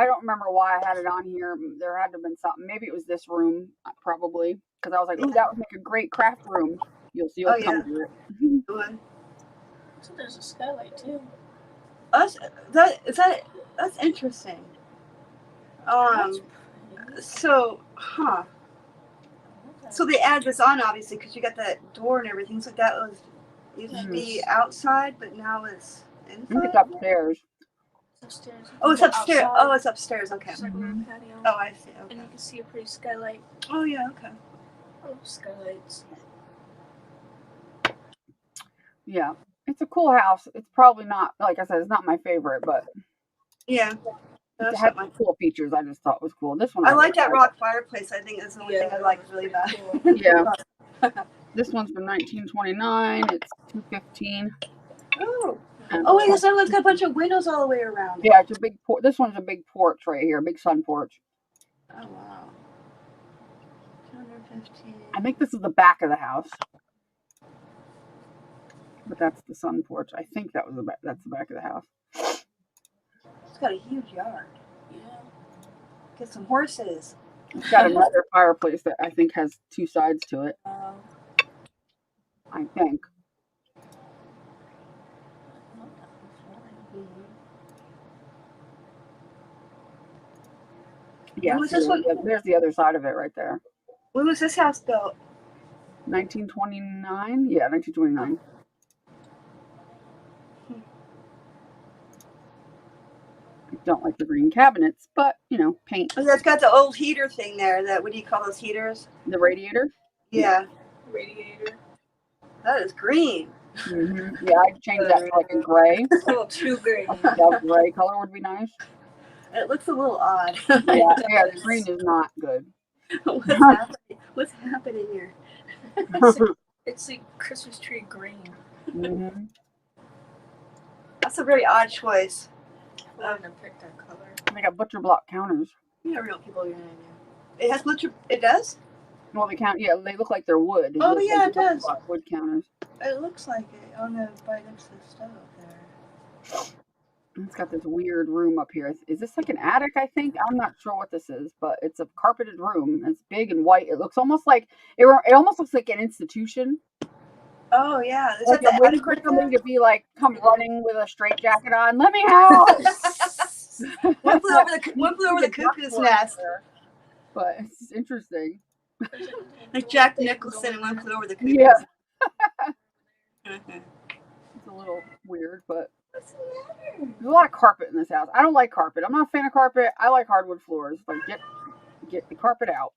don't remember why I had it on here. There had to have been something. Maybe it was this room, probably, because I was like, "Ooh, that would make a great craft room." You'll see. You'll come to it. So there's a skylight too. That's interesting. That's pretty. So they add this on obviously because you got that door and everything. So that used to be outside, but now it's I think inside. it's upstairs. It's upstairs. Oh, it's upstairs. Outside. Oh, it's upstairs. Okay. It's like a little patio. Oh, I see. And Okay. you can see a pretty skylight. Oh, yeah. Okay. Oh, skylights. Yeah, it's a cool house. It's probably not, like I said, it's not my favorite, but Yeah. it has some cool features. I just thought was cool. This one, I like that rock fireplace. I think that's the only thing I like really bad. Yeah. This one's from 1929. It's $215. Oh. And Oh, wait, this other one's got a bunch of windows all the way around. yeah, it's a big porch. This one's a big porch right here, big sun porch. Oh, wow. 215. I think this is the back of the house, but that's the sun porch. I think that was the back. That's the back of the house. It's got a huge yard. Yeah. Get some horses. It's got another fireplace that I think has two sides to it. I think. Yeah, When was this one? there's the other side of it right there. When was this house built? 1929? Yeah, 1929. I don't like the green cabinets, but, paint. Oh, that's got the old heater thing there. What do you call those heaters? The radiator? Yeah. Radiator. That is green. Yeah, I'd change that to like a gray. It's a little too green. I think that gray color would be nice. It looks a little odd. Yeah, It does. green is not good. What's happening? What's happening here? It's a Christmas tree green. That's a very odd choice. I wouldn't have picked that color. They got butcher block counters. Yeah, real people are gonna know. It has butcher. It does. Well, they count. Yeah, they look like they're wood. Oh, look yeah, like it does. Wood counters. It looks like it on the right next to the stove there. It's got this weird room up here. Is this like an attic? I think I'm not sure what this is, but it's a carpeted room. It's big and white. It looks almost like it almost looks like an institution. Oh yeah, is Like that the waiting attic for right somebody there? to be like, come running with a straitjacket on. Let me out. One flew over the cuckoo's nest. But it's interesting. Like Jack Nicholson and One Flew Over the Cuckoo's Yeah. Nest. It's a little weird, but there's a lot of carpet in this house. I don't like carpet. I'm not a fan of carpet. I like hardwood floors. Like get the carpet out.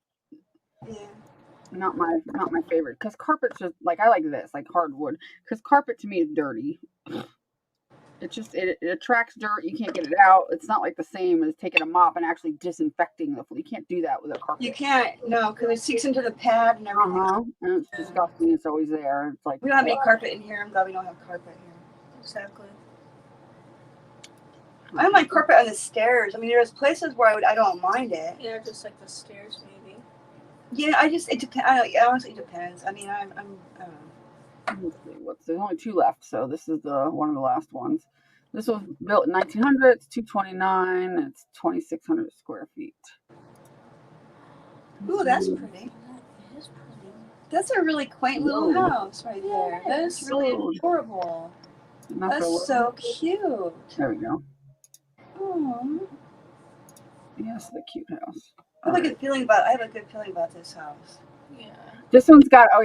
Yeah. Not my favorite, because carpet's just like, I like this, like hardwood, because carpet to me is dirty. It just it attracts dirt. You can't get it out. It's not like the same as taking a mop and actually disinfecting the floor. You can't do that with a carpet. You can't, no, because it seeks into the pad and everything. And it's disgusting. It's always there. It's like, We don't have any carpet in here. I'm glad we don't have carpet here. Exactly. I don't mind carpet on the stairs. I mean, there's places where I don't mind it. Yeah, just like the stairs, maybe. Yeah, it depends. Honestly, it depends. I mean, I don't know. Let's see, there's only 2 left, so this is one of the last ones. This was built in 1900. It's 229. It's 2,600 square feet. Ooh, that's pretty. That is pretty. That's a really quaint little Whoa. house right there. That is really adorable. That's so cute. There we go. Oh, Yes, the cute house. I have a good feeling about this house. Yeah. This one's got a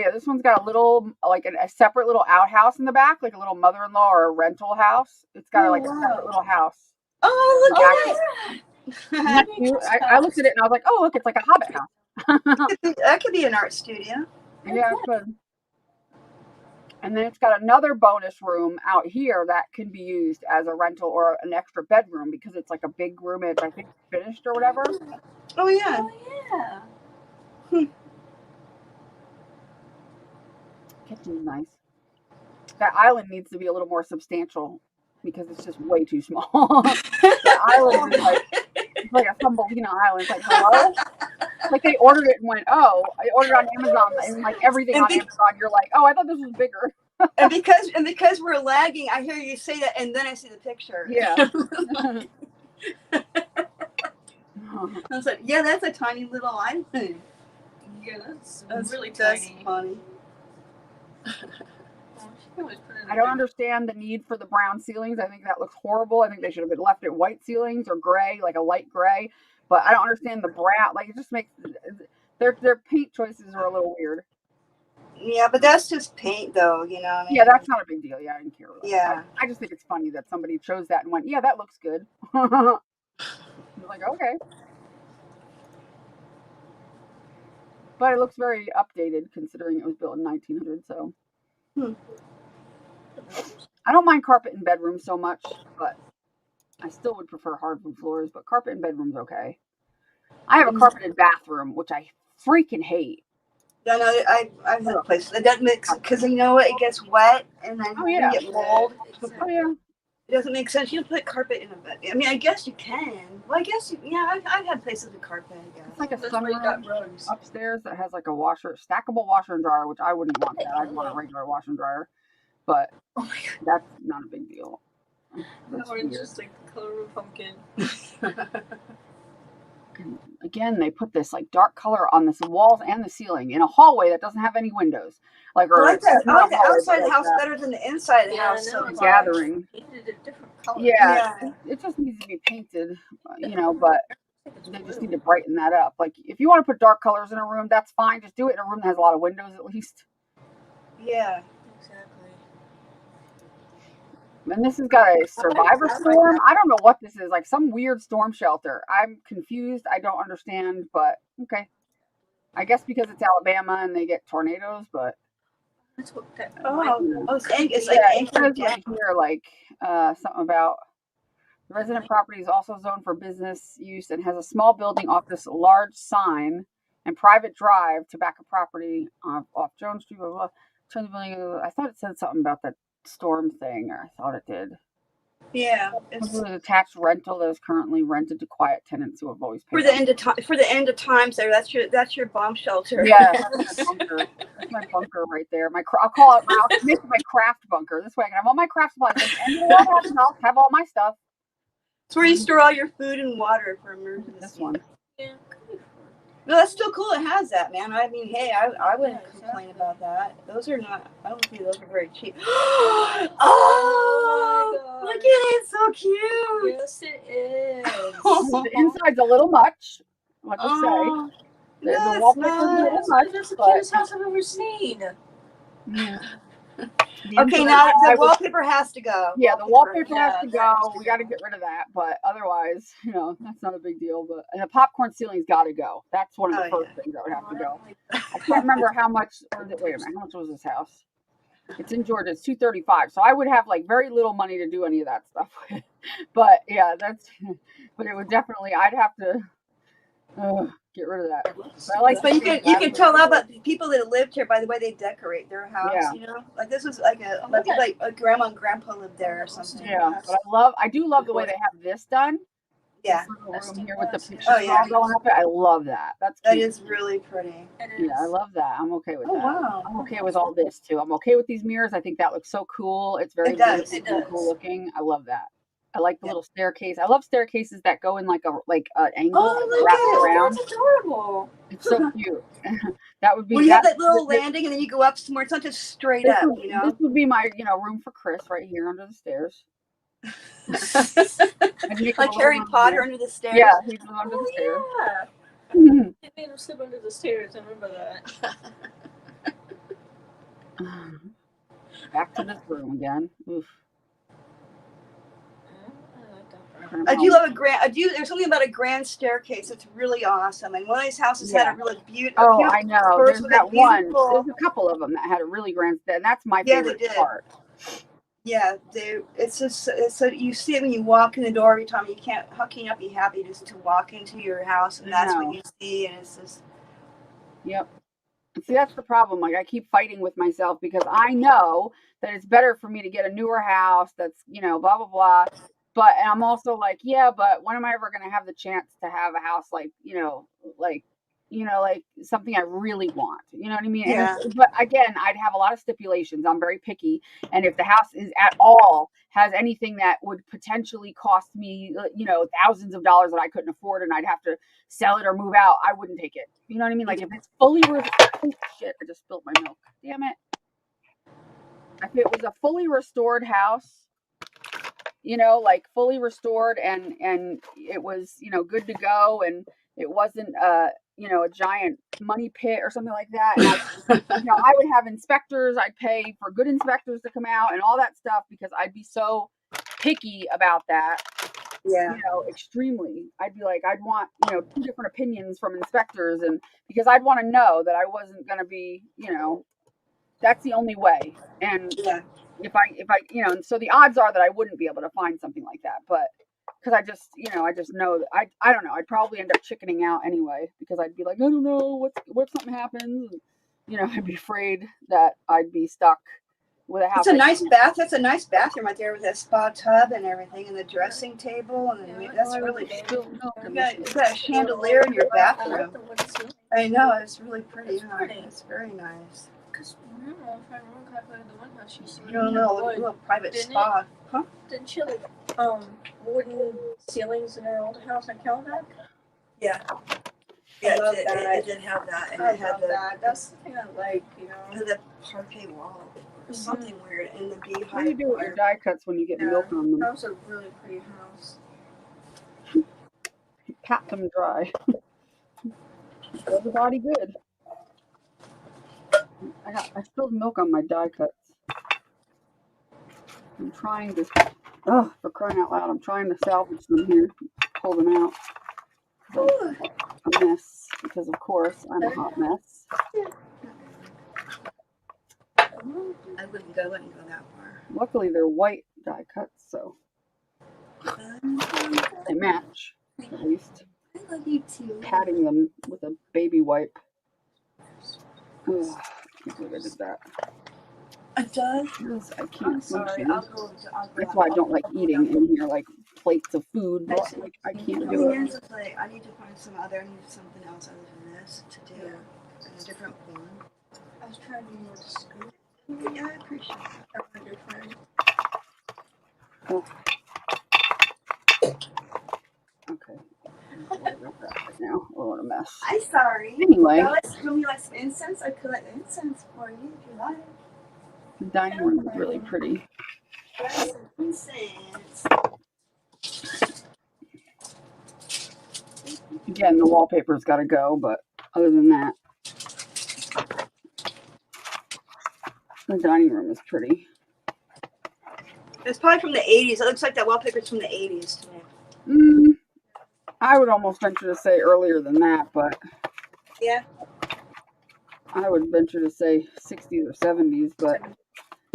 little, like a separate little outhouse in the back, like a little mother-in-law or a rental house. It's got a separate little house. Oh, look at Isn't that cute? I looked at it and I was like, oh, look, it's like a hobbit house. it. That could be an art studio. Yeah, it could. And then it's got another bonus room out here that can be used as a rental or an extra bedroom, because it's like a big room. It's, I think, finished or whatever. Oh yeah. Oh, yeah. Kitchen's nice. That island needs to be a little more substantial because it's just way too small. The island is like a Thumbelina island. It's like, hello? Like they ordered it and went, oh, I ordered on Amazon, and like everything on Amazon, you're like, oh, I thought this was bigger. and because we're lagging, I hear you say that, and then I see the picture. Yeah. I was like, yeah, that's a tiny little island. Yeah, that's really that's tiny. funny. I don't understand the need for the brown ceilings. I think that looks horrible. I think they should have been left at white ceilings or gray, like a light gray. But I don't understand the brown. Like, it just makes their paint choices are a little weird. Yeah, but that's just paint, though. You know what I mean? Yeah, that's not a big deal. Yeah, I didn't care. Yeah. I just think it's funny that somebody chose that and went, yeah, that looks good. I'm like, okay. But it looks very updated considering it was built in 1900. So I don't mind carpet in bedrooms so much, but I still would prefer hardwood floors. But carpet in bedrooms, okay. I have a carpeted bathroom, which I freaking hate. Yeah, no, I've had places that doesn't mix, because you know what, it gets wet and then you get mold. Oh yeah. It doesn't make sense. You don't put carpet in a bed. I mean, I guess you can. Well, I guess I've had places with carpet. I guess. It's like a That's where you got sunroom rugs. upstairs that has like a stackable washer and dryer, which I wouldn't want that. I'd want a regular washer and dryer. But Oh my god. that's not a big deal. That's Orange weird. is like the color of a pumpkin. And again, they put this like dark color on the walls and the ceiling in a hallway that doesn't have any windows. Like, I or like it's the not a hallway, outside but house like better than the inside house. I So know. a far. gathering. Painted a different color. Yeah, Yeah. it just needs to be painted, but they just need to brighten that up. Like, if you want to put dark colors in a room, that's fine. Just do it in a room that has a lot of windows at least. Yeah. Exactly. And this has got a survivor storm. I don't know what this is, like some weird storm shelter. I'm confused. I don't understand, but okay. I guess because it's Alabama and they get tornadoes, but That's what that. It's like Yeah, it anchored says down. right here, like something about the resident property is also zoned for business use and has a small building off this large sign and private drive to back a property off Jones Street. Blah, blah, blah. Turn the building. I thought it said something about that storm thing, or I thought it did. Yeah, It's it's an attached rental that is currently rented to quiet tenants who have always paid. for the end of time. For the end of times, there. That's your bomb shelter. Yeah, that's my bunker. That's my bunker right there. I'll call it I'll make it my craft bunker. This way I can have all my craft supplies. At the end of the world, I'll have all my stuff. It's where you store all your food and water for emergency. This one. Yeah. No, that's still cool. It has that, man. I mean, hey, I wouldn't Yeah, complain exactly. about that. Those are not. I don't think those are very cheap. Oh Oh, my look at God. it, it's so cute. Yes, it is. The inside's a little much. I'll just say. Oh, The no, it's wallpaper's a little not. much. That's the but- cutest house I've ever seen. Yeah. The Okay, inside, now I the would- wallpaper has to go. Yeah, the wallpaper has to that go. has to We got to go. get rid of that. But otherwise, that's not a big deal. But and the popcorn ceiling's got to go. That's one of the Oh, first things that would have to go. Oh, I can't remember how much. Wait a minute. How much was this house? It's in Georgia. It's $235. So I would have like very little money to do any of that stuff with. But yeah, but it would definitely. I'd have to get rid of that. But I like. So you can tell that about people that lived here by the way they decorate their house. Yeah. You know, like this was like like a grandma and grandpa lived there or something. Yeah, but I do love the way they have this done. Yeah, This little room here with the pictures Oh, yeah. all going up it. I love that. That's that cute. is really pretty. Yeah, I love that. I'm okay with Oh that. wow. I'm okay with all this too. I'm okay with these mirrors. I think that looks so cool. It's very It does, basic it and does. cool looking. I love that. I like the Yeah. little staircase. I love staircases that go in like an angle Oh, that look wraps at it. around. That's adorable. It's so cute. That would be When you have that- that little this- landing and then you go up somewhere, it's not just straight this up, would, you know. this would be my room for Chris right here under the stairs. I'd make him Like a little Harry room Potter here. under the stairs. Yeah, he'd live under the stairs. Yeah. They made him slip under the stairs. I remember that. Back to this room again. Oof. I do love there's something about a grand staircase that's really awesome. And one of these houses had a really beautiful. Oh, I know. There's with that a one. beautiful- There's a couple of them that had a really grand, and that's my Yeah, they favorite did. part. Yeah, it's just so you see it when you walk in the door every time. How can you not be happy just to walk into your house and that's No. what you see, and it's just. Yep. And see, that's the problem. Like, I keep fighting with myself because I know that it's better for me to get a newer house that's, blah, blah, blah. But and I'm also like, yeah, but when am I ever going to have the chance to have a house like something I really want? You know what I mean? Yeah. But again, I'd have a lot of stipulations. I'm very picky. And if the house is at all has anything that would potentially cost me, thousands of dollars that I couldn't afford and I'd have to sell it or move out, I wouldn't take it. You know what I mean? Like if it's fully oh, shit, I just spilled my milk. Damn it. If it was a fully restored house, like fully restored and it was, good to go and it wasn't a giant money pit or something like that. And I would have inspectors. I'd pay for good inspectors to come out and all that stuff because I'd be so picky about that. Yeah. Extremely. I'd be like, I'd want, 2 different opinions from inspectors and because I'd want to know that I wasn't going to be, that's the only way. And Yeah. if I, and so the odds are that I wouldn't be able to find something like that, but because I just know that I don't know, I'd probably end up chickening out anyway because I'd be like, I don't know what something happens. And, I'd be afraid that I'd be stuck with a house. It's a nice bath. That's a nice bathroom right there with that spa tub and everything and the dressing table. And that's really Spilled milk you in got, this. you got a chandelier in your bathroom. the wood ceiling. I know, it's really pretty. It's Huh? pretty. It's very nice. Because I don't know if I remember correctly, the one house she said. You don't know, a little private Didn't spa. Huh? Didn't she like wooden ceilings in her old house in Calabac? Yeah. I Yeah, love it that. did have that. And I it had love the, that. That's the thing I like, the parquet wall. Or something weird. And the beehive. What do you do with your die cuts when you get milk on them? That was a really pretty house. Pat them dry. Does the body good. I spilled milk on my die cuts. I'm trying to, for crying out loud, I'm trying to salvage them here, pull them out. A mess, because of course I'm a hot mess. I wouldn't go that far. Luckily, they're white die cuts, so they match at least. I love you too. Patting them with a baby wipe. Ugh, I can't believe I did that. It does. I can't I'm sorry. function. I'll go. That's why I don't like eating in here, like plates of food. Actually, Like I can't do it. here's the plate. I need to find some other. I need something else other than this to do in a different form. I was trying to be more discreet. Yeah, I appreciate that. I'm your friend. Okay. I'm worried about that right now. Oh, what a mess. I'm sorry. Anyway, Would you like some incense? I could like incense for you if you like. the dining room is really pretty. Some incense. Again, the wallpaper's got to go, but other than that, the dining room is pretty. It's probably from the 80s. It looks like that wallpaper's from the 80s to me. I would almost venture to say earlier than that, but Yeah. I would venture to say 60s or 70s, but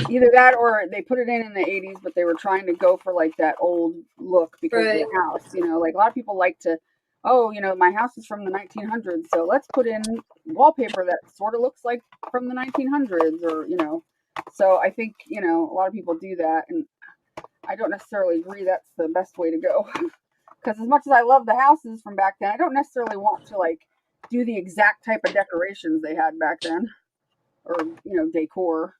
either that or they put it in the 80s, but they were trying to go for like that old look because of the house. You know, like a lot of people like to, oh, you know, my house is from the 1900s, so let's put in wallpaper that sort of looks like from the 1900s, or, you know. So I think, you know, a lot of people do that, and I don't necessarily agree that's the best way to go. Because as much as I love the houses from back then, I don't necessarily want to like do the exact type of decorations they had back then, or, you know, decor.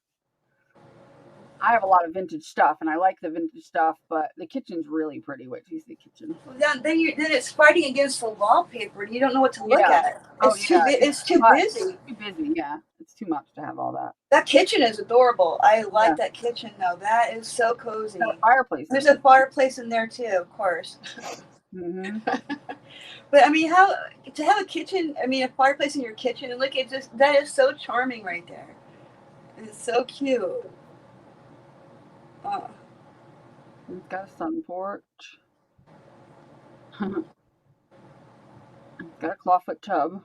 I have a lot of vintage stuff, and I like the vintage stuff, but the kitchen's really pretty. Wait till you see the kitchen. Well, then it's fighting against the wallpaper. You don't know what to look at. It's too busy. Too busy, yeah. It's too much to have all that. That kitchen is adorable. I like that kitchen, though. That is so cozy. Fireplace. There's a fireplace in there, too, of course. Mm-hmm. But, I mean, how to have a kitchen, I mean, a fireplace in your kitchen, and look, it just, that is so charming right there. It's so cute. It's got a sun porch. It's got a clawfoot tub.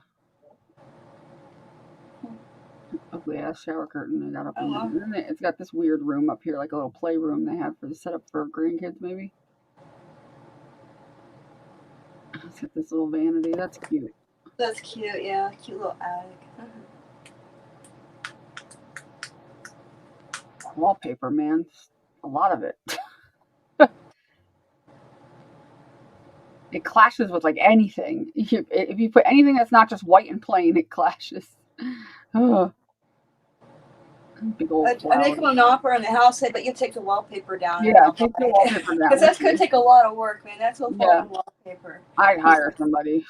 Ugly ass shower curtain they got up in there. And then it's got this weird room up here, like a little playroom they have for the setup for grandkids, maybe. It's got this little vanity. That's cute. That's cute, yeah. Cute little attic. Wallpaper, man. A lot of it. It clashes with like anything. If you put anything that's not just white and plain, it clashes. Oh. Big old I make them an offer on the house, but you take the wallpaper down. Yeah, take the wallpaper down. Because that's going to take a lot of work, man. That's a lot of wallpaper. I'd hire somebody.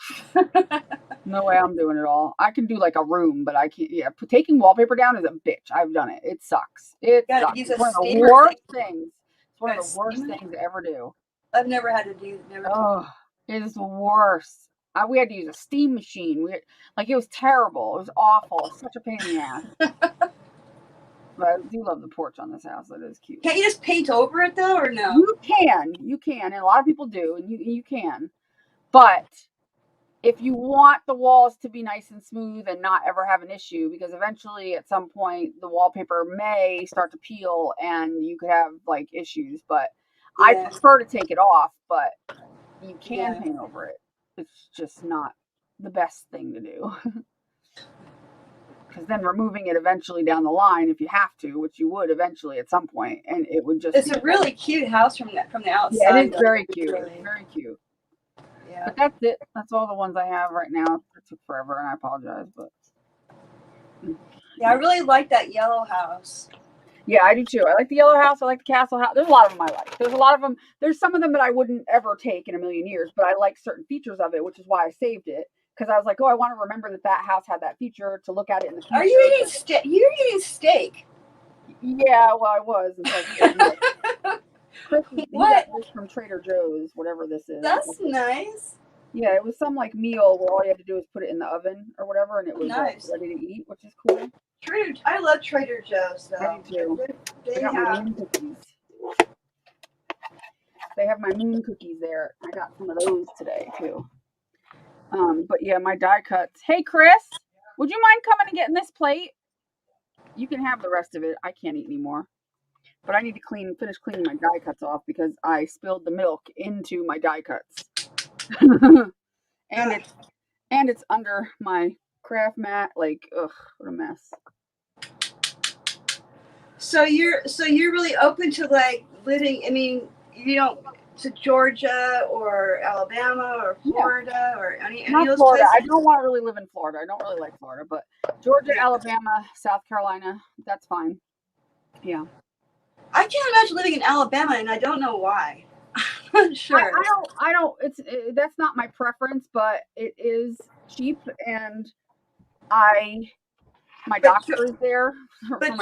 No way I'm doing it all. I can do like a room, but I can't. Yeah, taking wallpaper down is a bitch. I've done it. It sucks. It sucks. It's one of the worst things. It's one of the worst things to ever do. I've never had to do. It is the worst. We had to use a steam machine. It was terrible. It was awful. It's such a pain in the ass. But I do love the porch on this house. It is cute. Can't you just paint over it though, or no? You can, and a lot of people do, and you can. But if you want the walls to be nice and smooth and not ever have an issue, because eventually at some point the wallpaper may start to peel and you could have like issues. But I prefer to take it off, but you can paint over it. It's just not the best thing to do. Because then removing it eventually down the line, if you have to, which you would eventually at some point, and it would just. It's a really cute house from the outside. Yeah, it is very cute. It's very cute. Yeah. But that's it. That's all the ones I have right now. It took forever, and I apologize, but. Yeah, I really like that yellow house. Yeah, I do too. I like the yellow house. I like the castle house. There's a lot of them I like. There's a lot of them. There's some of them that I wouldn't ever take in a million years, but I like certain features of it, which is why I saved it. Because I was like, oh, I want to remember that house had that feature to look at it in the future. Are you eating steak? You're eating steak. Yeah, well, I was. Chris, he got this from Trader Joe's, whatever this is. That's nice. Yeah, it was some like meal where all you had to do was put it in the oven or whatever, and it was ready to eat, which is cool. I love Trader Joe's though. I do too. They got my moon cookies. They have my moon cookies there. I got some of those today too. But yeah, my die cuts. Hey, Chris, would you mind coming and getting this plate? You can have the rest of it. I can't eat anymore. But I need to finish cleaning my die cuts off because I spilled the milk into my die cuts. and it's under my craft mat. Like, ugh, what a mess. So you're really open to like living. I mean, you don't to Georgia or Alabama or Florida or any Not of those Florida. places. I don't want to really live in Florida. I don't really like Florida, but Georgia, Alabama, South Carolina, that's fine. Yeah. I can't imagine living in Alabama, and I don't know why. I'm not sure. I don't. That's not my preference, but it is cheap, and my doctor is there. But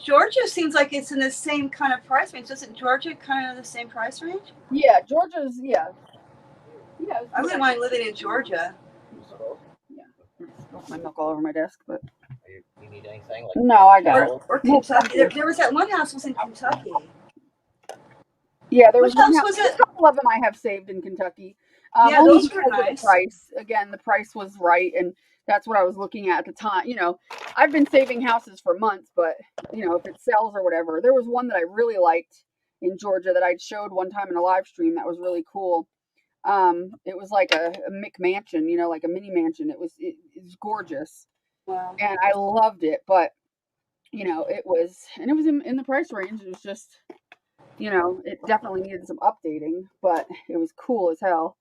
Georgia seems like it's in the same kind of price range. Isn't Georgia kind of the same price range? Yeah, Georgia's I wouldn't mind living in Georgia. Yeah, spilled my milk all over my desk, but You need anything? Like no, I got it. Or Kentucky. There was that one house was in Kentucky. Yeah, there was Which house was it? A couple of them I have saved in Kentucky. Yeah, only those were because of nice. The price. Again, the price was right, and that's what I was looking at the time. You know, I've been saving houses for months, but you know, if it sells or whatever. There was one that I really liked in Georgia that I showed one time in a live stream that was really cool. It was like a McMansion, you know, like a mini mansion. It was gorgeous. Wow. And I loved it, but you know, it was in the price range. It was just, you know, it definitely needed some updating, but it was cool as hell.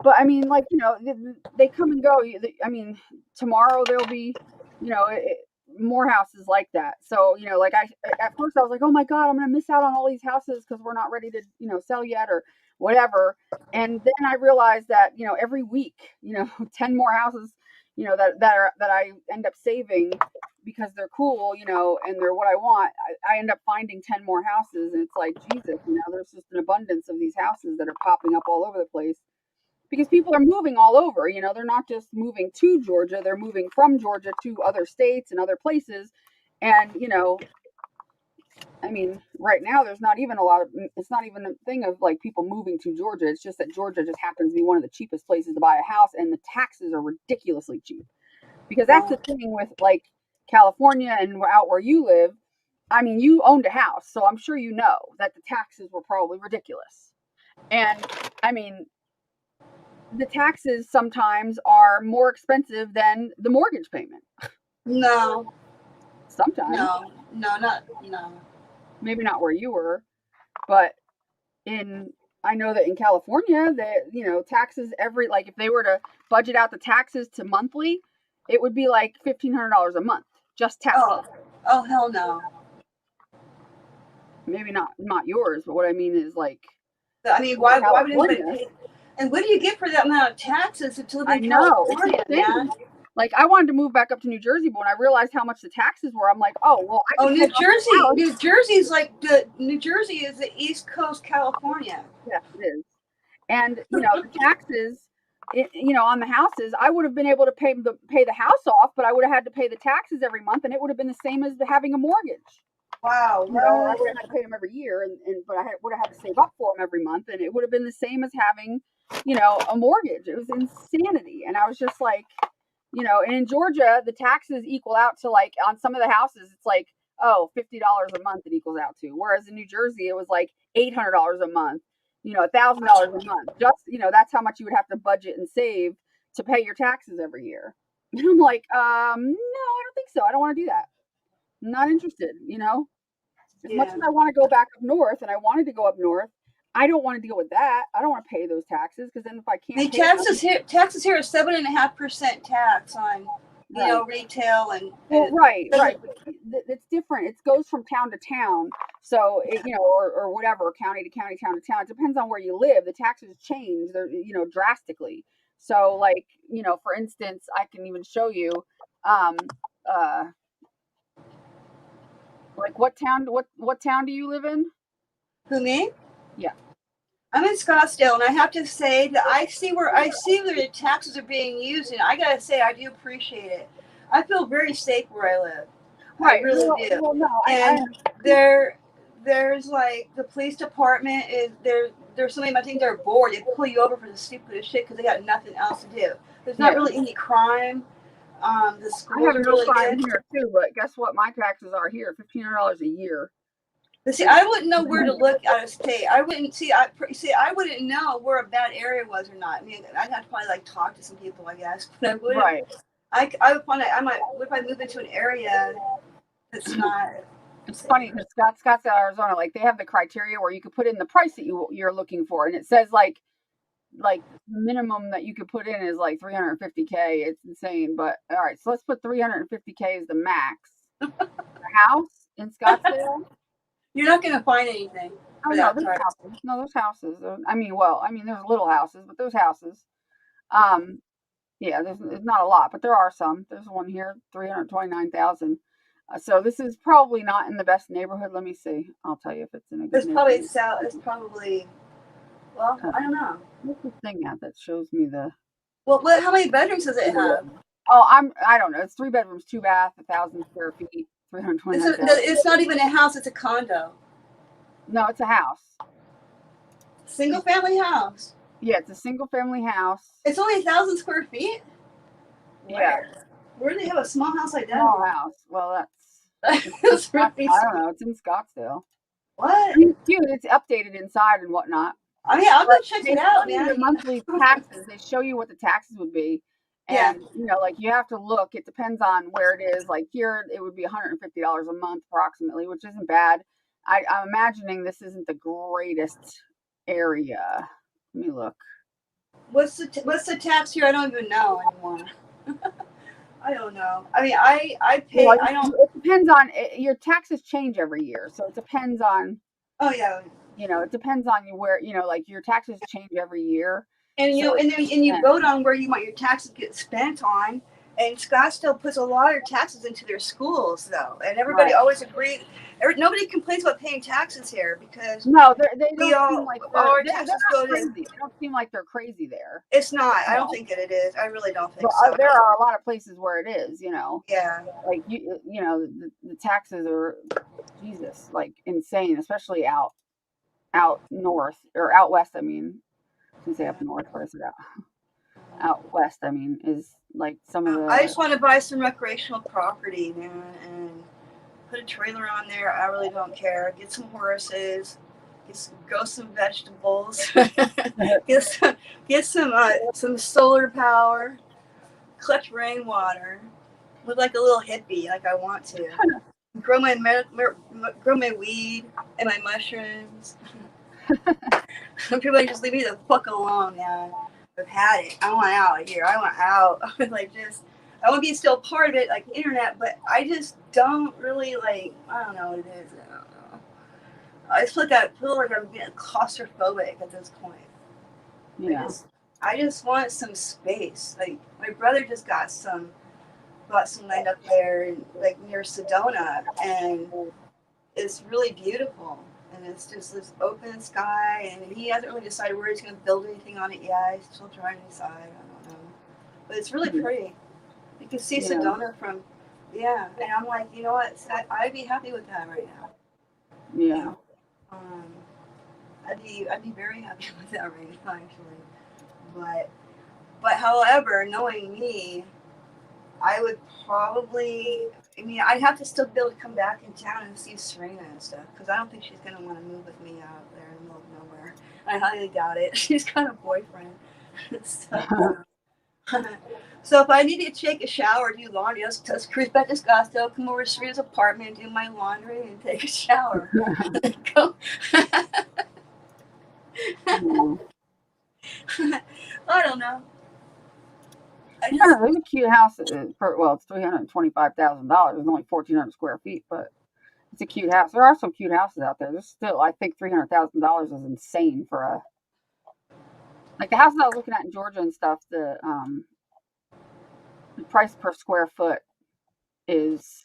But I mean, like, you know, they come and go. I mean, tomorrow there'll be, you know, more houses like that. So, you know, like at first I was like, oh my God, I'm going to miss out on all these houses because we're not ready to, you know, sell yet or whatever. And then I realized that, you know, every week, you know, 10 more houses, you know, that I end up saving because they're cool, you know, and they're what I want. I end up finding 10 more houses, and it's like, Jesus, you know, there's just an abundance of these houses that are popping up all over the place. Because people are moving all over, you know, they're not just moving to Georgia, they're moving from Georgia to other states and other places. And, you know, I mean, right now there's not even it's not even a thing of like people moving to Georgia. It's just that Georgia just happens to be one of the cheapest places to buy a house, and the taxes are ridiculously cheap. Because that's the thing with like California and out where you live. I mean, you owned a house, so I'm sure you know that the taxes were probably ridiculous. And I mean, the taxes sometimes are more expensive than the mortgage payment. No. Sometimes. No. Maybe not where you were, but I know that in California, that, you know, taxes like if they were to budget out the taxes to monthly, it would be like $1,500 a month, just taxes. Oh hell no. Maybe not yours, but what I mean is like. I mean, why would anybody pay? And what do you get for that amount of taxes to live in California, man? Like, I wanted to move back up to New Jersey, but when I realized how much the taxes were, I'm like, oh, well, New Jersey is like New Jersey is the East Coast California. Yes, it is. And, you know, the taxes, you know, on the houses, I would have been able to pay the house off, but I would have had to pay the taxes every month, and it would have been the same as having a mortgage. Wow. You know, I would have had to pay them every year, but I would have had to save up for them every month, and it would have been the same as having, you know, a mortgage. It was insanity. And I was just like, you know, and in Georgia, the taxes equal out to like on some of the houses, it's like, oh, $50 a month it equals out to. Whereas in New Jersey, it was like $800 a month, you know, $1,000 a month. Just, you know, that's how much you would have to budget and save to pay your taxes every year. And I'm like, no, I don't think so. I don't want to do that. I'm not interested, you know. As much as I want to go back up north, and I wanted to go up north, I don't want to deal with that. I don't want to pay those taxes because then if I can't, the taxes here are 7.5% tax on you know retail and right. It's different. It goes from town to town, so you know, or whatever, county to county, town to town. It depends on where you live. The taxes change, they're, you know, drastically. So like, you know, for instance, I can even show you, like what town do you live in? Who, me? Yeah. I'm in Scottsdale, and I have to say that I see where the taxes are being used, and I gotta say I do appreciate it. I feel very safe where I live. Right. I really do. Well, no, and there's like the police department is there. There's so many. I think they're bored. They pull you over for the stupidest shit because they got nothing else to do. There's not really any crime. The I schools have are no really crime good. here too, but guess what? My taxes are here, $1,500 a year. But see, I wouldn't know where to look out of state. I wouldn't see. I wouldn't know where a bad area was or not. I mean, I'd have to probably like talk to some people, I guess. But I wouldn't. Right. I would find I might if I move into an area that's not. It's funny because Scottsdale, Arizona, like they have the criteria where you could put in the price that you're looking for, and it says like the minimum that you could put in is like 350K. It's insane, but all right, so let's put 350K as the max. A house in Scottsdale? You're not going to find anything. Oh no, there's houses. No, there's houses. I mean, there's little houses, but there's houses. Yeah, there's not a lot, but there are some. There's one here, 329,000. So this is probably not in the best neighborhood. Let me see. I'll tell you if it's in a good It's probably neighborhood. south. It's probably. Well, I don't know. What's the thing at that shows me the? Well, how many bedrooms does it have? Oh, I don't know. It's 3 bedrooms, 2 bath, 1,000 square feet, 329,000. It's not even a house. It's a condo. No, it's a house. Single family house. Yeah, it's a single family house. It's only 1,000 square feet. Yeah. Where do they have a small house like that? Small house. Well, That's really I don't know. It's in Scottsdale. What? It's cute. It's updated inside and whatnot. I mean, I'll go check it out, man. The monthly taxes, they show you what the taxes would be. And, you have to look. It depends on where it is. Like here, it would be $150 a month approximately, which isn't bad. I'm imagining this isn't the greatest area. Let me look. What's the tax here? I don't even know anymore. I don't know. I mean, I pay. Well, I don't. It depends on your taxes change every year, so it depends on. Oh yeah. It depends on where like your taxes change every year. And you vote on where you want your taxes to get spent on. And Scottsdale puts a lot of taxes into their schools, though, and everybody always agrees. Nobody complains about paying taxes here because they don't seem like our taxes go crazy. They don't seem like they're crazy there. It's not. I don't think that it is. I really don't think so. There are a lot of places where it is. Yeah. Like the taxes are Jesus, like insane, especially out north or out west. I mean, I can say up north. Where is it out west? I mean, is like some of the. I just want to buy some recreational property, man, and put a trailer on there. I really don't care. Get some horses, grow some vegetables, get some solar power, collect rainwater, live like a little hippie, like I want to. Grow my weed and my mushrooms. People just leave me the fuck alone, man. I've had it. I want out of here. I want out. I want to be still part of it, like internet, but I just don't really I don't know what it is. I don't know. I just feel like I'm being claustrophobic at this point. Yeah. I just want some space. Like my brother just bought some land up there, like near Sedona, and it's really beautiful. And it's just this open sky, and he hasn't really decided where he's going to build anything on it yet. He's still trying to decide. I don't know. But it's really pretty. You can see Sedona from, and I'm like, you know what? I'd be happy with that right now. Yeah. I'd be very happy with that right now, actually. But however, knowing me, I would probably. I mean, I'd have to still be able to come back in town and see Serena and stuff, because I don't think she's going to want to move with me out there in the middle of nowhere. I highly doubt it. She's got a boyfriend. So if I need to take a shower or do laundry, just cruise back to Scottsdale, come over to Serena's apartment, do my laundry, and take a shower. Go. I don't know. There's a cute house. It's $325,000. It's only 1,400 square feet, but it's a cute house. There are some cute houses out there. There's still, I think, $300,000 is insane for like the houses I was looking at in Georgia and stuff. The price per square foot is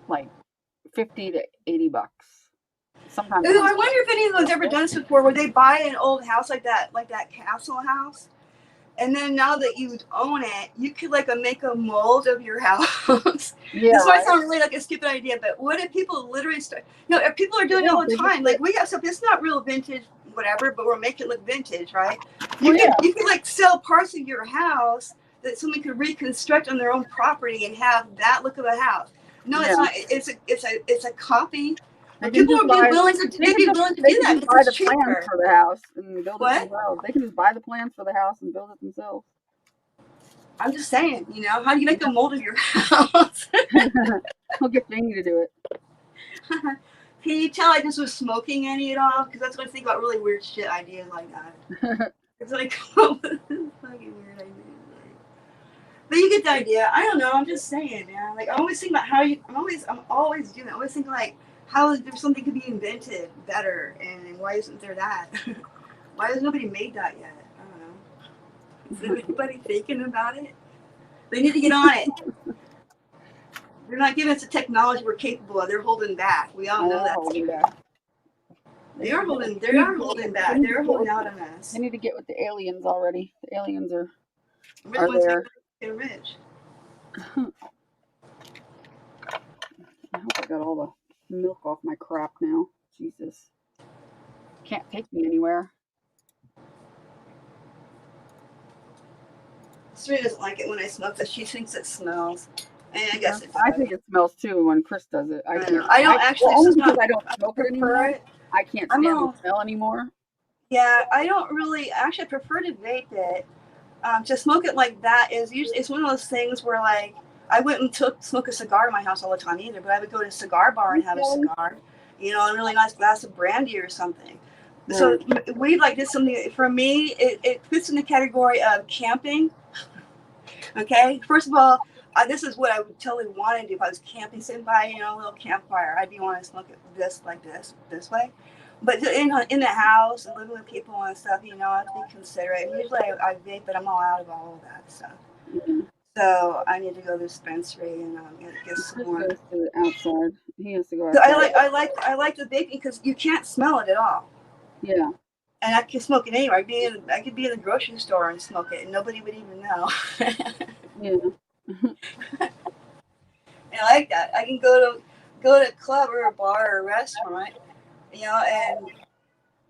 like $50 to $80. Sometimes. Ooh, I wonder if anyone's ever done this before, where they buy an old house like that castle house. And then now that you own it, you could make a mold of your house. Yeah, this might sound really like a stupid idea, but what if people literally start? If people are doing it all the time, like we have stuff. It's not real vintage, whatever, but we're making it look vintage, right? You can sell parts of your house that someone could reconstruct on their own property and have that look of a house. No, it's Yeah. not. It's a copy. They But can people just would be buy- willing to they they'd can be just- willing to they do can that just buy because the it's plans cheaper. for the house and build What? it themselves. They can just buy the plans for the house and build it themselves. I'm just saying, you know, how do you make a mold of your house? We'll get Jamie to do it. Can you tell I just was smoking any at all? Because that's what I think about really weird shit ideas like that. It's like come up with fucking weird ideas. But you get the idea. I don't know. I'm just saying, man. Like I always think about how you. I'm always doing. I always think like how there's something could be invented better, and why isn't there that? Why has nobody made that yet? I don't know. Is anybody thinking about it? They need to get on it. They're not giving us the technology we're capable of. They're holding back. We all know They're that. holding back. They are holding back. They're holding out on us. They need to get with the aliens already. The aliens are We're the ones there. getting rich. I hope I got all the milk off my crap now. Jesus. Can't take me anywhere. Serena doesn't like it when I smoke this. She thinks it smells. And I guess it does. I think it smells too when Chris does it. I don't actually. Well, only this is because not- I don't smoke it anymore. it. I can't I'm stand all- the smell anymore. Yeah, I don't really. Actually, I prefer to vape it. To smoke it like that is usually it's one of those things where like I wouldn't smoke a cigar in my house all the time either, but I would go to a cigar bar and have a cigar, you know, a really nice glass of brandy or something. Right. So weed like this something for me. It fits in the category of camping. Okay, first of all, this is what I would totally want to do if I was camping, sitting by a little campfire. I'd be wanting to smoke it this way. But in the house and living with people and stuff, I have to be considerate. Usually I vape, but I'm all out of all of that stuff. Yeah. So I need to go to the dispensary and get some Chris more. goes to the outside. He has to go So outside. I like the vaping because you can't smell it at all. Yeah. And I can smoke it anywhere. I could be in the grocery store and smoke it, and nobody would even know. Yeah. And I like that. I can go to a club or a bar or a restaurant, and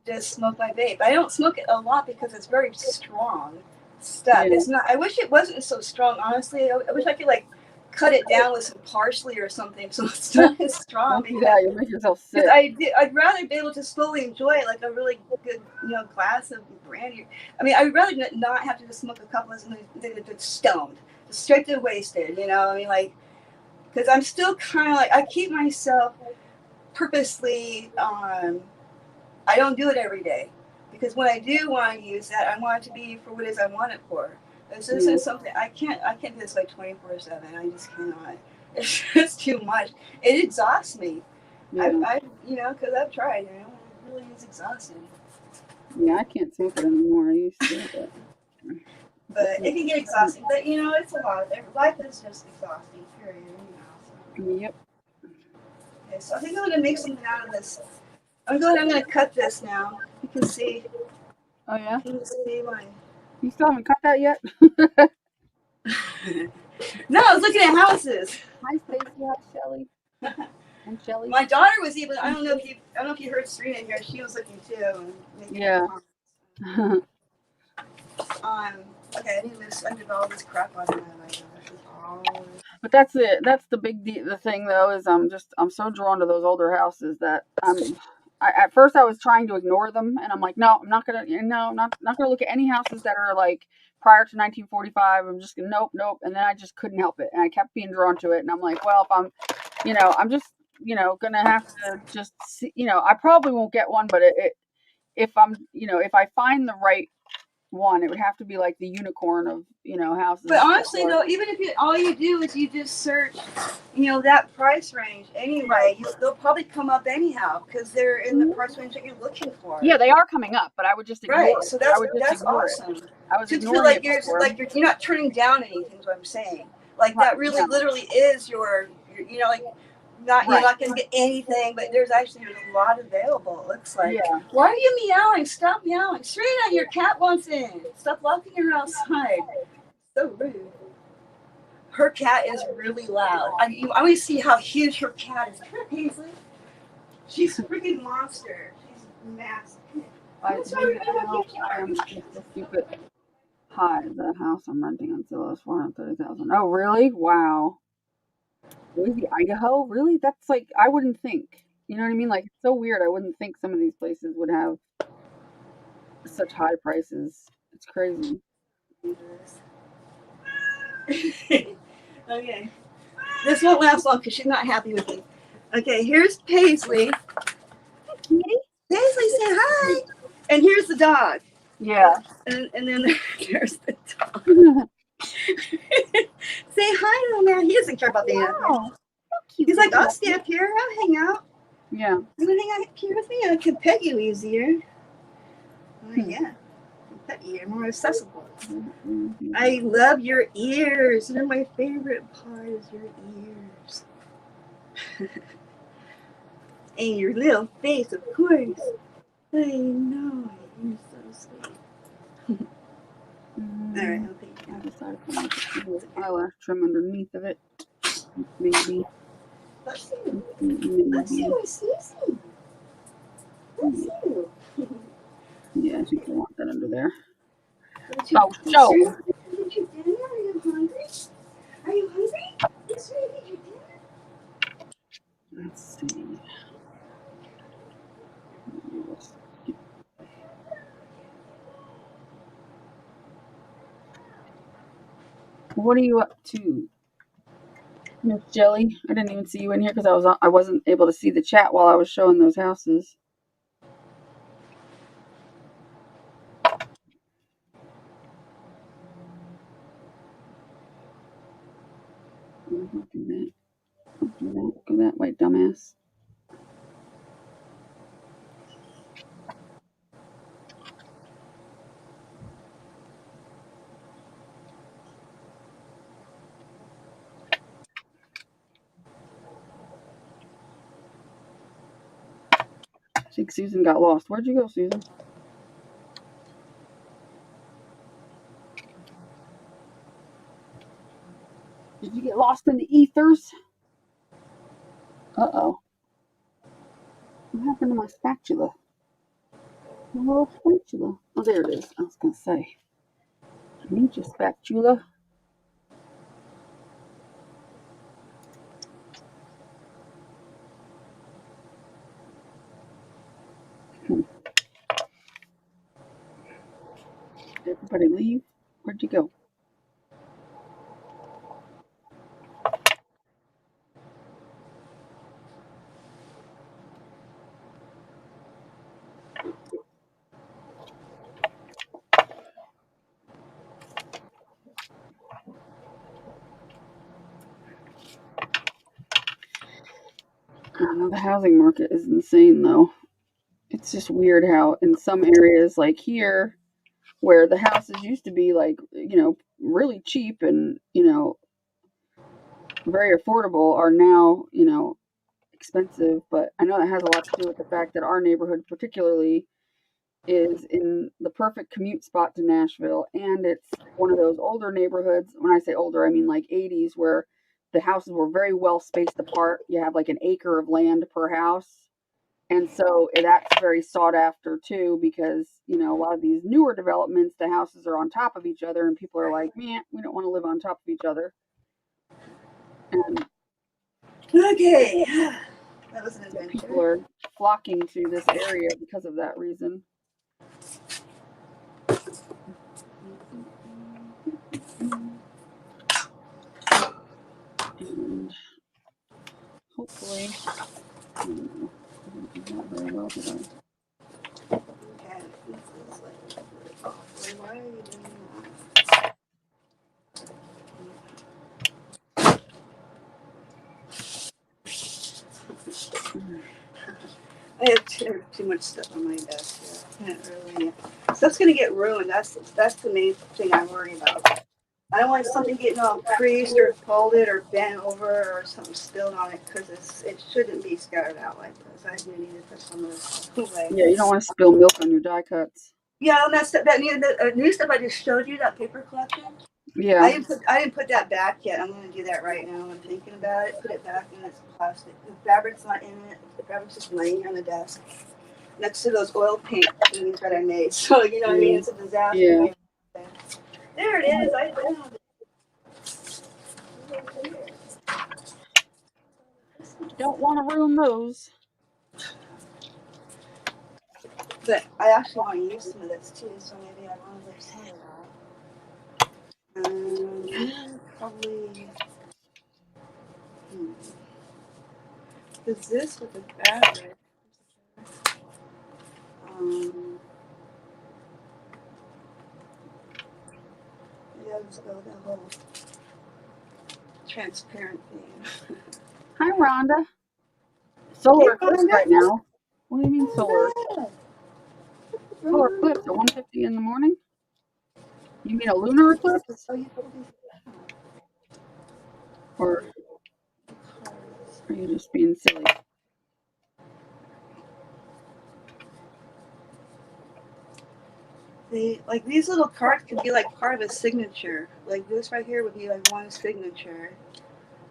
just smoke my vape. I don't smoke it a lot because it's very strong stuff. Yeah. It's not. I wish it wasn't so strong. Honestly, I wish I could cut it down with some parsley or something so it's not as strong. Don't do that. You'll make yourself sick. I'd rather be able to slowly enjoy it, like a really good, glass of brandy. I mean, I'd rather not have to just smoke a couple of than stoned, straight to wasted. Because I'm still kind of I keep myself purposely. I don't do it every day because when I do want to use that, I want it to be for what it is I want it for. This isn't something I can't do this 24/7. I just cannot. It's just too much. It exhausts me. Yeah. Because I've tried. It really is exhausting. Yeah, I can't smoke it anymore. I used to. But it can get exhausting. But it's a lot. Life is just exhausting. Period. Yep. Okay, so I think I'm gonna make something out of this. I'm gonna cut this now. You can see. Oh yeah. You can see my. You still haven't cut that yet? No, I was looking at houses. Hi, Stacy. Hi, Shelly. And Shelly. My daughter was even. I don't know if you heard Serena in here. She was looking too. And making Yeah. comments. Okay, I need to undo all this crap on that. But that's it. That's the the thing though is I'm so drawn to those older houses that at first I was trying to ignore them and I'm like, no, I'm not gonna look at any houses that are like prior to 1945. I'm just gonna nope. And then I just couldn't help it and I kept being drawn to it and I'm like, well, if I'm just gonna have to just see, I probably won't get one, but if I'm if I find the right one, it would have to be like the unicorn of houses. But honestly though, even if all you do is you just search that price range anyway, they'll probably come up anyhow because they're in the price range that you're looking for. Yeah, they are coming up, but I would just ignore it. So that's ignore awesome. it. I was Just ignoring feel it you're not turning down anything is what I'm saying. Like that really literally is your you're not gonna get anything, but there's a lot available, it looks like. Yeah. Why are you meowing? Stop meowing. Serena, your cat wants in. Stop locking her outside. So rude. Her cat is really loud. I want to see how huge her cat is. Come here, Paisley. She's a freaking monster. She's massive. I'm so stupid. Hi, the house I'm renting on Zillow is $430,000. Oh, really? Wow. Boise, Idaho? Really? That's like I wouldn't think. You know what I mean? Like it's so weird. I wouldn't think some of these places would have such high prices. It's crazy. Okay. This won't last long because she's not happy with me. Okay, here's Paisley. Paisley, say hi. And here's the dog. Yeah. And then there's the dog. Say hi, little man. He doesn't care about being up here. Wow. Cute. He's like, I'll stay up here. I'll hang out. Yeah. You want to hang out up here with me? I can pet you easier. Oh, yeah. I can pet you. You're more accessible. I love your ears. They're my favorite part is your ears. And your little face, of course. I know. You're so sweet. All right, I'll take I it. decided to put a little eyelash trim underneath of it. Maybe. Let's see. Let's see Maybe. my Susie. Let's see. Yeah, I think I want that under there. Did you, Oh, show. Did you dinner? Are you hungry? Are you hungry? Yes, ready to eat your dinner? Let's see. What are you up to, Miss Jelly? I didn't even see you in here because I wasn't able to see the chat while I was showing those houses. Don't do that. Don't do that. Go that way, dumbass. I think Susan got lost. Where'd you go, Susan? Did you get lost in the ethers? Uh-oh. What happened to my spatula? My little spatula. Oh, there it is. I was going to say. I need your spatula. Did everybody leave? Where'd you go? I don't know, the housing market is insane, though. It's just weird how in some areas, like here, where the houses used to be like, really cheap and, very affordable, are now, expensive. But I know that has a lot to do with the fact that our neighborhood, particularly, is in the perfect commute spot to Nashville. And it's one of those older neighborhoods. When I say older, I mean like 80s, where the houses were very well spaced apart. You have like an acre of land per house. And so that's very sought after too, because, a lot of these newer developments, the houses are on top of each other and people are like, man, we don't want to live on top of each other. And Okay. That was an adventure. people are flocking to this area because of that reason. And hopefully, I don't know, I didn't do that very well, did I? Okay. This is like, why are you doing that? I have too much stuff on my desk here. Can't really. Stuff's gonna get ruined. That's the main thing I worry about. I don't want something getting all creased or folded or bent over or something spilled on it because it shouldn't be scattered out like this. I do need to put some of this away. Yeah, you don't want to spill milk on your die cuts. Yeah, and that new stuff I just showed you, that paper collection. Yeah. I didn't put that back yet. I'm gonna do that right now. I'm thinking about it. Put it back in its plastic. The fabric's not in it. The fabric's just laying here on the desk next to those oil paint things that I made. So you know what I mean? It's a disaster. Yeah. There it is. I found Don't want to ruin those. But I actually want to use some of this too, so maybe I want to leave some of that. Probably. Is this with the fabric? Yeah, let's go with the whole transparent thing. Hi, Rhonda. Solar Hey, eclipse Rhonda. right now. What do you mean solar? Yeah. Solar eclipse at 1:50 in the morning? You mean a lunar eclipse? Oh, you put these Or cards. are you just being silly? Like these little cards could be like part of a signature. Like this right here would be like one signature.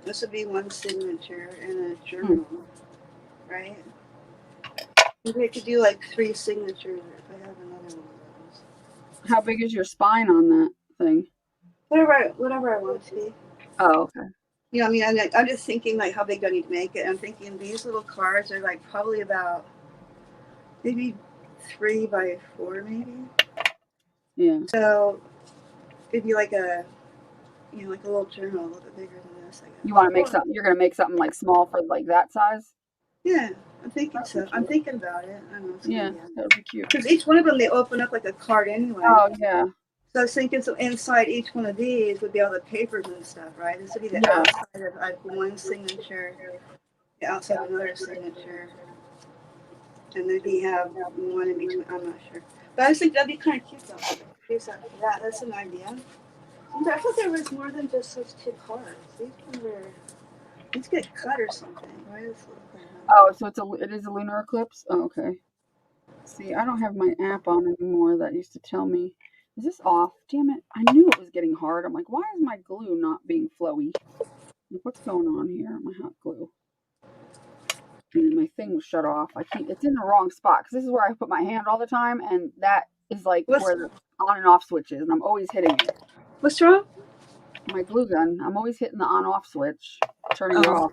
This would be one signature in a journal, right? Maybe I could do like 3 signatures if I have another one of those. How big is your spine on that thing? Whatever I want it to be. Oh, okay. You know, I mean, I'm just thinking like how big do I need to make it? I'm thinking these little cards are like probably about maybe 3 by 4 maybe. Yeah. So it'd be like a, you know, like a little journal a little bit bigger than this, I guess. You want to make something? You're gonna make something like small for like that size? Yeah, I'm thinking That'd so. be I'm cute. thinking about it. I don't know. Yeah, that would be cute. Because each one of them, they open up like a card anyway. Oh yeah. So I was thinking, so inside each one of these would be all the papers and stuff, right? This would be the Yeah. outside of like one signature, the outside of another signature, and then you have one in between. I'm not sure, but I just think that'd be kind of cute though. Use that for that. That's an idea. I thought there was more than just those 2 cards. These get cut or something. Why does it look like that? Oh, so it is a lunar eclipse? Oh, okay. See, I don't have my app on anymore that used to tell me. Is this off? Damn it. I knew it was getting hard. I'm like, why is my glue not being flowy? Like, what's going on here? My hot glue. And my thing was shut off. It's in the wrong spot because this is where I put my hand all the time, and that is like where the on and off switch is, and I'm always hitting it. What's wrong? My glue gun. I'm always hitting the on off switch, turning it off.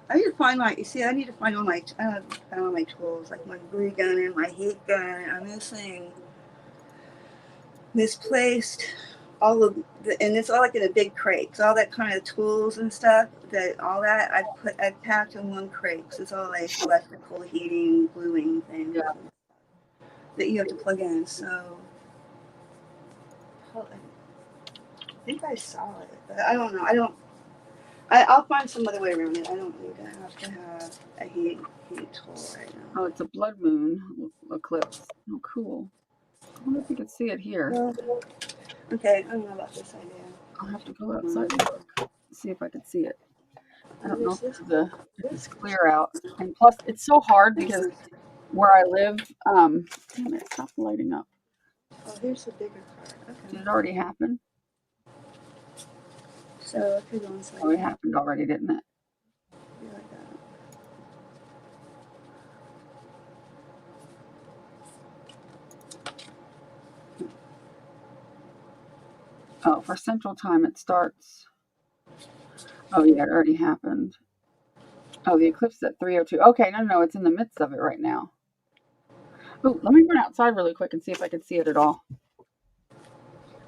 I need to find my. You see, I need to find all my. I don't find all my tools, like my glue gun and my heat gun. I'm misplaced all of the, and it's all like in a big crate. So all that kind of tools and stuff, I packed in one crate. So it's all like electrical, heating, gluing things that you have to plug in. So I think I saw it, but I don't know. I'll find some other way around it. I don't need to have a heat tool right now. Oh, it's a blood moon eclipse. Oh, cool. I wonder if you can see it here. Okay, I don't know about this idea. I'll have to go outside and look, see if I can see it. I don't know if it's clear out. And plus, it's so hard because where I live, damn it, stop lighting up. Oh, here's the bigger card. Okay. Did it already happen? So it could go inside. Oh, it happened already, didn't it? Yeah, like that. Oh, for Central Time it starts. Oh yeah, it already happened. Oh, the eclipse is at 3:02. Okay, no, it's in the midst of it right now. Oh, let me run outside really quick and see if I can see it at all.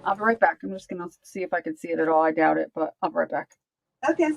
I'll be right back. I'm just gonna see if I can see it at all. I doubt it, but I'll be right back. Okay.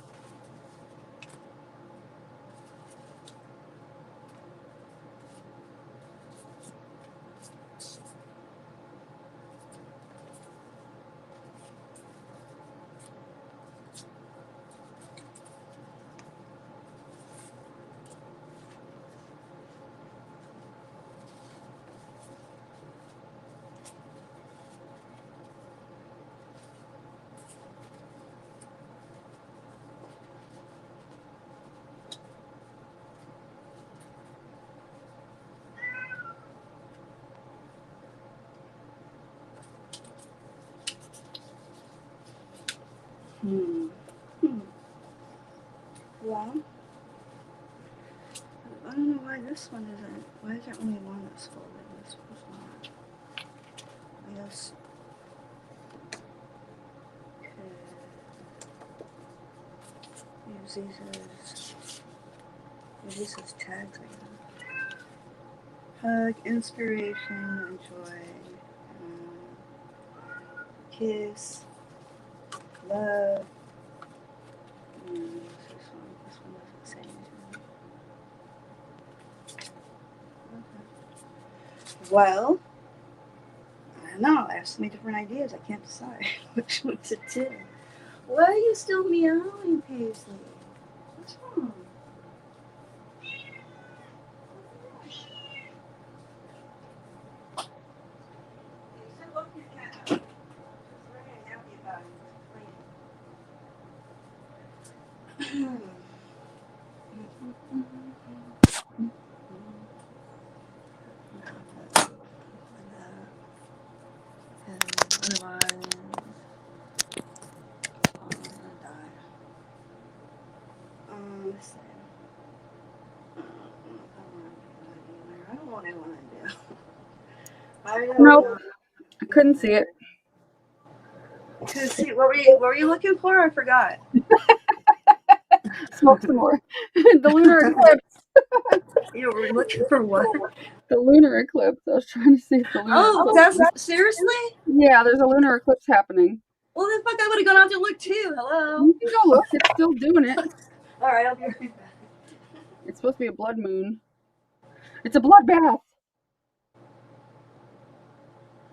Well, I don't know why this one isn't. Why is there only one that's folded? This one's not. I guess This is tags right now. Hug, inspiration, enjoy, kiss, love. This one doesn't say anything. Okay. Well, I don't know. I have so many different ideas. I can't decide which one to do. Why are you still meowing, Paisley? What's wrong? I don't want anyone to do. I don't Nope, know. I couldn't see it. Couldn't see. What were you looking for? I forgot. Smoke some more. The lunar eclipse. You were looking for what? The lunar eclipse. I was trying to see if the lunar Oh, eclipse. that's seriously? Yeah, there's a lunar eclipse happening. Well, then fuck, I would have gone out to look too. Hello. You can go look. It's still doing it. All right, I'll be right back. It's supposed to be a blood moon. It's a bloodbath.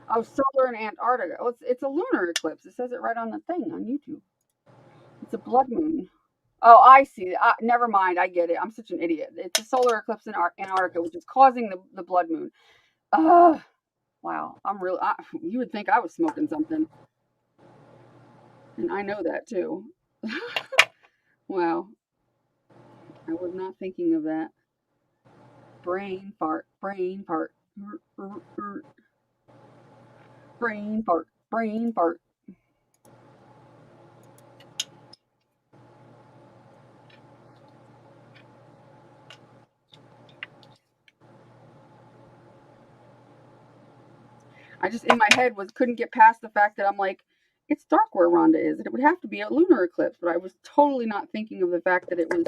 Oh, solar in Antarctica. Oh, it's a lunar eclipse. It says it right on the thing on YouTube. It's a blood moon. Oh, I see. Never mind. I get it. I'm such an idiot. It's a solar eclipse in Antarctica, which is causing the blood moon. Wow. I'm real. You would think I was smoking something. And I know that too. Wow. I was not thinking of that. Brain fart. Brain fart. Brain fart. Brain fart. I just in my head couldn't get past the fact that I'm like, it's dark where Rhonda is, and it would have to be a lunar eclipse, but I was totally not thinking of the fact that it was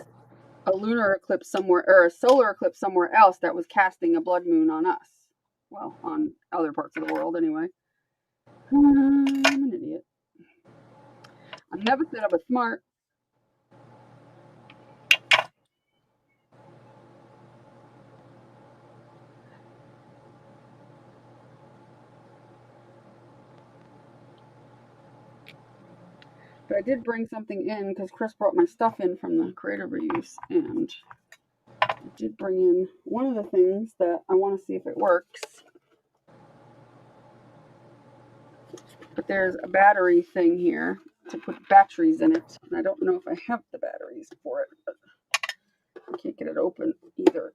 a lunar eclipse somewhere or a solar eclipse somewhere else that was casting a blood moon on us. Well, on other parts of the world anyway. I'm an idiot. I never said I was smart. But I did bring something in because Chris brought my stuff in from the creative reuse, and I did bring in one of the things that I want to see if it works. But there's a battery thing here to put batteries in it, and I don't know if I have the batteries for it, but I can't get it open either.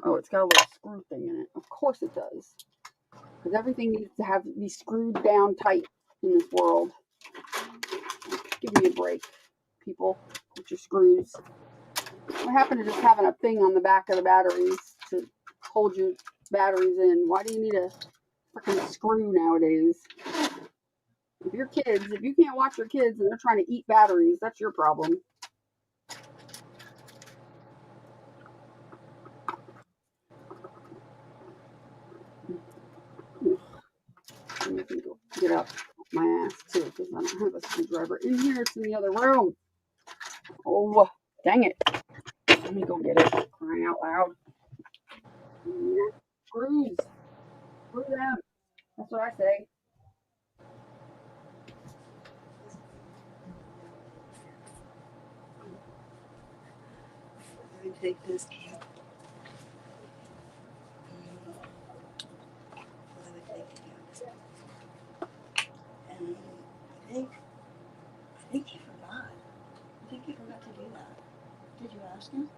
Oh, it's got a little screw thing in it. Of course it does, because everything needs to be screwed down tight in this world. Give me a break, people, with your screws. What happened to just having a thing on the back of the batteries to hold your batteries in? Why do you need a freaking screw nowadays? If you can't watch your kids and they're trying to eat batteries, that's your problem. I'm going to go get up my ass too, because I don't have a screwdriver in here. It's in the other room. Oh, dang it. Let me go get it. Crying out loud. Screws. Screw them. That's what I say. Let me take this cap. Let me take the cap. And I think he forgot. I think he forgot to do that. Did you ask him?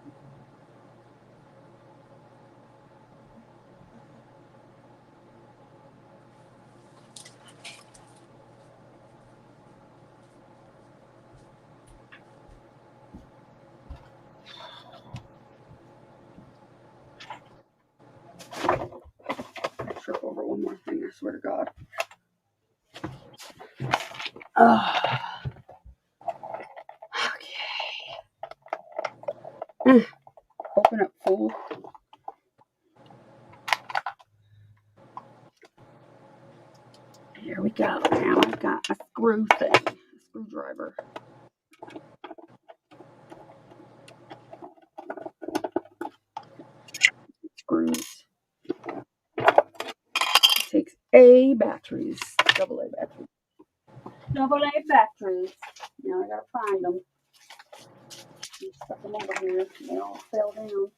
Trip over one more thing, I swear to God. Okay. Open up, fool. Here we go. Now I've got a screw thing, a screwdriver. Screws. It takes A batteries, AA batteries. AA batteries. Now I gotta find them. Stuck them over here. They all fell down.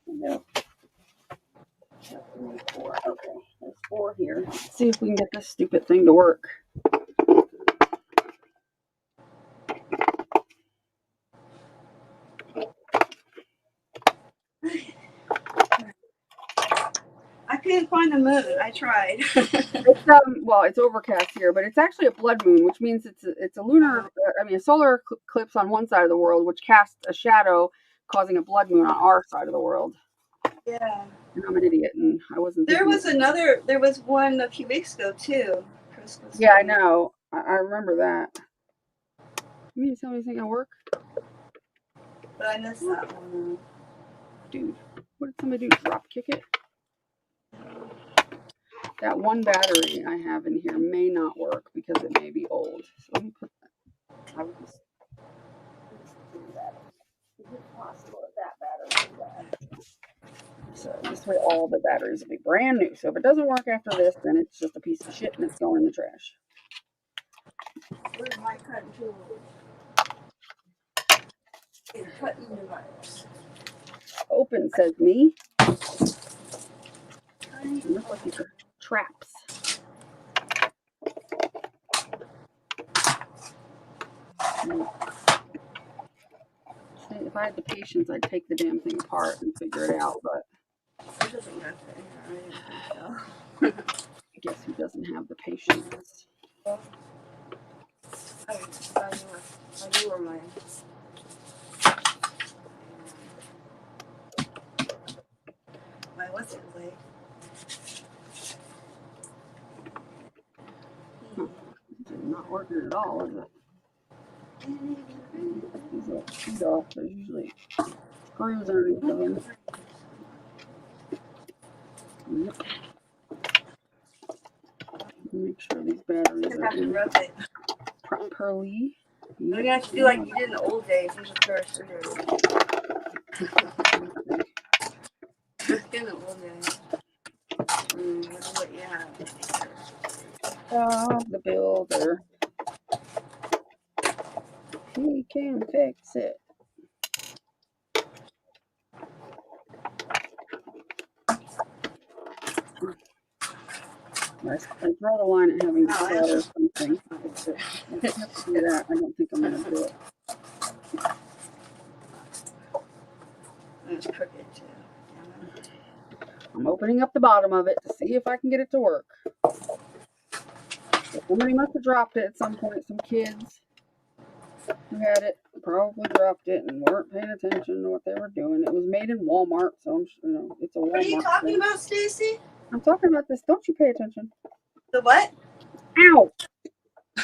No. 4. Okay, there's 4 here. Let's see if we can get this stupid thing to work. I couldn't find the moon. I tried. It's well, it's overcast here, but it's actually a blood moon, which means it's a lunar. A solar eclipse on one side of the world, which casts a shadow, causing a blood moon on our side of the world. Yeah. And I'm an idiot, and I wasn't. There was one a few weeks ago too. Christmas. Yeah, I know. I remember that. You mean to tell me it's gonna work? But I missed that one. Dude, what did somebody do? Drop kick it? That one battery I have in here may not work because it may be old. So let me put that. I would just do that. Is it possible that battery is bad? So this way all the batteries will be brand new. So if it doesn't work after this, then it's just a piece of shit and it's going in the trash. Where's my cutting tool? It's cutting device. Open, says me. And look like these are traps. See, if I had the patience, I'd take the damn thing apart and figure it out, but It doesn't matter. I didn't think so. I guess who doesn't have the patience? I knew where mine. What's it like? It's not working at all, is it? These little feet off. There's usually screws underneath of them. Yep. Make sure these batteries You are have to in rub it. properly. You're gonna have to do like you did in the old days. Use a pair of scissors. In the old days. Look at what you have. The builder. He can fix it. I draw the line at having to solder something. If I have to do that, I don't think I'm going to do it. It's crooked too. I'm opening up the bottom of it to see if I can get it to work. Somebody must have dropped it at some point. Some kids who had it probably dropped it and weren't paying attention to what they were doing. It was made in Walmart, so I'm sure, it's a Walmart. What are you talking thing. about, Stacy? I'm talking about this. Don't you pay attention? The what? Ow!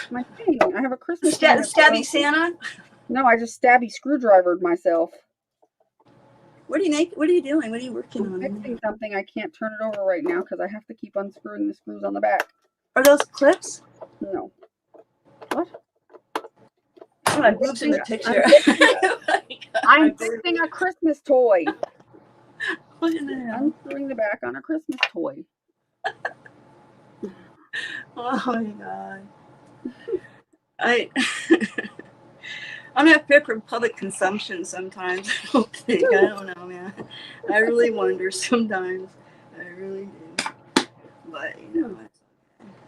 My thing. I have a Christmas tree. Stabby Santa? No, I just stabby screwdrivered myself. What are you doing? What are you working I'm on? fixing something. I can't turn it over right now because I have to keep unscrewing the screws on the back. Are those clips? No. What? Oh, my boobs in the picture. I'm fixing a Christmas toy. What in the hell? Unscrewing the back on a Christmas toy. Oh my god. I'm not fit for public consumption sometimes. I don't know, man. I really wonder sometimes. I really do. But you know,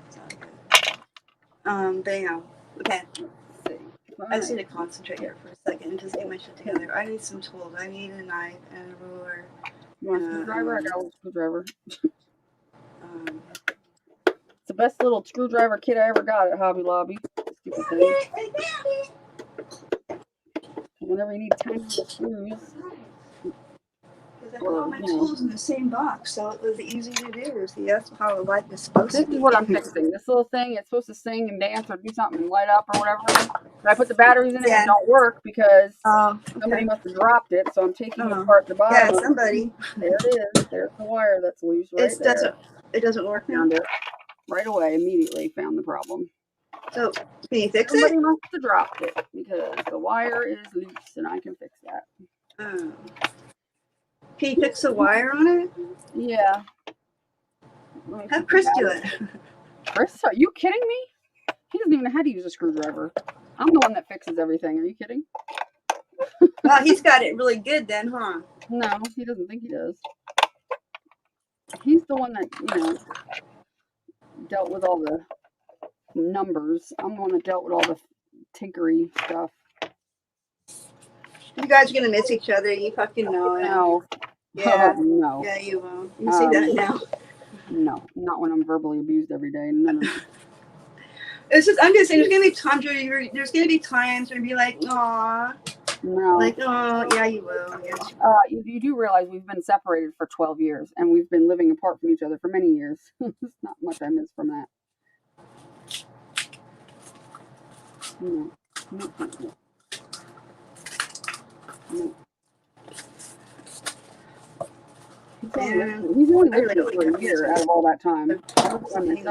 it's all good. Bam. Okay. I just need to concentrate here for a second and just get my shit together. I need some tools. I need a knife and a ruler. You want a screwdriver? I got a little screwdriver. Um, It's the best little screwdriver kit I ever got at Hobby Lobby. Stupid thing. Whenever you need tiny screws. put all my tools in the same box, so it was easy to do. See, that's how a light is supposed This to be. is what I'm fixing. This little thing, it's supposed to sing and dance or do something and light up or whatever. But I put the batteries in it and it don't work because somebody must have dropped it. So I'm taking apart the bottom. Yeah, somebody. There it is. There's the wire that's loose right there. It doesn't work now? Found it right away. Immediately found the problem. So, can you fix Somebody it? must have dropped it because the wire is loose and I can fix that. Oh. Can you fix the wire on it? Yeah. Have Chris do it. Chris, are you kidding me? He doesn't even know how to use a screwdriver. I'm the one that fixes everything. Are you kidding? Well, he's got it really good then, huh? No, he doesn't think he does. He's the one that, dealt with all the numbers. I'm the one that dealt with all the tinkery stuff. You guys are going to miss each other. You fucking know it. No. Yeah. No. Yeah, you will. You say that now. No, not when I'm verbally abused every day. No. It's just, I'm just saying, there's gonna be times where there's gonna be times where you'll be like, aw. No. Like, oh, yeah, you will. Yes. You do realize we've been separated for 12 years and we've been living apart from each other for many years. There's not much I miss from that. No. No. He's only lived here for a year out of all that time. Okay.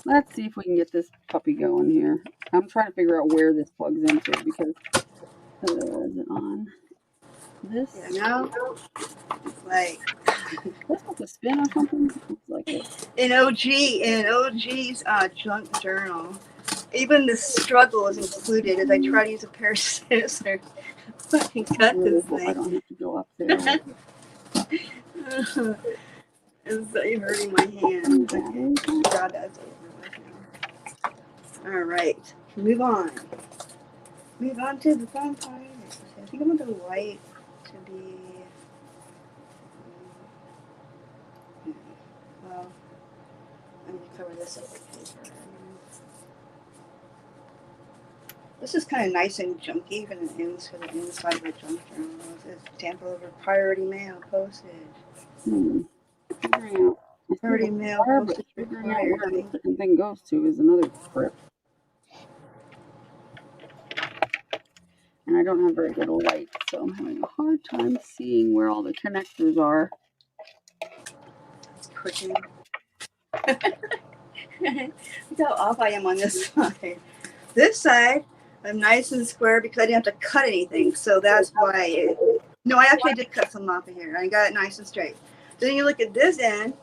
Let's see if we can get this puppy going here. I'm trying to figure out where this plugs into because is it on this? Yeah, no. Like that's supposed to spin or something? Looks like it. In OG's junk journal, even the struggle is included as I try to use a pair of scissors. Fucking cut this thing. I don't have to go up there. It's hurting my hand. God, that's over with now. All right, move on. Move on to the fun part. I think I want the white to be. Well, I'm gonna cover this up with paper. This is kind of nice and junky for the inside of the junk journal. It says Tampa over priority mail postage. Priority mail postage required. Where the freaking thing goes to is another trip. And I don't have very good light, so I'm having a hard time seeing where all the connectors are. It's crooked. Look how off I am on this side. This side, I'm nice and square because I didn't have to cut anything. So that's why. No, I actually did cut some off of here. I got it nice and straight. Then you look at this end,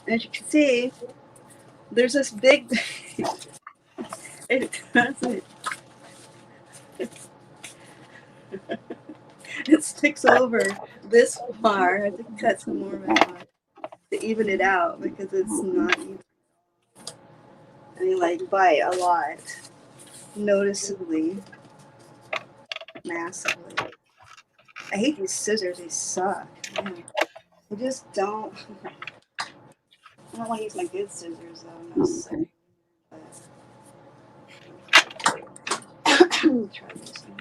and as you can see, there's this big. It sticks over this far. I have to cut some more of it off to even it out because it's not even. I mean, like by a lot, noticeably, massively. I hate these scissors. They suck. I just don't. I don't want to use my good scissors though. Okay. Try this one.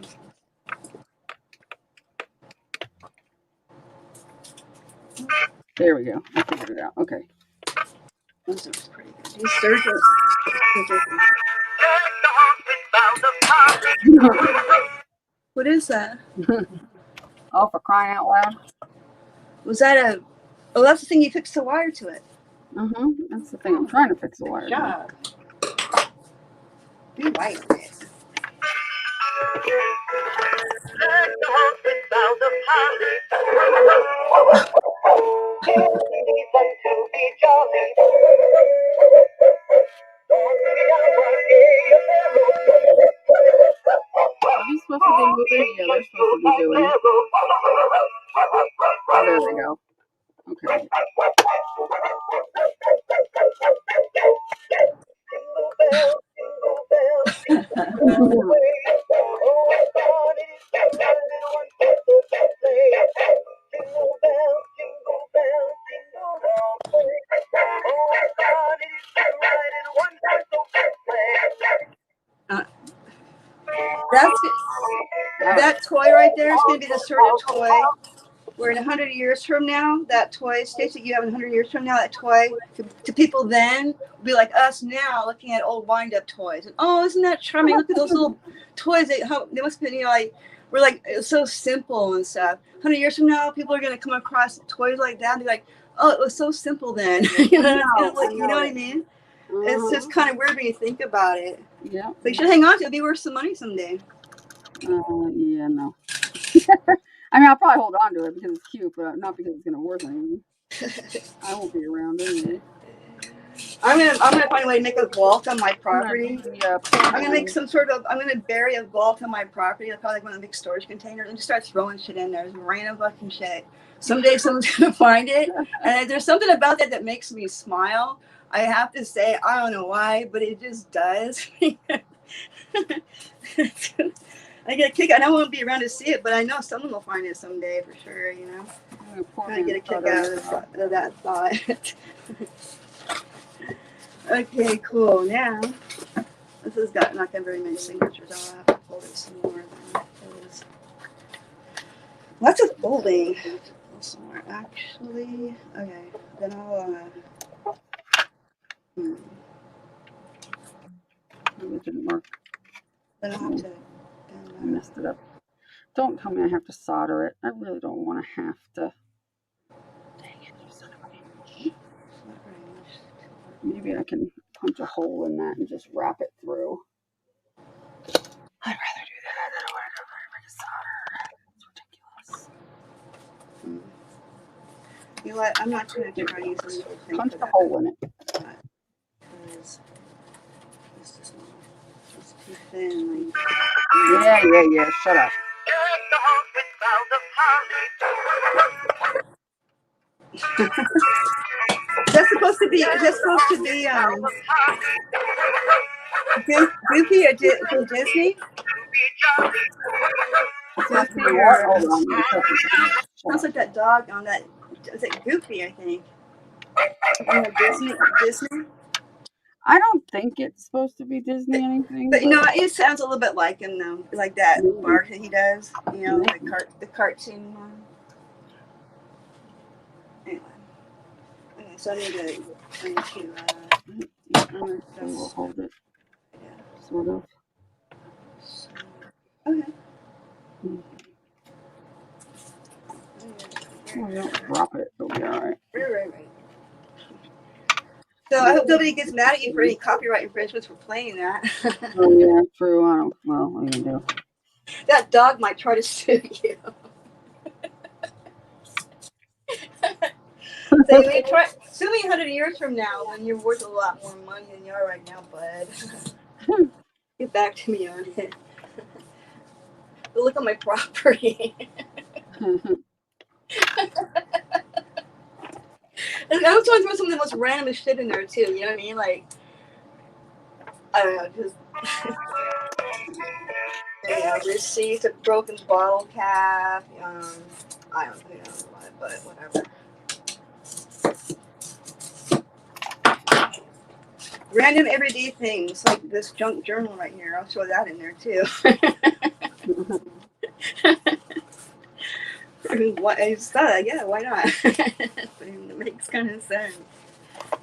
There we go. I figured it out. Okay. Those are pretty good. These scissors. What is that? Oh, for crying out loud. Was that a... Oh, that's the thing you fixed the wire to it. That's the thing. I'm trying to fix the wire. Good job. Be right with it. Are these supposed to be moving? Yeah, they're supposed to be doing. Oh, there we go. Okay. That's That toy right there is going to be the sort of toy where in 100 years from now, that toy, Stacey, you have 100 years from now, that toy, to people then, will be like us now looking at old wind-up toys. And, oh, isn't that charming? Look at those little toys. They must be, you know, like, we're like, it's so simple and stuff. 100 years from now, people are going to come across toys like that and be like, oh, it was so simple then. You know what I mean? It's just kind of weird when you think about it. Yeah. But you should hang on to it. It'll be worth some money someday. Yeah, no. I mean, I'll probably hold on to it because it's cute, but not because it's gonna worth anything. I won't be around anyway. I'm gonna find a way to make a vault on my property. I'm gonna make some. I'm gonna bury a vault on my property, probably like one of the big storage containers, and just start throwing shit in there. Just random fucking shit. Someday someone's gonna find it, and there's something about that makes me smile. I have to say, I don't know why, but it just does. I get a kick. I don't want to be around to see it, but I know someone will find it someday for sure. You know, I get a kick out of that thought. Okay, cool. Now, this has got not got very many signatures. I'll have to fold it some more. Lots of folding. Some more, actually. Okay, then I'll. It didn't work. Then I'll have to. I messed it up. Don't tell me I have to solder it. I really don't want to have to. Dang it, you son of a bitch. Maybe I can punch a hole in that and just wrap it through. I'd rather do that than I want to go very solder. It's ridiculous. You know what? I'm not going to try to use this whole thing. Punch a hole in it. Because this is not. It's too thin. Like. Yeah. Shut up. That's supposed to be Goofy from Disney? Goofy sounds like that dog on that. Is it Goofy, I think? On the Disney? I don't think it's supposed to be Disney anything. But you know, it sounds a little bit like him though, like that bark that he does. You know, the cartoon one. Anyway, okay, so I need to. We'll hold it. Yeah, sort of. Okay. Well, you don't drop it, it'll be alright. Right. So I hope nobody gets mad at you for any copyright infringements for playing that. Oh yeah, true. I don't. Well, what are you gonna do? That dog might try to sue you. So you try sue me 100 years from now when you're worth a lot more money than you are right now, bud. Get back to me on it. But look at my property. And I was trying to throw some of the most random shit in there too. You know what I mean? Like, I don't know, just receipts, a broken bottle cap. I don't know what, but whatever. Random everyday things like this junk journal right here. I'll throw that in there too. What I just thought, yeah, why not? It makes kind of sense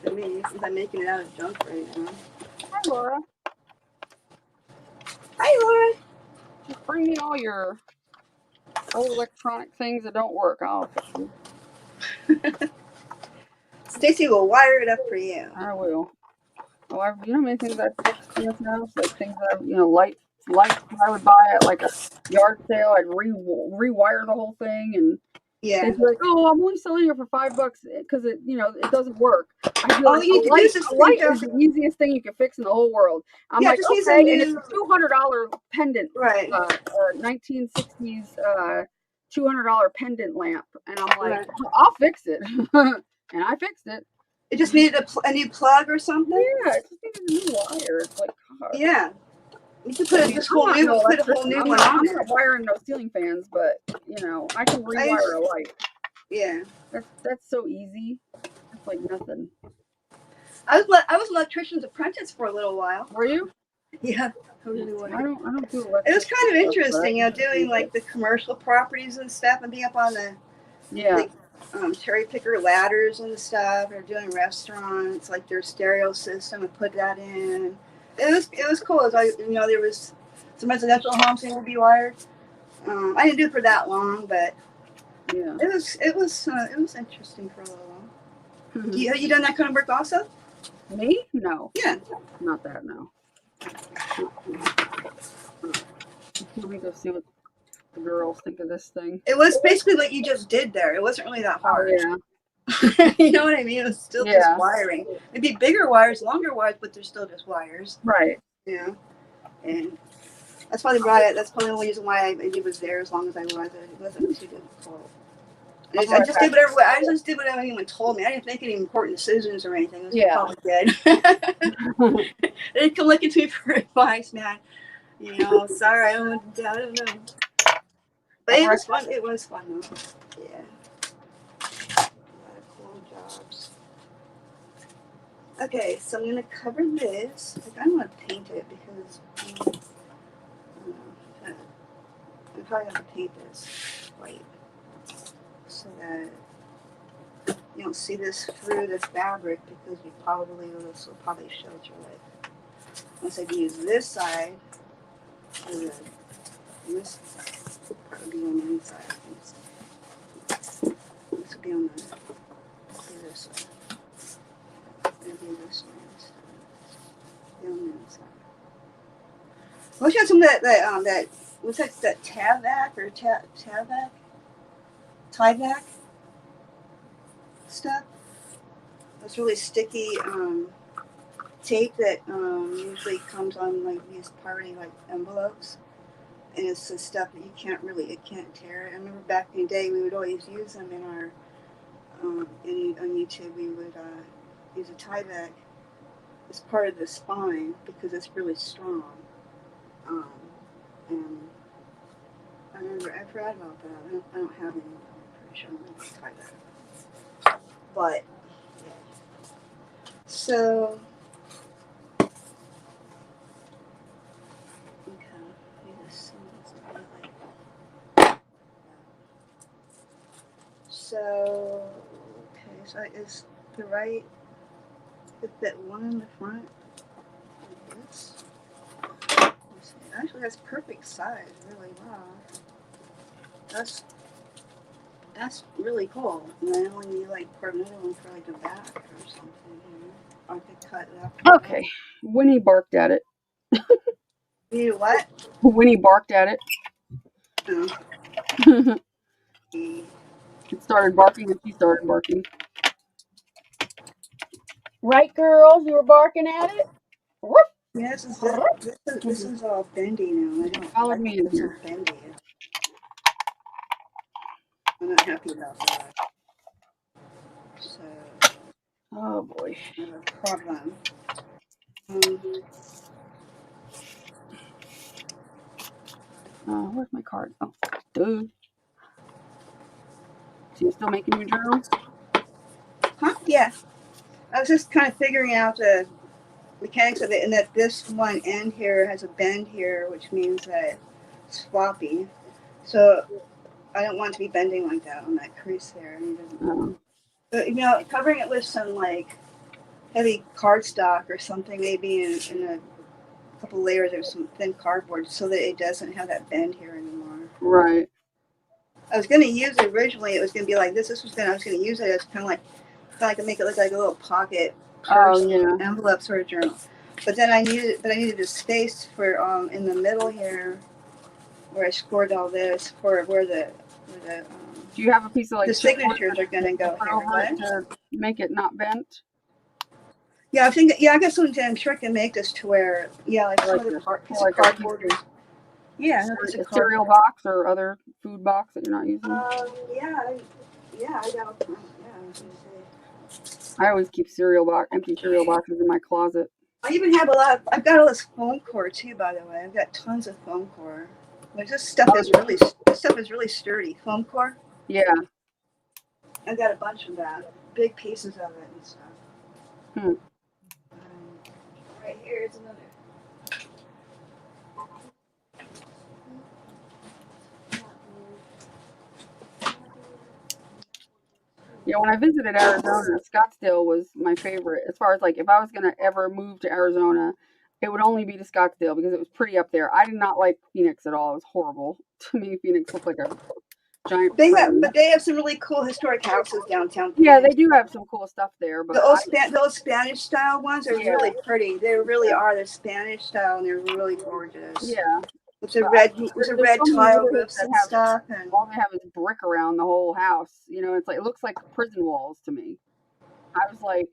to me since I'm making it out of junk right now. Hi, Laura. Hi, Laura. Just bring me all your old electronic things that don't work. I'll fix them. Stacy will wire it up for you. I will. Oh, you know how many things I've fixed in this house? Like things that lights I would buy at like a yard sale. I'd rewire the whole thing, and they'd be like, "Oh, I'm only selling it for $5 because it doesn't work." I feel like a light is the easiest thing you can fix in the whole world. I'm like, okay, and it's a $200 pendant, right? 1960s $200 pendant lamp, and I'm like, I'll fix it, and I fixed it. It just needed a new plug or something. Yeah, it just needed a new wire. It's like, God. Yeah. You could put a whole new one on there. I'm not wiring no ceiling fans, but I can rewire a light. Yeah. That's so easy. It's like nothing. I was an electrician's apprentice for a little while. Were you? Yeah, I really I would. don't do It was electric kind of stuff, but I interesting, can doing do like it. the commercial properties and stuff, and being up on the Yeah. like cherry picker ladders and stuff, or doing restaurants, like their stereo system, and put that in. It was cool. It was like, there was some residential homes that would be wired. I didn't do it for that long, but Yeah. it was interesting for a little while. Have you done that kind of work also? Me? No. Yeah. Not that, no. Let me go see what the girls think of this thing. It was basically what you just did there. It wasn't really that Oh, hard. yeah. You know what I mean? It was still just Yeah. wiring. It'd be bigger wires, longer wires, but they're still just wires. Right. Yeah. And that's probably why. That's probably the only reason why I was there as long as I was. It wasn't too difficult. I just did whatever. I just did whatever anyone told me. I didn't make any important decisions or anything. It was Yeah. probably good. They didn't come looking to me for advice, man. Sorry, I don't know. But it was fun. It was fun though. Yeah. A lot of cool jobs. Okay, so I'm gonna cover this. Like, I want to paint it because I don't know, I'm probably gonna paint this white so that you don't see this through the fabric, because this will probably show through it. Once I use this side, this would be on the inside. This would be on this side. Maybe this one instead. The on the inside. Let's show some of that what's that Tavac or Tyvek stuff. That's really sticky tape that usually comes on like these party like envelopes, and it's the stuff that it can't tear. I remember back in the day we would always use them in our on YouTube. We would use a Tyvek as part of the spine because it's really strong. And I forgot about that. I don't have any. I'm pretty sure I'm going to try that. But yeah. So okay, maybe this needs to be like. So okay, so is the right that one in the front like this? Actually, that's perfect size. Really, wow. That's really cool. And I only need like part another one for like the back or something. I could cut it up. Okay. Winnie barked at it. You need what? Winnie barked at it. Oh. It started barking and she started barking. Right, girls? You were barking at it? Woof. Yeah, this is all bendy now. I don't Followed like me it. in It's so here. bendy. I'm not happy about that. So Oh boy. I have a problem. Where's my card? Oh, dude. So you still making your journal? Huh? Yeah. I was just kind of figuring out the mechanics of it, and that this one end here has a bend here, which means that it's floppy. So I don't want it to be bending like that on that crease there. But covering it with some like heavy cardstock or something, maybe in a couple layers of some thin cardboard, so that it doesn't have that bend here anymore. Right. I was going to use it originally. It was going to be like this. I was going to use it as kind of make it look like a little pocket purse envelope sort of journal. But then I needed a space for in the middle here, where I scored all this for where the do you have a piece of like the signatures are going to go here? What? To make it not bent? Yeah, I guess I'm sure I can make this to where like some of the piece of cardboard. A cereal box or other food box that you're not using. I always keep empty cereal boxes in my closet. I even have I've got all this foam core too, by the way. I've got tons of foam core. Like this stuff is really sturdy. Foam core. Yeah. I've got a bunch of that, big pieces of it and stuff. Right here is another Yeah, when I visited Arizona, Scottsdale was my favorite. As far as like if I was gonna ever move to Arizona, it would only be to Scottsdale because it was pretty up there. I did not like Phoenix at all. It was horrible. To me, Phoenix looked like a giant But prison. they have some really cool historic houses downtown Yeah, they Phoenix. do have some cool stuff there, but Those Spanish style ones are yeah, really pretty. They really yeah, are. They're Spanish style and they're really gorgeous. yeah. With the But there's red so many tile neighborhoods roofs that and have stuff. And all they have is brick around the whole house. You know, it's like it looks like prison walls to me. I was like,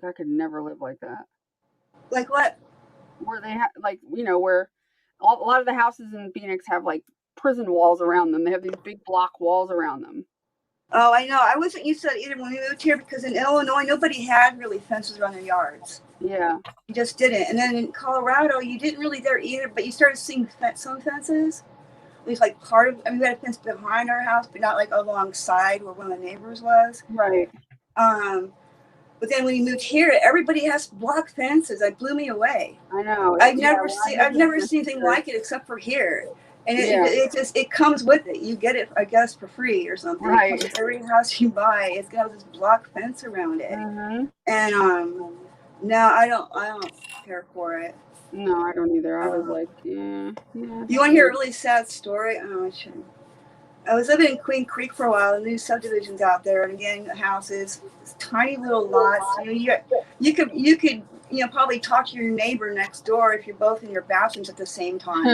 I could never live like that. like what? Where they have like where a lot of the houses in Phoenix have like prison walls around them. They have these big block walls around them. Oh, I know. I wasn't used to that either when we moved here because in Illinois nobody had really fences around their yards. Yeah. You just didn't. And then in Colorado, you didn't really there either, but you started seeing some fences. At least like part of. I mean, we had a fence behind our house, but not like alongside where one of the neighbors was. Right. But then when you moved here, everybody has block fences. That blew me away. I know. I've never seen anything like it except for here. And it comes with it. You get it, I guess, for free or something. Right. It comes with every house you buy. It's got this block fence around it. Mm-hmm. And no, I don't care for it. No, I don't either. I was like, yeah. You want to hear a really sad story? Oh, I shouldn't. I was living in Queen Creek for a while. The new subdivisions out there, and again, the houses, tiny little lots. You could probably talk to your neighbor next door if you're both in your bathrooms at the same time.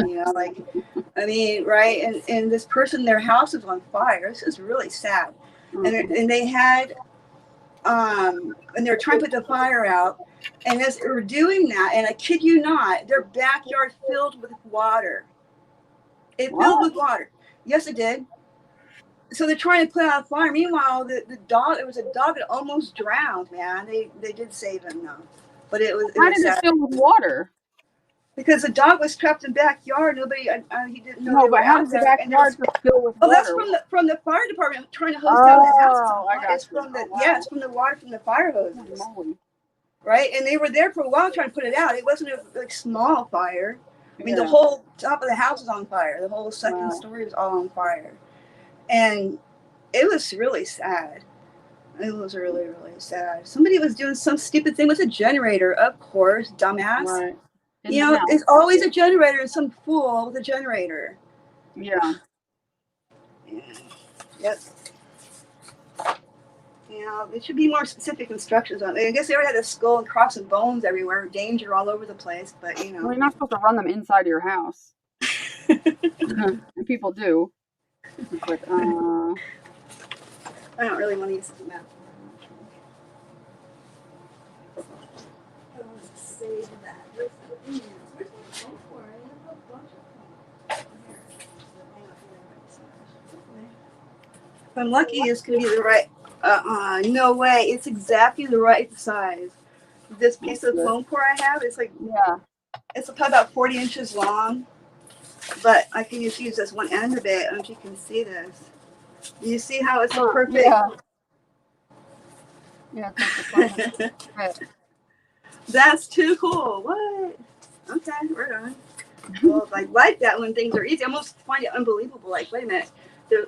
I mean, right? And this person, their house is on fire. This is really sad. And they had, and they were trying to put the fire out. And as they were doing that, and I kid you not, their backyard filled with water. It filled with water. Yes, it did. So they're trying to put out a fire. Meanwhile, the dog, it was a dog that almost drowned, man. They did save him, though. But it was How did it fill with water? Because the dog was trapped in the backyard. Nobody, he didn't know. No, but how does the backyard fill with water? Oh, that's from the fire department trying to hose down the house. I got it's from the it's from the water from the fire hoses. Right, and they were there for a while trying to put it out. It wasn't a small fire. I mean, the whole top of the house was on fire. The whole second story was all on fire. And it was really sad. It was really, really sad. Somebody was doing some stupid thing with a generator, of course, dumbass. Right. It's always a generator and some fool with a generator. Yeah. Yep. There should be more specific instructions on it. I guess they already had a skull and cross and bones everywhere, danger all over the place, but Well, you're not supposed to run them inside of your house. And people do. But, I don't really want to use the map. Save that. If I'm lucky, it's going to be the right. No way. It's exactly the right size. This piece of foam core I have, it's like it's probably about 40 inches long. But I can just use this one end of it. I don't know if you can see this. You see how it's perfect? Yeah. It's That's too cool. What? Okay, we're done. Well, I like that when things are easy. I almost find it unbelievable. Like, wait a minute.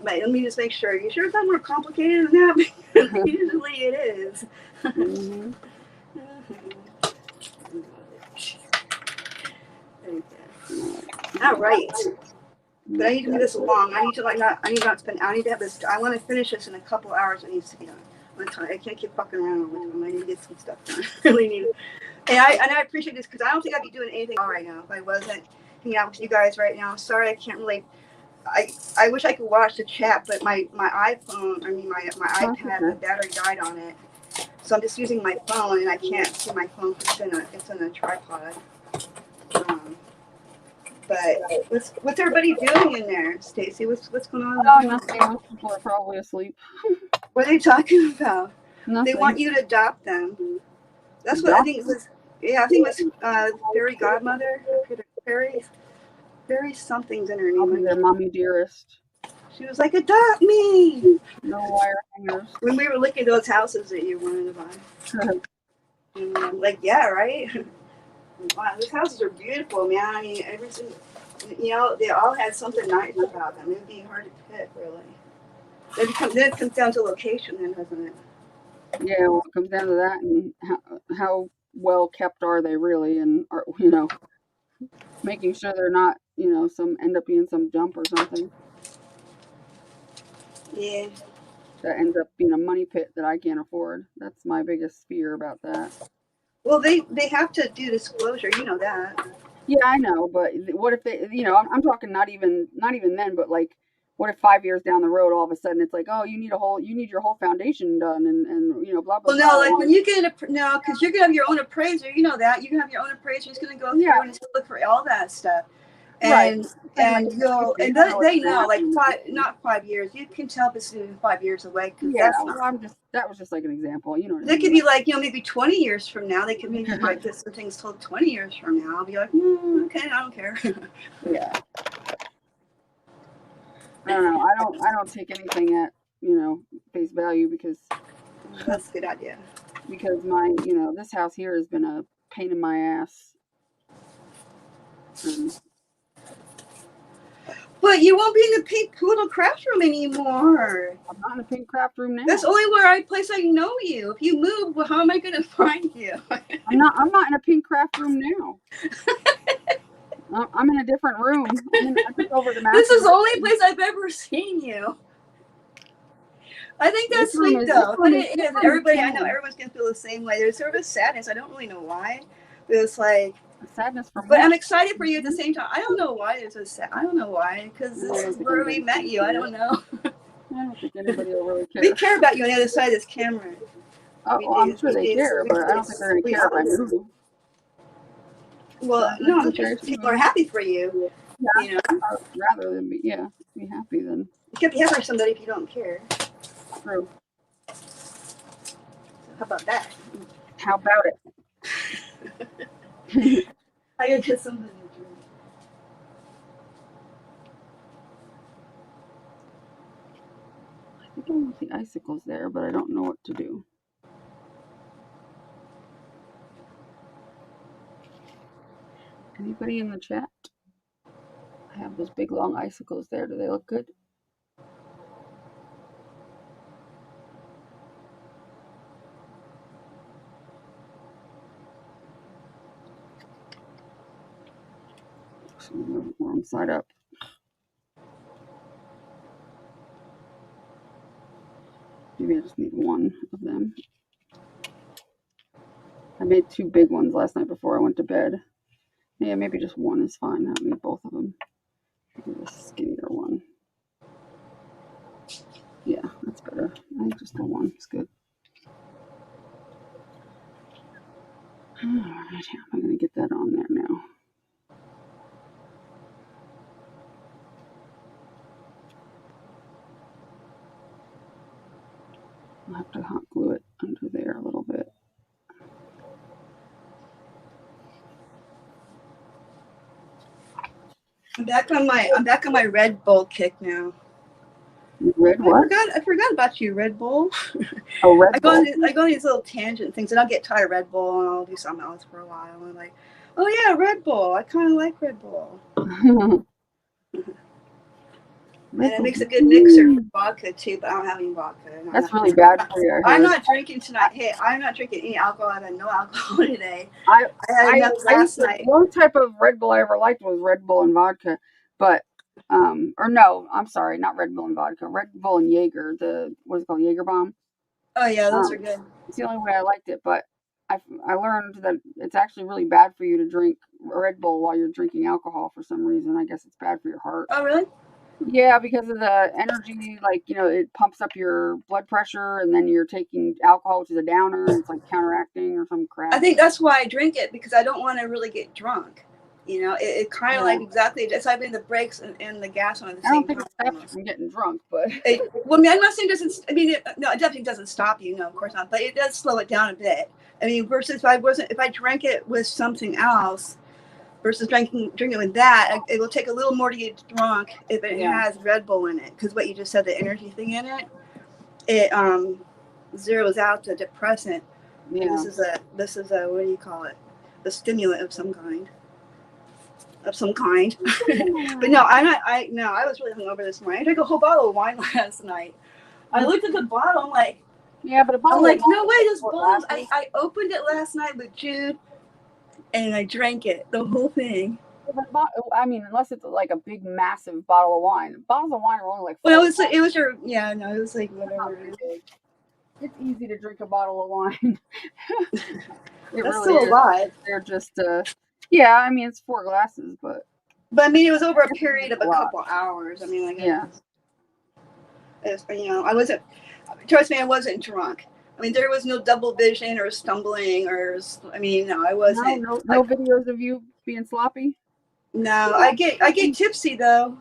Let me just make sure. Are you sure it's not more complicated than that? Because usually it is. Mm-hmm. All right. But I need to do this long. I need to have this. I want to finish this in a couple hours. It needs to be done. I can't keep fucking around all the time. I need to get some stuff done. I really need it. And I appreciate this because I don't think I'd be doing anything right now if I wasn't hanging out with you guys right now. Sorry, I can't really. I wish I could watch the chat, but my iPhone, my iPad, the battery died on it. So I'm just using my phone, and I can't see my phone because it's in a tripod. But what's everybody doing in there, Stacy? What's going on? Oh, nothing. Most people are probably asleep. What are they talking about? Nothing. They want you to adopt them. That's what I think it was. Yeah, I think it was Fairy Godmother. Fairy something's in her name. Their mommy dearest. She was like, adopt me. No wire hangers. When we were looking at those houses that you wanted to buy. And I'm like, yeah, right. Wow, those houses are beautiful, man. I mean, everything, they all had something nice about them. It would be hard to pick, really. Then it comes down to location, then, doesn't it? Yeah, well, it comes down to that, and how well kept are they really, and are making sure they're not some end up being some dump or something Yeah. that ends up being a money pit that I can't afford. That's my biggest fear about that. Well, they have to do disclosure. You know that. Yeah, I know, but what if they, I'm talking not even then, but like, what if 5 years down the road, all of a sudden it's like, oh, you need your whole foundation done, and blah blah Well, blah. no, like when you get no, because you're gonna have your own appraiser. You know that. You're gonna have your own appraiser. He's gonna go through Yeah, and he's gonna look for all that stuff. right. And Like, they know what's they gonna know, like happen. not 5 years. You can tell if it's even 5 years away, because Yeah, that's well, not. that was just like an example, you know what I They could mean? be like, maybe 20 years from now. They could maybe might get some things told 20 years from now. I'll be like, okay, I don't care. Yeah. I don't know. I don't take anything at face value because That's a good idea. my this house here has been a pain in my ass. And But you won't be in the pink poodle craft room anymore. I'm not in a pink craft room now. That's only place I know you. If you move, well, how am I going to find you? I'm not in a pink craft room now. I'm in a different room. I took over the master. This is the only place I've ever seen you. I think that's sweet, though. But it is. Everybody, I know everyone's going to feel the same way. There's sort of a sadness. I don't really know why. But it's like a sadness for But I'm excited for you at the same time. I don't know why there's a sad. I don't know why, because this is where we met you. I don't know. I don't think anybody will really care. We care about you on the other side of this camera. Oh, well, I'm sure they care, but I don't think they're going to care if I move. Well, no, I'm sure people are happy for you. Yeah, you know? I'd rather than be happy than. You can't be happy for somebody if you don't care. True. So how about that? How about it? I gotta get something to drink. I think I want the icicles there, but I don't know what to do. Anybody in the chat? I have those big long icicles there. Do they look good? Wrong side up. Maybe I just need one of them. I made 2 big ones last night before I went to bed. Yeah, maybe just one is fine. I don't need both of them. Maybe the skinnier one. Yeah, that's better. I think just the one is good. Alright, how am I going to get that on there now? I'll have to hot glue it under there a little bit. I'm back on my Red Bull kick now. Red what? I forgot about you, Red Bull. Oh, Red Bull. I go on these little tangent things, and I'll get tired of Red Bull, and I'll do something else for a while. And I'm like, oh yeah, Red Bull. I kind of like Red Bull. And it makes a good mixer for vodka too, but I don't have any vodka. That's really bad for you. I'm not drinking tonight. Hey, I'm not drinking any alcohol. I had no alcohol today. I had enough last night. One type of Red Bull I ever liked was Red Bull and vodka, but or no, I'm sorry, not Red Bull and vodka. Red Bull and Jaeger. What is it called, Jaeger Bomb? Oh yeah, those are good. It's the only way I liked it, but I learned that it's actually really bad for you to drink Red Bull while you're drinking alcohol for some reason. I guess it's bad for your heart. Oh really? Yeah, because of the energy, like, it pumps up your blood pressure, and then you're taking alcohol, which is a downer, and it's like counteracting or some crap. I think that's why I drink it, because I don't want to really get drunk. It kind of like exactly, it's like the brakes and the gas on at the same time. I don't think it stops you from getting drunk, but. Well, I mean, I'm not saying it doesn't, no, it definitely doesn't stop you, no, of course not, but it does slow it down a bit. I mean, versus if I drank it with something else, versus drinking it with that, it will take a little more to get drunk if it has Red Bull in it. Because what you just said, the energy thing in it zeroes out the depressant. Yeah. This is a what do you call it? The stimulant of some kind. But no, I was really hungover this morning. I drank a whole bottle of wine last night. I looked at the bottle. I'm like, Yeah, but a bottle I'm like, of no wine way, is this short bottle. lasting. I opened it last night with Jude, and I drank it, the whole thing. I mean, unless it's like a big, massive bottle of wine. Bottles of wine are only like 4 Well, it was your, yeah, no, it was like Not whatever. too big. It's easy to drink a bottle of wine. It That's really still a is. lot. They're just, yeah, I mean, it's 4 glasses, but But I mean, it was over a period of a a lot. couple hours. I mean, like, Yeah. you know, I wasn't. Trust me, I wasn't drunk. I mean, there was no double vision or stumbling or. I mean, no, I wasn't. No videos of you being sloppy? No, I get tipsy though.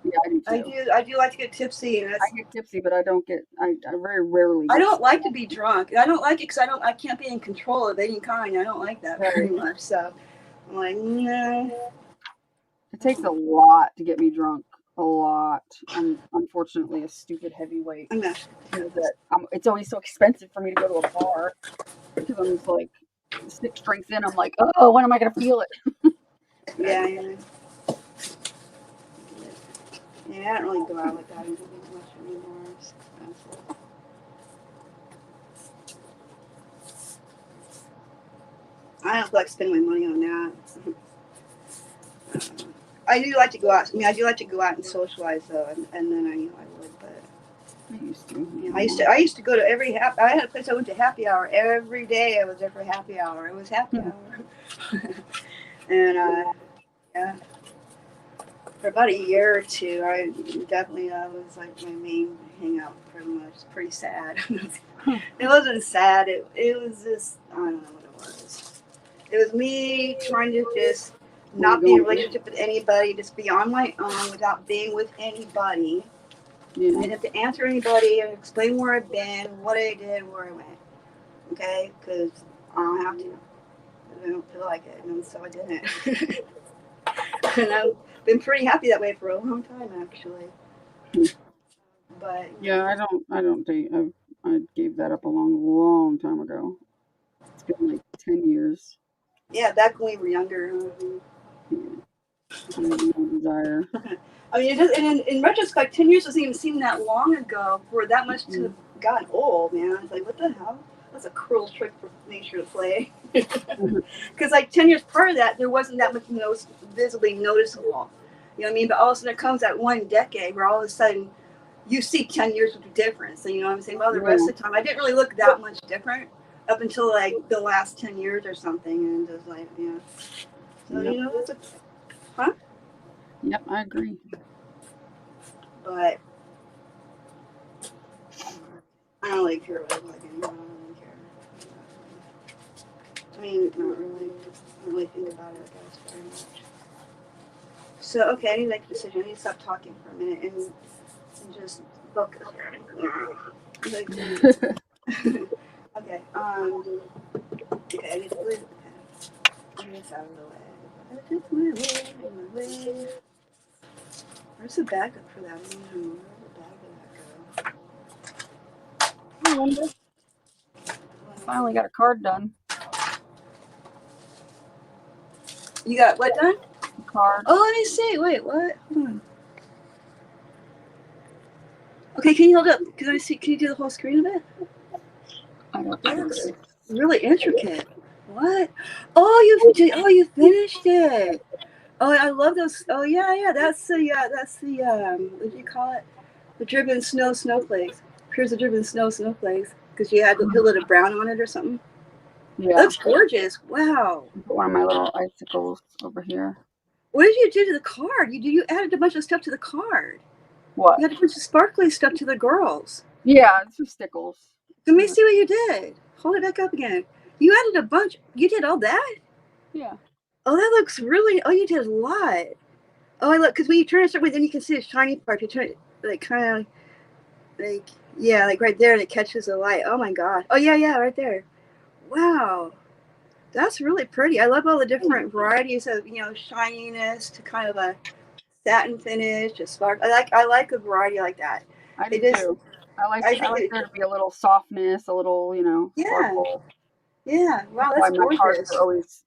Yeah, I do too. I do like to get tipsy, and I get tipsy, but I don't get, I very rarely I get don't like to be drunk. I don't like it because I can't be in control of any kind. I don't like that very much. So I'm like, no. It takes a lot to get me drunk. A lot. I'm unfortunately a stupid heavyweight. I'm not. It's always so expensive for me to go to a bar because I'm just like 6 drinks in. I'm like, oh, when am I gonna feel it? Yeah. Yeah, I don't really go out like that much anymore. It's expensive. I don't feel like spending my money on that. I do like to go out. I mean, I do like to go out and socialize though, and then I would, but I used to. yeah, I used to go to every I had a place I went to happy hour every day. I was there for happy hour. It was happy hour, and yeah. For about a year or two, I definitely was like my main hangout pretty much. It's pretty sad. It wasn't sad. It was just, I don't know what it was. It was me trying to just not be in a relationship with anybody, just be on my own without being with anybody. Yeah. I didn't have to answer anybody and explain where I've been, what I did, where I went. Okay? Because I don't have to. I don't feel like it. And so I didn't. And I've been pretty happy that way for a long time, actually. But yeah, I don't date. I gave that up a long time ago. It's been like 10 years. yeah, back when we were younger. Yeah. I have no desire. I mean, it just, and in retrospect, 10 years doesn't even seem that long ago for that much to have gotten old, man. It's like, what the hell? That's a cruel trick for nature to play. Because like 10 years prior to that, there wasn't that much visibly noticeable. You know what I mean? But all of a sudden, there comes that one decade where all of a sudden you see 10 years of difference. And you know what I'm saying? Well, the rest of the time, I didn't really look that much different up until like the last 10 years or something. And just like, yeah. So, Yep. you know, that's huh? Yep, I agree. But I don't really care what I look like anymore. I don't really care. I mean, not really. I don't really think about it, I guess, very much. So, okay, I need to make a decision. I need to stop talking for a minute and just focus. Okay, okay, I need to move this out of the way. Just my way. Where's the backup for that? I don't know. Where's the bag of that go? I wonder. Finally got a card done. You got what done? Card. Oh, let me see. Wait, what? Hold on. Okay, can you hold up? Can I see? Can you do the whole screen of it? I don't think That's so. really intricate. What? Oh, you finished it. Oh, I love those. Oh, yeah. That's the what do you call it? The driven snowflakes. Here's the driven snowflakes because you had to put a little brown on it or something. Yeah. That's gorgeous. Wow. Put one of my little icicles over here. What did you do to the card? You added a bunch of stuff to the card. What? You added a bunch of sparkly stuff to the girls. Yeah, it's just stickles. Let me see what you did. Hold it back up again. You added a bunch. You did all that? Yeah. Oh, that looks really. Oh, you did a lot. Oh, I look because when you turn it with, then you can see the shiny part. You turn it like kind of like like right there, and it catches the light. Oh my god. Oh yeah, right there. Wow, that's really pretty. I love all the different varieties of shininess to kind of a satin finish, a spark. I like a variety like that. I do too. I like there to be a little softness, a little sparkle. Yeah. Wow, That's that's why my cards gorgeous. are always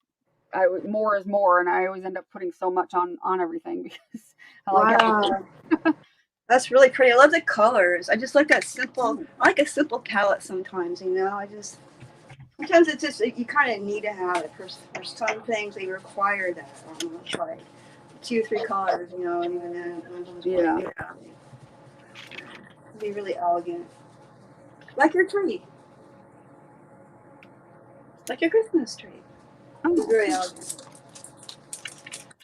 more is more, and I always end up putting so much on everything because I like everything. That's really pretty. I love the colors. I just like that simple. I like a simple palette sometimes. Sometimes it's just you kind of need to have it. For some things, they require that almost like 2-3 colors. And even then, Yeah. It'd be really elegant, like your tree, like your Christmas tree. It's very elegant.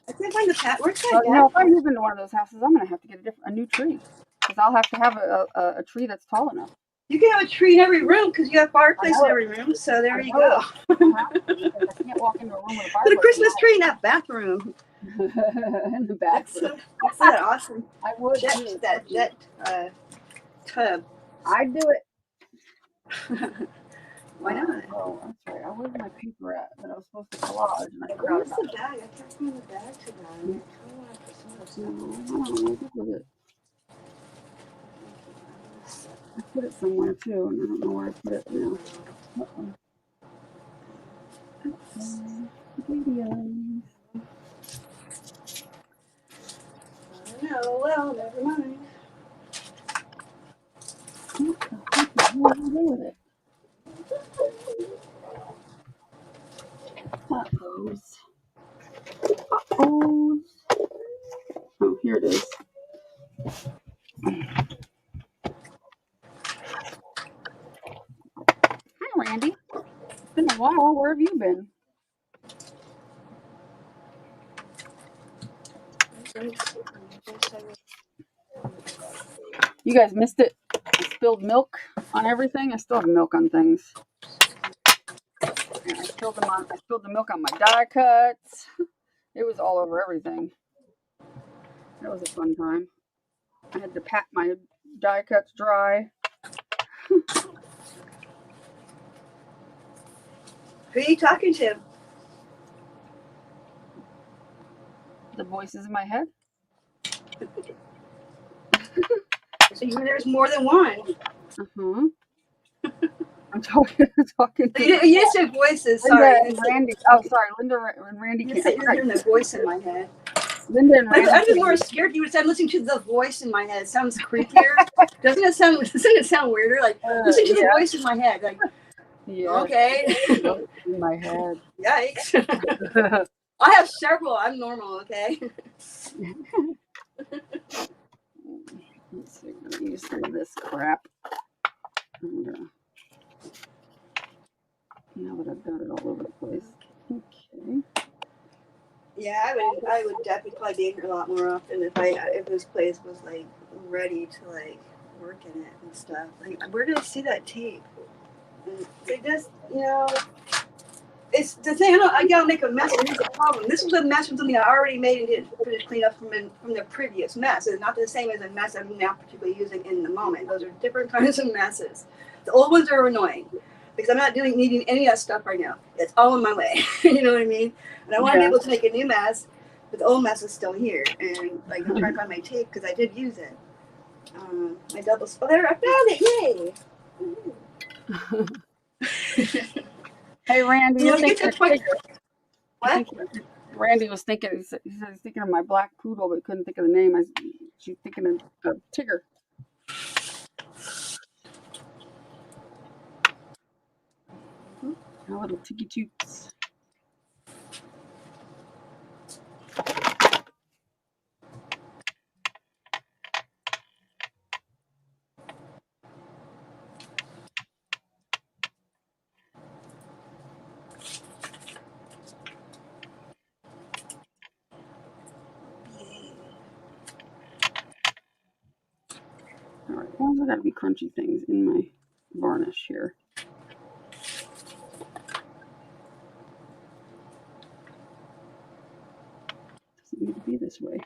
I can't find the pat. Where's that? If I move into one of those houses, I'm gonna have to get a new tree because I'll have to have a tree that's tall enough. You can have a tree in every room because you have fireplace in every room. So there you go. I can't walk into a room with a fireplace. Put a Christmas tree in that bathroom. In the bathroom. That's that awesome. I would Jet tub. I'd do it. Why not? Oh, that's right. I where's my paper at that I was supposed to collage and I forgot Where's about the bag? I can't find the bag to buy. it. I put it somewhere too, and I don't know where I put it now. Videos. No, well, never mind. What do I do with it? Uh-ohs. Oh, here it is. Hi, Randy. It's been a while. Where have you been? You guys missed it. I spilled milk on everything. I still have milk on things. And I spilled the milk on my die cuts. It was all over everything. That was a fun time. I had to pat my die cuts dry. Who are you talking to? The voices in my head. So there's more than one. I'm talking to You said voices. Linda Sorry. and Randy. Oh, sorry, Linda and Randy. You're hearing the voice in my head. Linda and Randy. I'm just more scared. You would say I'm listening to the voice in my head. It sounds creepier. Doesn't it sound weirder? Like listen to the voice in my head. Like okay. In my head. Yikes. I have several. I'm normal. Okay. Let's see. I'm gonna use some of this crap. Now that I've got it all over the place. Okay. Yeah, I would definitely probably be here a lot more often if this place was like ready to like work in it and stuff. Like where did I see that tape? And they just it's the thing. I gotta make a mess, and here's the problem. This was a mess from something I already made and didn't finish clean up from the previous mess. It's not the same as a mess I'm now particularly using in the moment. Those are different kinds of messes. The old ones are annoying because I'm not needing any of that stuff right now. It's all in my way. You know what I mean? And I want to be able to make a new mess, but the old mess is still here. And like I'm trying to find my tape because I did use it. My double. Oh, there! I found it! Yay! Hey, Randy, you're thinking of Tigger. What? Randy was thinking. He said he's thinking of my black poodle, but couldn't think of the name. She's thinking of Tigger. Our little Tiggy Toots. All right, well, there got to be crunchy things in my varnish here. Doesn't need to be this way.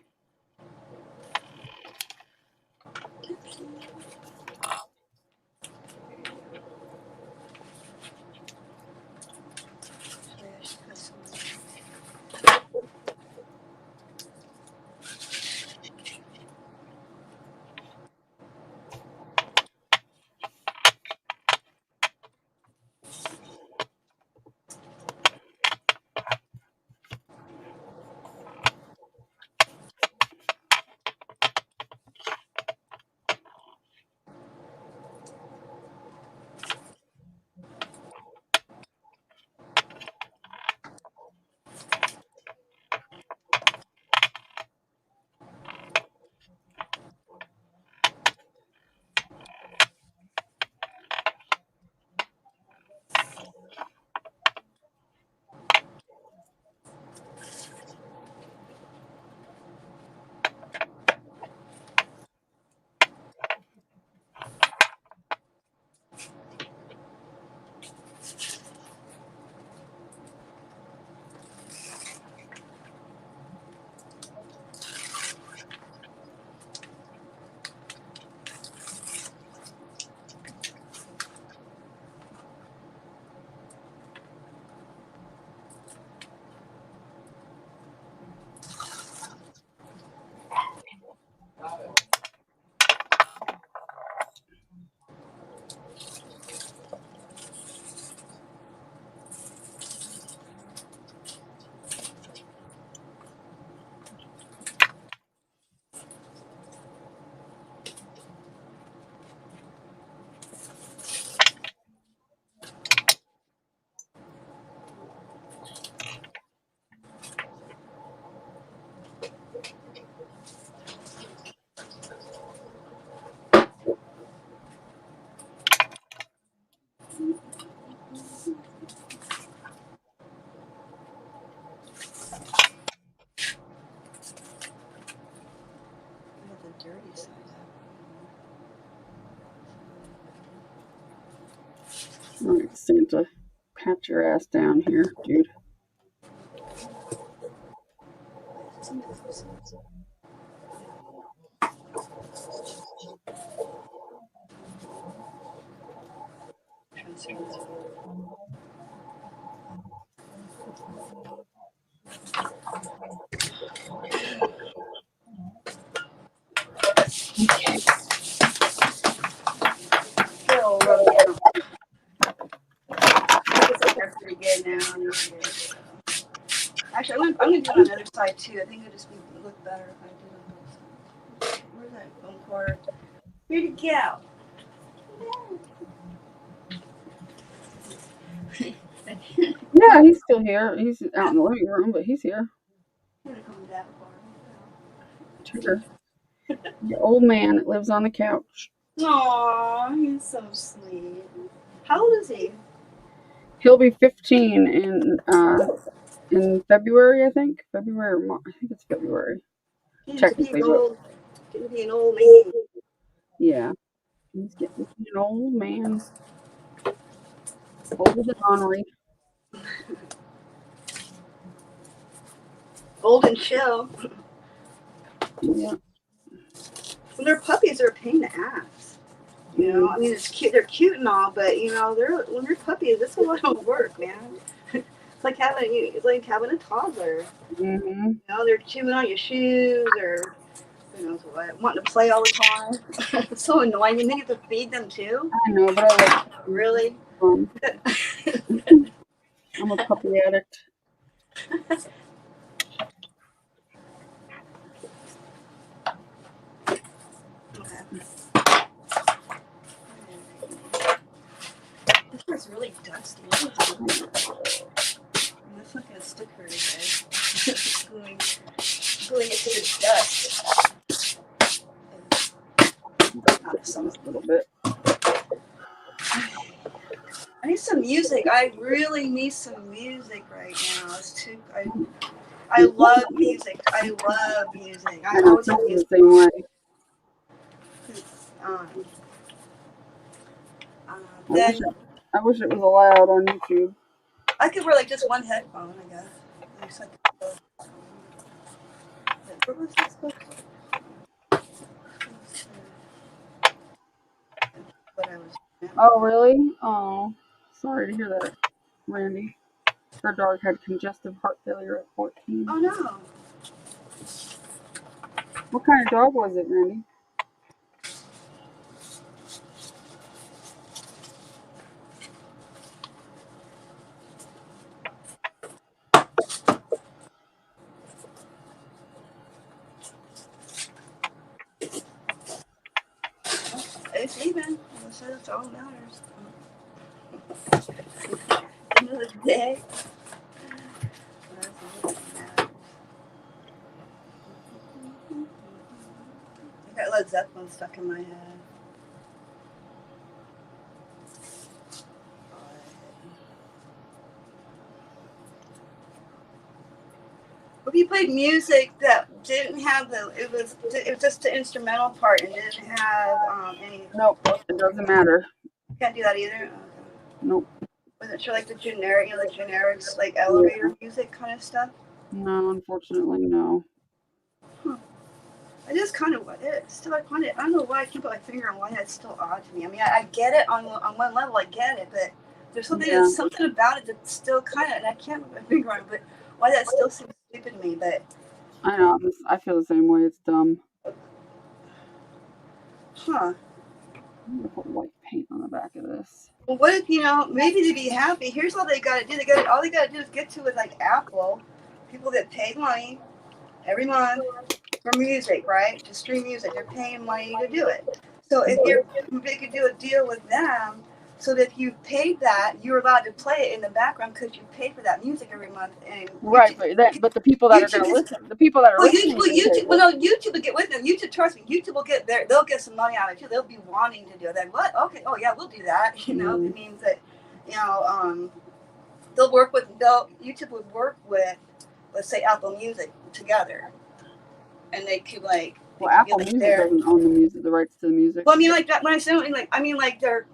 pat your ass down here, dude. Okay. Still rub down. I think they're pretty good now. Actually, I'm gonna do it on the other side too. I think it'd just look better if I do it on both sides. Where's that phone cord? Where'd it go? Yeah, he's still here. He's out in the living room, but he's here. Tucker. The old man that lives on the couch. Aw, he's so sweet. How old is he? He'll be 15 in February, I think. February or March. I think it's February. He's Technically, getting to be an old man. yeah. He's getting to be an old man. Older than Henri. Old and chill. Yeah. When they're puppies, they're a pain in the ass. You know, I mean, it's cute. They're cute and all, but you know, when they're puppies, it's a lot of work, man. It's like having a toddler. Mm-hmm. You know, they're chewing on your shoes or who knows what, wanting to play all the time. It's so annoying. And then you have to feed them too. I know, but I like Really? I'm a puppy addict. This one's really dusty. That's not gonna stick her today. Gluing it to the dust. Just a little bit. I need some music. I really need some music right now. It's too. I love music. I love music. I always have music. The same way. Then I wish it was allowed on YouTube. I could wear like just one headphone, I guess. Where was this book? Oh, really? Oh, sorry to hear that, Randy. Her dog had congestive heart failure at 14. Oh, no. What kind of dog was it, Randy? It's even. That's all that matters. Another day. I got Led Zeppelin stuck in my head. If you played music that didn't have it was just the instrumental part and didn't have any. Nope, it doesn't matter. Can't do that either. Nope. Wasn't sure like the generics like elevator music kind of stuff. No, unfortunately, no. It is kind of what it is. Still, I find it. I don't know why I keep my finger on why that's still odd to me. I mean, I get it on one level. I get it, but there's something about it that's still kind of, and I can't put my finger on it. But why that still seems stupid to me. But I know. I feel the same way. It's dumb. Huh. I'm gonna put white paint on the back of this. Well, what if maybe to be happy? Here's all they got to do. All they got to do is get to it like Apple. People that pay money every month for music, right? To stream music, they're paying money to do it. So if they could do a deal with them, so that if you paid that, you're allowed to play it in the background because you pay for that music every month. And right, but the people that are going to listen, listening, YouTube will get with them. YouTube, trust me, YouTube will get there. They'll get some money out of it too. They'll be wanting to do that. What? Okay. Oh yeah, we'll do that. It means that YouTube would work with, let's say, Apple Music together, and they could like. Well, Apple Music doesn't own the rights to the music. Well, I mean, like that. When I say like, I mean, like they're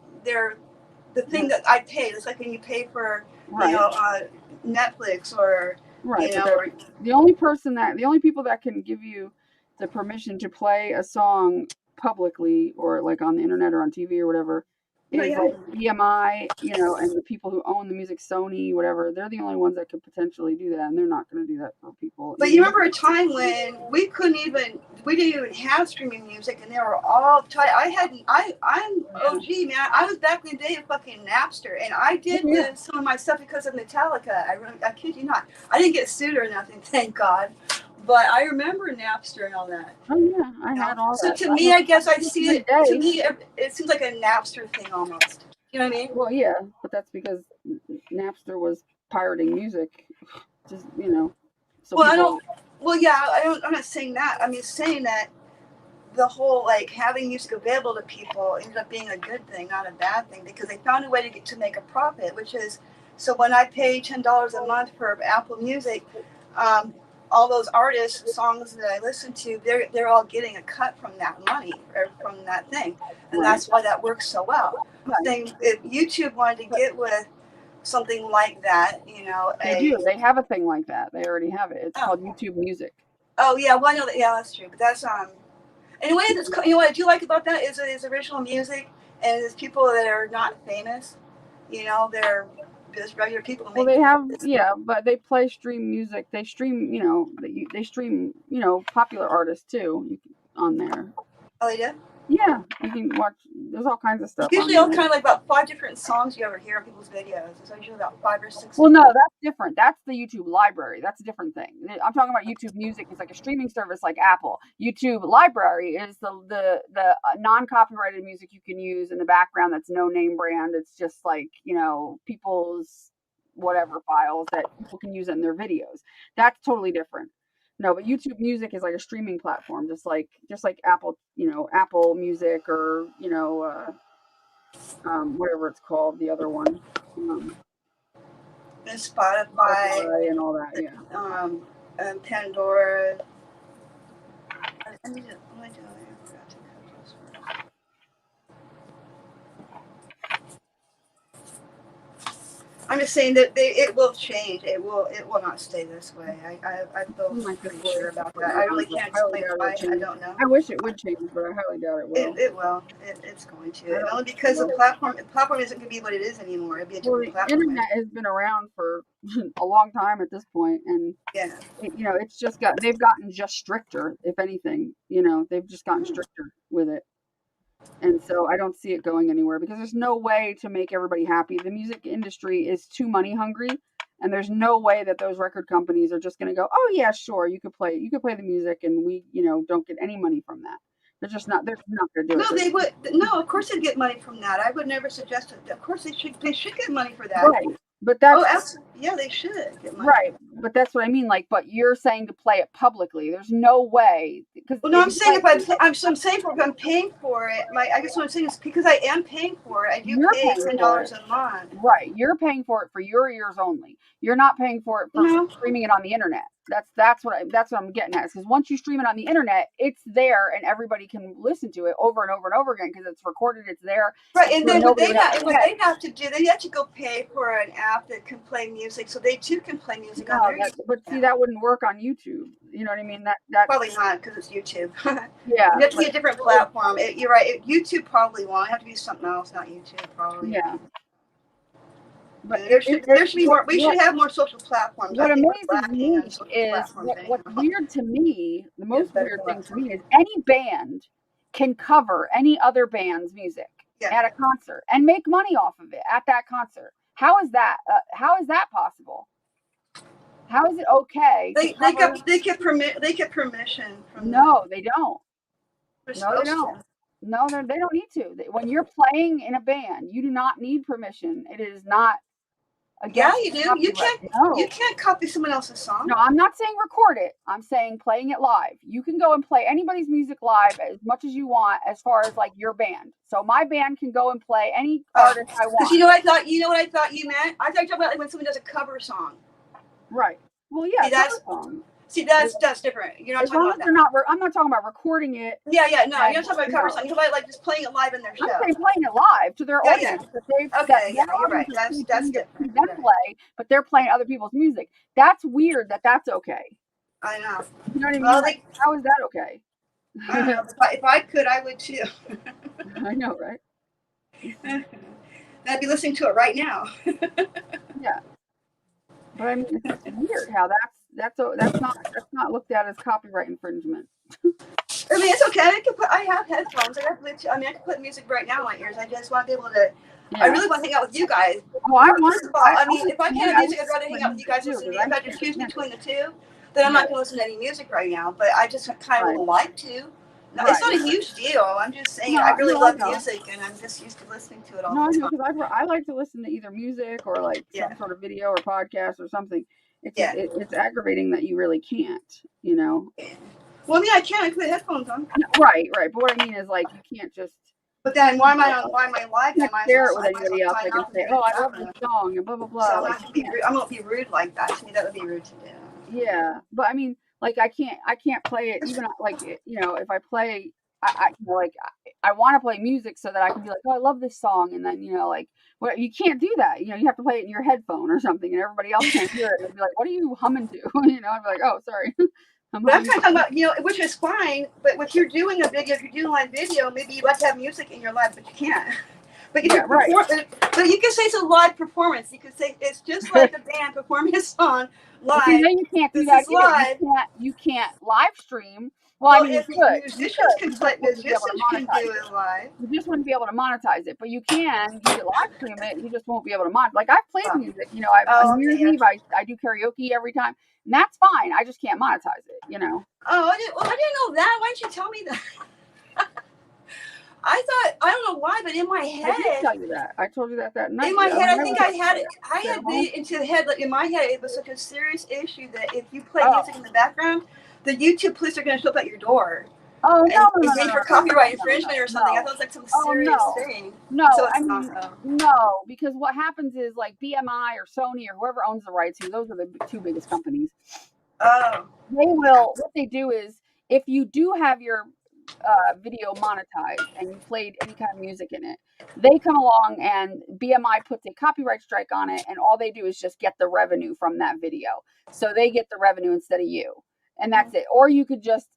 the thing that I paid. It's like when you pay for, Right. Netflix or, Right. or the only people that can give you the permission to play a song publicly or like on the internet or on TV or whatever is like BMI, and the people who own the music, Sony, whatever. They're the only ones that could potentially do that, and they're not going to do that for people. But you remember a time when we didn't even have streaming music, and they were all tight. I'm OG, man. I was back in the day of fucking Napster, and I did some of my stuff because of Metallica. I kid you not. I didn't get sued or nothing, thank God. But I remember Napster and all that. Oh yeah, I had all that. So to me, I guess I see it. To me, it seems like a Napster thing almost. You know what I mean? Well, yeah, but that's because Napster was pirating music. Just So well, I'm not saying that. I'm just saying that the whole like having music available to people ended up being a good thing, not a bad thing, because they found a way to make a profit, which is so when I pay $10 a month for Apple Music, all those artists' songs that I listen to, they're all getting a cut from that money or from that thing, and that's why that works so well. Right. If YouTube wanted to get with something like that, they do. They have a thing like that. They already have it. It's called YouTube Music. Oh yeah, well I know that. Yeah, that's true. But that's anyway, what I do like about that is original music, and it's people that are not famous. They're just regular people. Well, they have but they play stream music. They stream, they stream, popular artists too on there. Oh, they do? Yeah, you can watch. There's all kinds of stuff. Usually, kind of like about 5 different songs you ever hear in people's videos. It's usually about 5 or 6. Well, no, that's different. That's the YouTube library. That's a different thing. I'm talking about YouTube Music. It's like a streaming service like Apple. YouTube Library is the non-copyrighted music you can use in the background. That's no name brand. It's just like people's whatever files that people can use in their videos. That's totally different. No, but YouTube Music is like a streaming platform, just like Apple, Apple Music or whatever it's called, the other one, and Spotify and all that, and Pandora. I'm just saying that it will change. It will not stay this way. I feel pretty sure about that. I really can't explain why. I don't know. I wish it would change, but I highly doubt it will. It will. It's going to. And only because the platform isn't going to be what it is anymore. It'll be a different platform. The internet has been around for a long time at this point, and it's just they've gotten just stricter. If anything, they've just gotten stricter with it. And so I don't see it going anywhere because there's no way to make everybody happy. The music industry is too money hungry, and there's no way that those record companies are just going to go, "Oh yeah, sure, you could play the music, and we, don't get any money from that." They're not going to do it. No, they would. No, of course they'd get money from that. I would never suggest it. Of course they should get money for that. Right. But that's they should get money. Right, but that's what I mean. Like, but you're saying to play it publicly. There's no way. Well, no, I'm saying I'm saying if I'm paying for it. I guess what I'm saying is because I am paying for it. I do pay $10 a month. Right, you're paying for it for your ears only. You're not paying for it for streaming it on the internet. That's what I'm getting at. Because once you stream it on the internet, it's there and everybody can listen to it over and over and over again because it's recorded. It's there. Right, and then what they have to do, they have to go pay for an app that can play music, so they too can play music on their. But see, that wouldn't work on YouTube. You know what I mean? That probably not because it's YouTube. Yeah, you have to be a different platform. You're right. YouTube probably won't. It have to be something else, not YouTube. Probably. Yeah. But there should be more. We should have more social platforms. What amazes me is what's weird to me. The most weird thing to me is any band can cover any other band's music at a concert and make money off of it at that concert. How is that? How is that possible? How is it okay? They get permission from. No, they don't. No, they don't. No, they don't need to. When you're playing in a band, you do not need permission. It is not. Yeah, you do. You can't copy someone else's song. No, I'm not saying record it. I'm saying playing it live. You can go and play anybody's music live as much as you want, as far as like your band. So my band can go and play any artist I want. Because you know what I thought you meant? I thought you were talking about like when someone does a cover song. Right. Well, yeah, that's song. See, that's different. You're not As talking long about as that. they're not, I'm not talking about recording it. Yeah, no, you're not talking about And, cover song. You're talking about like just playing it live in their show. I'm saying playing it live to their Yeah, audience. That they've Okay, their you're right. audience is That's choosing to see different. them Right. play, but they're playing other people's music. That's weird. That's okay. I know. You know what I mean? Well, Like, how is that okay? I don't know. If I could, I would too. I know, right? I'd be listening to it right now. Yeah. But I mean, it's just weird how that's not looked at as copyright infringement. I mean, it's okay. I have headphones. I have Bluetooth. I mean, I can put music right now in my ears. I just want to be able to. Yeah. I really want to hang out with you guys. Oh, I want. First of all, I mean, if I can't have music, I'd rather hang out with you guys. too, Listen to because if I I had to can't choose listen. between the two, then I'm not going to listen to any music right now. But I just kind of Right. would like to. No, Right. it's not a huge deal. I'm just saying No, I really no, I love know. music, and I'm just used to listening to it all No, I the know, time. because I like to listen to either music or like some sort of video or podcast or something. It's just, it's aggravating that you really can't, you know. Well, I mean, I can. I put headphones on. Right. But what I mean is, like, you can't just. But then why am I live? You can't share it with anybody else. They can say, "Oh, I love this song," and blah blah blah. So like, I'm not be rude like that. To me, that would be rude to do. Yeah, but I mean, like, I can't play it even like, you know, if I play, I you know, like, I want to play music so that I can be like, oh, I love this song, and then, you know, like, well, you can't do that. You know, you have to play it in your headphone or something, and everybody else can't hear it. And be like, what are you humming to? You know, I'd be like, oh, sorry. But I'm talking about, you know, which is fine. But if you're doing a video, if you're doing live video, maybe you'd like to have music in your live, but you can't. But you can perform, but you can say it's a live performance. You can say it's just like a band performing a song live. See, then you can't do that either. You can't live stream. Well, I mean, musicians can play. Musicians can do it live. You just wouldn't be able to monetize it, but you can live stream it. You just won't be able to monetize. Like, I've played music, you know. On New Year's Eve, I do karaoke every time, and that's fine. I just can't monetize it, you know. Oh, I didn't know that. Why didn't you tell me that? I thought, I don't know why, but in my head. I did tell you that. I told you that night. In my head, I think I had it. I had it into the head, like in my head, it was such a serious issue that if you play music in the background, the YouTube police are going to show up at your door. Oh, no. For copyright infringement or something. I thought it was like some serious thing. No, so I mean, no, because what happens is, like, BMI or Sony or whoever owns the rights, those are the two biggest companies. Oh. What they do is, if you do have your video monetized and you played any kind of music in it, they come along and BMI puts a copyright strike on it, and all they do is just get the revenue from that video. So they get the revenue instead of you, and that's it. Or you could just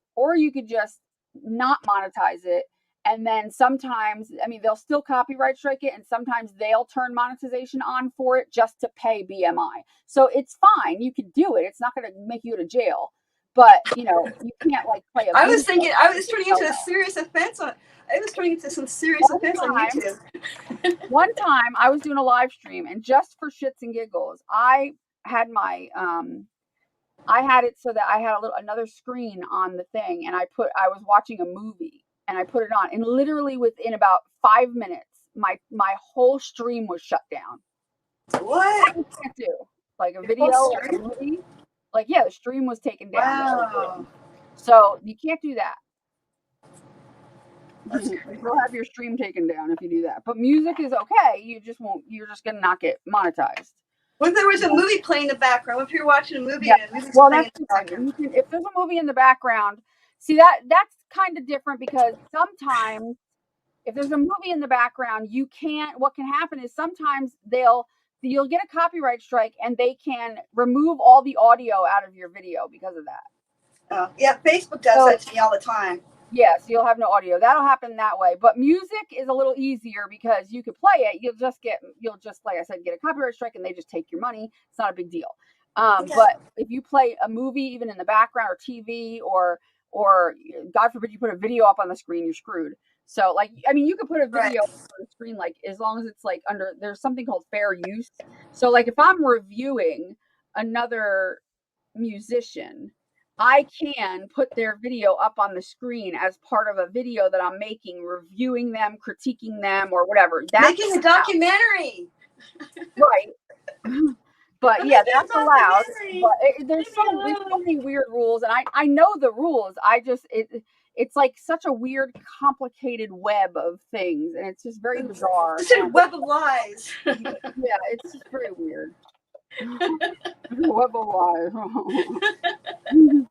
not monetize it, and then sometimes, I mean, they'll still copyright strike it, and sometimes they'll turn monetization on for it just to pay BMI. So it's fine. You could do it. It's not going to make you go to jail. But, you know, you can't, like, play a I was thinking, I was turning into a serious offense on some serious offense on YouTube. One time I was doing a live stream, and just for shits and giggles, I had my I had it so that I had another screen on the thing, and I was watching a movie, and I put it on, and literally within about 5 minutes, my whole stream was shut down. What? You can't do like a video or a movie. Like, yeah, the stream was taken down. Wow. So you can't do that. You'll have your stream taken down if you do that. But music is okay. You just won't. You're just gonna not get monetized. What if there was a movie playing in the background? What if you're watching a movie and a movie's playing in the background? If there's a movie in the background, see that's kind of different, because sometimes if there's a movie in the background, you can't. What can happen is sometimes you'll get a copyright strike, and they can remove all the audio out of your video because of that. Oh, yeah, Facebook does that to me all the time. Yes, you'll have no audio. That'll happen that way. But music is a little easier, because you could play it. You'll just, like I said, get a copyright strike, and they just take your money. It's not a big deal. But if you play a movie, even in the background, or TV, or God forbid you put a video up on the screen, you're screwed. So, like, I mean, you could put a video on the screen, like, as long as it's like there's something called fair use. So, like, if I'm reviewing another musician, I can put their video up on the screen as part of a video that I'm making, reviewing them, critiquing them, or whatever. That's making a documentary. Right. But yeah, that's allowed. But there's so many weird rules, and I know the rules. It's like such a weird, complicated web of things, and it's just very bizarre. It's a web of lies. Yeah, it's just very weird. Web of lies. Mhm.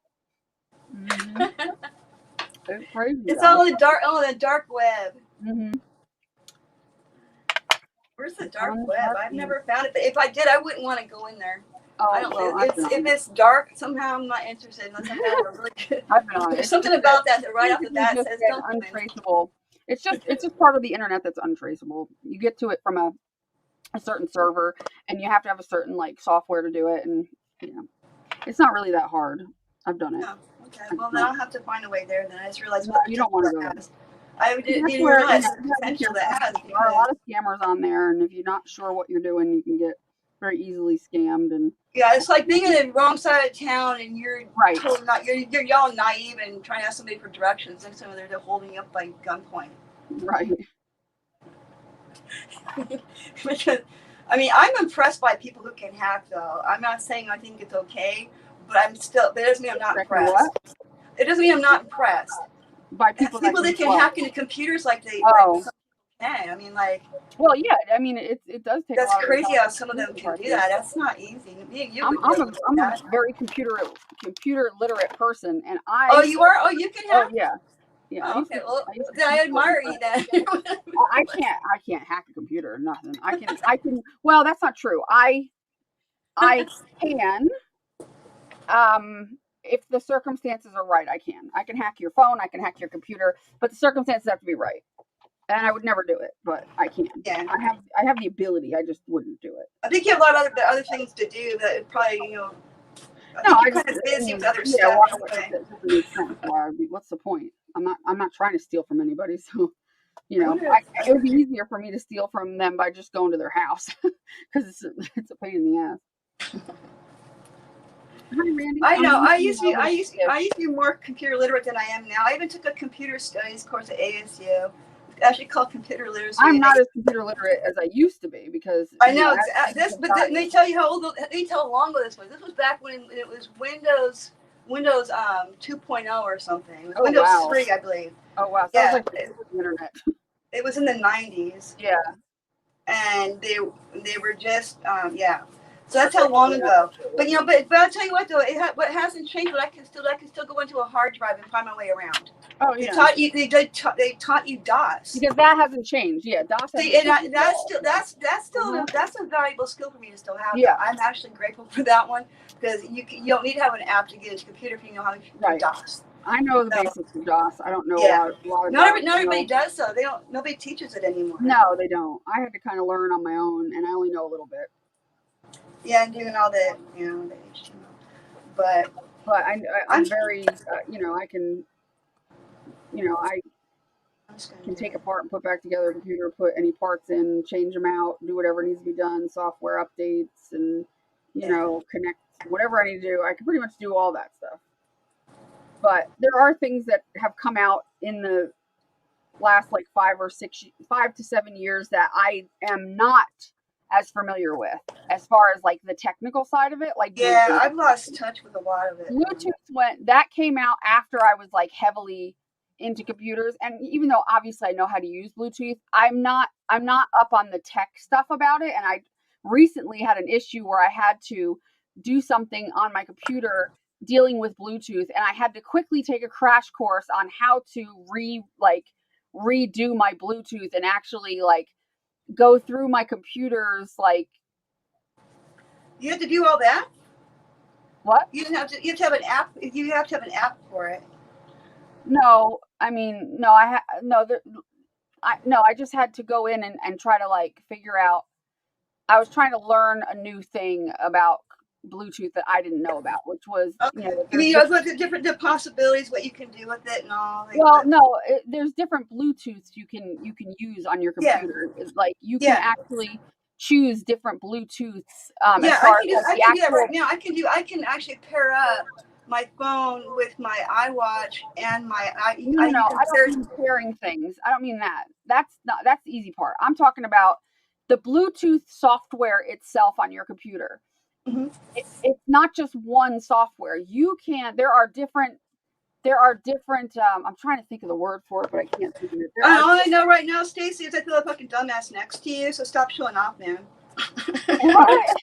It's crazy. It's though. all the dark web. Mhm. Where's the It's dark on the web? dark I've web. never found it. But if I did, I wouldn't want to go in there. I Oh don't. well, I've been on If it. it's dark, somehow I'm not interested unless I have a really good. I've been on it. There's It's something just about that right off the basically bat just says an don't go in. untraceable. It's just part of the internet that's untraceable. You get to it from a certain server, and you have to have a certain like software to do it, and it's not really that hard. I've done it. Oh, okay. It's Well, then not. I'll have to find a way there. Then I just realized No, what you don't potential want to that go there. has. I And didn't that's even where realize the you gotta be potential careful. that has There are a because lot of scammers on there, and if you're not sure what you're doing, you can get very easily scammed. And yeah, it's like being in the wrong side of town and you're right, totally not. You're y'all naive and trying to ask somebody for directions. Next time they're holding you up by gunpoint. right. Because, I mean, I'm impressed by people who can hack, though. I'm not saying I think it's okay, but I'm still. That doesn't mean I'm not Checking impressed. what? It doesn't mean I'm not impressed. By That's people that people that can what? hack into computers like they Oh, some can. I mean, like well, yeah. I mean, it does take a that's lot of crazy how intelligence some of to them do can do this. that. That's not easy. Me and you I'm would be I'm able a to do I'm a that. very computer literate person, and Oh, you are. Oh, you can oh hack. yeah. Oh, okay. Well, I used to then I teach one, admire but you then. I can't hack a computer or nothing. I can. Well, that's not true. I can. If the circumstances are right, I can hack your phone, I can hack your computer, but the circumstances have to be right. And I would never do it, but I can. Yeah. I have the ability. I just wouldn't do it. I think you have a lot of other things to do that probably I No, think I you're just kind of busy with other yeah. stuff. Why would Anyway. it doesn't make sense? Why? What's the point? I'm not trying to steal from anybody. So I wonder if- it would be easier for me to steal from them by just going to their house because it's a pain in the ass. Hi, Randy. I know. I used used to be more computer literate than I am now. I even took a computer studies course at ASU. It's actually called computer literacy. I'm not as computer literate as I used to be because I know but didn't they tell you how old? They tell how long ago this was. This was back when it was Windows 2.0 or something. It was Windows 3, I believe. Oh wow! Sounds Yeah, like the internet. it was in the 90s, Yeah. and they were just yeah. So that's how long ago. But but I'll tell you what though, what hasn't changed. But I can still go into a hard drive and find my way around. Oh They yeah. taught you they taught you DOS. Because that hasn't changed. Yeah, DOS. See, and that's a valuable skill for me to still have. Yeah. I'm actually grateful for that one because you don't need to have an app to get into a computer if you know how to do DOS. I know the basics of DOS. I don't know Yeah. a lot of Not DOS, everybody does so. Nobody teaches it anymore. No, they don't. I had to kind of learn on my own, and I only know a little bit. Yeah, and doing all the the HTML, but I'm very I can I can take apart and put back together a computer, put any parts in, change them out, do whatever needs to be done, software updates, and connect whatever I need to do. I can pretty much do all that stuff. But there are things that have come out in the last like 5 to 7 years that I am not as familiar with as far as like the technical side of it. Like yeah, I've lost touch with a lot of it. Bluetooth that came out after I was like heavily into computers, and even though obviously I know how to use Bluetooth, I'm not up on the tech stuff about it. And I recently had an issue where I had to do something on my computer dealing with Bluetooth, and I had to quickly take a crash course on how to redo my Bluetooth and actually like go through my computer's like. You have to do all that? What? You have to have an app. You have to have an app for it. No, I mean, no, I just had to go in and try to like figure out. I was trying to learn a new thing about Bluetooth that I didn't know about, which was the possibilities, what you can do with it, and all. Well, no, there's different Bluetooths you can use on your computer. Yeah. It's like you can actually choose different Bluetooths. I can do that right now. I can actually pair up my phone with my iWatch and my I don't mean pairing things. I don't mean that. That's the easy part. I'm talking about the Bluetooth software itself on your computer. Mm-hmm. It's not just one software. There are different. I'm trying to think of the word for it, but I can't think of it. All I know right now, Stacy, is I feel a fucking dumbass next to you. So stop showing off, man. What?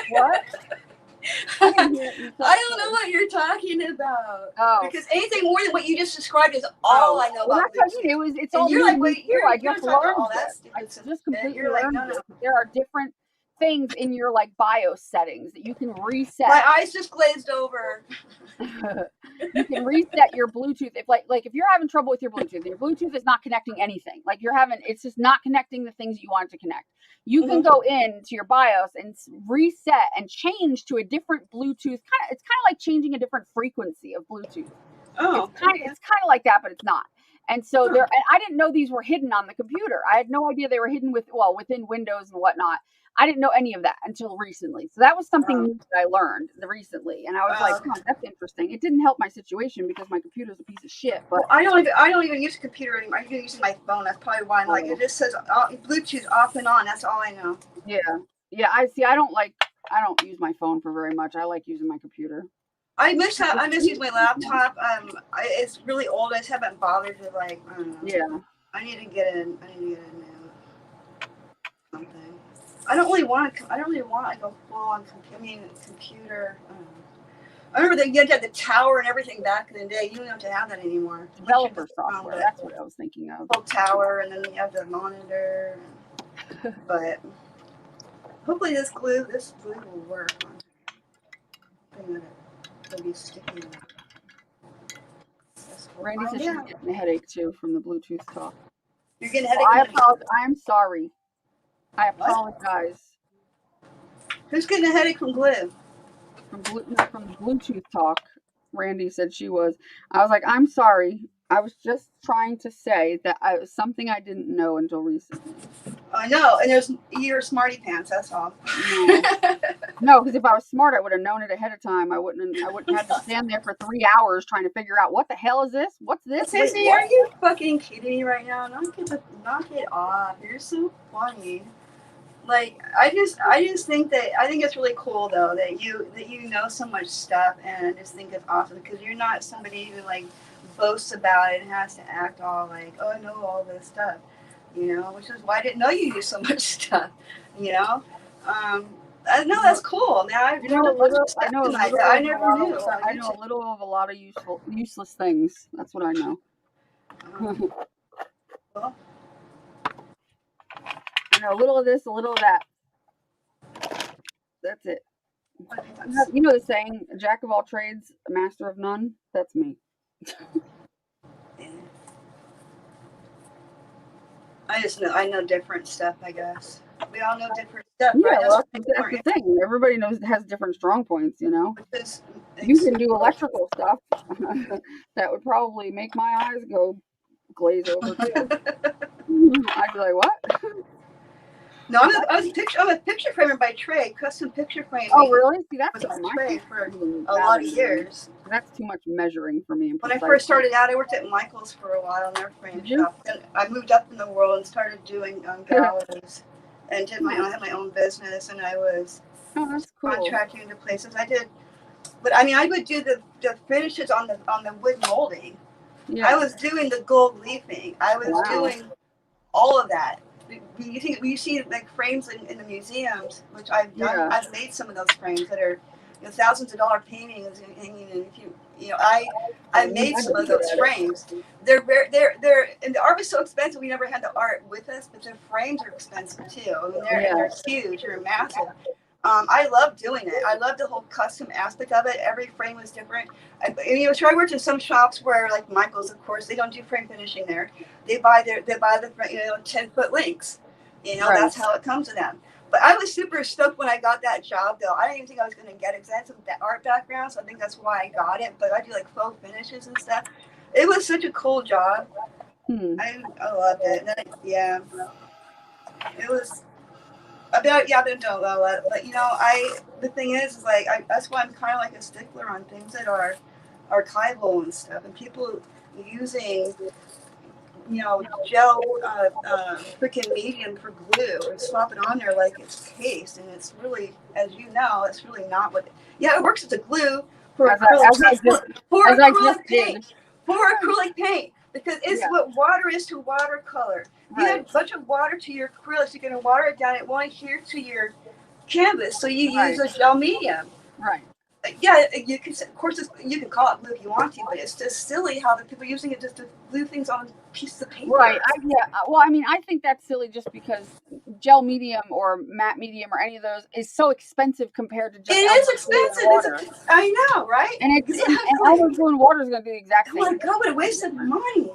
What? I didn't hear what you I don't know what you're talking about. Oh. Because anything more than what you just described is all I know Well, about that's what I Bluetooth. mean. It's And all you're new like, to me wait, too. you're I just talking about learned all that this. I stupid just shit. completely You're like, learned no. this. There are different things in your like BIOS settings that you can reset. My eyes just glazed over. You can reset your Bluetooth if like if you're having trouble with your Bluetooth is not connecting anything. Like it's just not connecting the things you want it to connect. You can go into your BIOS and reset and change to a different Bluetooth. It's kind of like changing a different frequency of Bluetooth. Oh, It's kind of like that, but it's not. And so and I didn't know these were hidden on the computer. I had no idea they were hidden within Windows and whatnot. I didn't know any of that until recently. So that was something new that I learned recently. And I was like, oh, that's interesting. It didn't help my situation because my computer's a piece of shit. But well, I don't even use a computer anymore. I'm using my phone. That's probably why I'm like, it just says Bluetooth off and on. That's all I know. Yeah. I don't use my phone for very much. I like using my computer. I miss using my laptop. It's really old. I just haven't bothered to like. I don't know. Yeah. I need to get in something. I don't really want like a full on computer. I remember that you had to have the tower and everything back in the day. You don't have to have that anymore. Developer software. That's what I was thinking of. Full tower, and then you have the monitor. But hopefully this glue will work on. It'll be sticky. Randy says she's getting a headache too from the Bluetooth talk. You're getting a headache. I'm sorry. I apologize. Who's getting a headache from glue? From the Bluetooth talk, Randy said she was. I was like, I'm sorry. I was just trying to say that it was something I didn't know until recently. I know, and you're smarty pants. That's all. No, because if I was smart, I would have known it ahead of time. I wouldn't have to stand there for 3 hours trying to figure out what the hell is this? What's this? Sissy, are you fucking kidding me right now? Knock it off. You're so funny. Like I just think it's really cool though that you know so much stuff, and I just think it's awesome because you're not somebody who like boasts about it and has to act all like, oh, I know all this stuff, which is why I didn't know you knew so much stuff, I know that's cool. Now I know a little. I never knew. I know a little of a lot of useless things. That's what I know. Well, I know a little of this, a little of that. That's it. You know the saying, "A jack of all trades, a master of none." That's me. I know different stuff, I guess. We all know different stuff. Yeah, right? well, that's the thing. Everybody has different strong points, You can do electrical stuff. That would probably make my eyes go glaze over too. I'd be like, what? No, I was a picture framer by trade, custom picture framing. Oh, really? See, that's my trade for a lot of years. That's too much measuring for me. When I first started out, I worked at Michael's for a while in their frame shop. Then I moved up in the world and started doing galleries, and I had my own business, and I was contracting to places. I would do the finishes on the wood molding. Yeah. I was doing the gold leafing. I was doing all of that. You see like frames in the museums, which I've done. Yeah. I've made some of those frames that are thousands of dollar paintings hanging in. I made some of those frames. They're and the art was so expensive. We never had the art with us, but the frames are expensive too. I mean, they're huge. They're massive. I love doing it. I love the whole custom aspect of it. Every frame was different. I worked in some shops where, like Michael's, of course, they don't do frame finishing there. They buy the 10-foot links. That's how it comes to them. But I was super stoked when I got that job, though. I didn't even think I was going to get it because I had some art background, so I think that's why I got it. But I do like faux finishes and stuff. It was such a cool job. I loved it. It was. But the thing is like that's why I'm kind of like a stickler on things that are archival and stuff, and people using gel freaking medium for glue and swap it on there like it's paste, and it's really, as you know, it's really not what. It works as a glue for acrylic paint. Because it's what water is to watercolor. You add a bunch of water to your acrylics, you're going to water it down. It won't adhere to your canvas, so you use a gel medium. Right. Yeah, you can, of course, you can call it glue if you want to, but it's just silly how the people are using it just to glue things on pieces of paper. Right. Well, I mean, I think that's silly just because gel medium or matte medium or any of those is so expensive compared to just It is expensive. I know, right? And exactly. and Elmer's glue and water is going to do the exact Oh same. my god, what a waste of money!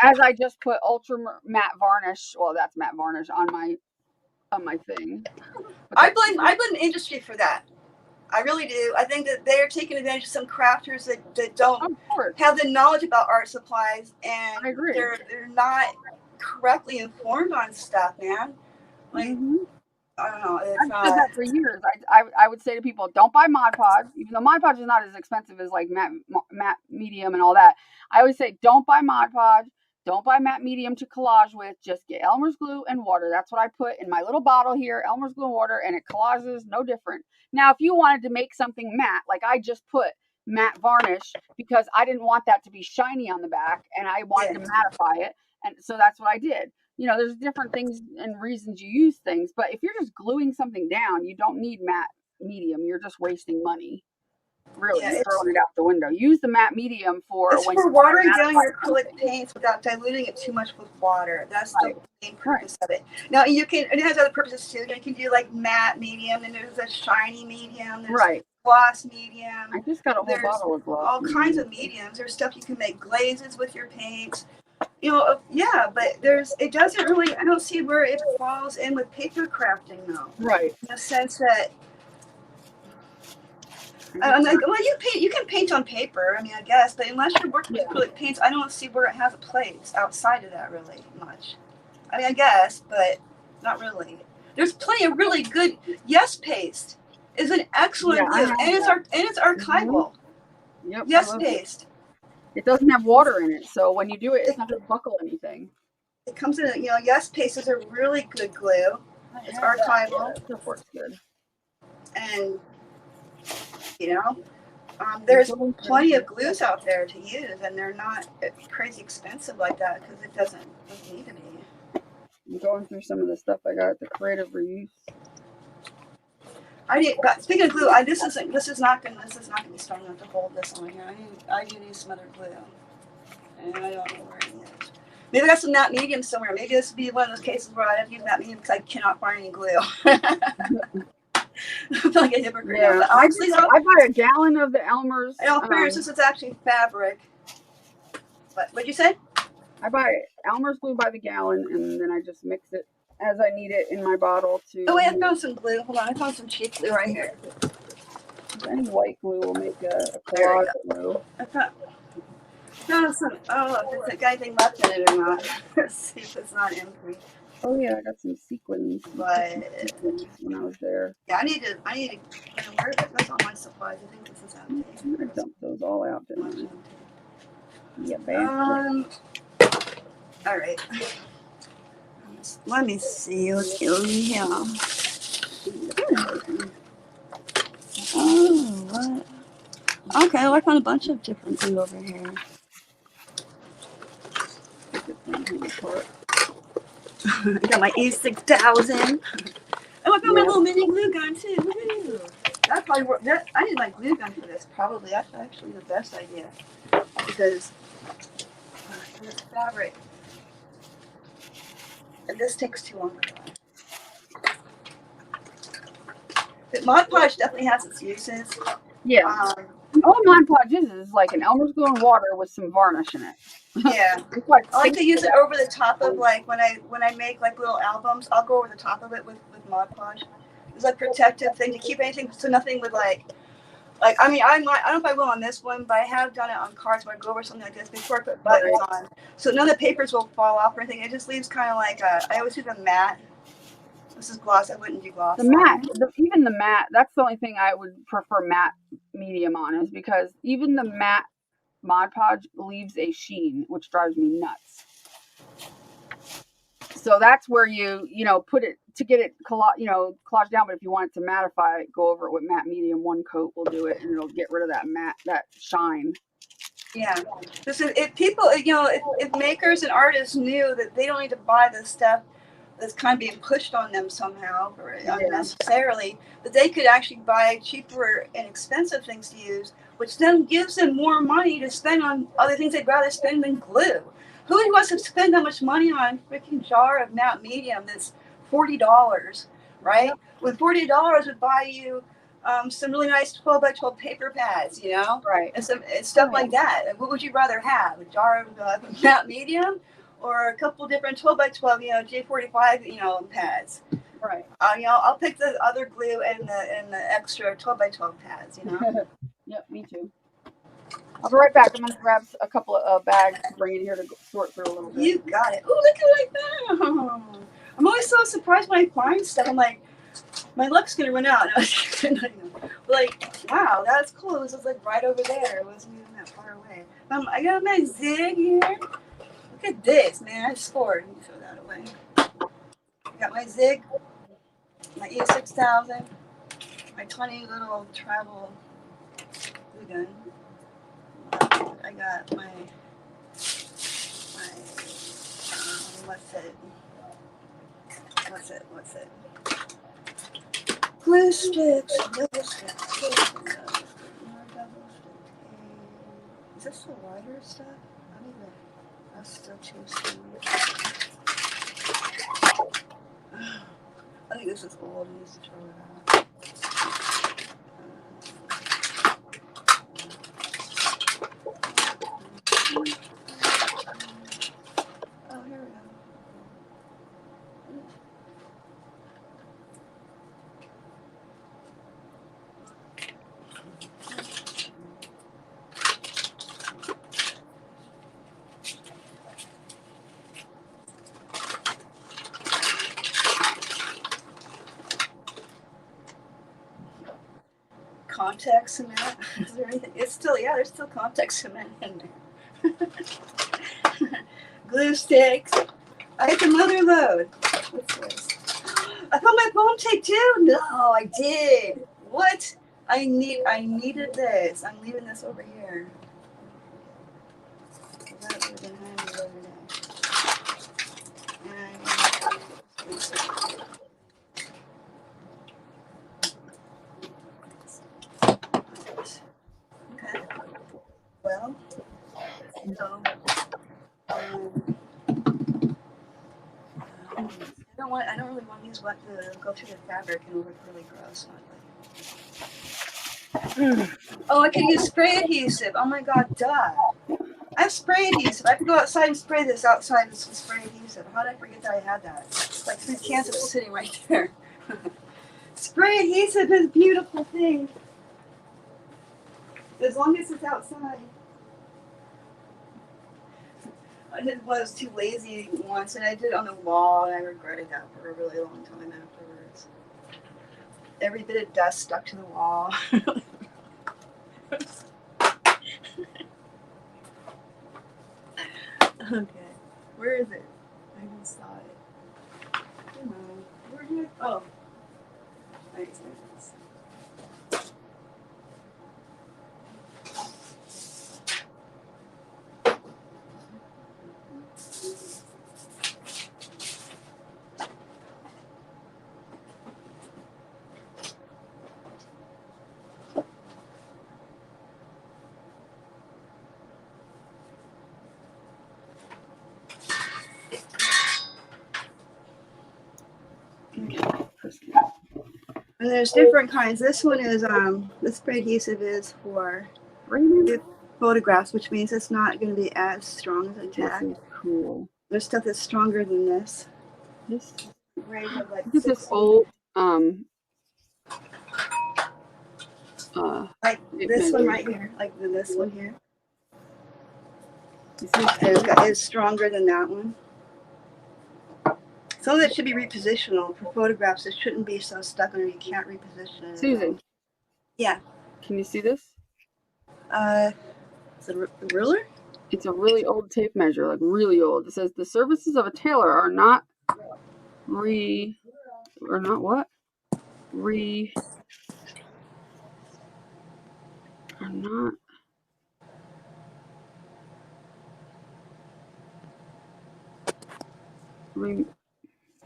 As I just put ultra matte varnish. Well, that's matte varnish on my thing. I blame industry for that. I really do. I think that they're taking advantage of some crafters that don't have the knowledge about art supplies, and I agree. They're not correctly informed on stuff, man. Like, I don't know. It's I've said that for years. I would say to people, don't buy Mod Podge, even though Mod Podge is not as expensive as like matte medium and all that. I always say, don't buy Mod Podge. Don't buy matte medium to collage with. Just get Elmer's glue and water. That's what I put in my little bottle here, Elmer's glue and water, and it collages no different. Now, if you wanted to make something matte, like I just put matte varnish because I didn't want that to be shiny on the back and I wanted to mattify it. And so that's what I did. You know, there's different things and reasons you use things, but if you're just gluing something down, you don't need matte medium. You're just wasting money. Really, you're throwing it out the window. Use the matte medium for watering down your acrylic paints without diluting it too much with water. That's the main purpose of it. Now it has other purposes too. You can do like matte medium, and there's a shiny medium, there's gloss medium. I just got a whole bottle of gloss. All kinds of mediums. There's stuff you can make glazes with your paints. You know, but it doesn't really. I don't see where it falls in with paper crafting though. Right. In the sense that. I'm like, well, you can paint on paper. I mean, I guess, but unless you're working with acrylic paints, I don't see where it has a place outside of that really much. I mean, I guess, but not really. There's plenty of really good. Yes Paste is an excellent glue, and it's archival. Yep. Yes Paste. It doesn't have water in it, so when you do it, it's not going to buckle anything. It comes in, Yes Paste is a really good glue. It's archival. It works good. And there's plenty of glues out there to use, and they're not crazy expensive like that because it doesn't need to be. I'm going through some of the stuff I got at the Creative Reuse. Speaking of glue, this is not gonna be strong enough to hold this on here. I do need some other glue, and I don't know where it is. Maybe I got some matte medium somewhere. Maybe this would be one of those cases where I have to use matte medium because I cannot find any glue. I feel like a hypocrite. Yeah, I buy a gallon of the Elmer's. In all fairness, this is actually fabric. What'd you say? I buy Elmer's glue by the gallon, and then I just mix it as I need it in my bottle to. Oh wait, I found some glue. Hold on, I found some cheap glue right here. Any white glue will make a collage glue. I found some. Oh, if there's anything left in it or not. Let's see if it's not empty. Oh yeah, I got some sequins. But when I was there. Yeah, I need to. Where that's all my supplies. I think this is empty. I dumped those all out, didn't I? Yeah, bam. All right. Let me see. Let's get over here. Oh, what? Okay, well, I found a bunch of different glue over here. I got my E6000. Oh, I found my little mini glue gun too. Woo-hoo. That probably worked. I need my glue gun for this. Probably that's actually the best idea because this fabric. And this takes too long to dry. But Mod Podge definitely has its uses. Yeah. All Mod Podge is like an Elmer's glue and water with some varnish in it. Yeah. I like to use it over the top of like when I make like little albums, I'll go over the top of it with Mod Podge. It's like protective thing to keep anything so nothing would like I mean I don't know if I will on this one, but I have done it on cards where I go over something like this before I put buttons on. So none of the papers will fall off or anything. It just leaves kind of like I always do the matte. This is gloss. I wouldn't do gloss. The matte, even the matte, that's the only thing I would prefer matte medium on is because even the matte Mod Podge leaves a sheen, which drives me nuts. So that's where you put it to get it collage down. But if you want it to mattify, go over it with matte medium. One coat will do it, and it'll get rid of that shine. Yeah, if people, if makers and artists knew that they don't need to buy this stuff, that's kind of being pushed on them somehow or unnecessarily, that they could actually buy cheaper and expensive things to use, which then gives them more money to spend on other things they'd rather spend than glue. Who wants to spend that much money on a freaking jar of matte medium that's $40, right? Yep. When $40 would buy you some really nice 12 by 12 paper pads, you know, Right. and stuff like that. What would you rather have? A jar of matte medium, or a couple different 12 by 12, you know, J45, you know, pads? Right. You know, I'll pick the other glue and the extra 12 by 12 pads. You know. Yep, me too. I'll be right back. I'm gonna grab a couple of bags to bring in here to sort through a little bit. You got it. Oh, look at that! I'm always so surprised when I find stuff. I'm like, my luck's gonna run out. Like, wow, that's cool. It was like right over there. It wasn't even that far away. I got my zig here. Look at this, man. I scored. Let me throw that away. I got my zig, my E6000, my tiny little travel glue gun. I got my what's it? Glue sticks. Is this the lighter stuff? I don't know. That's still too smooth. I think this is old. I need to throw it out. Oh, here we go. Contact cement. Is there anything? It's still, yeah, there's still contact cement in there. Glue sticks. I hit the mother load. What's this? I found my foam tape too. No, I did. What? I needed this. I'm leaving this over here. That would have been handy the other day. Okay. Well, so I don't really want to use what to go through the fabric and look really gross. Oh, I can use spray adhesive. Oh my god, duh. I have spray adhesive. I can go outside and spray this outside with some spray adhesive. How did I forget that I had that? It's like 3 cans of it sitting right there. Spray adhesive is a beautiful thing. As long as it's outside. I was too lazy once, and I did it on the wall, and I regretted that for a really long time afterwards. Every bit of dust stuck to the wall. Okay, where is it? I just saw it. Come on, where did it? Oh, I guess there it is. And there's different kinds. This one is the spray adhesive is for photographs, which means it's not going to be as strong as a tack. Cool. There's stuff that's stronger than this. This Range of like is this old like this one right here, like this one here. Is stronger than that one. Some of that should be repositional. For photographs, it shouldn't be so stuck on it. You can't reposition it. Susan. Yeah. Can you see this? Is it a ruler? It's a really old tape measure, like really old. It says the services of a tailor are not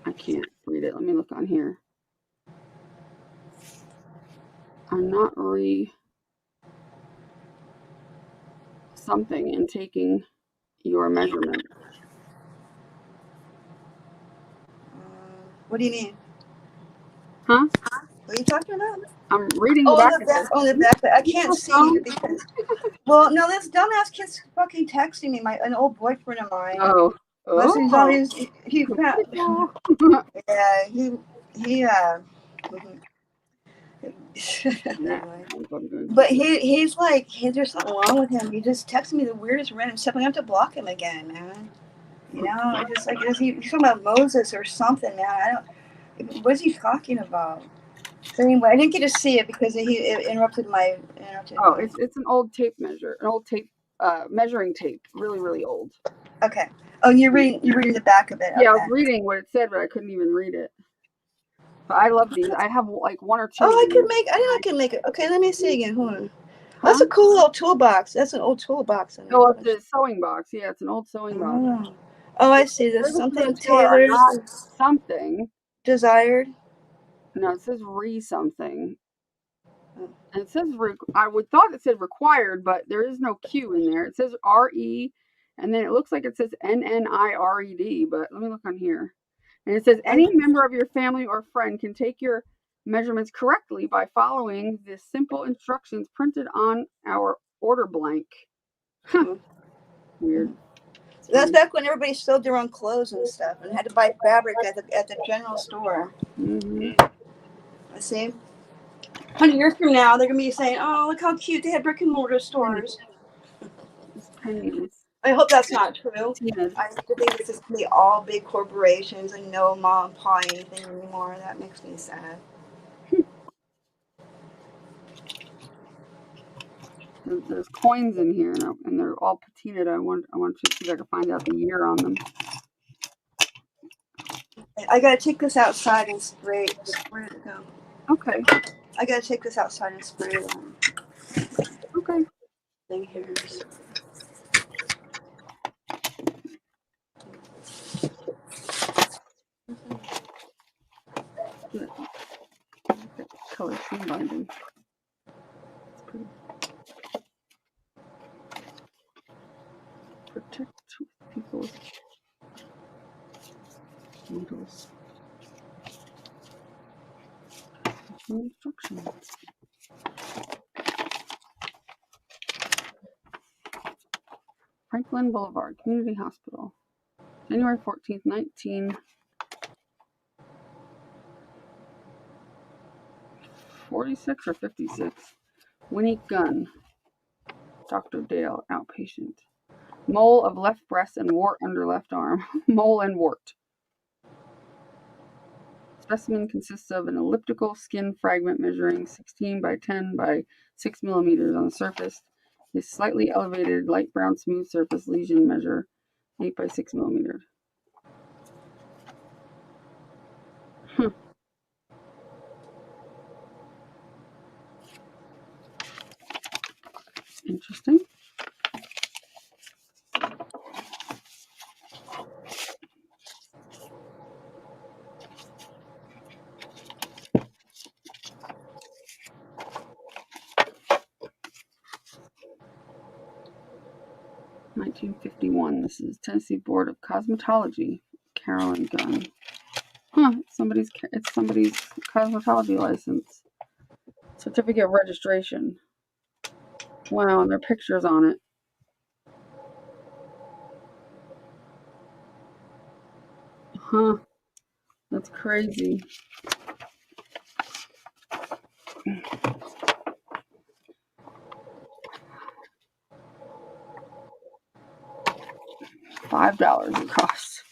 I can't read it. Let me look on here. I'm not something in taking your measurement. What do you mean? Huh? What are you talking about? I'm reading the Oh, back the of back. this. Oh, the back. I can't People see don't- you because. Well, no, this dumbass kid's fucking texting me. An old boyfriend of mine. Oh. Listen, he's Oh. always he found. Yeah, he anyway. But he's like, hey, there's something wrong with him. He just texted me the weirdest random stuff. I have to block him again, man. You know, I just like he's talking about Moses or something, man. I don't. What's he talking about? So anyway, I didn't get to see it because it interrupted my. Oh, it's an old tape measure, an old tape, measuring tape, really, really old. Okay. Oh, you're reading the back of it. Yeah, I Okay. was reading what it said, but I couldn't even read it. But I love these. I have like one or two. Oh, I think I can make it. Okay, let me see again. Hold on. Huh? That's a cool little toolbox. That's an old toolbox. Oh, it's a sewing box. Yeah, it's an old sewing box. Oh, I see. There's something Taylor, tailored, not something. desired. No, it says something. And it says I would thought it said required, but there is no Q in there. It says RE, and then it looks like it says NNIRED. But let me look on here. And it says any member of your family or friend can take your measurements correctly by following the simple instructions printed on our order blank. Weird. That's back when everybody sewed their own clothes and stuff, and had to buy fabric at the general store. Mm-hmm. I see. 100 years from now, they're gonna be saying, "Oh, look how cute they had brick and mortar stores." It's pennies. I hope that's not true. Tina's. I used to think this is gonna be all big corporations and no mom and pop anything anymore. That makes me sad. There's coins in here, and they're all patinaed. I want to see if I can find out the year on them. I gotta take this outside and spray. Where did it go? Okay. I gotta take this outside and spray it on. Okay. Thing here. Good. Color seam binding. It's pretty. Protect people's needles. Instructions. Franklin Boulevard Community Hospital, January 14th, 1946 or 56. Winnie Gunn, Dr. Dale, outpatient. Mole of left breast and wart under left arm. Mole and wart. Specimen consists of an elliptical skin fragment measuring 16 by 10 by 6 millimeters on the surface. A slightly elevated light brown smooth surface lesion measure 8 by 6 millimeters. Interesting. (1951). This is Tennessee Board of Cosmetology. Carolyn Gunn. It's somebody's cosmetology license. Certificate of registration. Wow, and there are pictures on it. That's crazy. $5 it costs.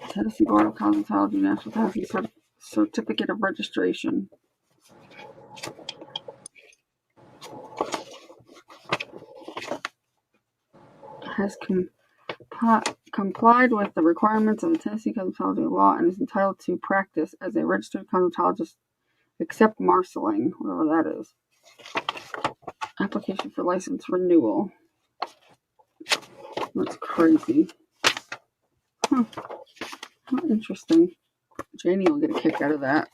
Tennessee Board of Cosmetology National Tennessee Certificate of Registration. Has complied with the requirements of the Tennessee cosmetology law and is entitled to practice as a registered cosmetologist except marshalling, whatever that is. Application for license renewal. That's crazy. How interesting. Janie will get a kick out of that.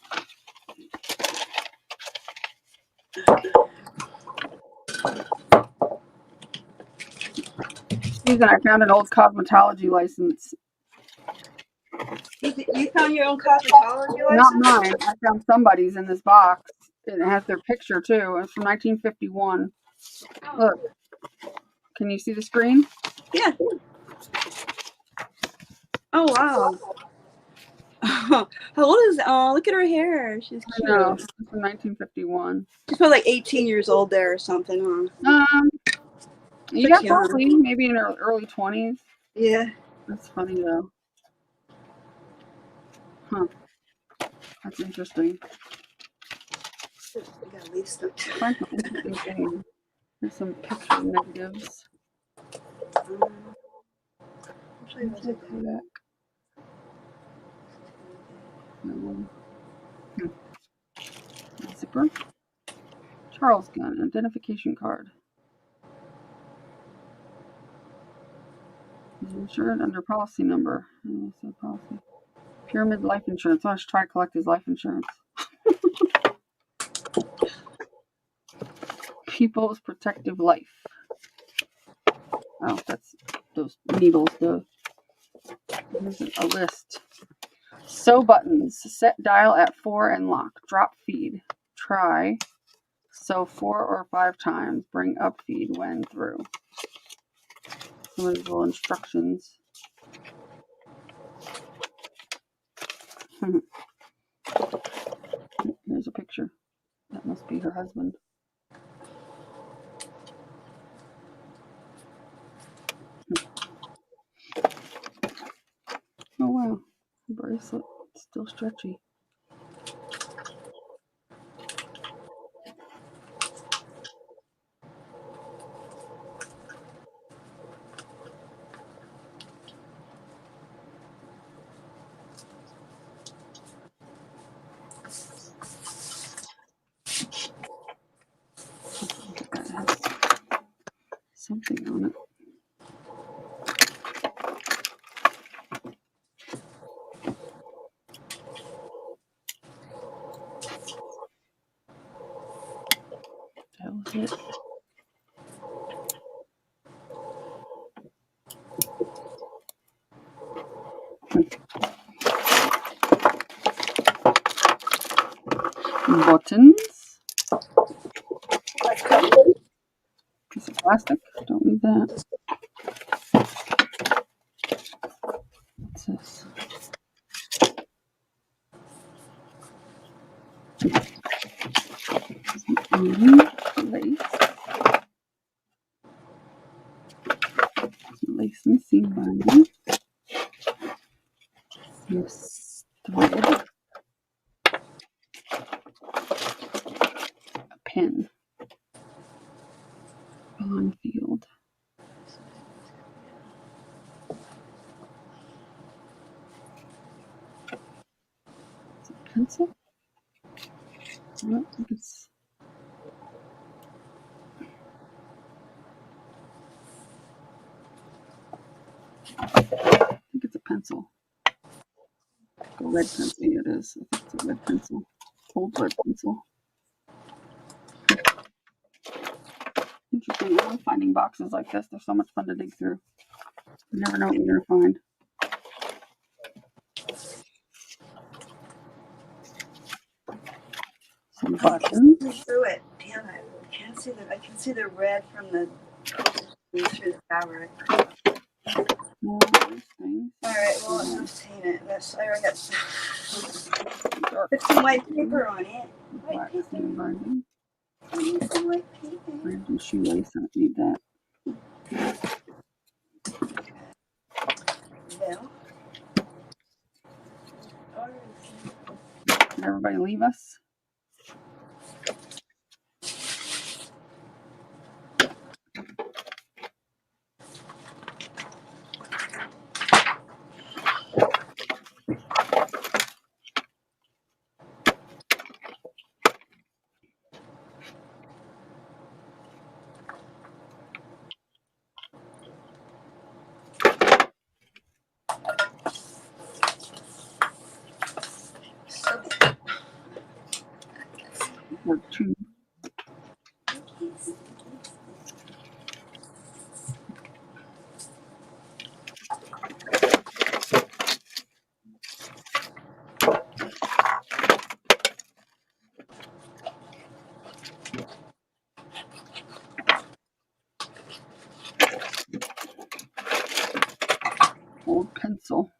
Susan, I found an old cosmetology license. You found your own cosmetology Not license? mine. I found somebody's in this box. It has their picture too. It's from 1951. Look. Can you see the screen? Yeah. Oh wow. How old is? Oh, look at her hair. She's cute. No, it's from 1951. She's probably like 18 years old there or something, huh? Yeah, young. probably. Maybe in her early 20s. Yeah. That's funny though. Huh. That's interesting. I got leaf stuck. Find some interesting things. There's some picture negatives. Kodak. Zipper. Charles gun. Identification card. Is insured under policy number. Policy. Pyramid life insurance. I should try to collect his life insurance. People's Protective Life. Oh, that's those needles. Here's a list. Sew buttons. Set dial at 4 and lock. Drop feed. Try. Sew 4 or 5 times. Bring up feed when through. Some of these little instructions. Here's a picture. That must be her husband. Oh wow. The bracelet. It's still stretchy. That has something on it. That was it. Buttons. Piece of plastic. Don't need that. What's this? Lace. Lace and seam binding. This thread. A pen. Bond field. Is it a pencil? I don't think it's. I think it's a pencil. A red pencil. It is. I think it's a red pencil. Old red pencil. Interesting. I love finding boxes like this. They're so much fun to dig through. You never know what you're going to find. Some buttons. Through it. Damn it. I can see the red from the through the fabric. More of these things. Alright, well I'm seeing it. I already got put some white paper on it. White paper. Binding. I need some white paper. Random shoelace. I don't need that. Bell. Did everybody leave us? Or two. Old pencil.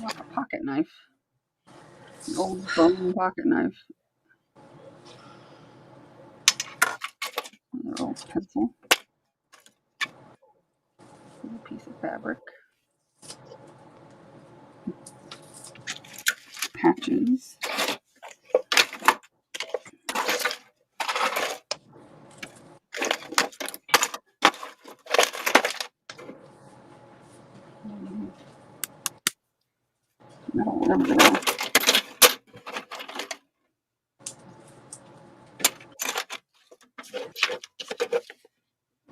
Like a pocket knife. An old bone pocket knife. Another old pencil. Little piece of fabric. Patches. No, whatever they are.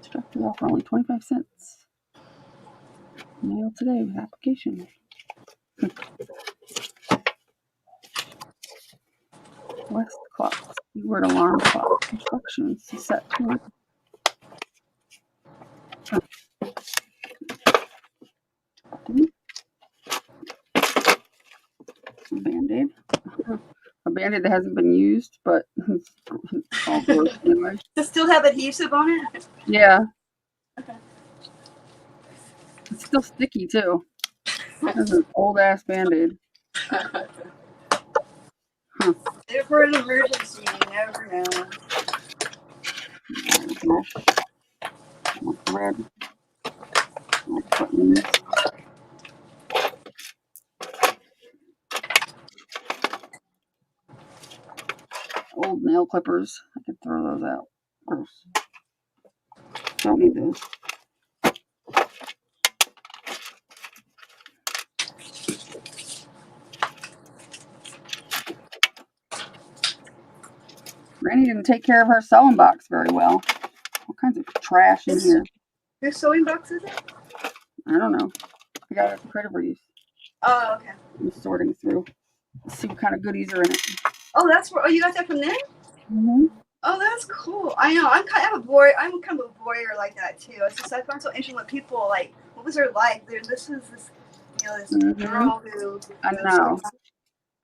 Struck it off for only 25 cents. Mailed today with application. West clock. Keyword alarm clock. Instructions to set to a band-aid. A band-aid that hasn't been used, but it's all gross anyway. Does it still have adhesive on it? Yeah. Okay. It's still sticky too. That's an old ass band-aid. If for an emergency, you never know. Red. Buttons. Old nail clippers. I could throw those out. Gross. Don't need those. Granny didn't take care of her sewing box very well. All kinds of trash in here. Whose sewing box is it? I don't know. I got it at the Critter Breeze. Oh, okay. I'm sorting through. Let's see what kind of goodies are in it. Oh, that's where. Oh, you got that from them? Mm-hmm. Oh, that's cool. I know. I'm kind of a voyeur. I'm kind of a voyeur like that too. It's just I find so interesting what people like. What was their life? This girl who I know.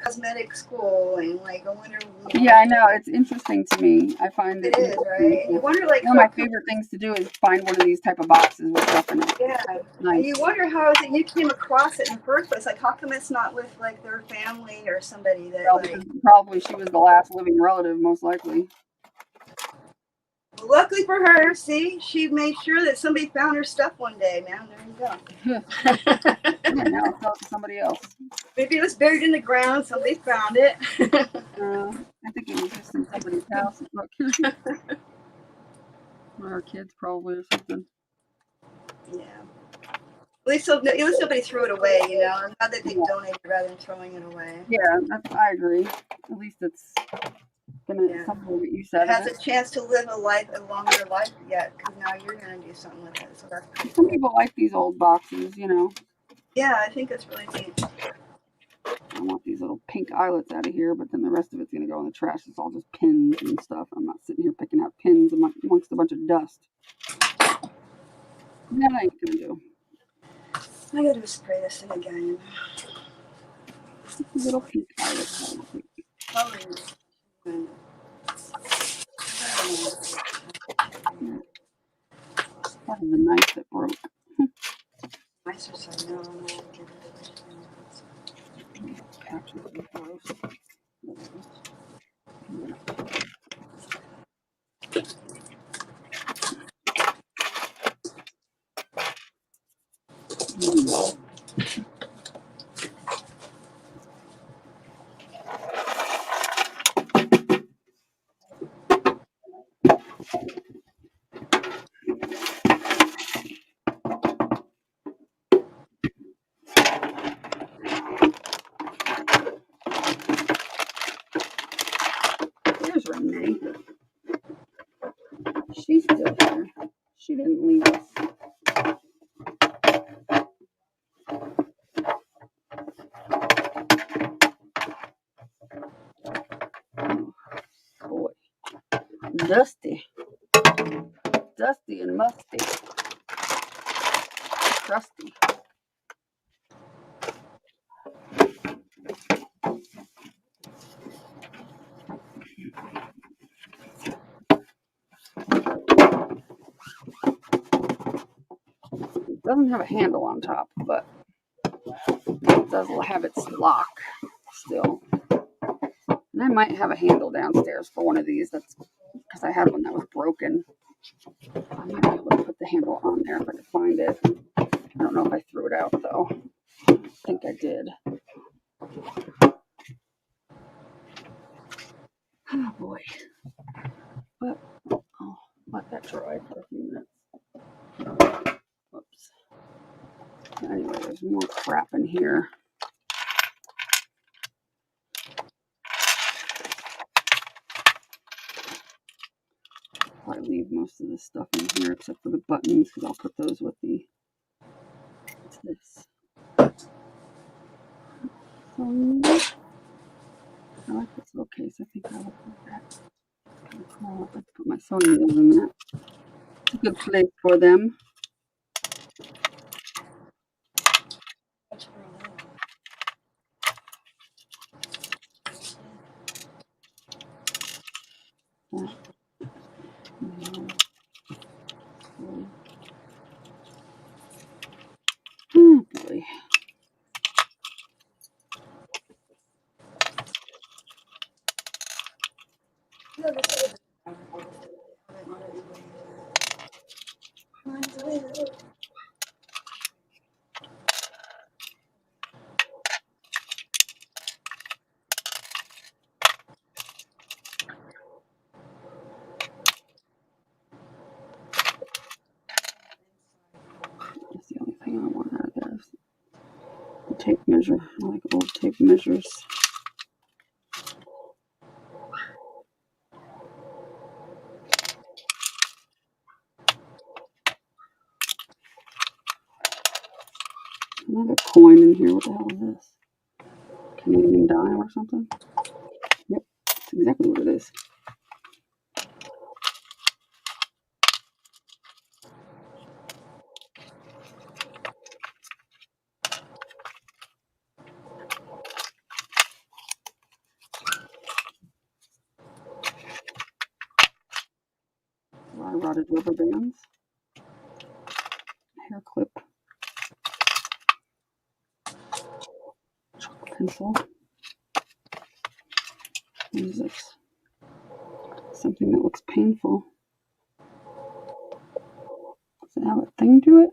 cosmetic school and like I wonder. Yeah, I know. It's interesting to me. I find it is right. And you wonder like one of my favorite things to do is find one of these type of boxes with stuff in it. Yeah, Nice. And you wonder how is it you came across it in the first place. Like how come it's not with like their family or somebody that Well, like. Probably she was the last living relative, most likely. Luckily for her, see, she made sure that somebody found her stuff one day, man. There you go. Yeah, now it's out to somebody else. Maybe it was buried in the ground. Somebody found it. I think it was just in somebody's house. Look, one of our kids probably or something. Yeah. At least nobody threw it away, you know. Not that they donated rather than throwing it away. Yeah, I agree. At least it's gonna something that you said. It has a chance to live a longer life yet, because now you're gonna do something with it. So that's cool. Some people like these old boxes, you know. Yeah, I think it's really neat. I want these little pink eyelets out of here, but then the rest of it's gonna go in the trash. It's all just pins and stuff. I'm not sitting here picking out pins amongst a bunch of dust. That I ain't gonna do. I gotta spray this thing again. Little pink eyelets. Part of the knife that broke. Nicer so no. Patches of gross. There's Renee. She's still here. She didn't leave us. Dusty. Dusty and musty. Crusty. It doesn't have a handle on top, but it does have its lock still. And I might have a handle downstairs for one of these. That's because I had one that was broken. I might be able to put the handle on there if I can find it. I don't know if I threw it out though. I think I did. Oh boy. But I'll let that dry for a few minutes. Whoops. Anyway, there's more crap in here. I'll leave most of this stuff in here except for the buttons because I'll put those with the, what's this? Sewing needle. I like this little case. I think I will put that. I'll put my sewing needles in that. It's a good place for them. Oh boy. That's the only thing I want out of there is the tape measure. I like old tape measures. Another coin in here. What the hell is this? Canadian dime or something? Yep, that's exactly what it is. Dry rotted rubber bands. Hair clip. Chalk pencil. What is this? Something that looks painful. Does it have a thing to it?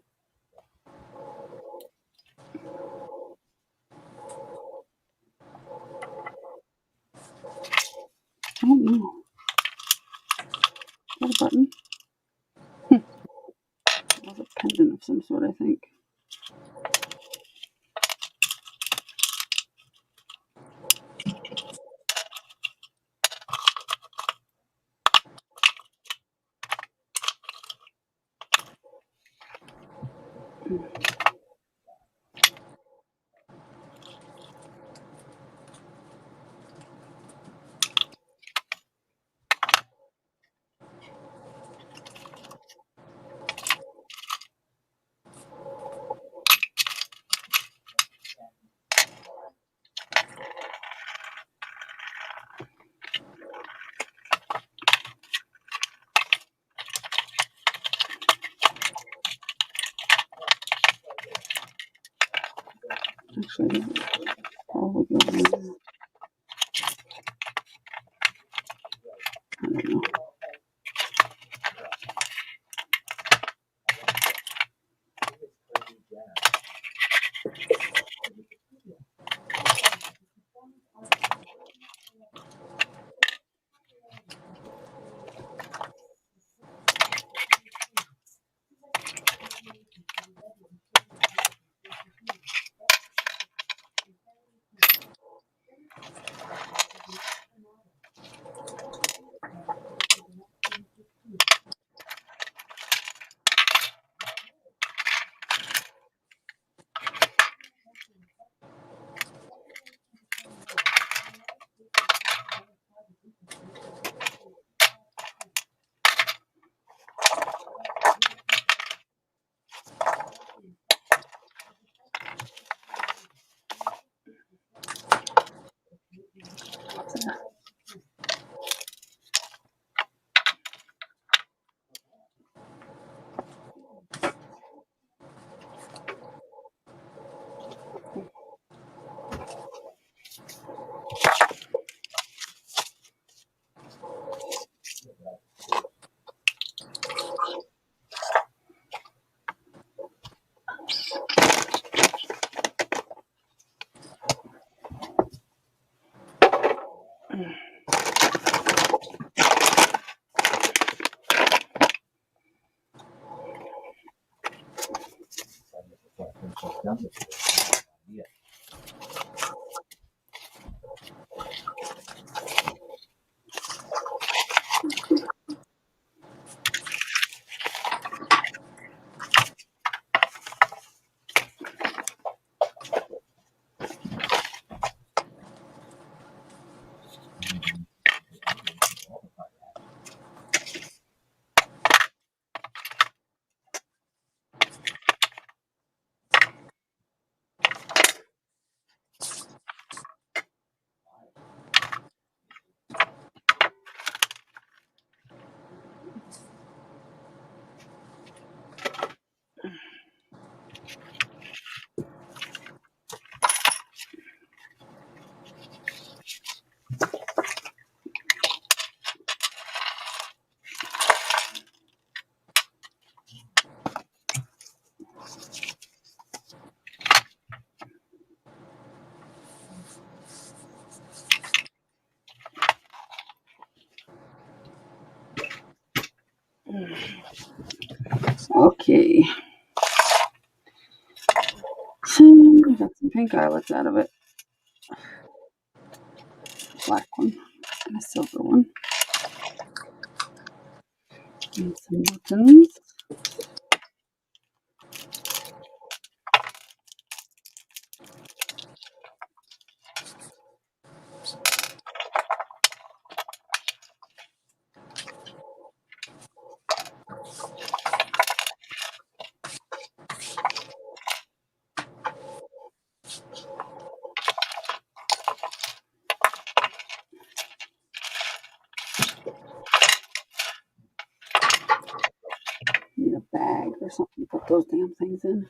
I don't know. Is that a button? That was a pendant of some sort, I think. Actually, probably go in there. I don't know. Okay. I got some pink eyelets out of it. Black one and a silver one. And some buttons. Need a bag or something to put those damn things in.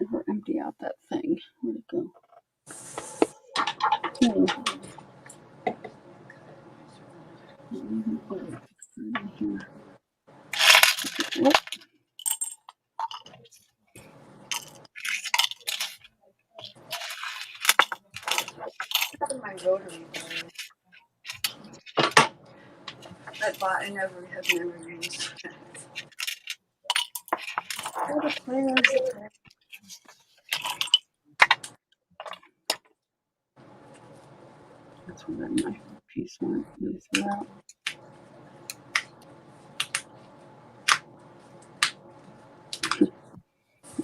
Never empty out that thing. Where'd it go? My rotary that bot I never have never used. That's where that knife piece went. Throw out.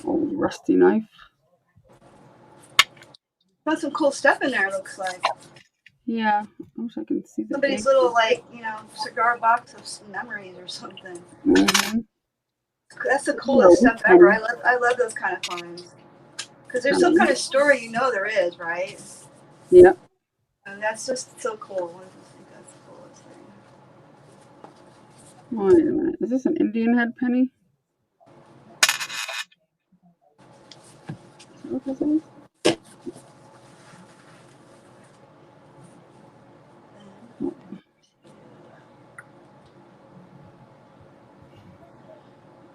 Old rusty knife. Got some cool stuff in there. Looks like Yeah, I wish I could see the somebody's big little cigar box of memories or something. Mm-hmm. That's the coolest stuff Yeah, ever. I love those kind of finds because there's some kind of story there is, right? Yep. And that's just so cool. I just think that's the coolest thing. Wait a minute. Is this an Indian head penny? Is that what this is?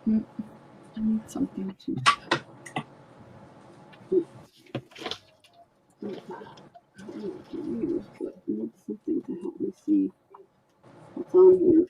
I need something to. I don't know what to use, but I need something to help me see what's on here.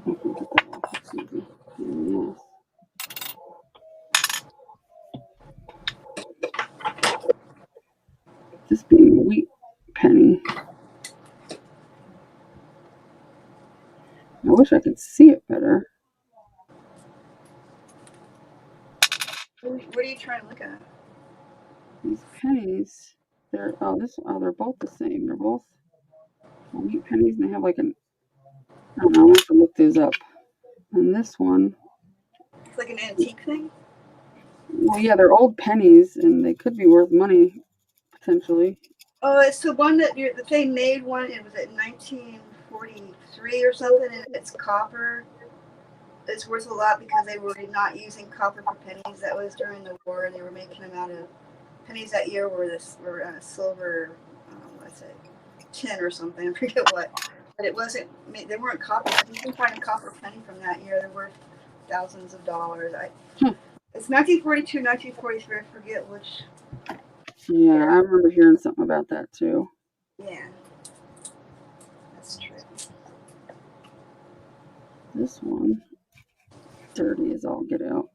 I can get that off. It's easy. Yes. This being a wheat penny. I wish I could see it better. What are you trying to look at? These pennies, they're they're both the same. They're both 28 pennies, and they have like I don't know. I have to look these up. And this one, It's like an antique thing. well, yeah, they're old pennies, and they could be worth money potentially. Oh, it's the one that they made one. It was at 1943 or something, and it's copper. It's worth a lot because they were not using copper for pennies. That was during the war, and they were making them out of pennies that year were on a silver, what's it, tin or something. I forget what, but it wasn't. They weren't copper. You can find a copper penny from that year. They're worth thousands of dollars. It's 1942, 1943. I forget which. Yeah, I remember hearing something about that too. Yeah, that's true. This one, dirty as all get out.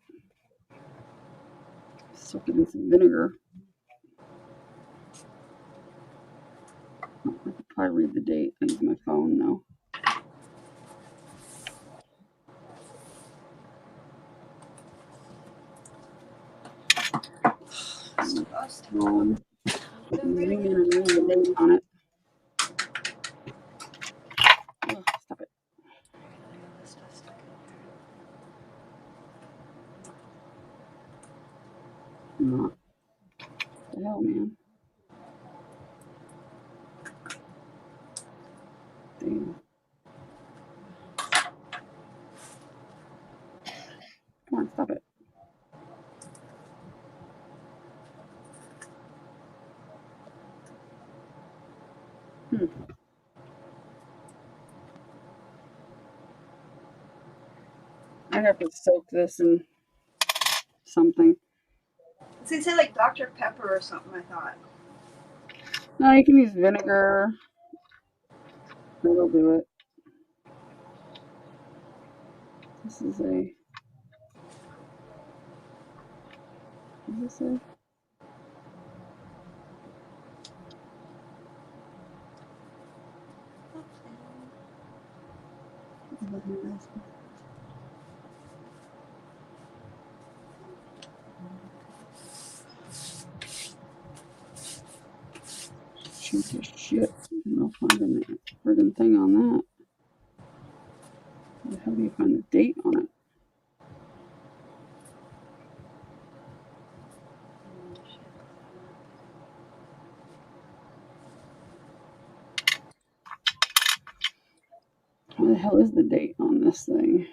Soak it in some vinegar. I could probably read the date. I use my phone though. Zoom in and read the date on it. Oh, stop it. Not. What the hell, man? Damn. Come on, stop it. I'd have to soak this in something. They say like Dr. Pepper or something. I thought. No, you can use vinegar. That'll do it. This is a. What does it say? Cheap as shit. I'll find a friggin' thing on that. How do you find the date on it? What the hell is the date on this thing?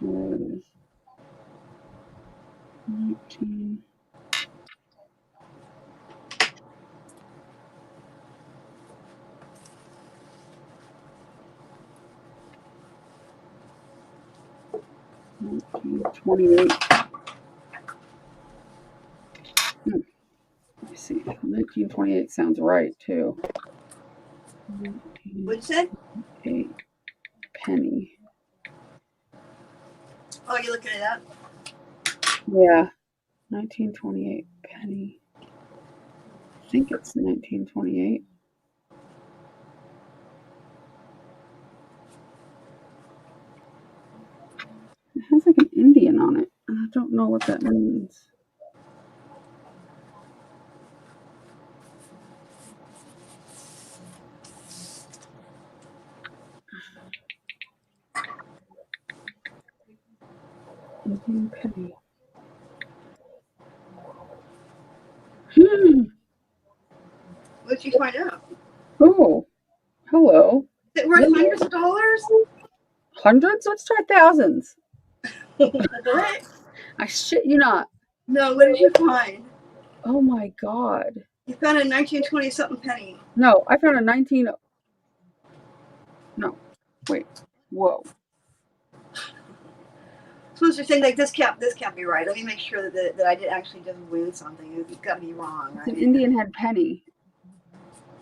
There it is. 19. $19.28. Let me see. 1928 sounds right too. What'd you say? 1928 penny. Oh, you looking it up? Yeah. 1928 penny. I think it's 1928. It has like an Indian on it. I don't know what that means. Indian penny. What'd you find out? Oh, hello. Is it worth hundreds of dollars? Hundreds? Let's try thousands. What? I shit you not. No, what did you find? Oh my god. You found a 1920 something penny. No, I found a 19. No, wait. Whoa. Supposed to think like this can't be right. Let me make sure that I did actually just win something. It's got to be wrong, It's an right? Indian head penny.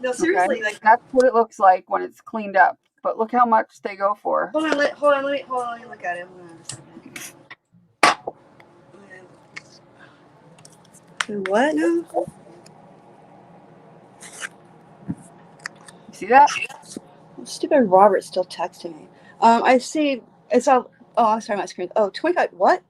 No, seriously, Okay? like That's what it looks like when it's cleaned up. But look how much they go for. hold on, let me look at it. Hold on a second. What now? You see that? Stupid Robert's still texting me. I see it's all. Oh, I'm sorry, my screen. Oh, 25. What?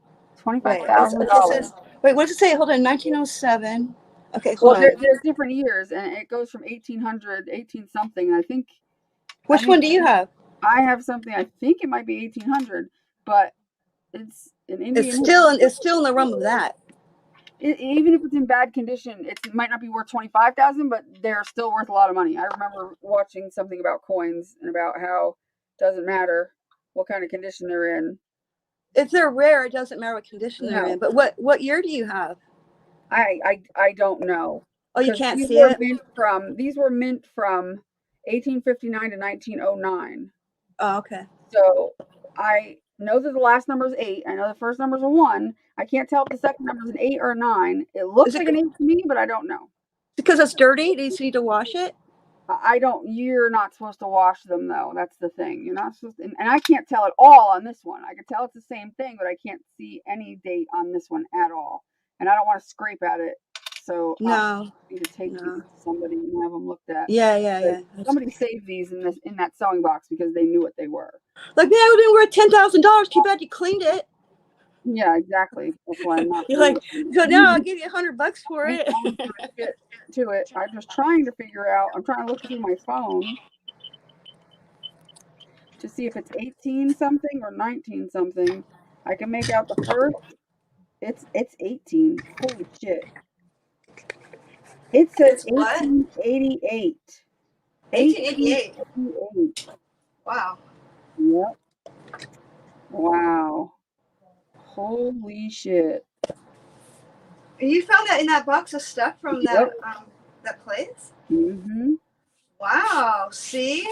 Wait, $25,000. says. Wait, what does it say? Hold on, 1907. Okay, hold Well, on. there's different years, and it goes from 1800, 18 something. And I think Which one do you have? I have something. I think it might be 1800, but it's an Indian. It's still in the realm of that. Even if it's in bad condition, it might not be worth 25,000, but they're still worth a lot of money. I remember watching something about coins and about how it doesn't matter what kind of condition they're in. If they're rare, it doesn't matter what condition they're in. But what year do you have? I don't know. Oh, you can't these see were it? These were mint from 1859 to 1909. Oh, okay. So I know that the last number is 8. I know the first number is a 1. I can't tell if the second number is an 8 or a 9. It looks like an 8 to me, but I don't know. Because it's dirty? Do you need to wash it? I don't. You're not supposed to wash them, though. That's the thing. You're not supposed to, and I can't tell at all on this one. I can tell it's the same thing, but I can't see any date on this one at all. And I don't want to scrape at it. So No. I need to take these to somebody and have them looked at. Yeah. Somebody saved these in that sewing box because they knew what they were. Like, man, it would have been worth $10,000. Too bad you cleaned it. Yeah, exactly. That's why I'm not. You're like, so now I'll give you $100 for it. Get to it. I'm just trying to figure out. I'm trying to look through my phone to see if it's 18 something or 19 something. I can make out the first. It's 18. Holy shit. It says 1888. 1888. Wow. Yep. Wow. Holy shit. And you found that in that box of stuff from that place? Mm-hmm. Wow. See?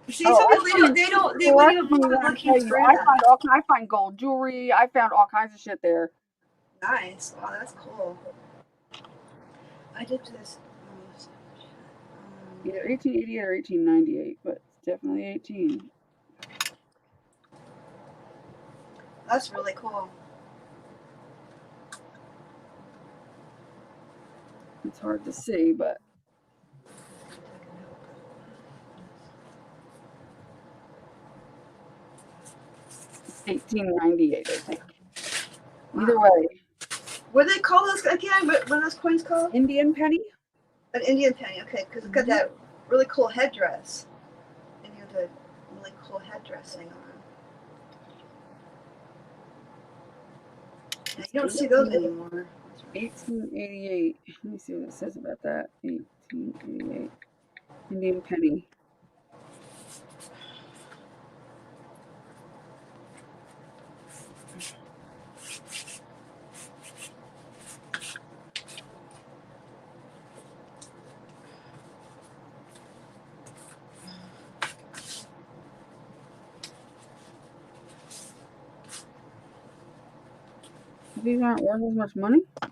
See, Oh, some people they wouldn't even bother looking through that. I find gold jewelry. I found all kinds of shit there. Nice. Wow, that's cool. I did this. Either 1888 or 1898, but it's definitely 18. That's really cool. It's hard to see, but it's 1898, I think. Either way. What do they call those again? What are those coins called? Indian penny? An Indian penny, okay, because it's got that really cool headdress. And you have the really cool headdress thing on. Now, you don't see those anymore. 1888. Let me see what it says about that. 1888. Indian penny. These aren't worth as much money? I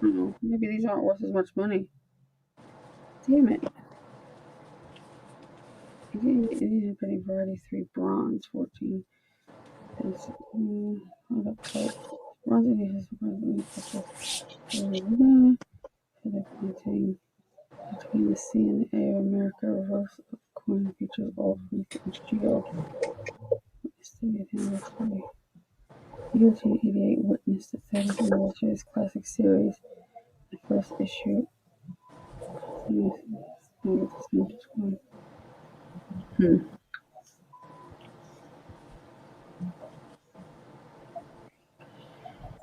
don't know. Maybe these aren't worth as much money. Damn it. Indian penny variety 3 bronze 14. Hold up, type. Bronze has surprisingly painting between the sea and the A of America. Reverse of coin features all from the shield. 1888 witnessed the 30th anniversary of this classic series. The first issue.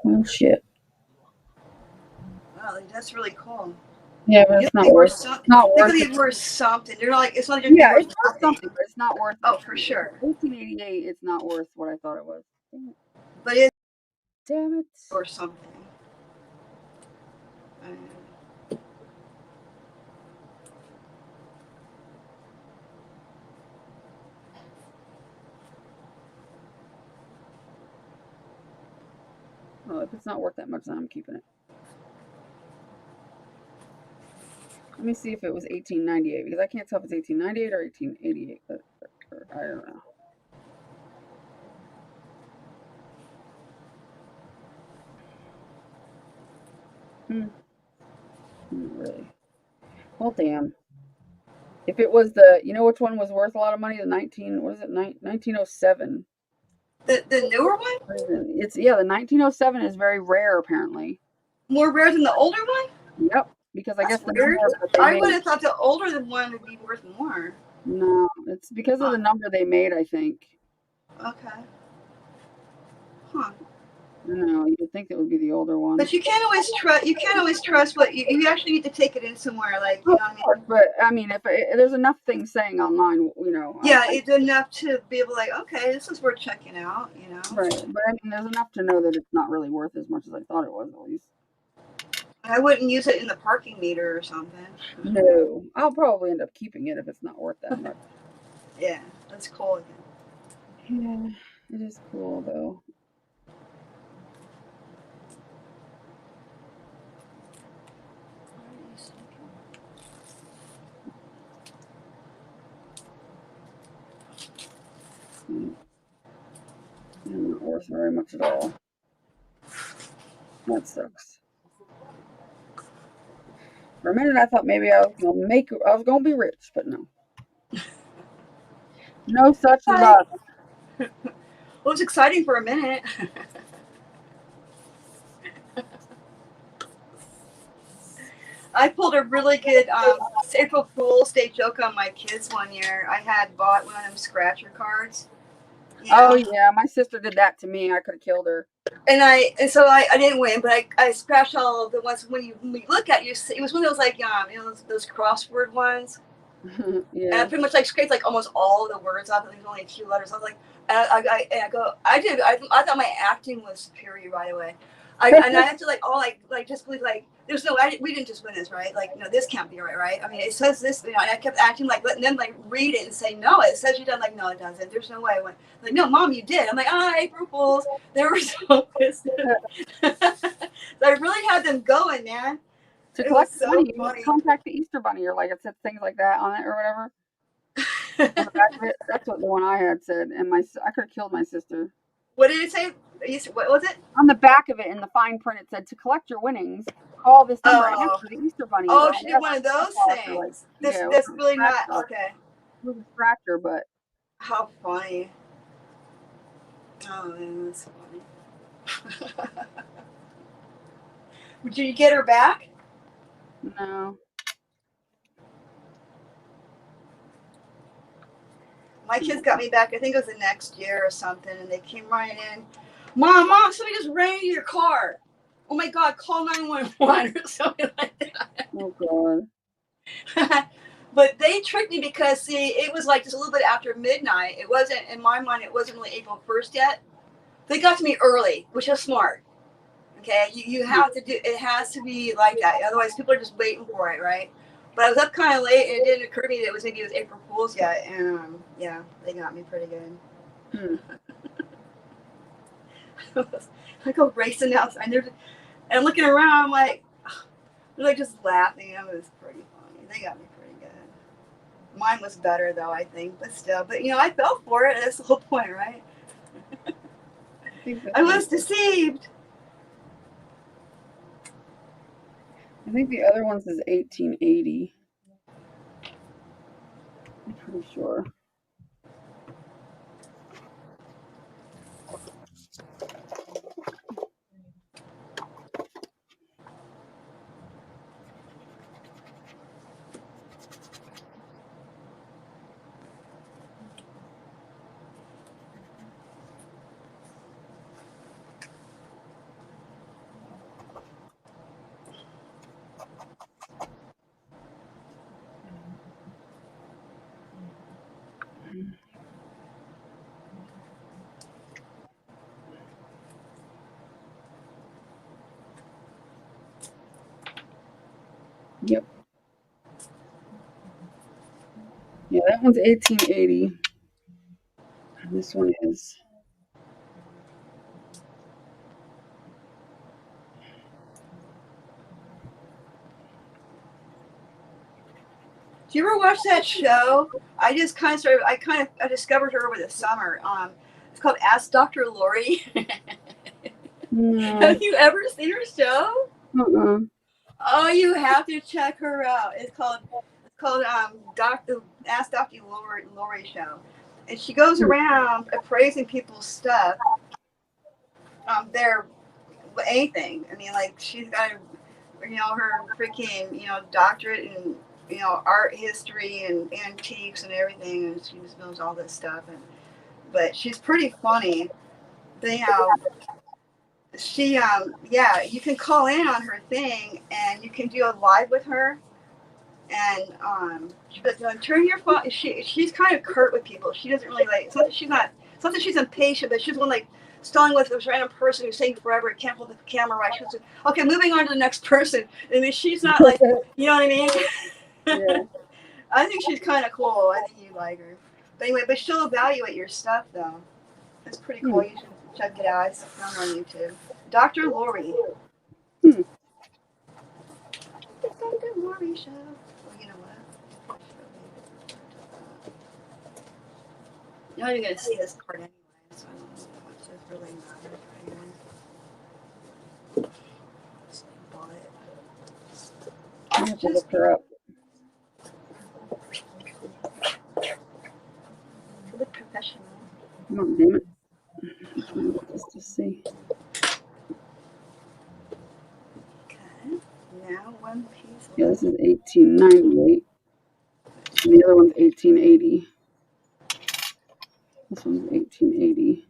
Well, shit. Wow, that's really cool. Yeah, but it's not worth. Not worth it. Worth something. They're like it's not. Yeah, it's worth something, but it's not worth. Oh, for sure. 1888. It's not worth what I thought it was. But it's damn it. Or something. Well, if it's not worth that much, then I'm keeping it. Let me see if it was 1898, because I can't tell if it's 1898 or 1888, but I don't know. Not really. Well, damn. If it was the, you know which one was worth a lot of money? The 1907. The newer one? It's the 1907 is very rare apparently. More rare than the older one? Yep, because I guess That's the weird. number that they I made. would have thought the older one would be worth more. No, it's because of the number they made, I think. Okay. Huh. No, you'd think it would be the older one. But you can't always trust. You can't always trust what you actually need to take it in somewhere. Like, you know what I mean? But I mean, if there's enough things saying online, you know. Yeah, it's enough to be able to like, okay, this is worth checking out. You know. Right, but I mean, there's enough to know that it's not really worth as much as I thought it was, at least. I wouldn't use it in the parking meter or something. No, I'll probably end up keeping it if it's not worth that much. Yeah, that's cool. Yeah, it is cool though. Not worth very much at all. That sucks. For a minute, I thought maybe I was gonna be rich, but no. No such luck. Well, it was exciting for a minute. I pulled a really good April Fool's Day joke on my kids one year. I had bought one of them scratcher cards. You know? Oh yeah, my sister did that to me. I could have killed her. And so I didn't win, but I scratched all of the ones when you look at you. It was one of those like those crossword ones. Yeah. And I pretty much like scraped like almost all of the words off, and there's only a few letters. I was like, I thought my acting was superior right away. And I have to like just believe like there's no we didn't just win this, right? Like no, this can't be right? I mean, it says this, and I kept acting like letting them like read it and say no, it says you done. Like no, it doesn't. There's no way. I went like no, Mom, you did. I'm like April Fools. They were so pissed. So I really had them going, man. To collect money, you contact the Easter Bunny, or like it said things like that on it or whatever. On the back of it. That's what the one I had said, and I could have killed my sister. What did it say? What was it? On the back of it, in the fine print, it said, "To collect your winnings, call this number and ask for the Easter Bunny." Oh, she did one of those things. Like, that's really not okay. It was a scratcher, but how funny! Oh man, that's funny. Did you get her back? No. My kids got me back, I think it was the next year or something, and they came running in. Mom, somebody just ran into your car. Oh my God, call 911 or something like that. Oh God. But they tricked me because, see, it was like just a little bit after midnight. It wasn't, in my mind, it wasn't really April 1st yet. They got to me early, which is smart. Okay, you have to do, it has to be like that. Otherwise, people are just waiting for it, right? But I was up kind of late, and it didn't occur to me that it was April Fool's yet. And yeah, they got me pretty good. I go racing outside, and I'm looking around. I'm like, they're like just laughing. It was pretty funny. They got me pretty good. Mine was better though, I think, but still. But I fell for it. That's the whole point, right? I was deceived. I think the other one says 1880. I'm pretty sure. Yep. Yeah, that one's 1880. And this one is. Do you ever watch that show? I discovered her over the summer. It's called Ask Dr. Lori. No. Have you ever seen her show? Uh-uh. Oh, you have to check her out. It's called called Ask Dr. Lori show, and she goes around appraising people's stuff. Their anything. I mean, like she's got her freaking doctorate in art history and antiques and everything, and she just knows all this stuff. But she's pretty funny. They you can call in on her thing and you can do a live with her. And turn your phone. She's kind of curt with people. She doesn't really like. It's not that she's impatient, but she's one like stalling with this random person who's saying forever, can't hold the camera right. She goes, okay, moving on to the next person. I mean, she's not like, you know what I mean? Yeah. I think she's kind of cool. I think you like her. But anyway, but she'll evaluate your stuff though. That's pretty cool. You should check it out. It's found on YouTube. Dr. Lori. The Dr. Lori show. Well, you know what? You're not even going to see this part anyway, so I don't know how much it really matters. Anyway. I have to look her up. Look professional. Oh, damn it. I'm trying to get this to see. Okay. Now one piece. Yeah, this is 1898. And the other one's 1880. This one's 1880.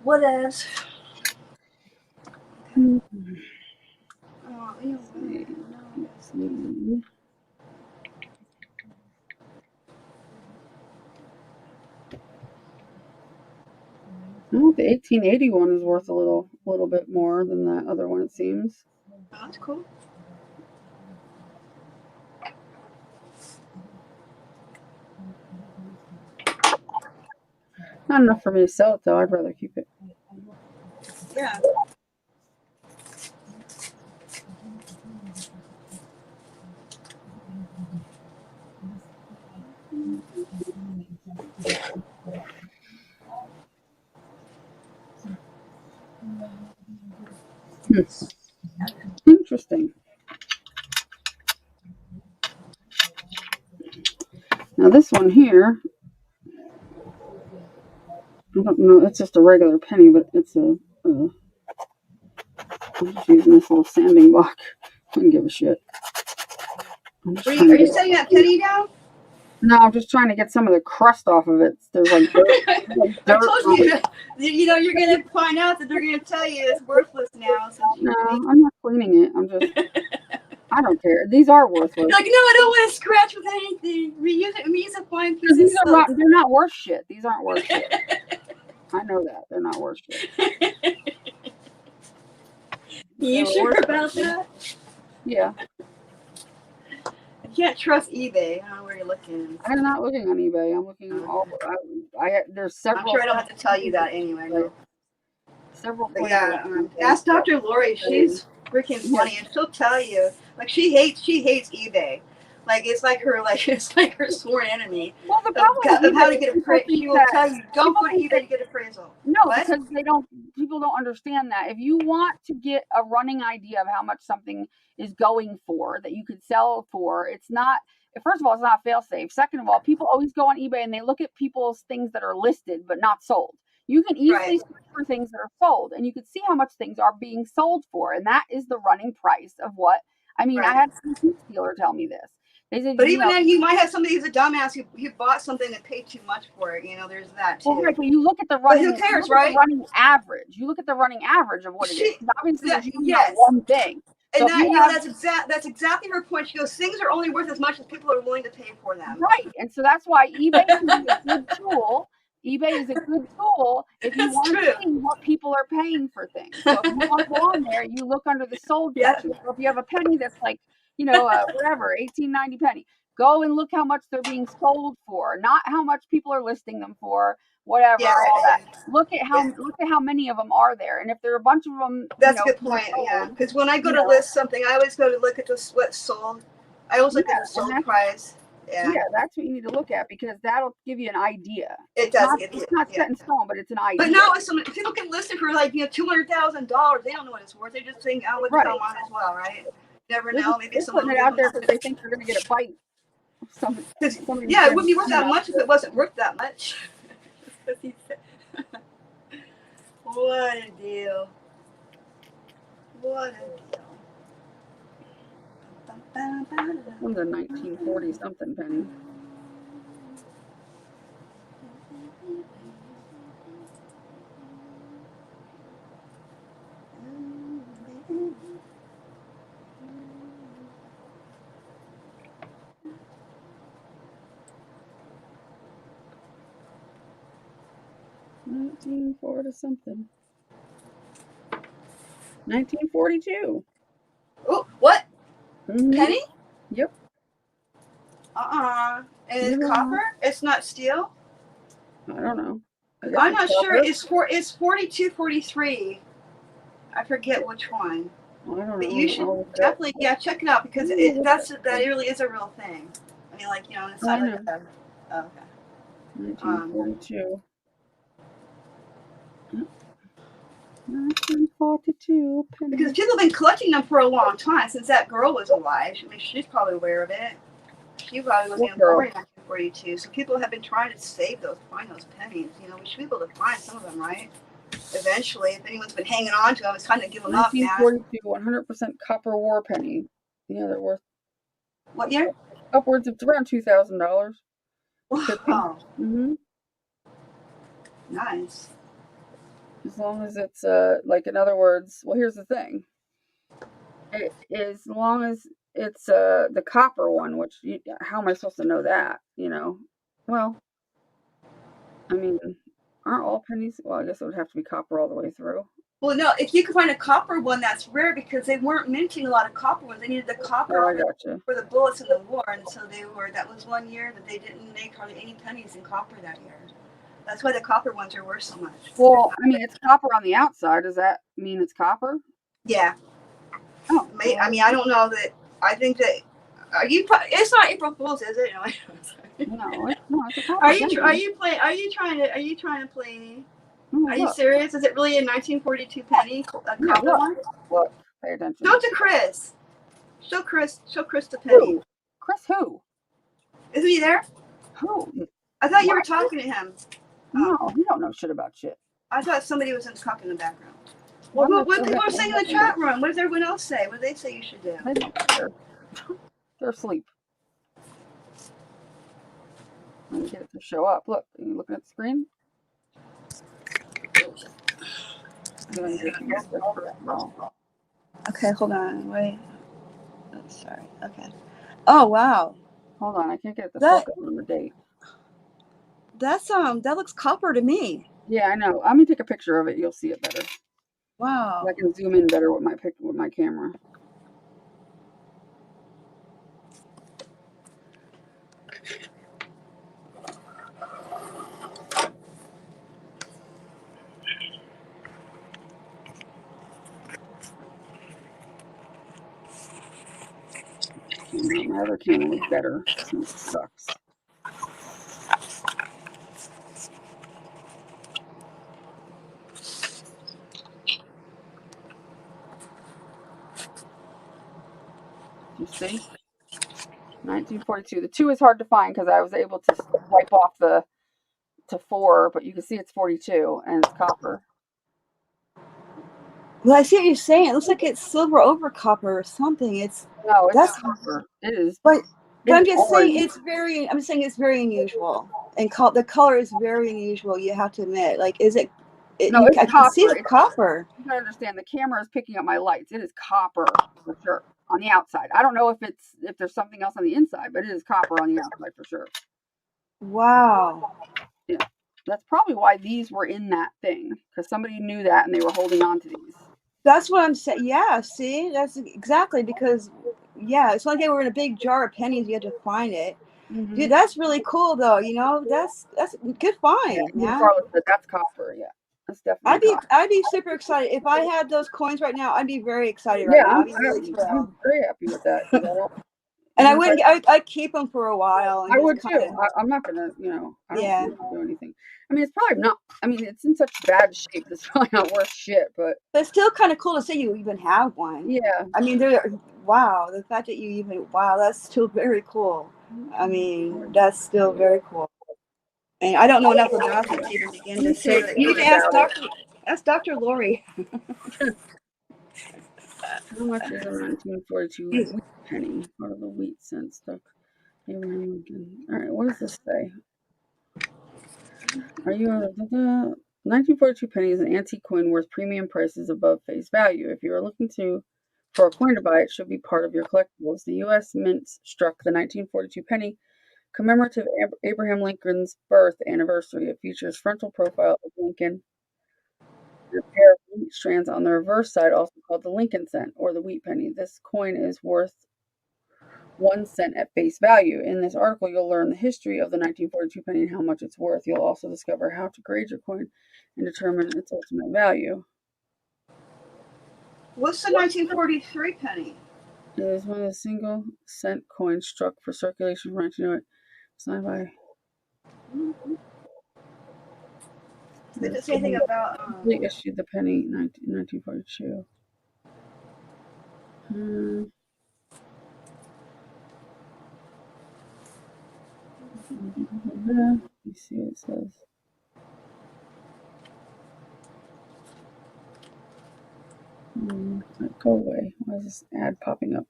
What else? Okay. Oh, Let's see. Well, the 1880 one is worth a little bit more than that other one, it seems. Oh, that's cool. Not enough for me to sell it, though. I'd rather keep it. Yeah. Interesting. Now this one here, I don't know, it's just a regular penny, but it's I'm just using this little sanding block. I don't give a shit. Are you setting that penny down? No, I'm just trying to get some of the crust off of it. There's like dirt. I told you, you're going to find out that they're going to tell you it's worthless now. No, I'm not cleaning it. I'm just, I don't care. These are worthless. You're like, no, I don't want to scratch with anything. Reuse a fine piece These of are they're not worth shit. These aren't worth shit. I know that. They're not worth shit. You sure about that? Yeah. You can't trust eBay. I don't know where you're looking. I'm not looking on eBay. I'm looking all. There's several. I'm sure I don't have to tell you that anyway. No. Several. But yeah, ask Dr. Lori. She's freaking funny, and she'll tell you. Like she hates eBay. Like it's like her sworn enemy. Well, the problem of how to get appraisal. She will tell you, don't go to eBay to get appraisal. No, because people don't understand that. If you want to get a running idea of how much something is going for that you could sell for, it's not, first of all, it's not fail safe. Second of all, people always go on eBay and they look at people's things that are listed but not sold. You can easily search for things that are sold and you can see how much things are being sold for. And that is the running price of what, I had a antique dealer tell me this. They said, but even then, you might have somebody who's a dumbass who bought something and paid too much for it. There's that too. Well, right, but you look at the running. But who cares, right? The running average. You look at the running average of what it is. Obviously, there's yes. one thing. And so that's exactly her point. She goes, things are only worth as much as people are willing to pay for them. Right, and so that's why eBay is a good tool. eBay is a good tool if you want to see what people are paying for things. So if you want to go on there, you look under the sold section. So if you have a penny that's like, whatever, 18.90 penny. Go and look how much they're being sold for, not how much people are listing them for, whatever, all that. Look at how many of them are there, and if there are a bunch of them, that's a good point. Yeah, because when I go to list something, I always go to look at what's sold. I always look at the sold price. Yeah. Yeah, that's what you need to look at because that'll give you an idea. It does give you. It's not set in stone, but it's an idea. But now if people can list it for like $200,000, they don't know what it's worth. They just think, oh, let's sell mine as well, right? Never know. Maybe they're someone putting it out there because they think they're going to get a bite. Yeah, it wouldn't be worth that much if it wasn't worth that much. What a deal. What a deal. One's a 1940 something penny. something. 1942. Oh, what? Mm-hmm. Penny? Yep. And it's copper? It's not steel? I don't know. I'm not sure. It's 42.43. I forget which one. I don't know. But you should definitely, check it out because that really is a real thing. I mean, like, on the side of the okay. 1942. 1942 penny. Because people have been collecting them for a long time since that girl was alive. I mean, she's probably aware of it. She probably was born in 1942. So people have been trying to find those pennies. We should be able to find some of them, right? Eventually, if anyone's been hanging on to them, it's time to give them up, man. 1942, 100% copper war penny. Yeah, they're worth. What year? Upwards of around $2,000. Wow. Mm-hmm. Nice. As long as it's like, in other words, well, here's the thing. As long as it's the copper one, which how am I supposed to know that? Well, I mean, aren't all pennies? Well, I guess it would have to be copper all the way through. Well, no, if you could find a copper one, that's rare because they weren't minting a lot of copper ones. They needed the copper for the bullets in the war, and so that was 1 year that they didn't make hardly any pennies in copper that year. That's why the copper ones are worth so much. Well, I mean, it's copper on the outside. Does that mean it's copper? Yeah. Oh, I mean, I don't know that. I think that. It's not April Fool's, is it? No, it's a copper. Are you trying to play me? Are you serious? Is it really a 1942 penny? A copper one? Look, pay attention. Show it to Chris. Show Chris the penny. Who? Chris who? Isn't he there? Who? I thought you were talking to him. No, he don't know shit about shit. I thought somebody was talking in the background. Well, what people are saying in the chat room? What does everyone else say? What do they say you should do? They're asleep. Let me get it to show up. Look, are you looking at the screen? Okay, hold on. Wait. Oh, sorry. Okay. Oh, wow. Hold on, I can't get it to focus on the date. That looks copper to me. Yeah, I know. Let me take a picture of it. You'll see it better. Wow. I can zoom in better with my camera. My other camera was better. This sucks. You see? 1942. The 2 is hard to find because I was able to wipe off to 4, but you can see it's 42 and it's copper. Well, I see what you're saying. It looks like it's silver over copper or something. It's copper. It is. But I'm just saying it's very unusual, and the color is very unusual. You have to admit, like, is it? No, it's copper. I can see the copper. You gotta understand. The camera is picking up my lights. It is copper for sure on the outside. I don't know if there's something else on the inside, but it is copper on the outside for sure. Wow. Yeah, that's probably why these were in that thing because somebody knew that and they were holding on to these. That's what I'm saying. Yeah, see, that's exactly because. Yeah, it's like they were in a big jar of pennies. You had to find it. Mm-hmm. Dude, that's really cool, though. That's good find. Yeah, that's copper. Yeah, that's definitely. I'd be super excited if I had those coins right now. I'd be very excited right now. I'm very happy with that. And I wouldn't. I'd keep them for a while. And I just would kinda, too. I'm not gonna, I don't Yeah. think I'll do anything. I mean, it's probably not. I mean, it's in such bad shape. It's probably not worth shit. But But it's still kind of cool to say you even have one. yeah, I mean, wow, the fact that you even, wow, that's still very cool. I mean, that's still very cool. And I don't know enough about it to even begin to say that. You need to ask Dr. Lori. how much is a 1942 wheat penny? Part of the wheat cent stuck. Abraham Lincoln. All right, what does this say? Are you a 1942 penny is an antique coin worth premium prices above face value. If you are looking for a coin to buy, it should be part of your collectibles. The U.S. Mint struck the 1942 penny commemorative Abraham Lincoln's birth anniversary. It features frontal profile of Lincoln and a pair of wheat strands on the reverse side, also called the Lincoln cent or the wheat penny. This coin is worth 1 cent at face value. In this article, you'll learn the history of the 1942 penny and how much it's worth. You'll also discover how to grade your coin and determine its ultimate value. What's the 1943 penny? It is one of the single cent coins struck for circulation from 1908. Signed by. Did it say anything about? They issued the penny in 1942. Let me see what it says. Go away. Why is this ad popping up?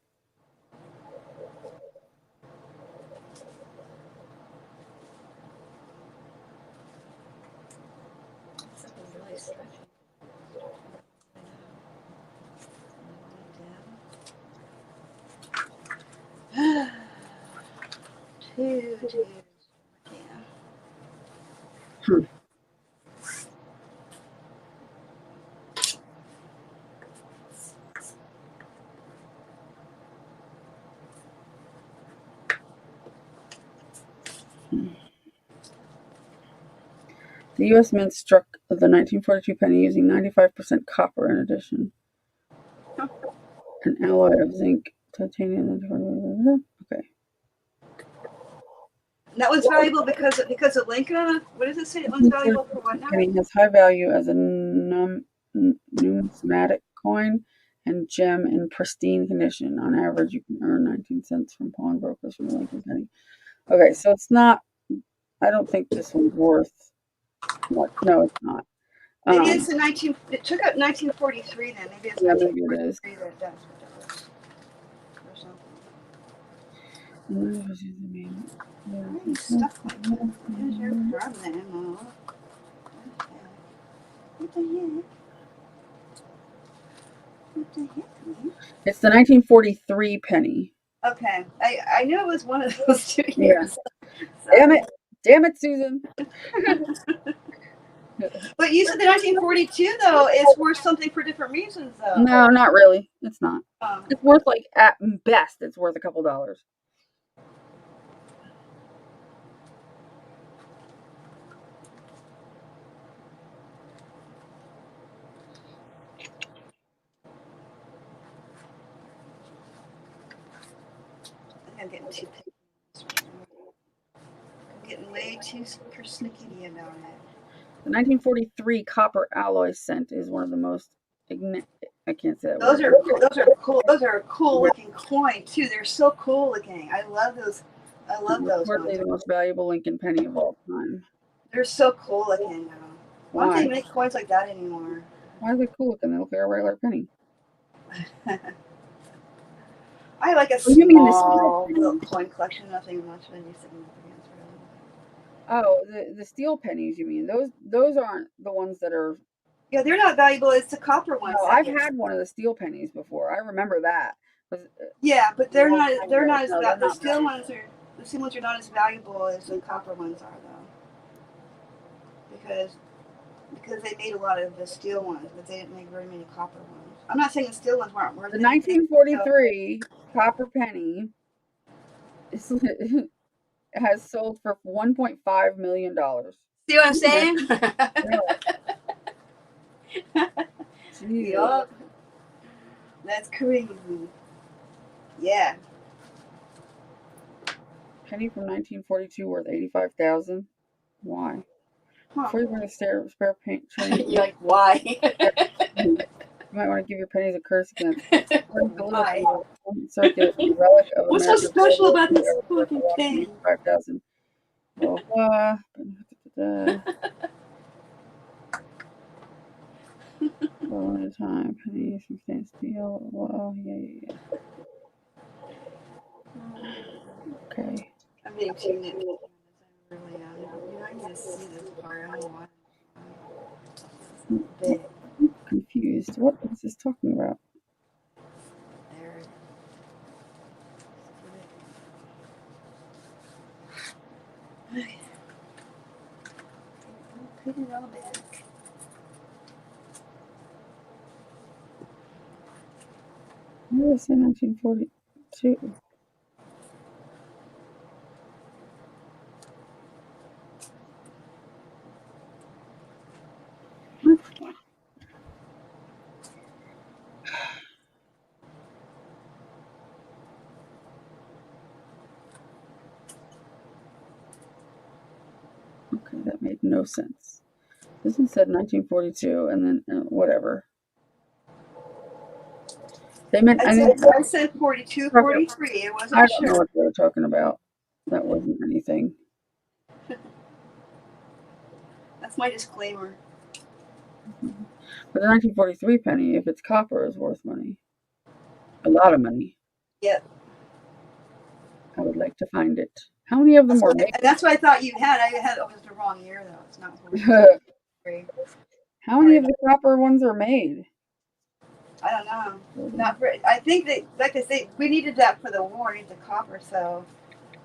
Really stretchy. Two. Yeah. The U.S. Mint struck the 1942 penny using 95% copper in addition. An alloy of zinc, titanium. Okay. That was valuable because of Lincoln. What does it say? It was valuable for what now? Penny has high value as a numismatic coin and gem in pristine condition. On average, you can earn 19 cents from pawnbrokers from the Lincoln penny. Okay, so it's not. I don't think this one's worth much. No, it's not. Maybe it's the 19. It took out 1943 then. Maybe it's Yeah, maybe it is. 1943 that that's what that was. Or something. Stuff like that. Here's your problem. What the heck? What the heck, man? It's the 1943 penny. Okay, I knew it was one of those 2 years. Yeah. Damn it, Susan. But you said the 1942 though is worth something for different reasons though. No, not really. It's not. It's worth like at best, it's worth a couple dollars. I'm getting way too persnickety about it. The 1943 copper alloy cent is one of the most. I can't say that. Those are cool. Those are a cool looking coin too. They're so cool looking. I love those. I love those. Reportedly the most valuable Lincoln penny of all time. They're so cool looking now. Why don't they make coins like that anymore? Why are they cool looking? They look like a regular penny. I like a small little coin collection. Nothing much of any significance really. Oh, the steel pennies, you mean? Those aren't the ones that are. Yeah, they're not valuable. It's the copper ones. No, I've had one of the steel pennies before. I remember that. Yeah, but they're not as valuable. The steel ones are not as valuable as the copper ones are though. Because they made a lot of the steel ones, but they didn't make very many copper ones. I'm not saying the steel ones weren't worth it. The 1943 copper penny has sold for $1.5 million. See what I'm saying? Yup. That's crazy. Yeah. penny from 1942 worth 85,000. Why? Huh. Before you bring a spare paint train, You're like, why? you might want to give your pennies a curse against. Why? Circuit relic of What's so American special Civil about War this worth fucking thing? 85,000. Blah, blah, blah. All the time, pennies from stainless steel. Well, yeah. Okay. I'm being too nitpicky. I really am. You know, I need to see this part. I don't know why. Big. I'm confused. What is this talking about? There. Okay. Put it all back. Where did it say 1942? What? Okay, that made no sense. This one said 1942, and then whatever. They meant. I said 42, 43. It wasn't I don't know sure. what they were talking about. That wasn't anything. That's my disclaimer. But the 1943 penny, if it's copper, is worth money. A lot of money. Yep. I would like to find it. How many of them were made? That's what I thought you had. I had it was the wrong year though. It's not 43. How many of the copper ones are made? I don't know. Not for. I think that, like I say, we needed that for the war. We needed the copper. So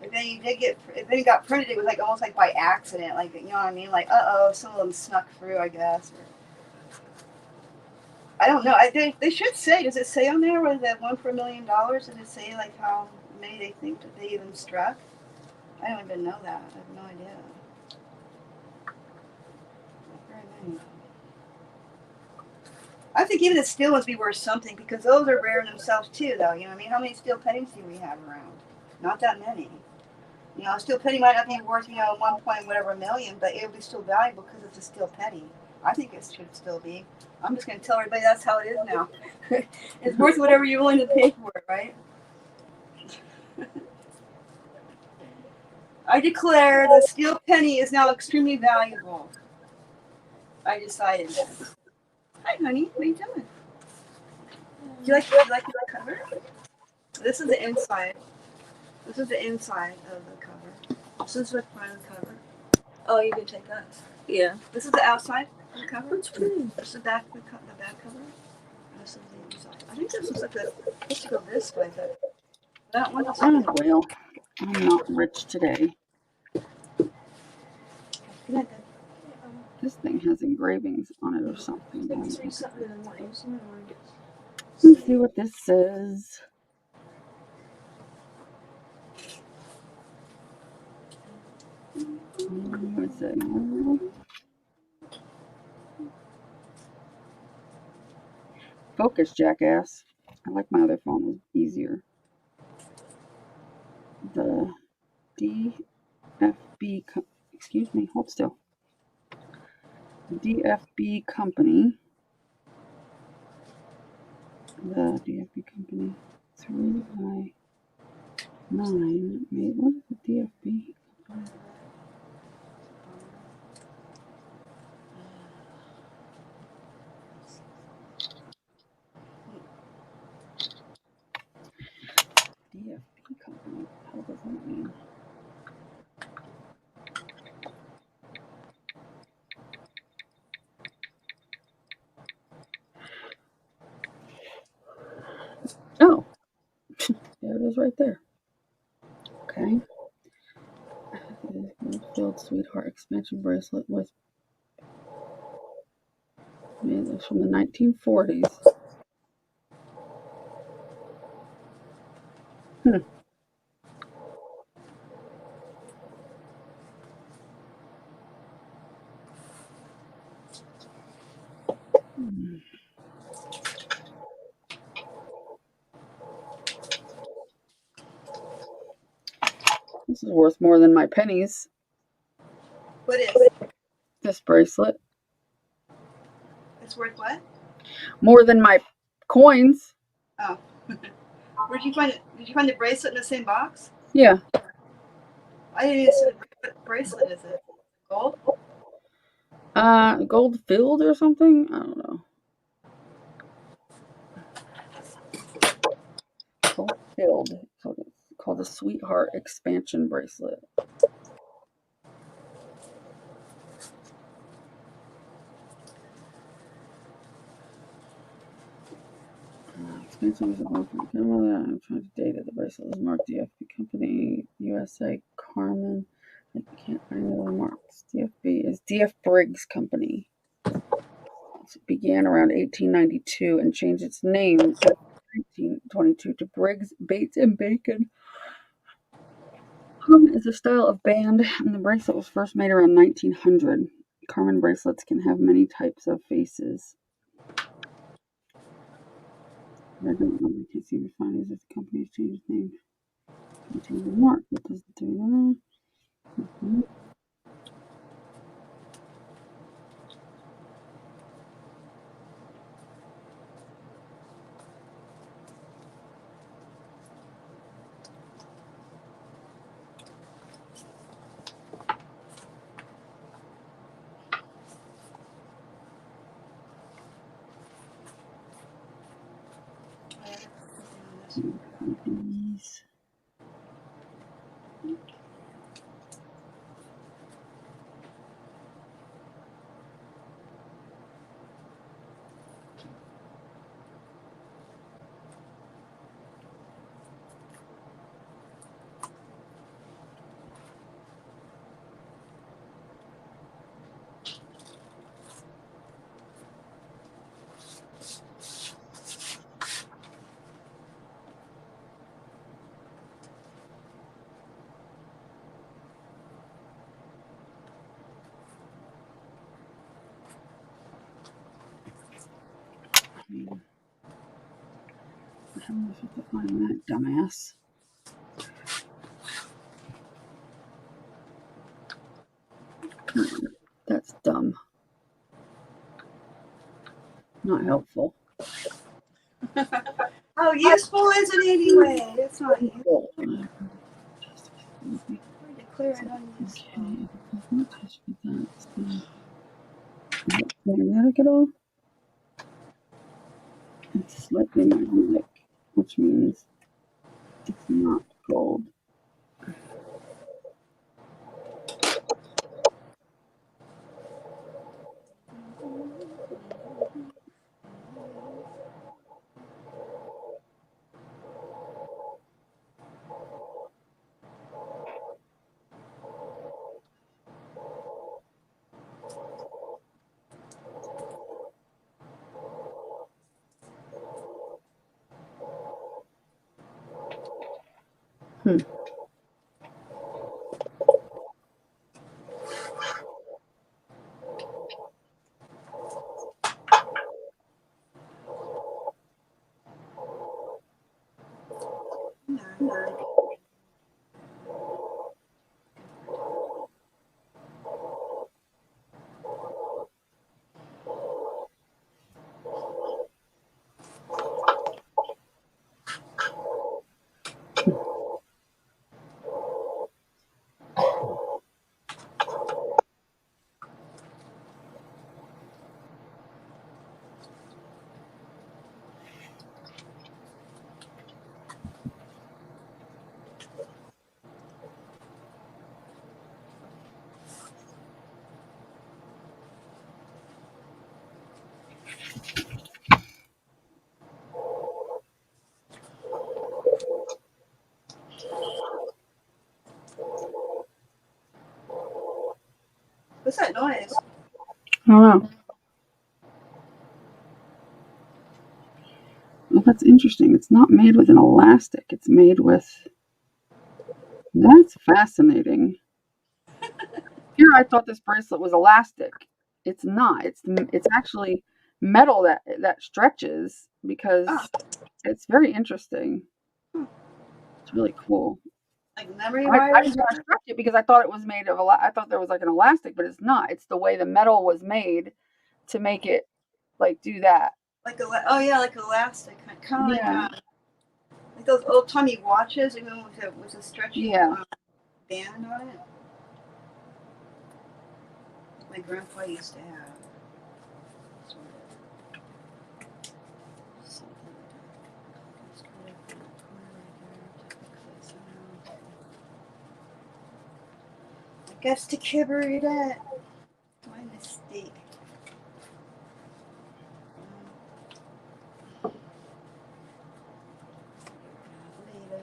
if then it got printed, it was like almost like by accident. Like, you know what I mean? Like, some of them snuck through, I guess. I don't know. They should say. Does it say on there? Was that one for $1 million? Does it say like how many they think that they even struck? I don't even know that. I have no idea. Not very many. I think even the steel ones be worth something because those are rare in themselves too, though. You know what I mean? How many steel pennies do we have around? Not that many. You know, a steel penny might not be worth, 1 point whatever million, but it'll be still valuable because it's a steel penny. I think it should still be. I'm just going to tell everybody that's how it is now. It's worth whatever you're willing to pay for it, right? I declare the steel penny is now extremely valuable. I decided that. Hi, honey. What are you doing? Do you like the cover? This is the inside. This is the inside of the cover. This is the front of the cover. Oh, you can take that. Yeah. This is the outside of the cover. That's pretty. This is the back cover. This is the inside. I think this looks like it used to go this way, but that one is. Oh, well, I'm not rich today. This thing has engravings on it or something. Let's see what this says. What's it? Focus, jackass. I like my other phone. It was easier. The DFB, excuse me, hold still. DFB company. The DFB company 3 by 9. Wait, what is the DFB company? DFB company. What the hell does that mean? Oh, there it is right there. Okay. Filled Sweetheart expansion bracelet with from the 1940s. Hmm. This is worth more than my pennies. What is? This bracelet. It's worth what? More than my coins. Oh. Where'd you find it? Did you find the bracelet in the same box? Yeah. I didn't even see what bracelet is it? Gold? Gold filled or something? I don't know. Gold filled. So it's called a Sweetheart Expansion Bracelet. Expansion was about from Canada. I'm trying to date it. The bracelet was marked DFB Company, USA, Carmen. I can't find the other marks. DFB is DF Briggs Company. It began around 1892 and changed its name in 1922 to Briggs, Bates, and Bacon. Carmen is a style of band, and the bracelet was first made around 1900. Carmen bracelets can have many types of faces. I don't know. I can't seem to find it if the company has changed its name. Change the mark. What does it do? Companies. I don't know if I have to find that dumbass. That's dumb. Not helpful. How useful is it anyway? It's not useful. Declare it unuseful. Okay, it does not touch with that. Is it magnetic at all? It's slightly magnetic, which means it's not gold. Hmm. What's that noise? I don't know. Well, that's interesting. It's not made with an elastic. It's made with... That's fascinating. Here I thought this bracelet was elastic. It's not. It's actually metal that stretches because it's very interesting. It's really cool. Like memory I wires. didn't want to stretch it because I thought it was made of I thought there was like an elastic, but it's not. It's the way the metal was made to make it like do that. Like oh yeah, like elastic, kind of Yeah. like those old timey watches, even with a stretchy Yeah. band on it. My grandpa used to have. Sort of. Something like that. I guess to cover it up. My mistake. Later.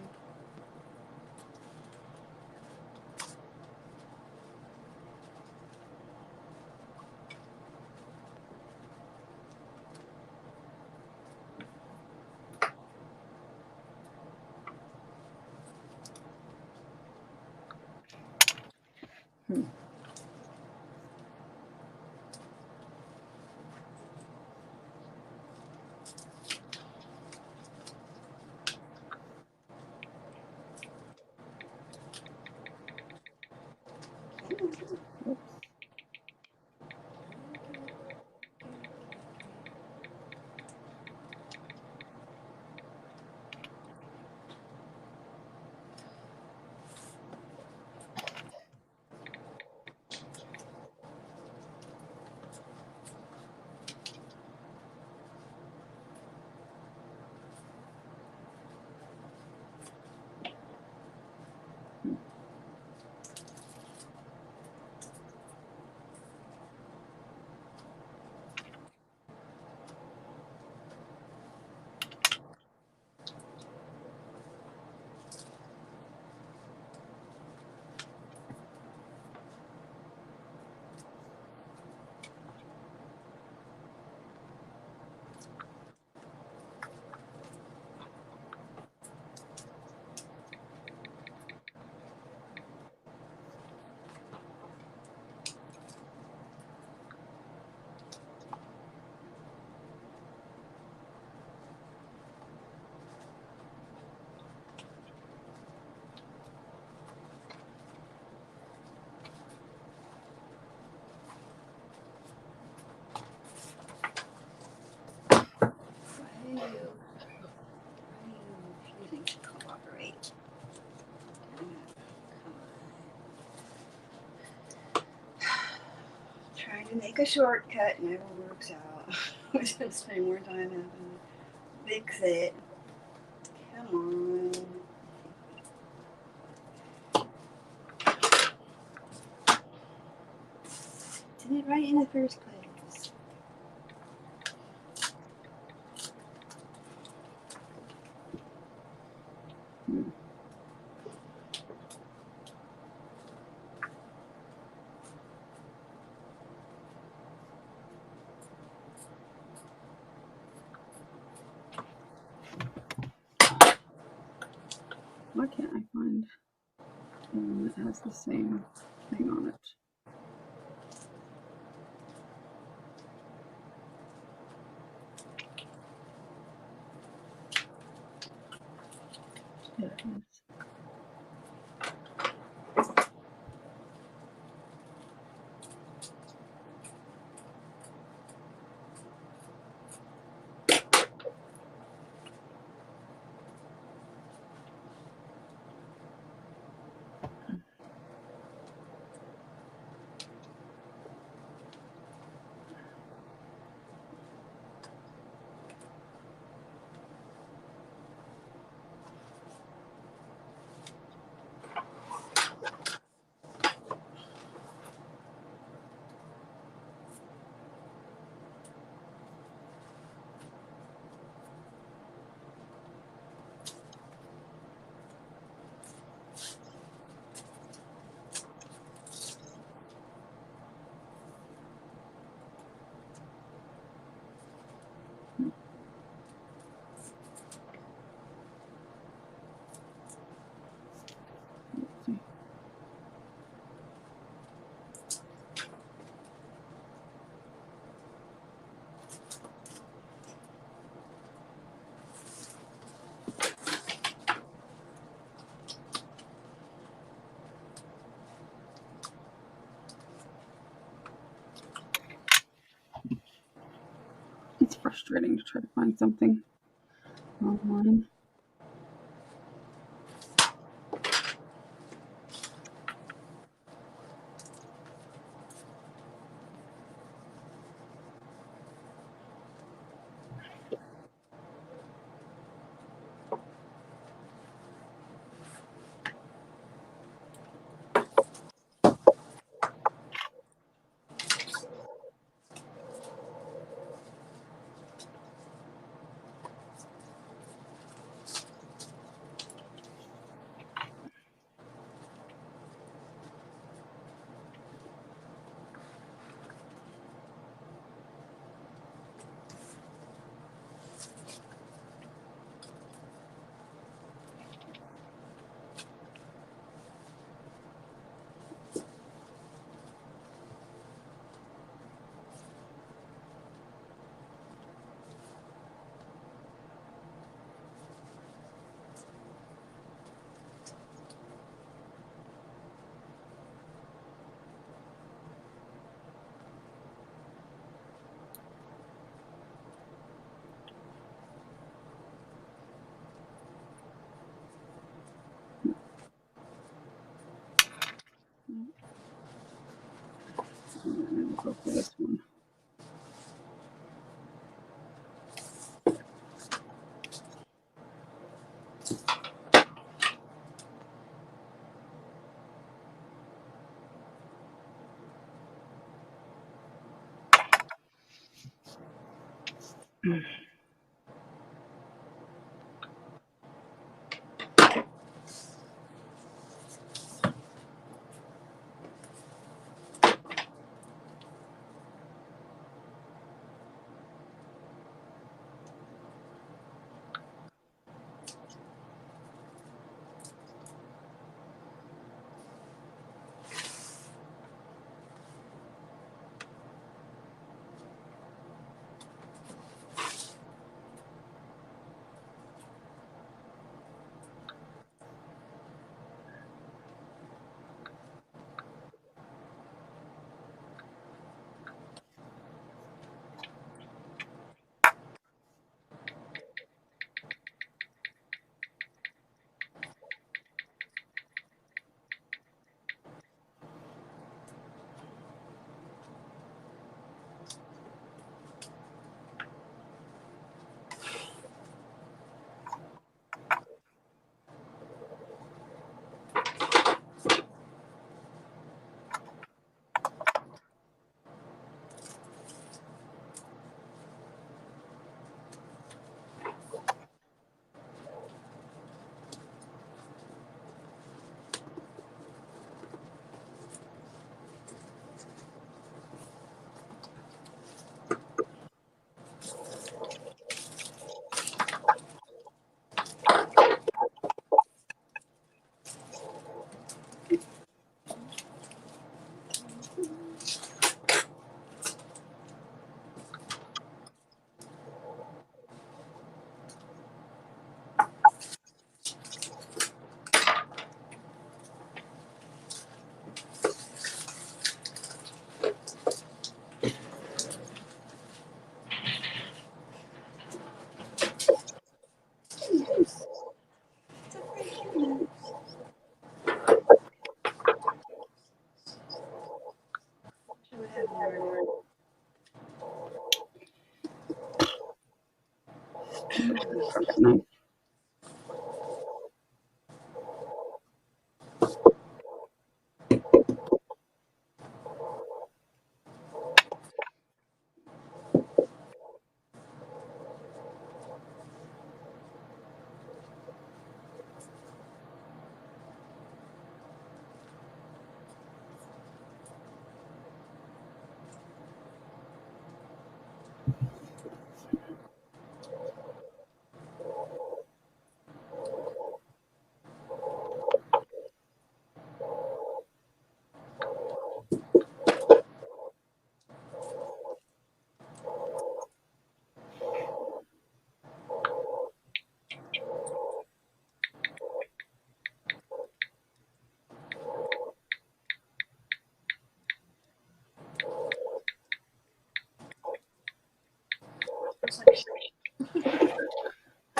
Why are you refusing to cooperate? Trying to make a shortcut never works out. We should spend more time having to fix it. Come on. Did it right in the first place. Why can't I find one that has the same thing on it? There it is. frustrating to try to find something online. Go for this one. Nice.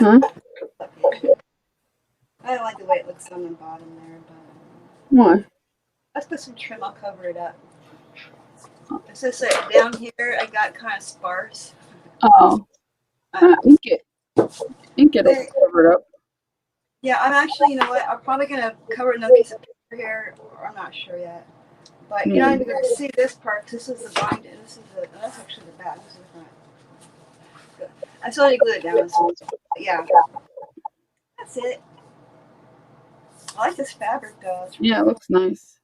Huh? I don't like the way it looks on the bottom there, but Why? let's put some trim. I'll cover it up. It's just that down here I got kind of sparse. Oh. Ink it. Ink it. There- Cover it up. Yeah, I'm actually, you know what? I'm probably gonna cover another piece of paper here, or I'm not sure yet. But you're not even gonna see this part. This is the bind. This is the. That's actually the back. This is the front. Good. I still need to glue it down. So, yeah. That's it. I like this fabric though. It's Yeah, it looks nice.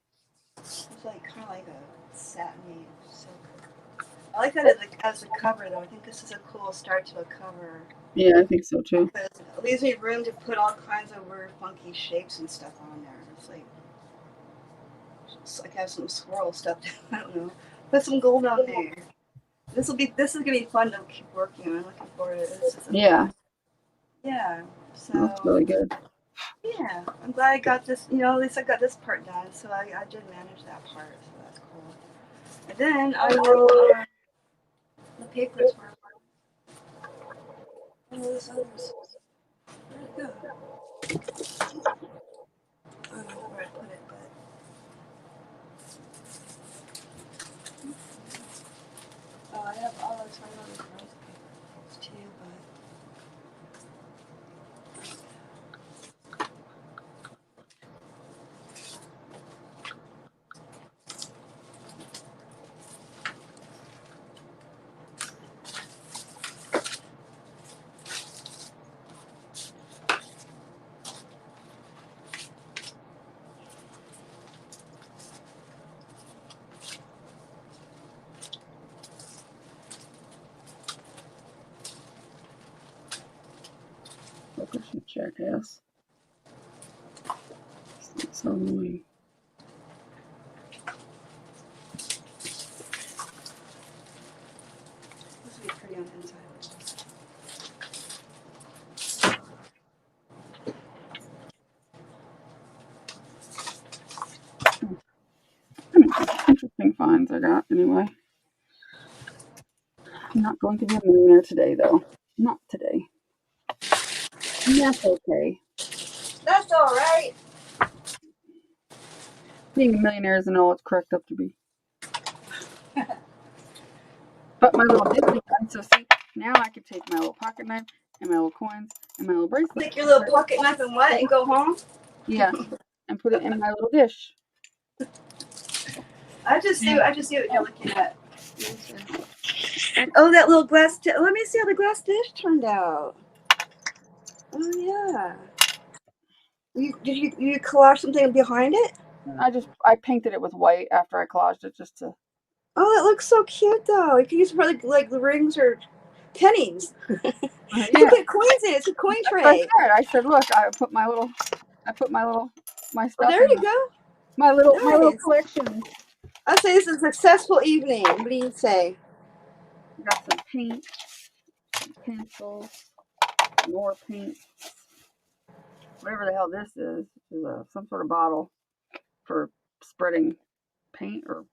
It's like kind of like a satiny silk. I like that as a cover though. I think this is a cool start to a cover. Yeah, I think so too. Because it leaves me room to put all kinds of weird, funky shapes and stuff on there. It's like have some swirl stuff. I don't know. Put some gold on there. This is gonna be fun to keep working on. I'm looking forward to this. Yeah, Yeah. So it looks really good. yeah, I'm glad I got this. You know, at least I got this part done. So I did manage that part. So that's cool. And then I will. The papers were. Oh, those others. Where'd it go? I don't know where I put it, but. Oh, I have all those right on the rose papers too, but. Focus, you jackass. It's so annoying. This would be pretty on the inside. Interesting finds I got anyway. I'm not going to be a millionaire today though. Not today. That's okay. That's all right. Being a millionaire isn't all it's cracked up to be. But my little Disney gun, so see, now I can take my little pocket knife and my little coins and my little bracelet. Take your little pocket knife and what, and go home? Yeah, and put it in my little dish. I just see what you're looking at. And oh, that little glass dish. Let me see how the glass dish turned out. Oh yeah. Did you collage something behind it? I painted it with white after I collaged it just to. Oh, it looks so cute though. You can use it for like the rings or pennies. You can put coins in it. It's a coin tray. I said, look, my stuff. Well, there you go. My little Nice. collection. I'd say this is a successful evening. What do you say? Got some paint, some pencils, more paint. Whatever the hell this is some sort of bottle for spreading paint or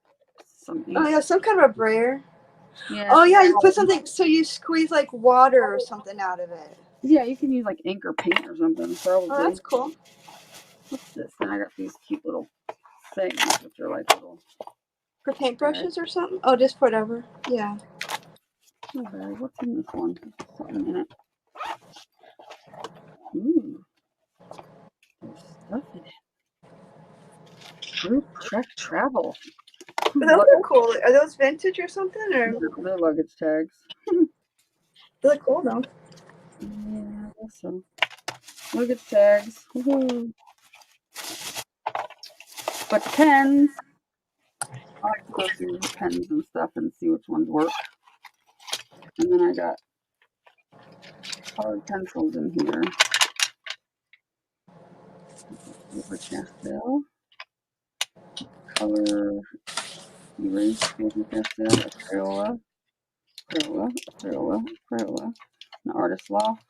some ink. Oh yeah, some kind of a brayer. Yeah. Oh yeah, you put something so you squeeze like water or something out of it. Yeah, you can use like ink or paint or something. Probably. Oh, that's cool. What's this? And I got these cute little things, which are like little. For paintbrushes or something? Oh, just whatever. Yeah. Okay, what's in this one? There's something in it. Ooh. There's stuff in it. Group Trek Travel. But those are cool. Are those vintage or something? Or They're luggage tags. they look cool though. Yeah, I guess so. Luggage tags. Woohoo. But the pens. I like to go through the pens and stuff and see which ones work. And then I got colored pencils in here. Paper pastel. Color erase paper pastel. Crayola. Crayola. An artist loft.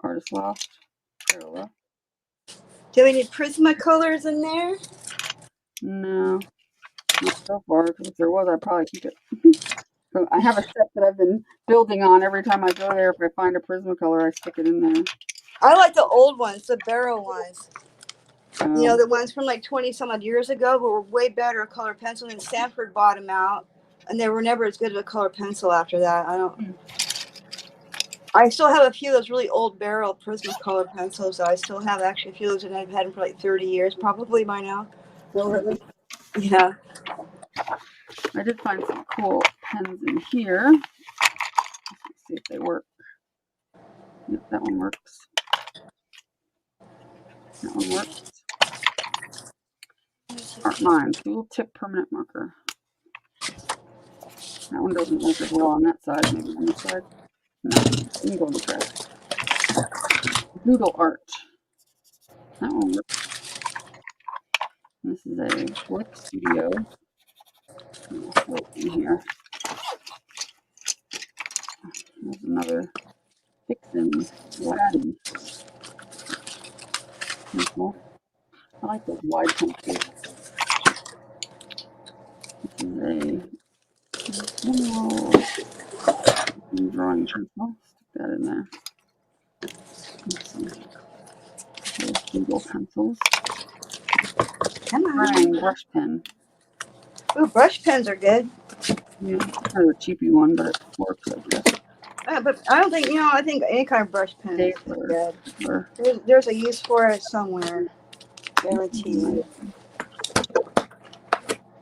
Crayola. Do we need Prismacolors in there? No. Not so far, because if there was, I'd probably keep it. So I have a set that I've been building on. Every time I go there, if I find a Prismacolor, I stick it in there. I like the old ones, the barrel ones. You know, Um, the ones from like 20 some odd years ago, but were way better color pencil. And Stanford bought them out, and they were never as good as a color pencil after that. I still have a few of those really old barrel Prismacolor pencils. That I still have actually a few of those, and I've had them for like 30 years, probably by now. Yeah. I did find some cool pens in here. Let's see if they work. Yep, that one works. That one works. Aren't mine. Dual tip permanent marker. That one doesn't work as well on that side. Maybe on this side. No, you can go in the trash. Doodle art. That one works. This is a Work Studio. I'll throw it in here. There's another Fixin' Laddie pencil. I like those wide pencils. This is a general drawing pencil. Stick that in there. Let's see. Those doodle pencils. Come on. Drawing brush pen. Ooh, brush pens are good. Yeah, it's kind of a cheapy one, but it works, I guess. But I don't think, I think any kind of brush pen is good. There's a use for it somewhere. Guaranteed.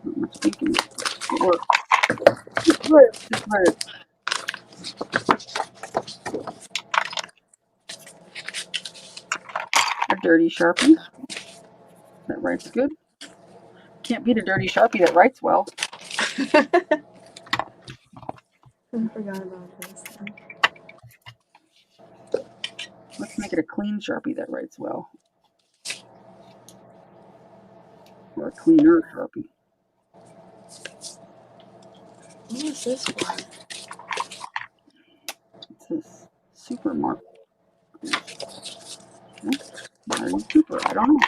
Not much thinking. It works. It works. It works. A dirty Sharpie. That writes good. Can't beat a dirty Sharpie that writes well. I forgot about this. Let's make it a clean Sharpie that writes well. Or a cleaner Sharpie. What is this one? It's this super mark. Okay. Super, I don't know.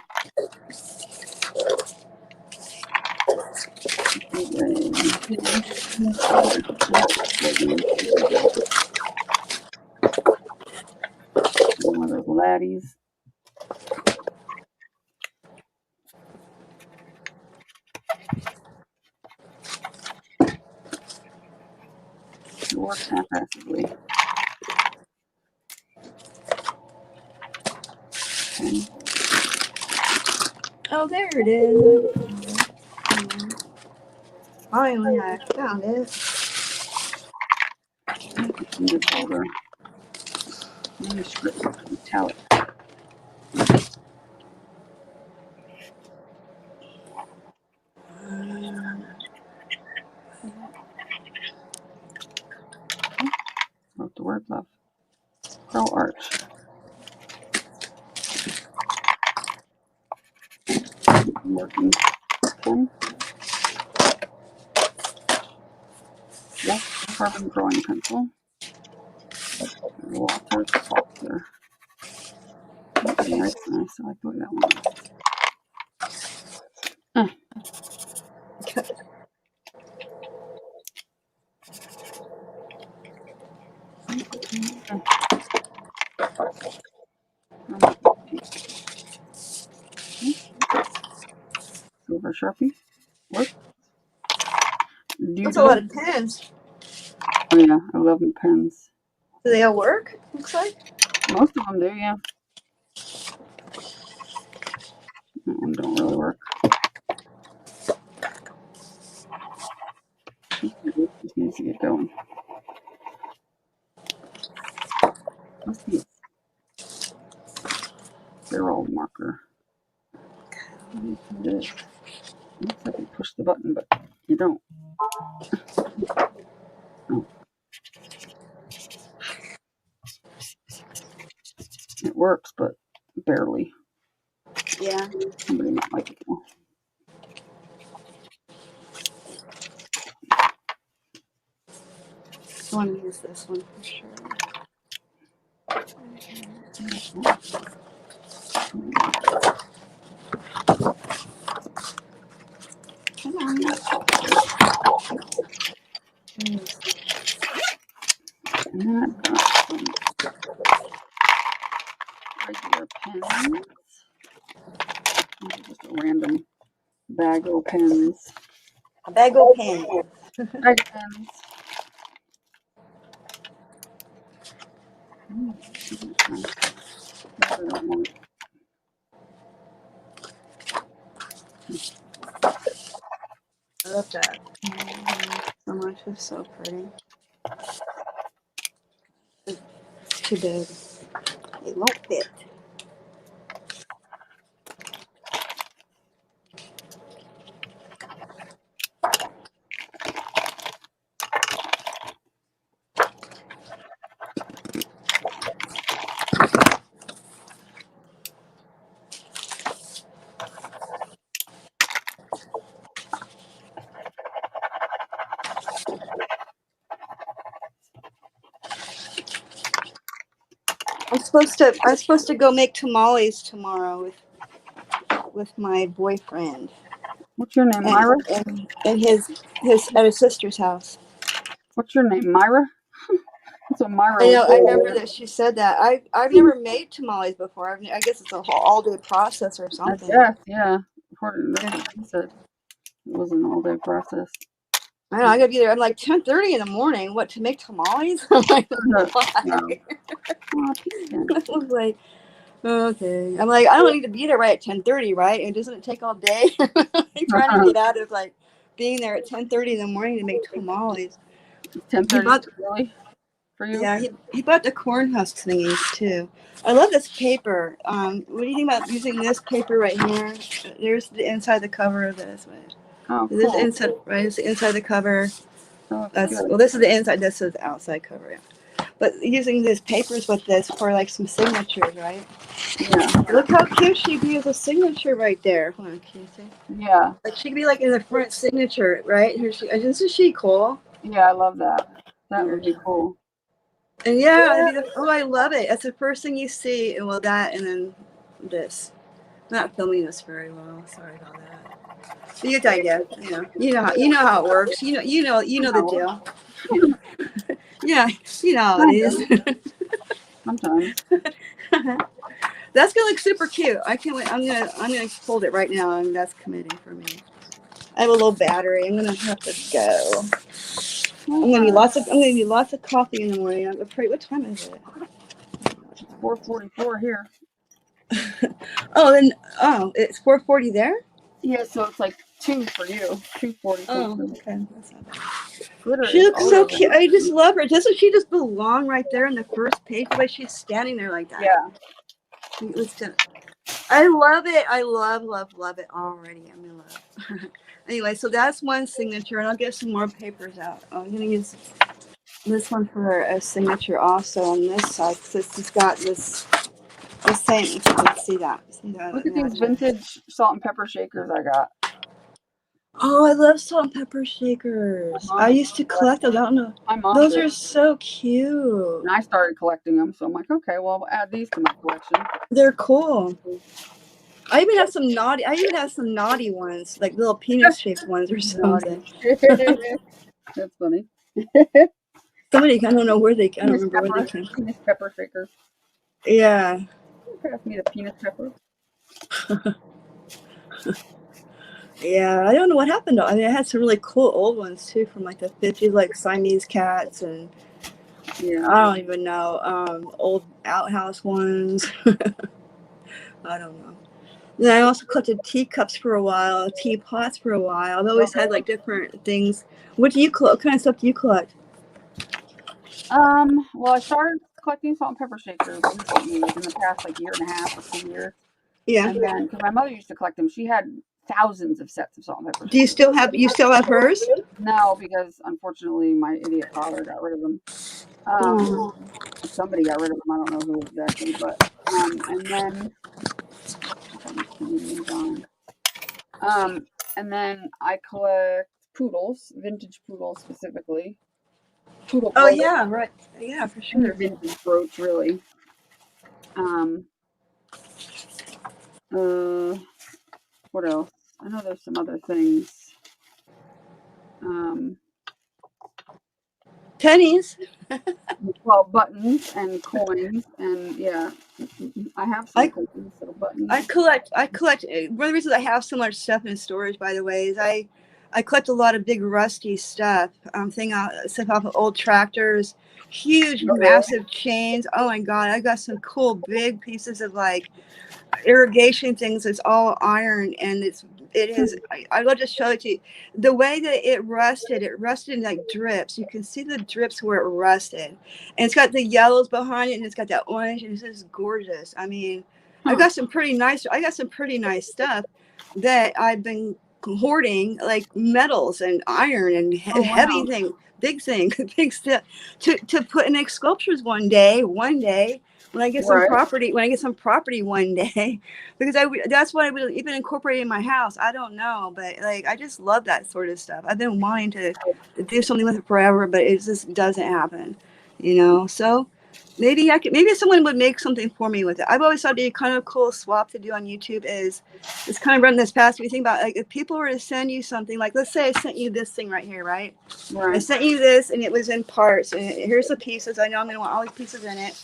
One of those laddies. It works haphazardly. Okay. Oh, there it is. Finally, I found it. Finger folder. Manuscript metallic. Wrote the word love. Pro art. Working pen. Yes, carbon drawing pencil. Walter Faulkner. Okay, that's nice. I like the way that one looks. Silver Sharpie. What? That's a lot of pens. Oh yeah, I love my pens. Do they all work? Looks like. Most of them do, yeah. That one don't really work. Just needs to get going. Must be a barrel marker. It is. Looks like you push the button, but you don't. Oh. It works, but barely. Yeah. Somebody might like it more. I want to use this one for sure. Come on. bag of pens. A bag of pens. Bag of pens. I love that. So much. It's so pretty. It's too big. It won't fit. I'm supposed to go make tamales tomorrow with my boyfriend What's your name, Myra? and his at his sister's house. What's your name, Myra? That's what Myra I was know. I saying. remember that she said that. I've never made tamales before. I guess it's a whole all day process or I something. guess, yeah. According to what she said, it was an all-day process. I know. I gotta be there. I'm like 10:30 in the morning. What, to make tamales? I'm like, why? No. Oh, I was like, okay. I'm like, I don't need to be there right at 10:30, right? And doesn't it take all day? I'm trying to get out of like being there at 10:30 in the morning to make tamales. 10:30 really for you? Yeah, he bought the corn husk thingies too. I love this paper. What do you think about using this paper right here? There's the inside the cover of this. Right? Oh, This is cool. inside, right? It's the inside the cover. Oh, That's good. well. This is the inside. This is the outside cover. Yeah. But using these papers with this for like some signatures, right? Yeah. Look how cute she'd be as a signature right there. Hold on, can you see? Yeah. Like she could be like in the front signature, right? Here she. Isn't she cool? Yeah, I love that. That would be cool. And yeah, it'd be oh, I love it. That's the first thing you see, and well, that, and then this. I'm not filming this very well. Sorry about that. But you get the idea. You know how it works. You know the deal. Yeah, you know how it is. Sometimes. That's gonna look super cute. I can't wait. I'm gonna hold it right now, and that's committing for me. I have a low battery. I'm gonna have to go. I'm gonna need lots of coffee in the morning. I'm afraid. What time is it? 4:44 here. It's 4:40 there. Yeah, so it's like 2 for you. 2:40. Oh, okay. That's not bad. Glitter She is looks all so over cute. her. I just love her. Doesn't she just belong right there on the first page? The way she's standing there like that. Yeah. I love it. I love it already. I'm in love. Anyway, so that's one signature, and I'll get some more papers out. I'm gonna use this one for a signature also on this side because it's got this the same. If you can see that. Look at these vintage salt and pepper shakers I got. Oh, I love salt and pepper shakers. I used to collect them. I don't know. My mom Those did. are so cute. And I started collecting them, so I'm like, okay, well, I'll add these to my collection. They're cool. I even have some naughty ones, like little penis-shaped ones or something. That's funny. Somebody, I don't know where they. I don't remember where they came from. Penis pepper shaker. Yeah. Pass me the penis pepper. Yeah, I don't know what happened though. I mean, I had some really cool old ones too from like the 50s, like Siamese cats, and Yeah. I don't even know, old outhouse ones. I don't know. Then I also collected teacups for a while, teapots for a while. I've always had like different things. What do you collect? What kind of stuff do you collect? Well, I started collecting salt and pepper shakers recently, like in the past like year and a half or 2 years. Yeah. And then, because my mother used to collect them, she had thousands of sets of salt and pepper shakers. Do you still have hers? No, because unfortunately my idiot father got rid of them. Somebody got rid of them. I don't know who exactly, but and then and then I collect poodles, vintage poodles specifically. Poodle. Oh yeah, right. Yeah, for sure. Vintage brooch, really. What else? I know there's some other things. pennies. Well, buttons and coins, and yeah, I have some I coins, so buttons. I collect. One of the reasons I have so much stuff in storage, by the way, is I collect a lot of big rusty stuff. Stuff off of old tractors, huge, Oh, really? massive chains. Oh my God, I got some cool big pieces of like irrigation things. It's all iron, and it is. I will just show it to you. The way that it rusted in like drips. You can see the drips where it rusted, and it's got the yellows behind it, and it's got that orange, and it's just gorgeous. I mean, I got some pretty nice. I got some pretty nice stuff that I've been hoarding, like metals and iron and Oh, heavy wow. thing, big thing, big stuff to put in like sculptures one day. When I get some Right. property, one day, because that's what I would even incorporate in my house. I don't know, but like I just love that sort of stuff. I've been wanting to do something with it forever, but it just doesn't happen, you know. So maybe someone would make something for me with it. I've always thought it'd be kind of cool swap to do on YouTube is it's kind of running this past me. Think about like if people were to send you something, like let's say I sent you this thing right here, right? I Right. sent you this and it was in parts, and here's the pieces. I know I'm gonna want all these pieces in it.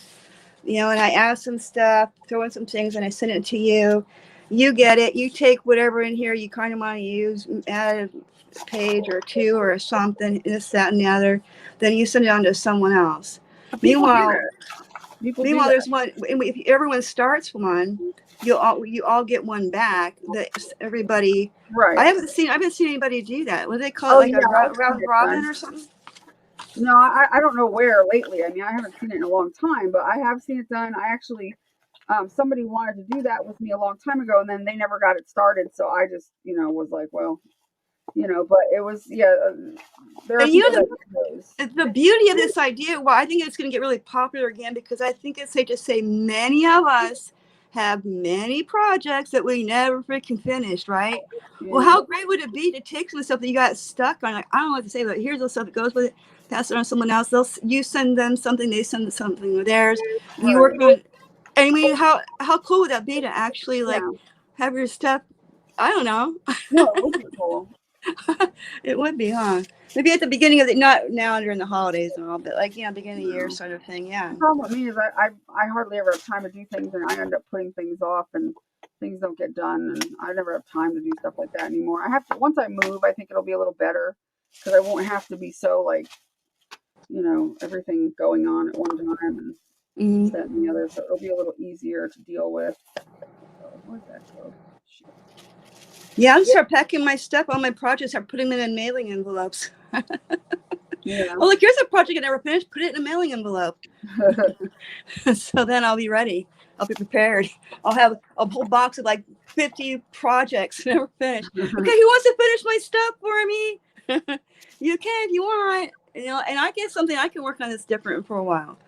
You know, and I add some stuff, throw in some things, and I send it to you. You get it. You take whatever in here you kind of want to use, add a page or two or something, this, that, and the other. Then you send it on to someone else. People do Meanwhile, that. People do that. there's one. If everyone starts one, you all get one back. That everybody. Right. I haven't seen anybody do that. What do they call it? Oh, Like yeah, a I've seen round it robin done. or something? No, I don't know where lately. I mean, I haven't seen it in a long time, but I have seen it done. I actually, somebody wanted to do that with me a long time ago, and then they never got it started. So I just, was like, well, but it was, yeah, there are And you people know that do those. the beauty of this idea, well, I think it's going to get really popular again because I think it's safe to say many of us have many projects that we never freaking finished, right? Well, Yeah, how great would it be to take some of the stuff that you got stuck on? Like, I don't know what to say, but here's the stuff that goes with it. Pass it on to someone else. You send them something, they send something with theirs. You work right. on. I mean, how cool would that be to actually like Yeah. have your stuff? I don't know. No, it would be cool. It would be, huh? Maybe at the beginning of not now during the holidays and all, but like, beginning of the year sort of thing. Yeah. The problem with me is I hardly ever have time to do things, and I end up putting things off, and things don't get done, and I never have time to do stuff like that anymore. I have to once I move, I think it'll be a little better because I won't have to be so like everything going on at one time and Mm-hmm. that and the other. So it'll be a little easier to deal with. So, where'd that go? Shit. Yeah, I'll start packing my stuff, all my projects, start putting them in mailing envelopes. Yeah. Oh, look, here's a project I never finished. Put it in a mailing envelope. So then I'll be ready. I'll be prepared. I'll have a whole box of like 50 projects never finished. Okay, who wants to finish my stuff for me? You can if you want. And I get something I can work on that's different for a while.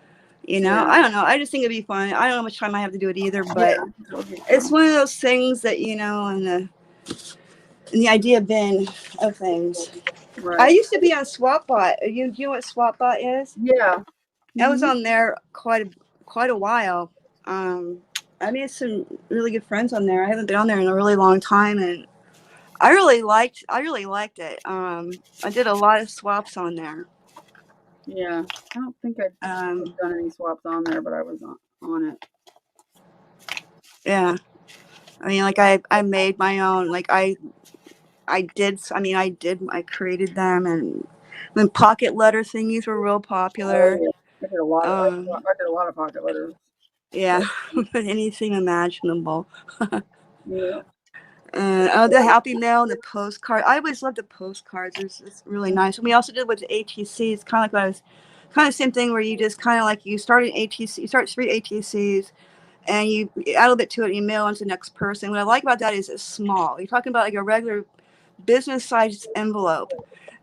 Yeah. I don't know. I just think it'd be fun. I don't know how much time I have to do it either, but Yeah, it'll be it's fun. one of those things that, in the idea bin of things. I Right. used to be on SwapBot. Do you know what SwapBot is? Yeah. I was Mhm. on there quite a while. I made some really good friends on there. I haven't been on there in a really long time, and I really liked it. I did a lot of swaps on there. Yeah. I don't think I've done any swaps on there, but I was on it. Yeah. I mean, like I made my own. Like I created them, and when pocket letter thingies were real popular. Oh, yeah. I did a lot of I Um, did a lot of pocket letters. yeah, anything imaginable. Yeah. The Happy Mail and the postcard. I always loved the postcards. It's really nice. And we also did with the ATC. It's kind of like what I was, kind of same thing where you just kind of like you start an ATC, you start 3 ATCs, and you add a little bit to it and you mail on to the next person. What I like about that is it's small. You're talking about like a regular business sized envelope.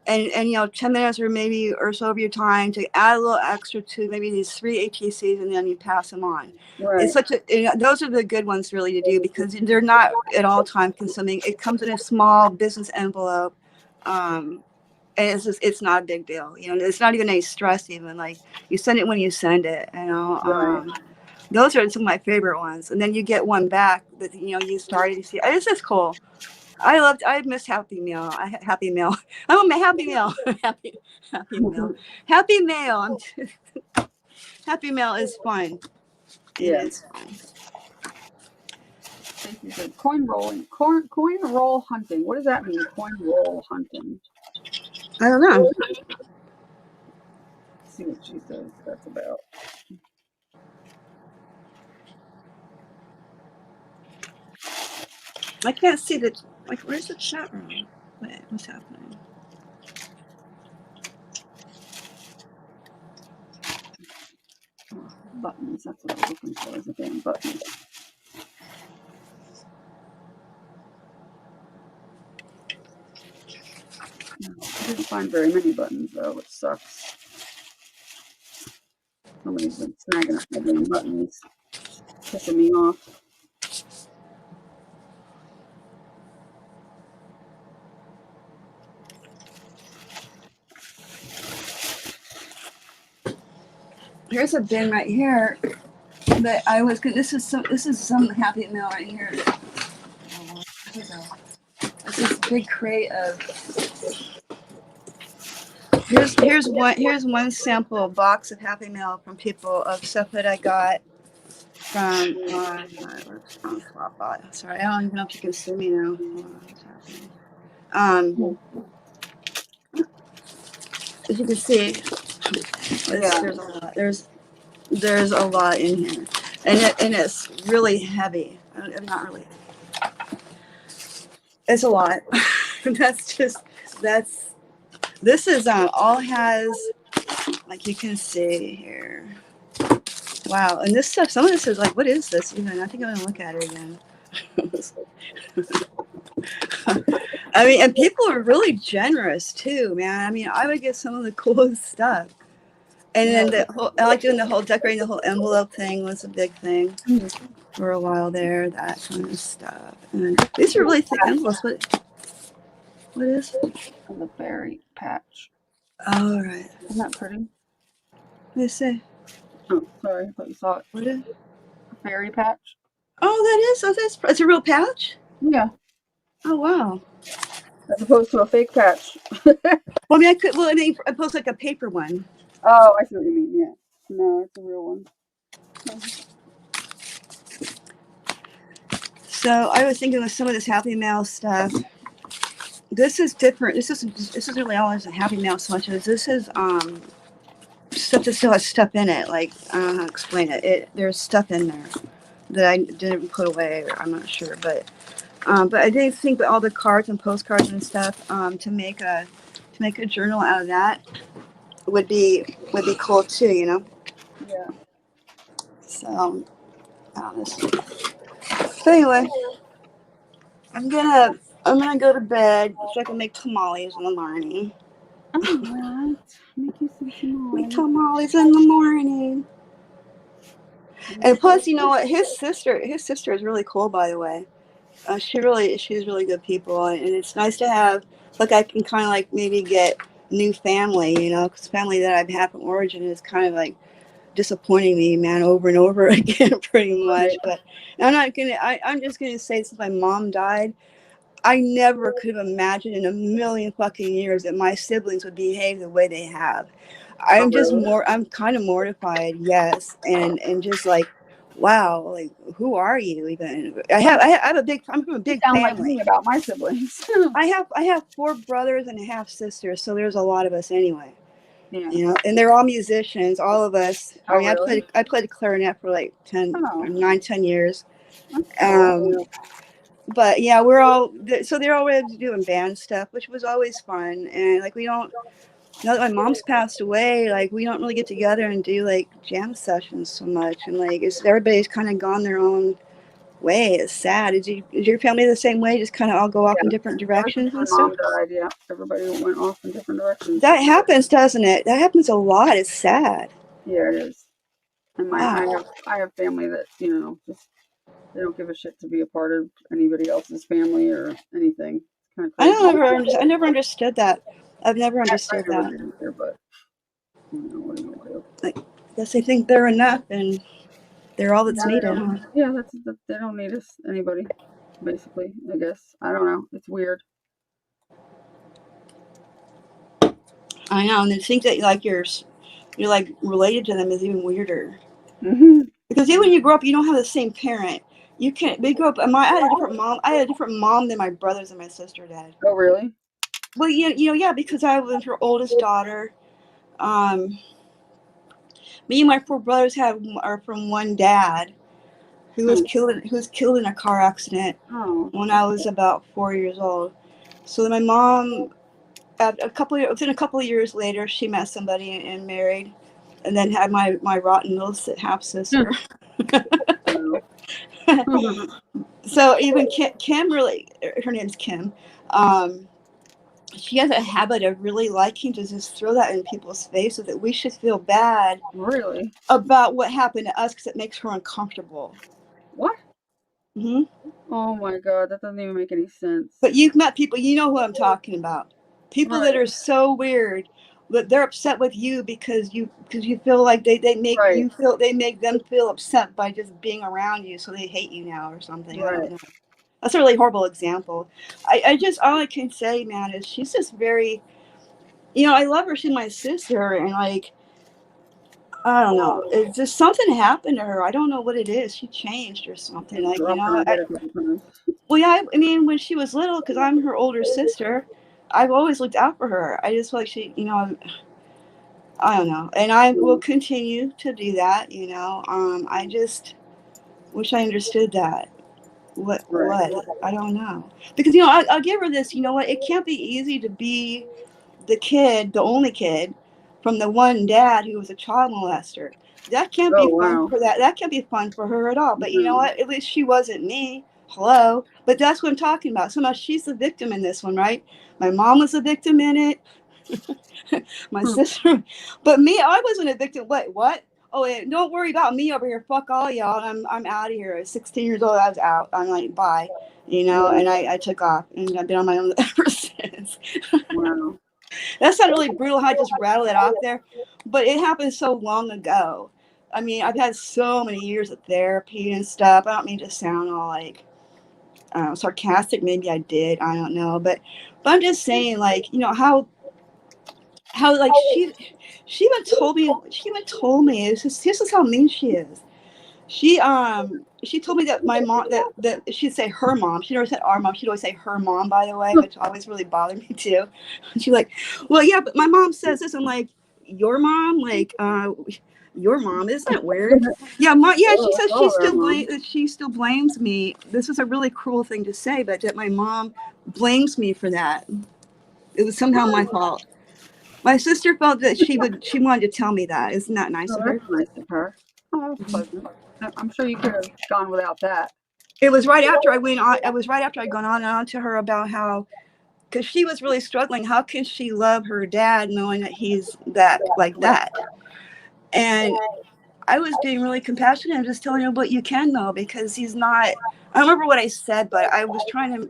And 10 minutes or so of your time to add a little extra to maybe these 3 ATCs, and then you pass them on. Right. It's those are the good ones really to do because they're not at all time consuming. It comes in a small business envelope, and it's not a big deal. It's not even any stress. Even like you send it when you send it. Right. Those are some of my favorite ones. And then you get one back that you started. You see, this is cool. I miss Happy Meal. Happy Meal. I'm a Happy Meal. Happy Meal. Happy Meal. Happy Meal is fun. Yeah. It is fun. Stacy said coin rolling, coin roll hunting. What does that mean? Coin roll hunting. I don't know. Let's see what she says that's about. I can't see the like. Where's the chat room? Wait, what's happening? Oh, buttons. That's what I was looking for. Is a damn button. I didn't find very many buttons though, which sucks. Somebody's been snagging up my damn buttons, pissing me off. Here's a bin right here that I was. This is some Happy Meal right here. It's this big crate of. Here's one sample box of Happy Meal from people of stuff that I got from sorry, I don't even know if you can see me now. As you can see, there's a lot. There's a lot in here, and it's really heavy. Not really. It's a lot. This is all has, like you can see here. Wow, and this stuff, some of this is like, what is this even? I think I'm gonna look at it again. I mean, and people are really generous too, man. I mean, I would get some of the coolest stuff. And then I like doing the whole decorating the whole envelope thing was a big thing for a while there. That kind of stuff. And these are really thick envelopes. What is it? The berry patch. Oh, right. Isn't that pretty? What did it say? Oh, sorry, I thought you saw it. What is it? Fairy patch. Oh, that is. Oh, it's a real patch? Yeah. Oh, wow. As opposed to a fake patch. Well, I mean, I post like a paper one. Oh, I see what you mean. Yeah. No, it's a real one. So I was thinking with some of this Happy Meal stuff. This is different. This isn't really all as a Happy Meal so much as this is stuff that still has stuff in it. Like I don't know how to explain it. There's stuff in there that I didn't put away. Or I'm not sure, but I did think that all the cards and postcards and stuff to make a journal out of that would be cool too. You know. Yeah. So I don't know. But anyway, I'm gonna go to bed so I can make tamales in the morning. Alright. Make you some tamales. Make tamales in the morning. And plus, you know what? His sister is really cool, by the way. She's really good people, and it's nice to have, like, I can kind of like maybe get new family, you know, because family that I've had from origin is kind of like disappointing me, man, over and over again, pretty much. But I'm just gonna say, since my mom died, I never could have imagined in a million fucking years that my siblings would behave the way they have. I'm kind of mortified, yes, and just like, wow, like who are you even? I'm from a big Sound family. like me about my siblings. I have 4 brothers and a half sisters, so there's a lot of us anyway. Yeah. You know, and they're all musicians, all of us. Oh, I mean, really? I played clarinet for like 9-10 years. But yeah, they're already doing band stuff, which was always fun. And like, now that my mom's passed away, like we don't really get together and do like jam sessions so much. And like, everybody's kind of gone their own way. It's sad. Is your family the same way? Just kind of all go off in different directions and stuff? Mom died, yeah. Everybody went off in different directions. That happens, doesn't it? That happens a lot. It's sad. Yeah, it is. And I have family that, you know, just they don't give a shit to be a part of anybody else's family or anything. It's kind of crazy. I never understood that. I've never understood that. Either, but you know, what are you gonna do? I guess they think they're enough and they're all that's needed. Yeah, they don't need anybody. basically, I guess. I don't know. It's weird. I know, and to think that like you're like related to them is even weirder. Hmm. Because even when you grow up, you don't have the same parent. You can't. We grew up. I had a different mom. I had a different mom than my brothers and my sister did. Oh, really? Well, yeah, because I was her oldest daughter. Um, Me and my four brothers are from one dad who was Hmm. killed in a car accident Oh, when I was about 4 years old. So my mom, within a couple of years later, she met somebody and married, and then had my rotten little half sister. wow. So even Kim really, her name's Kim. Um, she has a habit of really liking to just throw that in people's faces that we should feel bad Really? about what happened to us because it makes her uncomfortable. What? Hmm. Oh my God, that doesn't even make any sense. But you've met people, you know who I'm talking about. People that Right, are so weird that they're upset with you because you feel like they right, make them feel upset by just being around you, so they hate you now or something. I don't right. know. That's a really horrible example. I just all I can say, man, is she's just very, I love her. She's my sister, and like I don't know, it's just something happened to her. I don't know what it is. She changed or something. You Like dropped her dead a couple times. well, yeah, I mean, when she was little, because I'm her older sister, I've always looked out for her. I just feel like she, I don't know, and I will Mm, continue to do that. I just wish I understood that. right. What? I don't know, because I'll give her this. You know what? It can't be easy to be the only kid from the one dad who was a child molester. That can't Oh, be fun wow. for that. That can't be fun for her at all. But you know No. what? At least she wasn't me. Hello. But that's what I'm talking about. Somehow she's the victim in this one, right? My mom was a victim in it. My Hmm. sister. But me, I wasn't a victim. Wait, what? Oh, yeah, don't worry about me over here. Fuck all y'all. I'm out of here. At 16 years old, I was out. I'm like, bye. Yeah. And I took off and I've been on my own ever since. Wow. That sounded really brutal how I just rattled it off there, but it happened so long ago. I mean, I've had so many years of therapy and stuff. I don't mean to sound all like sarcastic. Maybe I did. I don't know, but I'm just saying, like, how like she even told me this is how mean she is. She told me that my mom that she'd say her mom. She never said our mom. She'd always say her mom, by the way, which always really bothered me too. She's like, well, yeah, but my mom says this. I'm like, your mom, your mom, isn't that weird? Yeah, yeah. She Oh, says oh, their mom. she still blames me. This is a really cruel thing to say, but that my mom blames me for that. It was somehow my fault. My sister felt that she wanted to tell me that. Isn't that nice Oh, of her? that's nice of her. Oh, that was pleasant. I'm sure you could have gone without that. It was right after I went on. It was right after I gone on and on to her about how, because she was really struggling. How can she love her dad knowing that he's that like that? And I was being really compassionate and just telling her, but you can know because he's not. I don't remember what I said, but I was trying to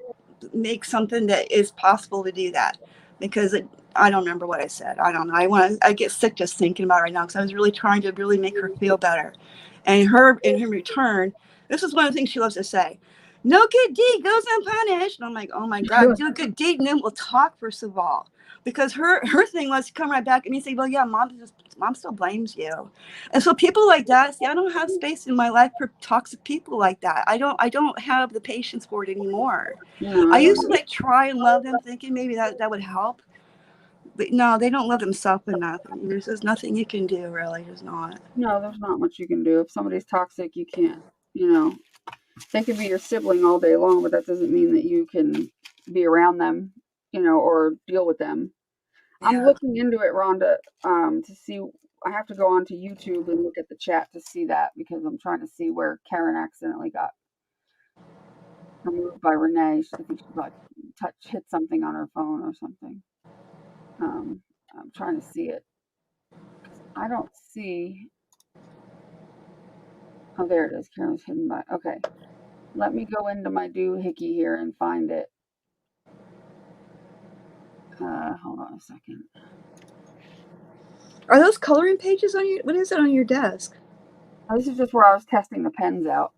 make something that is possible to do that because I don't remember what I said. I don't know. I get sick just thinking about it right now because I was really trying to really make her feel better. And in return, this is one of the things she loves to say. No good deed goes unpunished. And I'm like, oh my God, do a good deed and then we'll talk first of all. Because her thing was to come right back at me and say, well, yeah, mom still blames you. And so people like that, see, I don't have space in my life for toxic people like that. I don't have the patience for it anymore. No, I I used to don't. like try and love them, thinking maybe that would help. But no, they don't love themselves enough. There's nothing you can do, really. There's not. No, there's not much you can do. If somebody's toxic, you can't, you know, they could be your sibling all day long, but that doesn't mean that you can be around them, or deal with them. I'm Yeah. looking into it, Rhonda, to see. I have to go onto YouTube and look at the chat to see that because I'm trying to see where Karen accidentally got removed by Renee. I think she got hit something on her phone or something. Um, I'm trying to see it. I don't see. Oh, there it is. Karen's hidden by. Okay, let me go into my doohickey here and find it. Hold on a second. Are those coloring pages on your? What is it on your desk? Oh, this is just where I was testing the pens out.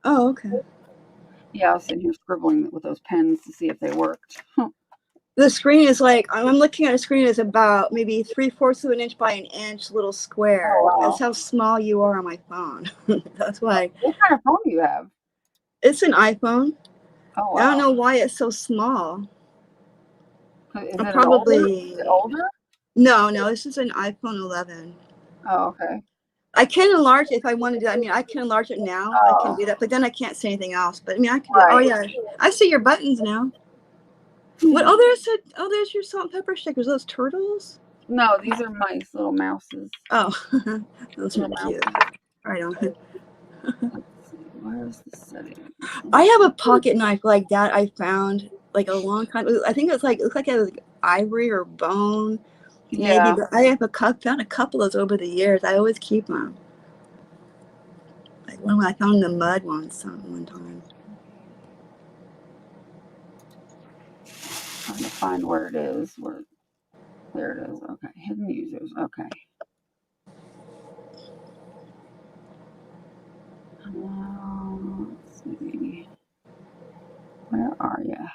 Oh, okay. Yeah, I was sitting here scribbling with those pens to see if they worked. The screen is like, I'm looking at a screen that's about maybe 3/4 of an inch by an inch little square. Oh, wow. That's how small you are on my phone. That's why. What kind of phone do you have? It's an iPhone. Oh, wow. I don't know why it's so small. Is I'm it probably older? No, this is an iPhone 11. Oh, okay. I can enlarge it if I want to do that. I mean, I can enlarge it now. I can do that, but then I can't say anything else. But I mean, I can do that. Oh Right. yeah, I see your buttons now. What? There's your salt and pepper stickers. Those turtles? No, these are mice, little mouses. Oh, those are Little cute. Right on. Let's see. Where's the setting? I have a pocket knife like that. I found like a long time. I think it looked like it was ivory or bone. Maybe, Yeah. but I have found a couple of those over the years. I always keep them. Like one I found in the mud once one time. Trying to find where it is. There it is. Okay. Hidden users. Okay. Let's see. Where are you?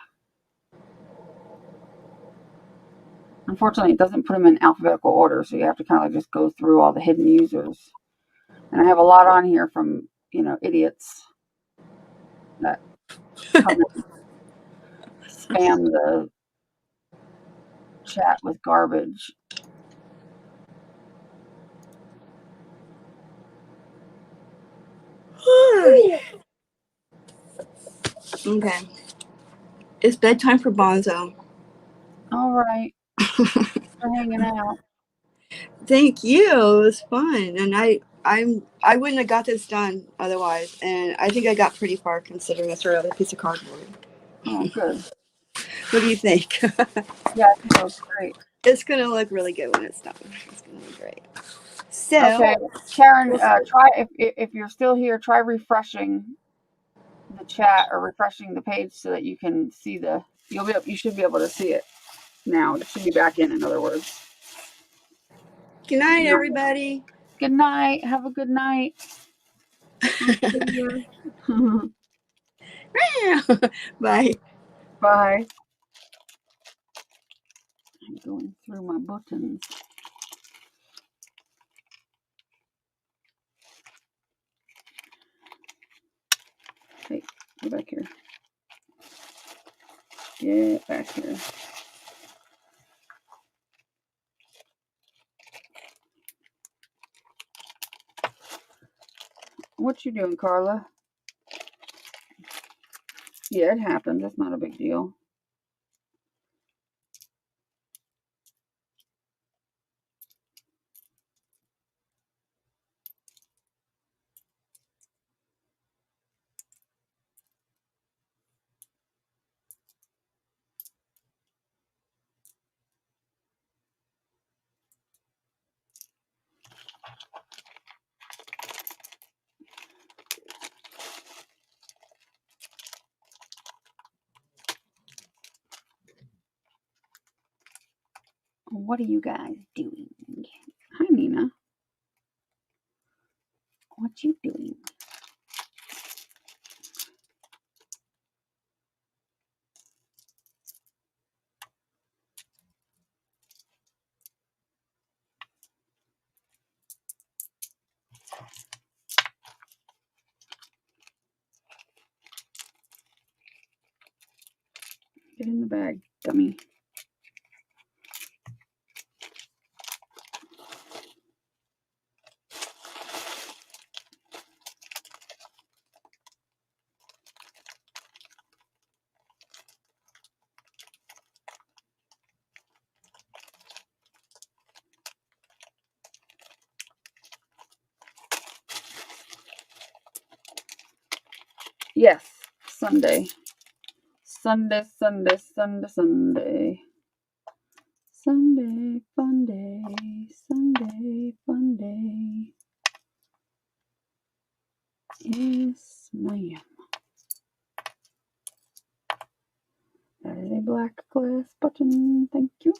Unfortunately, it doesn't put them in alphabetical order, so you have to kind of just go through all the hidden users. And I have a lot on here from, idiots that come and spam the chat with garbage. Okay. It's bedtime for Bonzo. All right. Thanks for hanging out. Thank you. It was fun. And I wouldn't have got this done otherwise. And I think I got pretty far considering it's really a piece of cardboard. Oh, good. What do you think? Yeah, I think that was great. It's going to look really good when it's done. It's going to be great. So, okay, Karen, try if you're still here, try refreshing the chat or refreshing the page so that you can see you should be able to see it now. It should be back in other words. good night, everybody. Good night. Have a good night. Bye. Bye. I'm going through my buttons. Hey, get back here. Get back here. What you doing, Carla? Yeah, it happens. That's not a big deal. What are you guys doing? Hi, Nina. What you doing? Get in the bag, dummy. Yes, Sunday. Sunday, Sunday, Sunday, Sunday. Sunday, fun day. Sunday, fun day. Yes, ma'am. That is a black glass button. Thank you.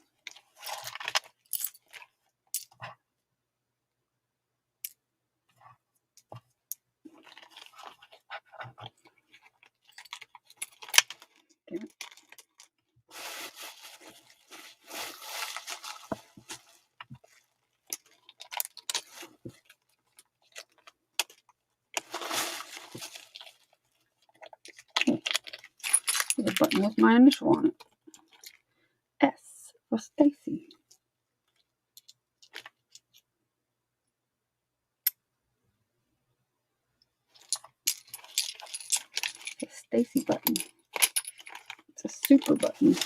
button with my initial on it. S for Stacy. The Stacy button. It's a super button.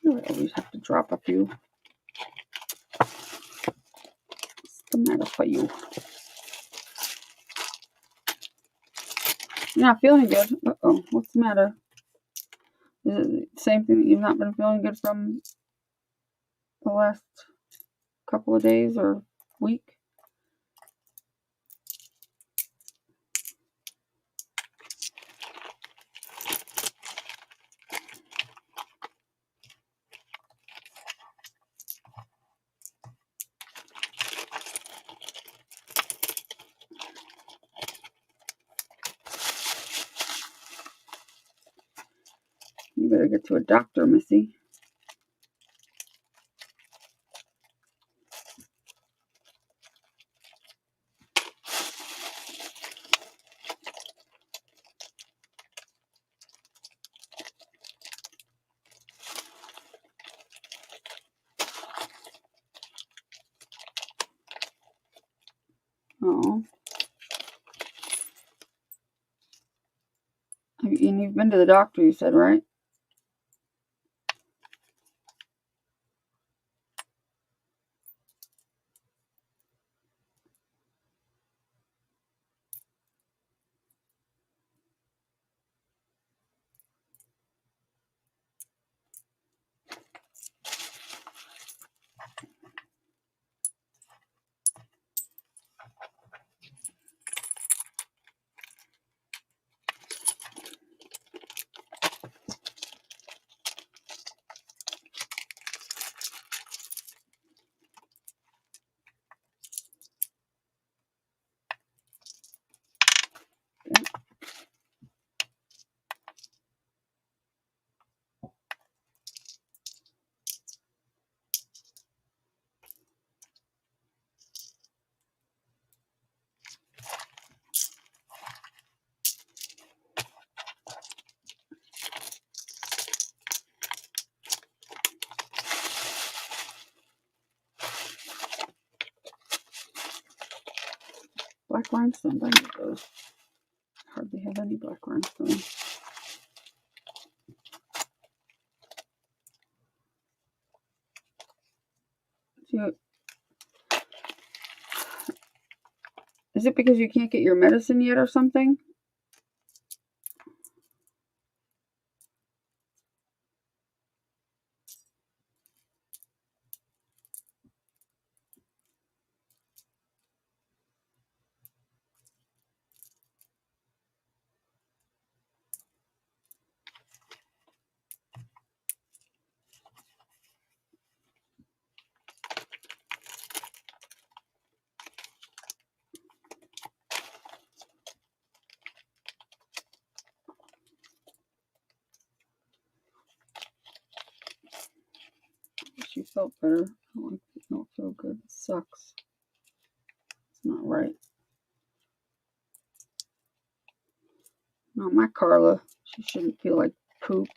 I always have to drop a few. What's the matter for you? You're not feeling good. Uh-oh. What's the matter? Is it the same thing that you've not been feeling good from the last couple of days or week? You better get to a doctor, Missy. Oh. And you've been to the doctor, you said, right? Black rhinestone, I need those. Hardly have any black rhinestone. Is it because you can't get your medicine yet or something? Wish you felt better. I don't feel good. It sucks. It's not right. Not my Carla. She shouldn't feel like poop.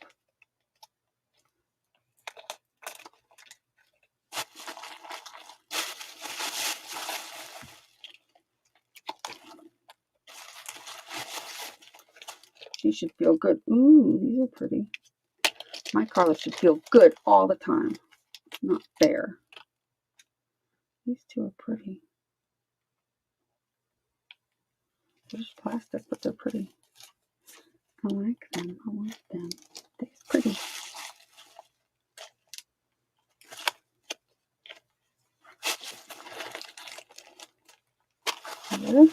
She should feel good. Ooh, these are pretty. My Carla should feel good all the time. Not fair. These two are pretty. They're just plastic, but they're pretty. I like them. I want them. They're pretty. Really?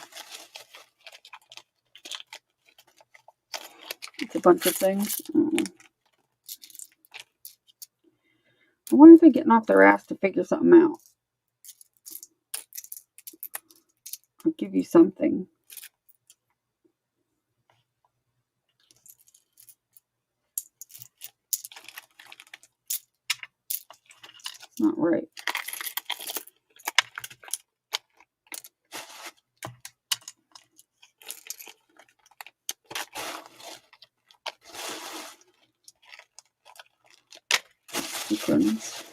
It's a bunch of things. Why aren't they getting off their ass to figure something out? I'll give you something. Not right. Sequins.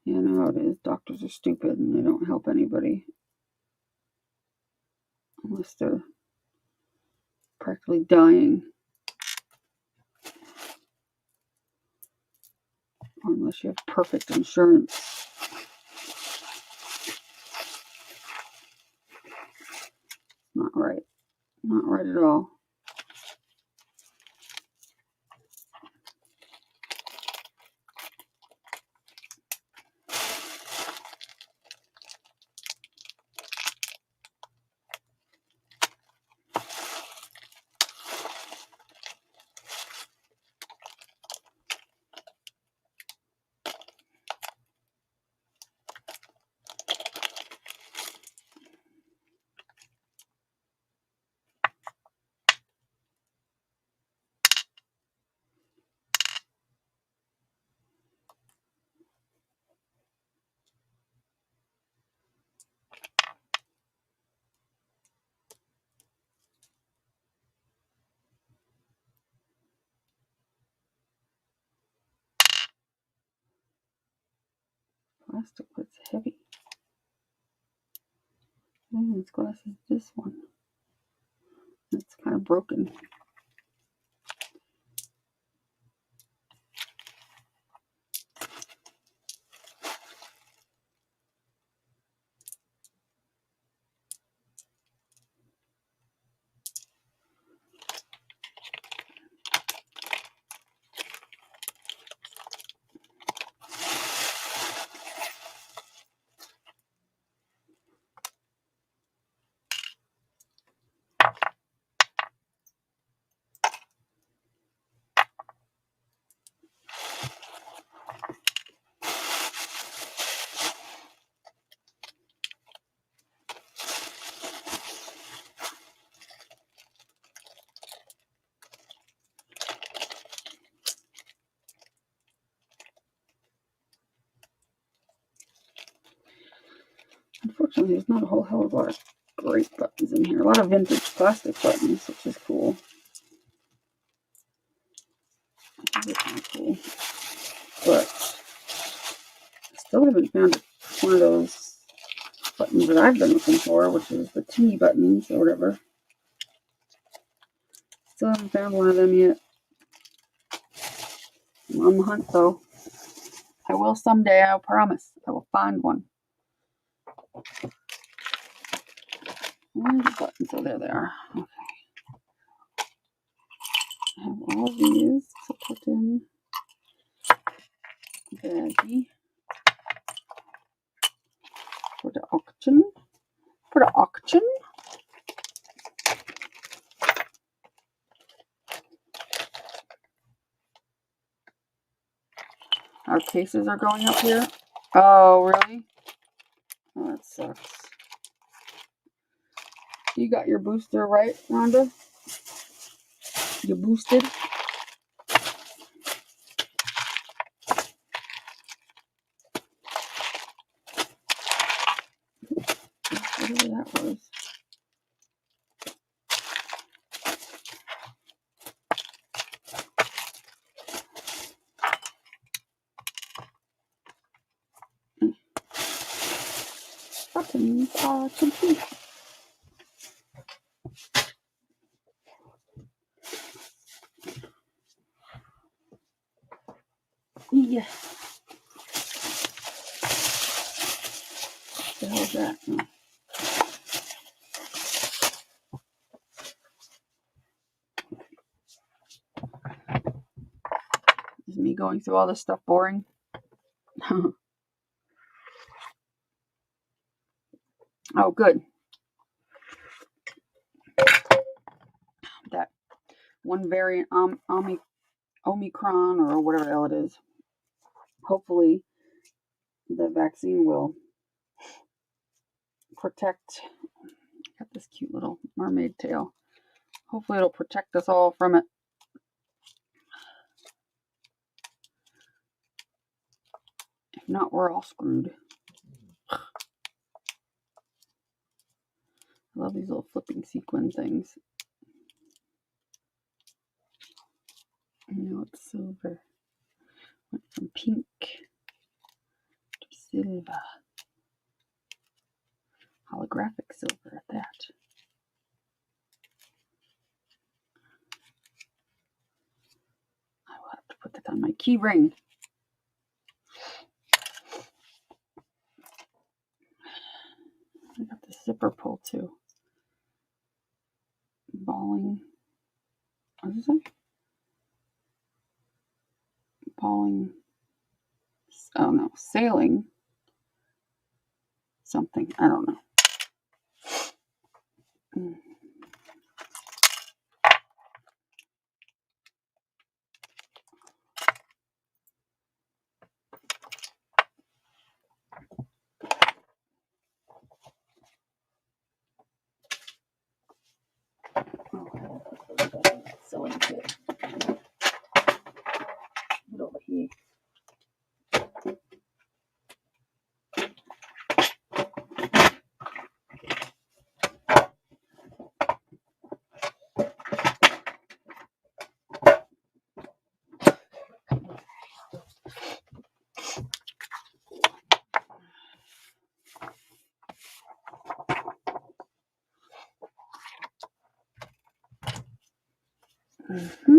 You know how it is. Doctors are stupid and they don't help anybody unless they're practically dying. Or unless you have perfect insurance. Not right. Not right at all. Plastic, but it's heavy. This glass is this one. It's kind of broken. Unfortunately, there's not a whole hell of a lot of great buttons in here. A lot of vintage plastic buttons, which is cool. These are kind of cool. But I still haven't found one of those buttons that I've been looking for, which is the T buttons or whatever. Still haven't found one of them yet. I'm on the hunt though. I will someday, I promise. I will find one. Where are the buttons? Oh, there they are. Okay. I have all of these to put in baggie for the auction. For the auction. Our cases are going up here. Oh, really? Oh, that sucks. You got your booster right, Rhonda? You boosted? Whatever that was. Buttons are complete. Yeah. What the hell is that? Oh. Is me going through all this stuff boring? Oh, good. That one variant, Omicron or whatever the hell it is. Hopefully the vaccine will protect. Got this cute little mermaid tail. Hopefully it'll protect us all from it. If not, we're all screwed. I love these little flipping sequin things. Now it's silver. Went from pink to silver. Holographic silver at that. I will have to put that on my key ring. I got the zipper pull too. Balling. What is it? Balling. Oh no, sailing. Something. I don't know. Sewing kit. Put over here. Mm-hmm.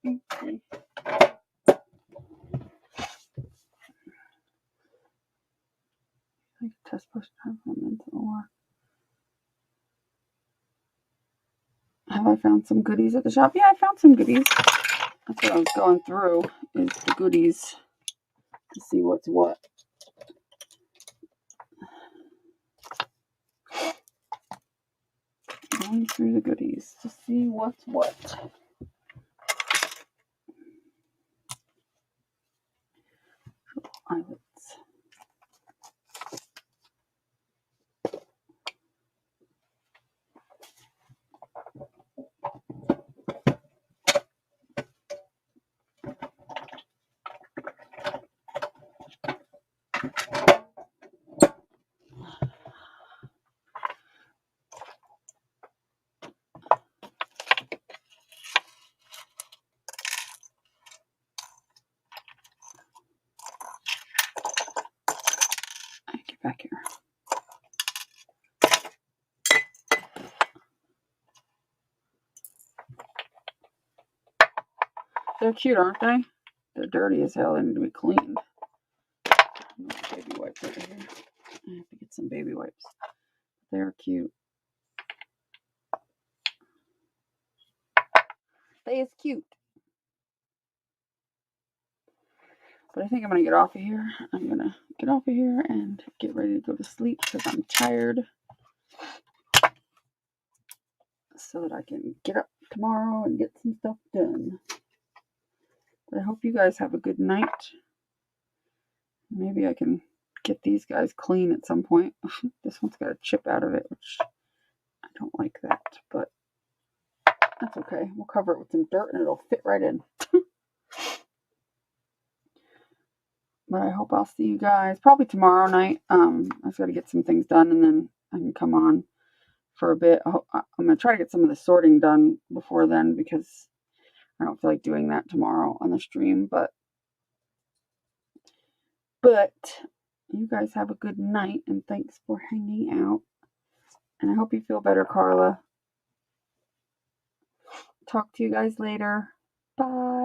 Okay. Test post or have I found some goodies at the shop? Yeah, I found some goodies. That's what I was going through, is the goodies to see what's what. Going through the goodies to see what's what. Eyelets. Get back here. They're cute, aren't they? They're dirty as hell. They need to be cleaned. Baby wipes over here. I have to get some baby wipes. They're cute. They is cute. But I think I'm going to get off of here. I'm going to get off of here and get ready to go to sleep because I'm tired. So that I can get up tomorrow and get some stuff done. But I hope you guys have a good night. Maybe I can get these guys clean at some point. This one's got a chip out of it, which I don't like that. But that's okay. We'll cover it with some dirt and it'll fit right in. But I hope I'll see you guys probably tomorrow night. I just got to get some things done and then I can come on for a bit. I'm going to try to get some of the sorting done before then because I don't feel like doing that tomorrow on the stream. But you guys have a good night and thanks for hanging out. And I hope you feel better, Carla. Talk to you guys later. Bye.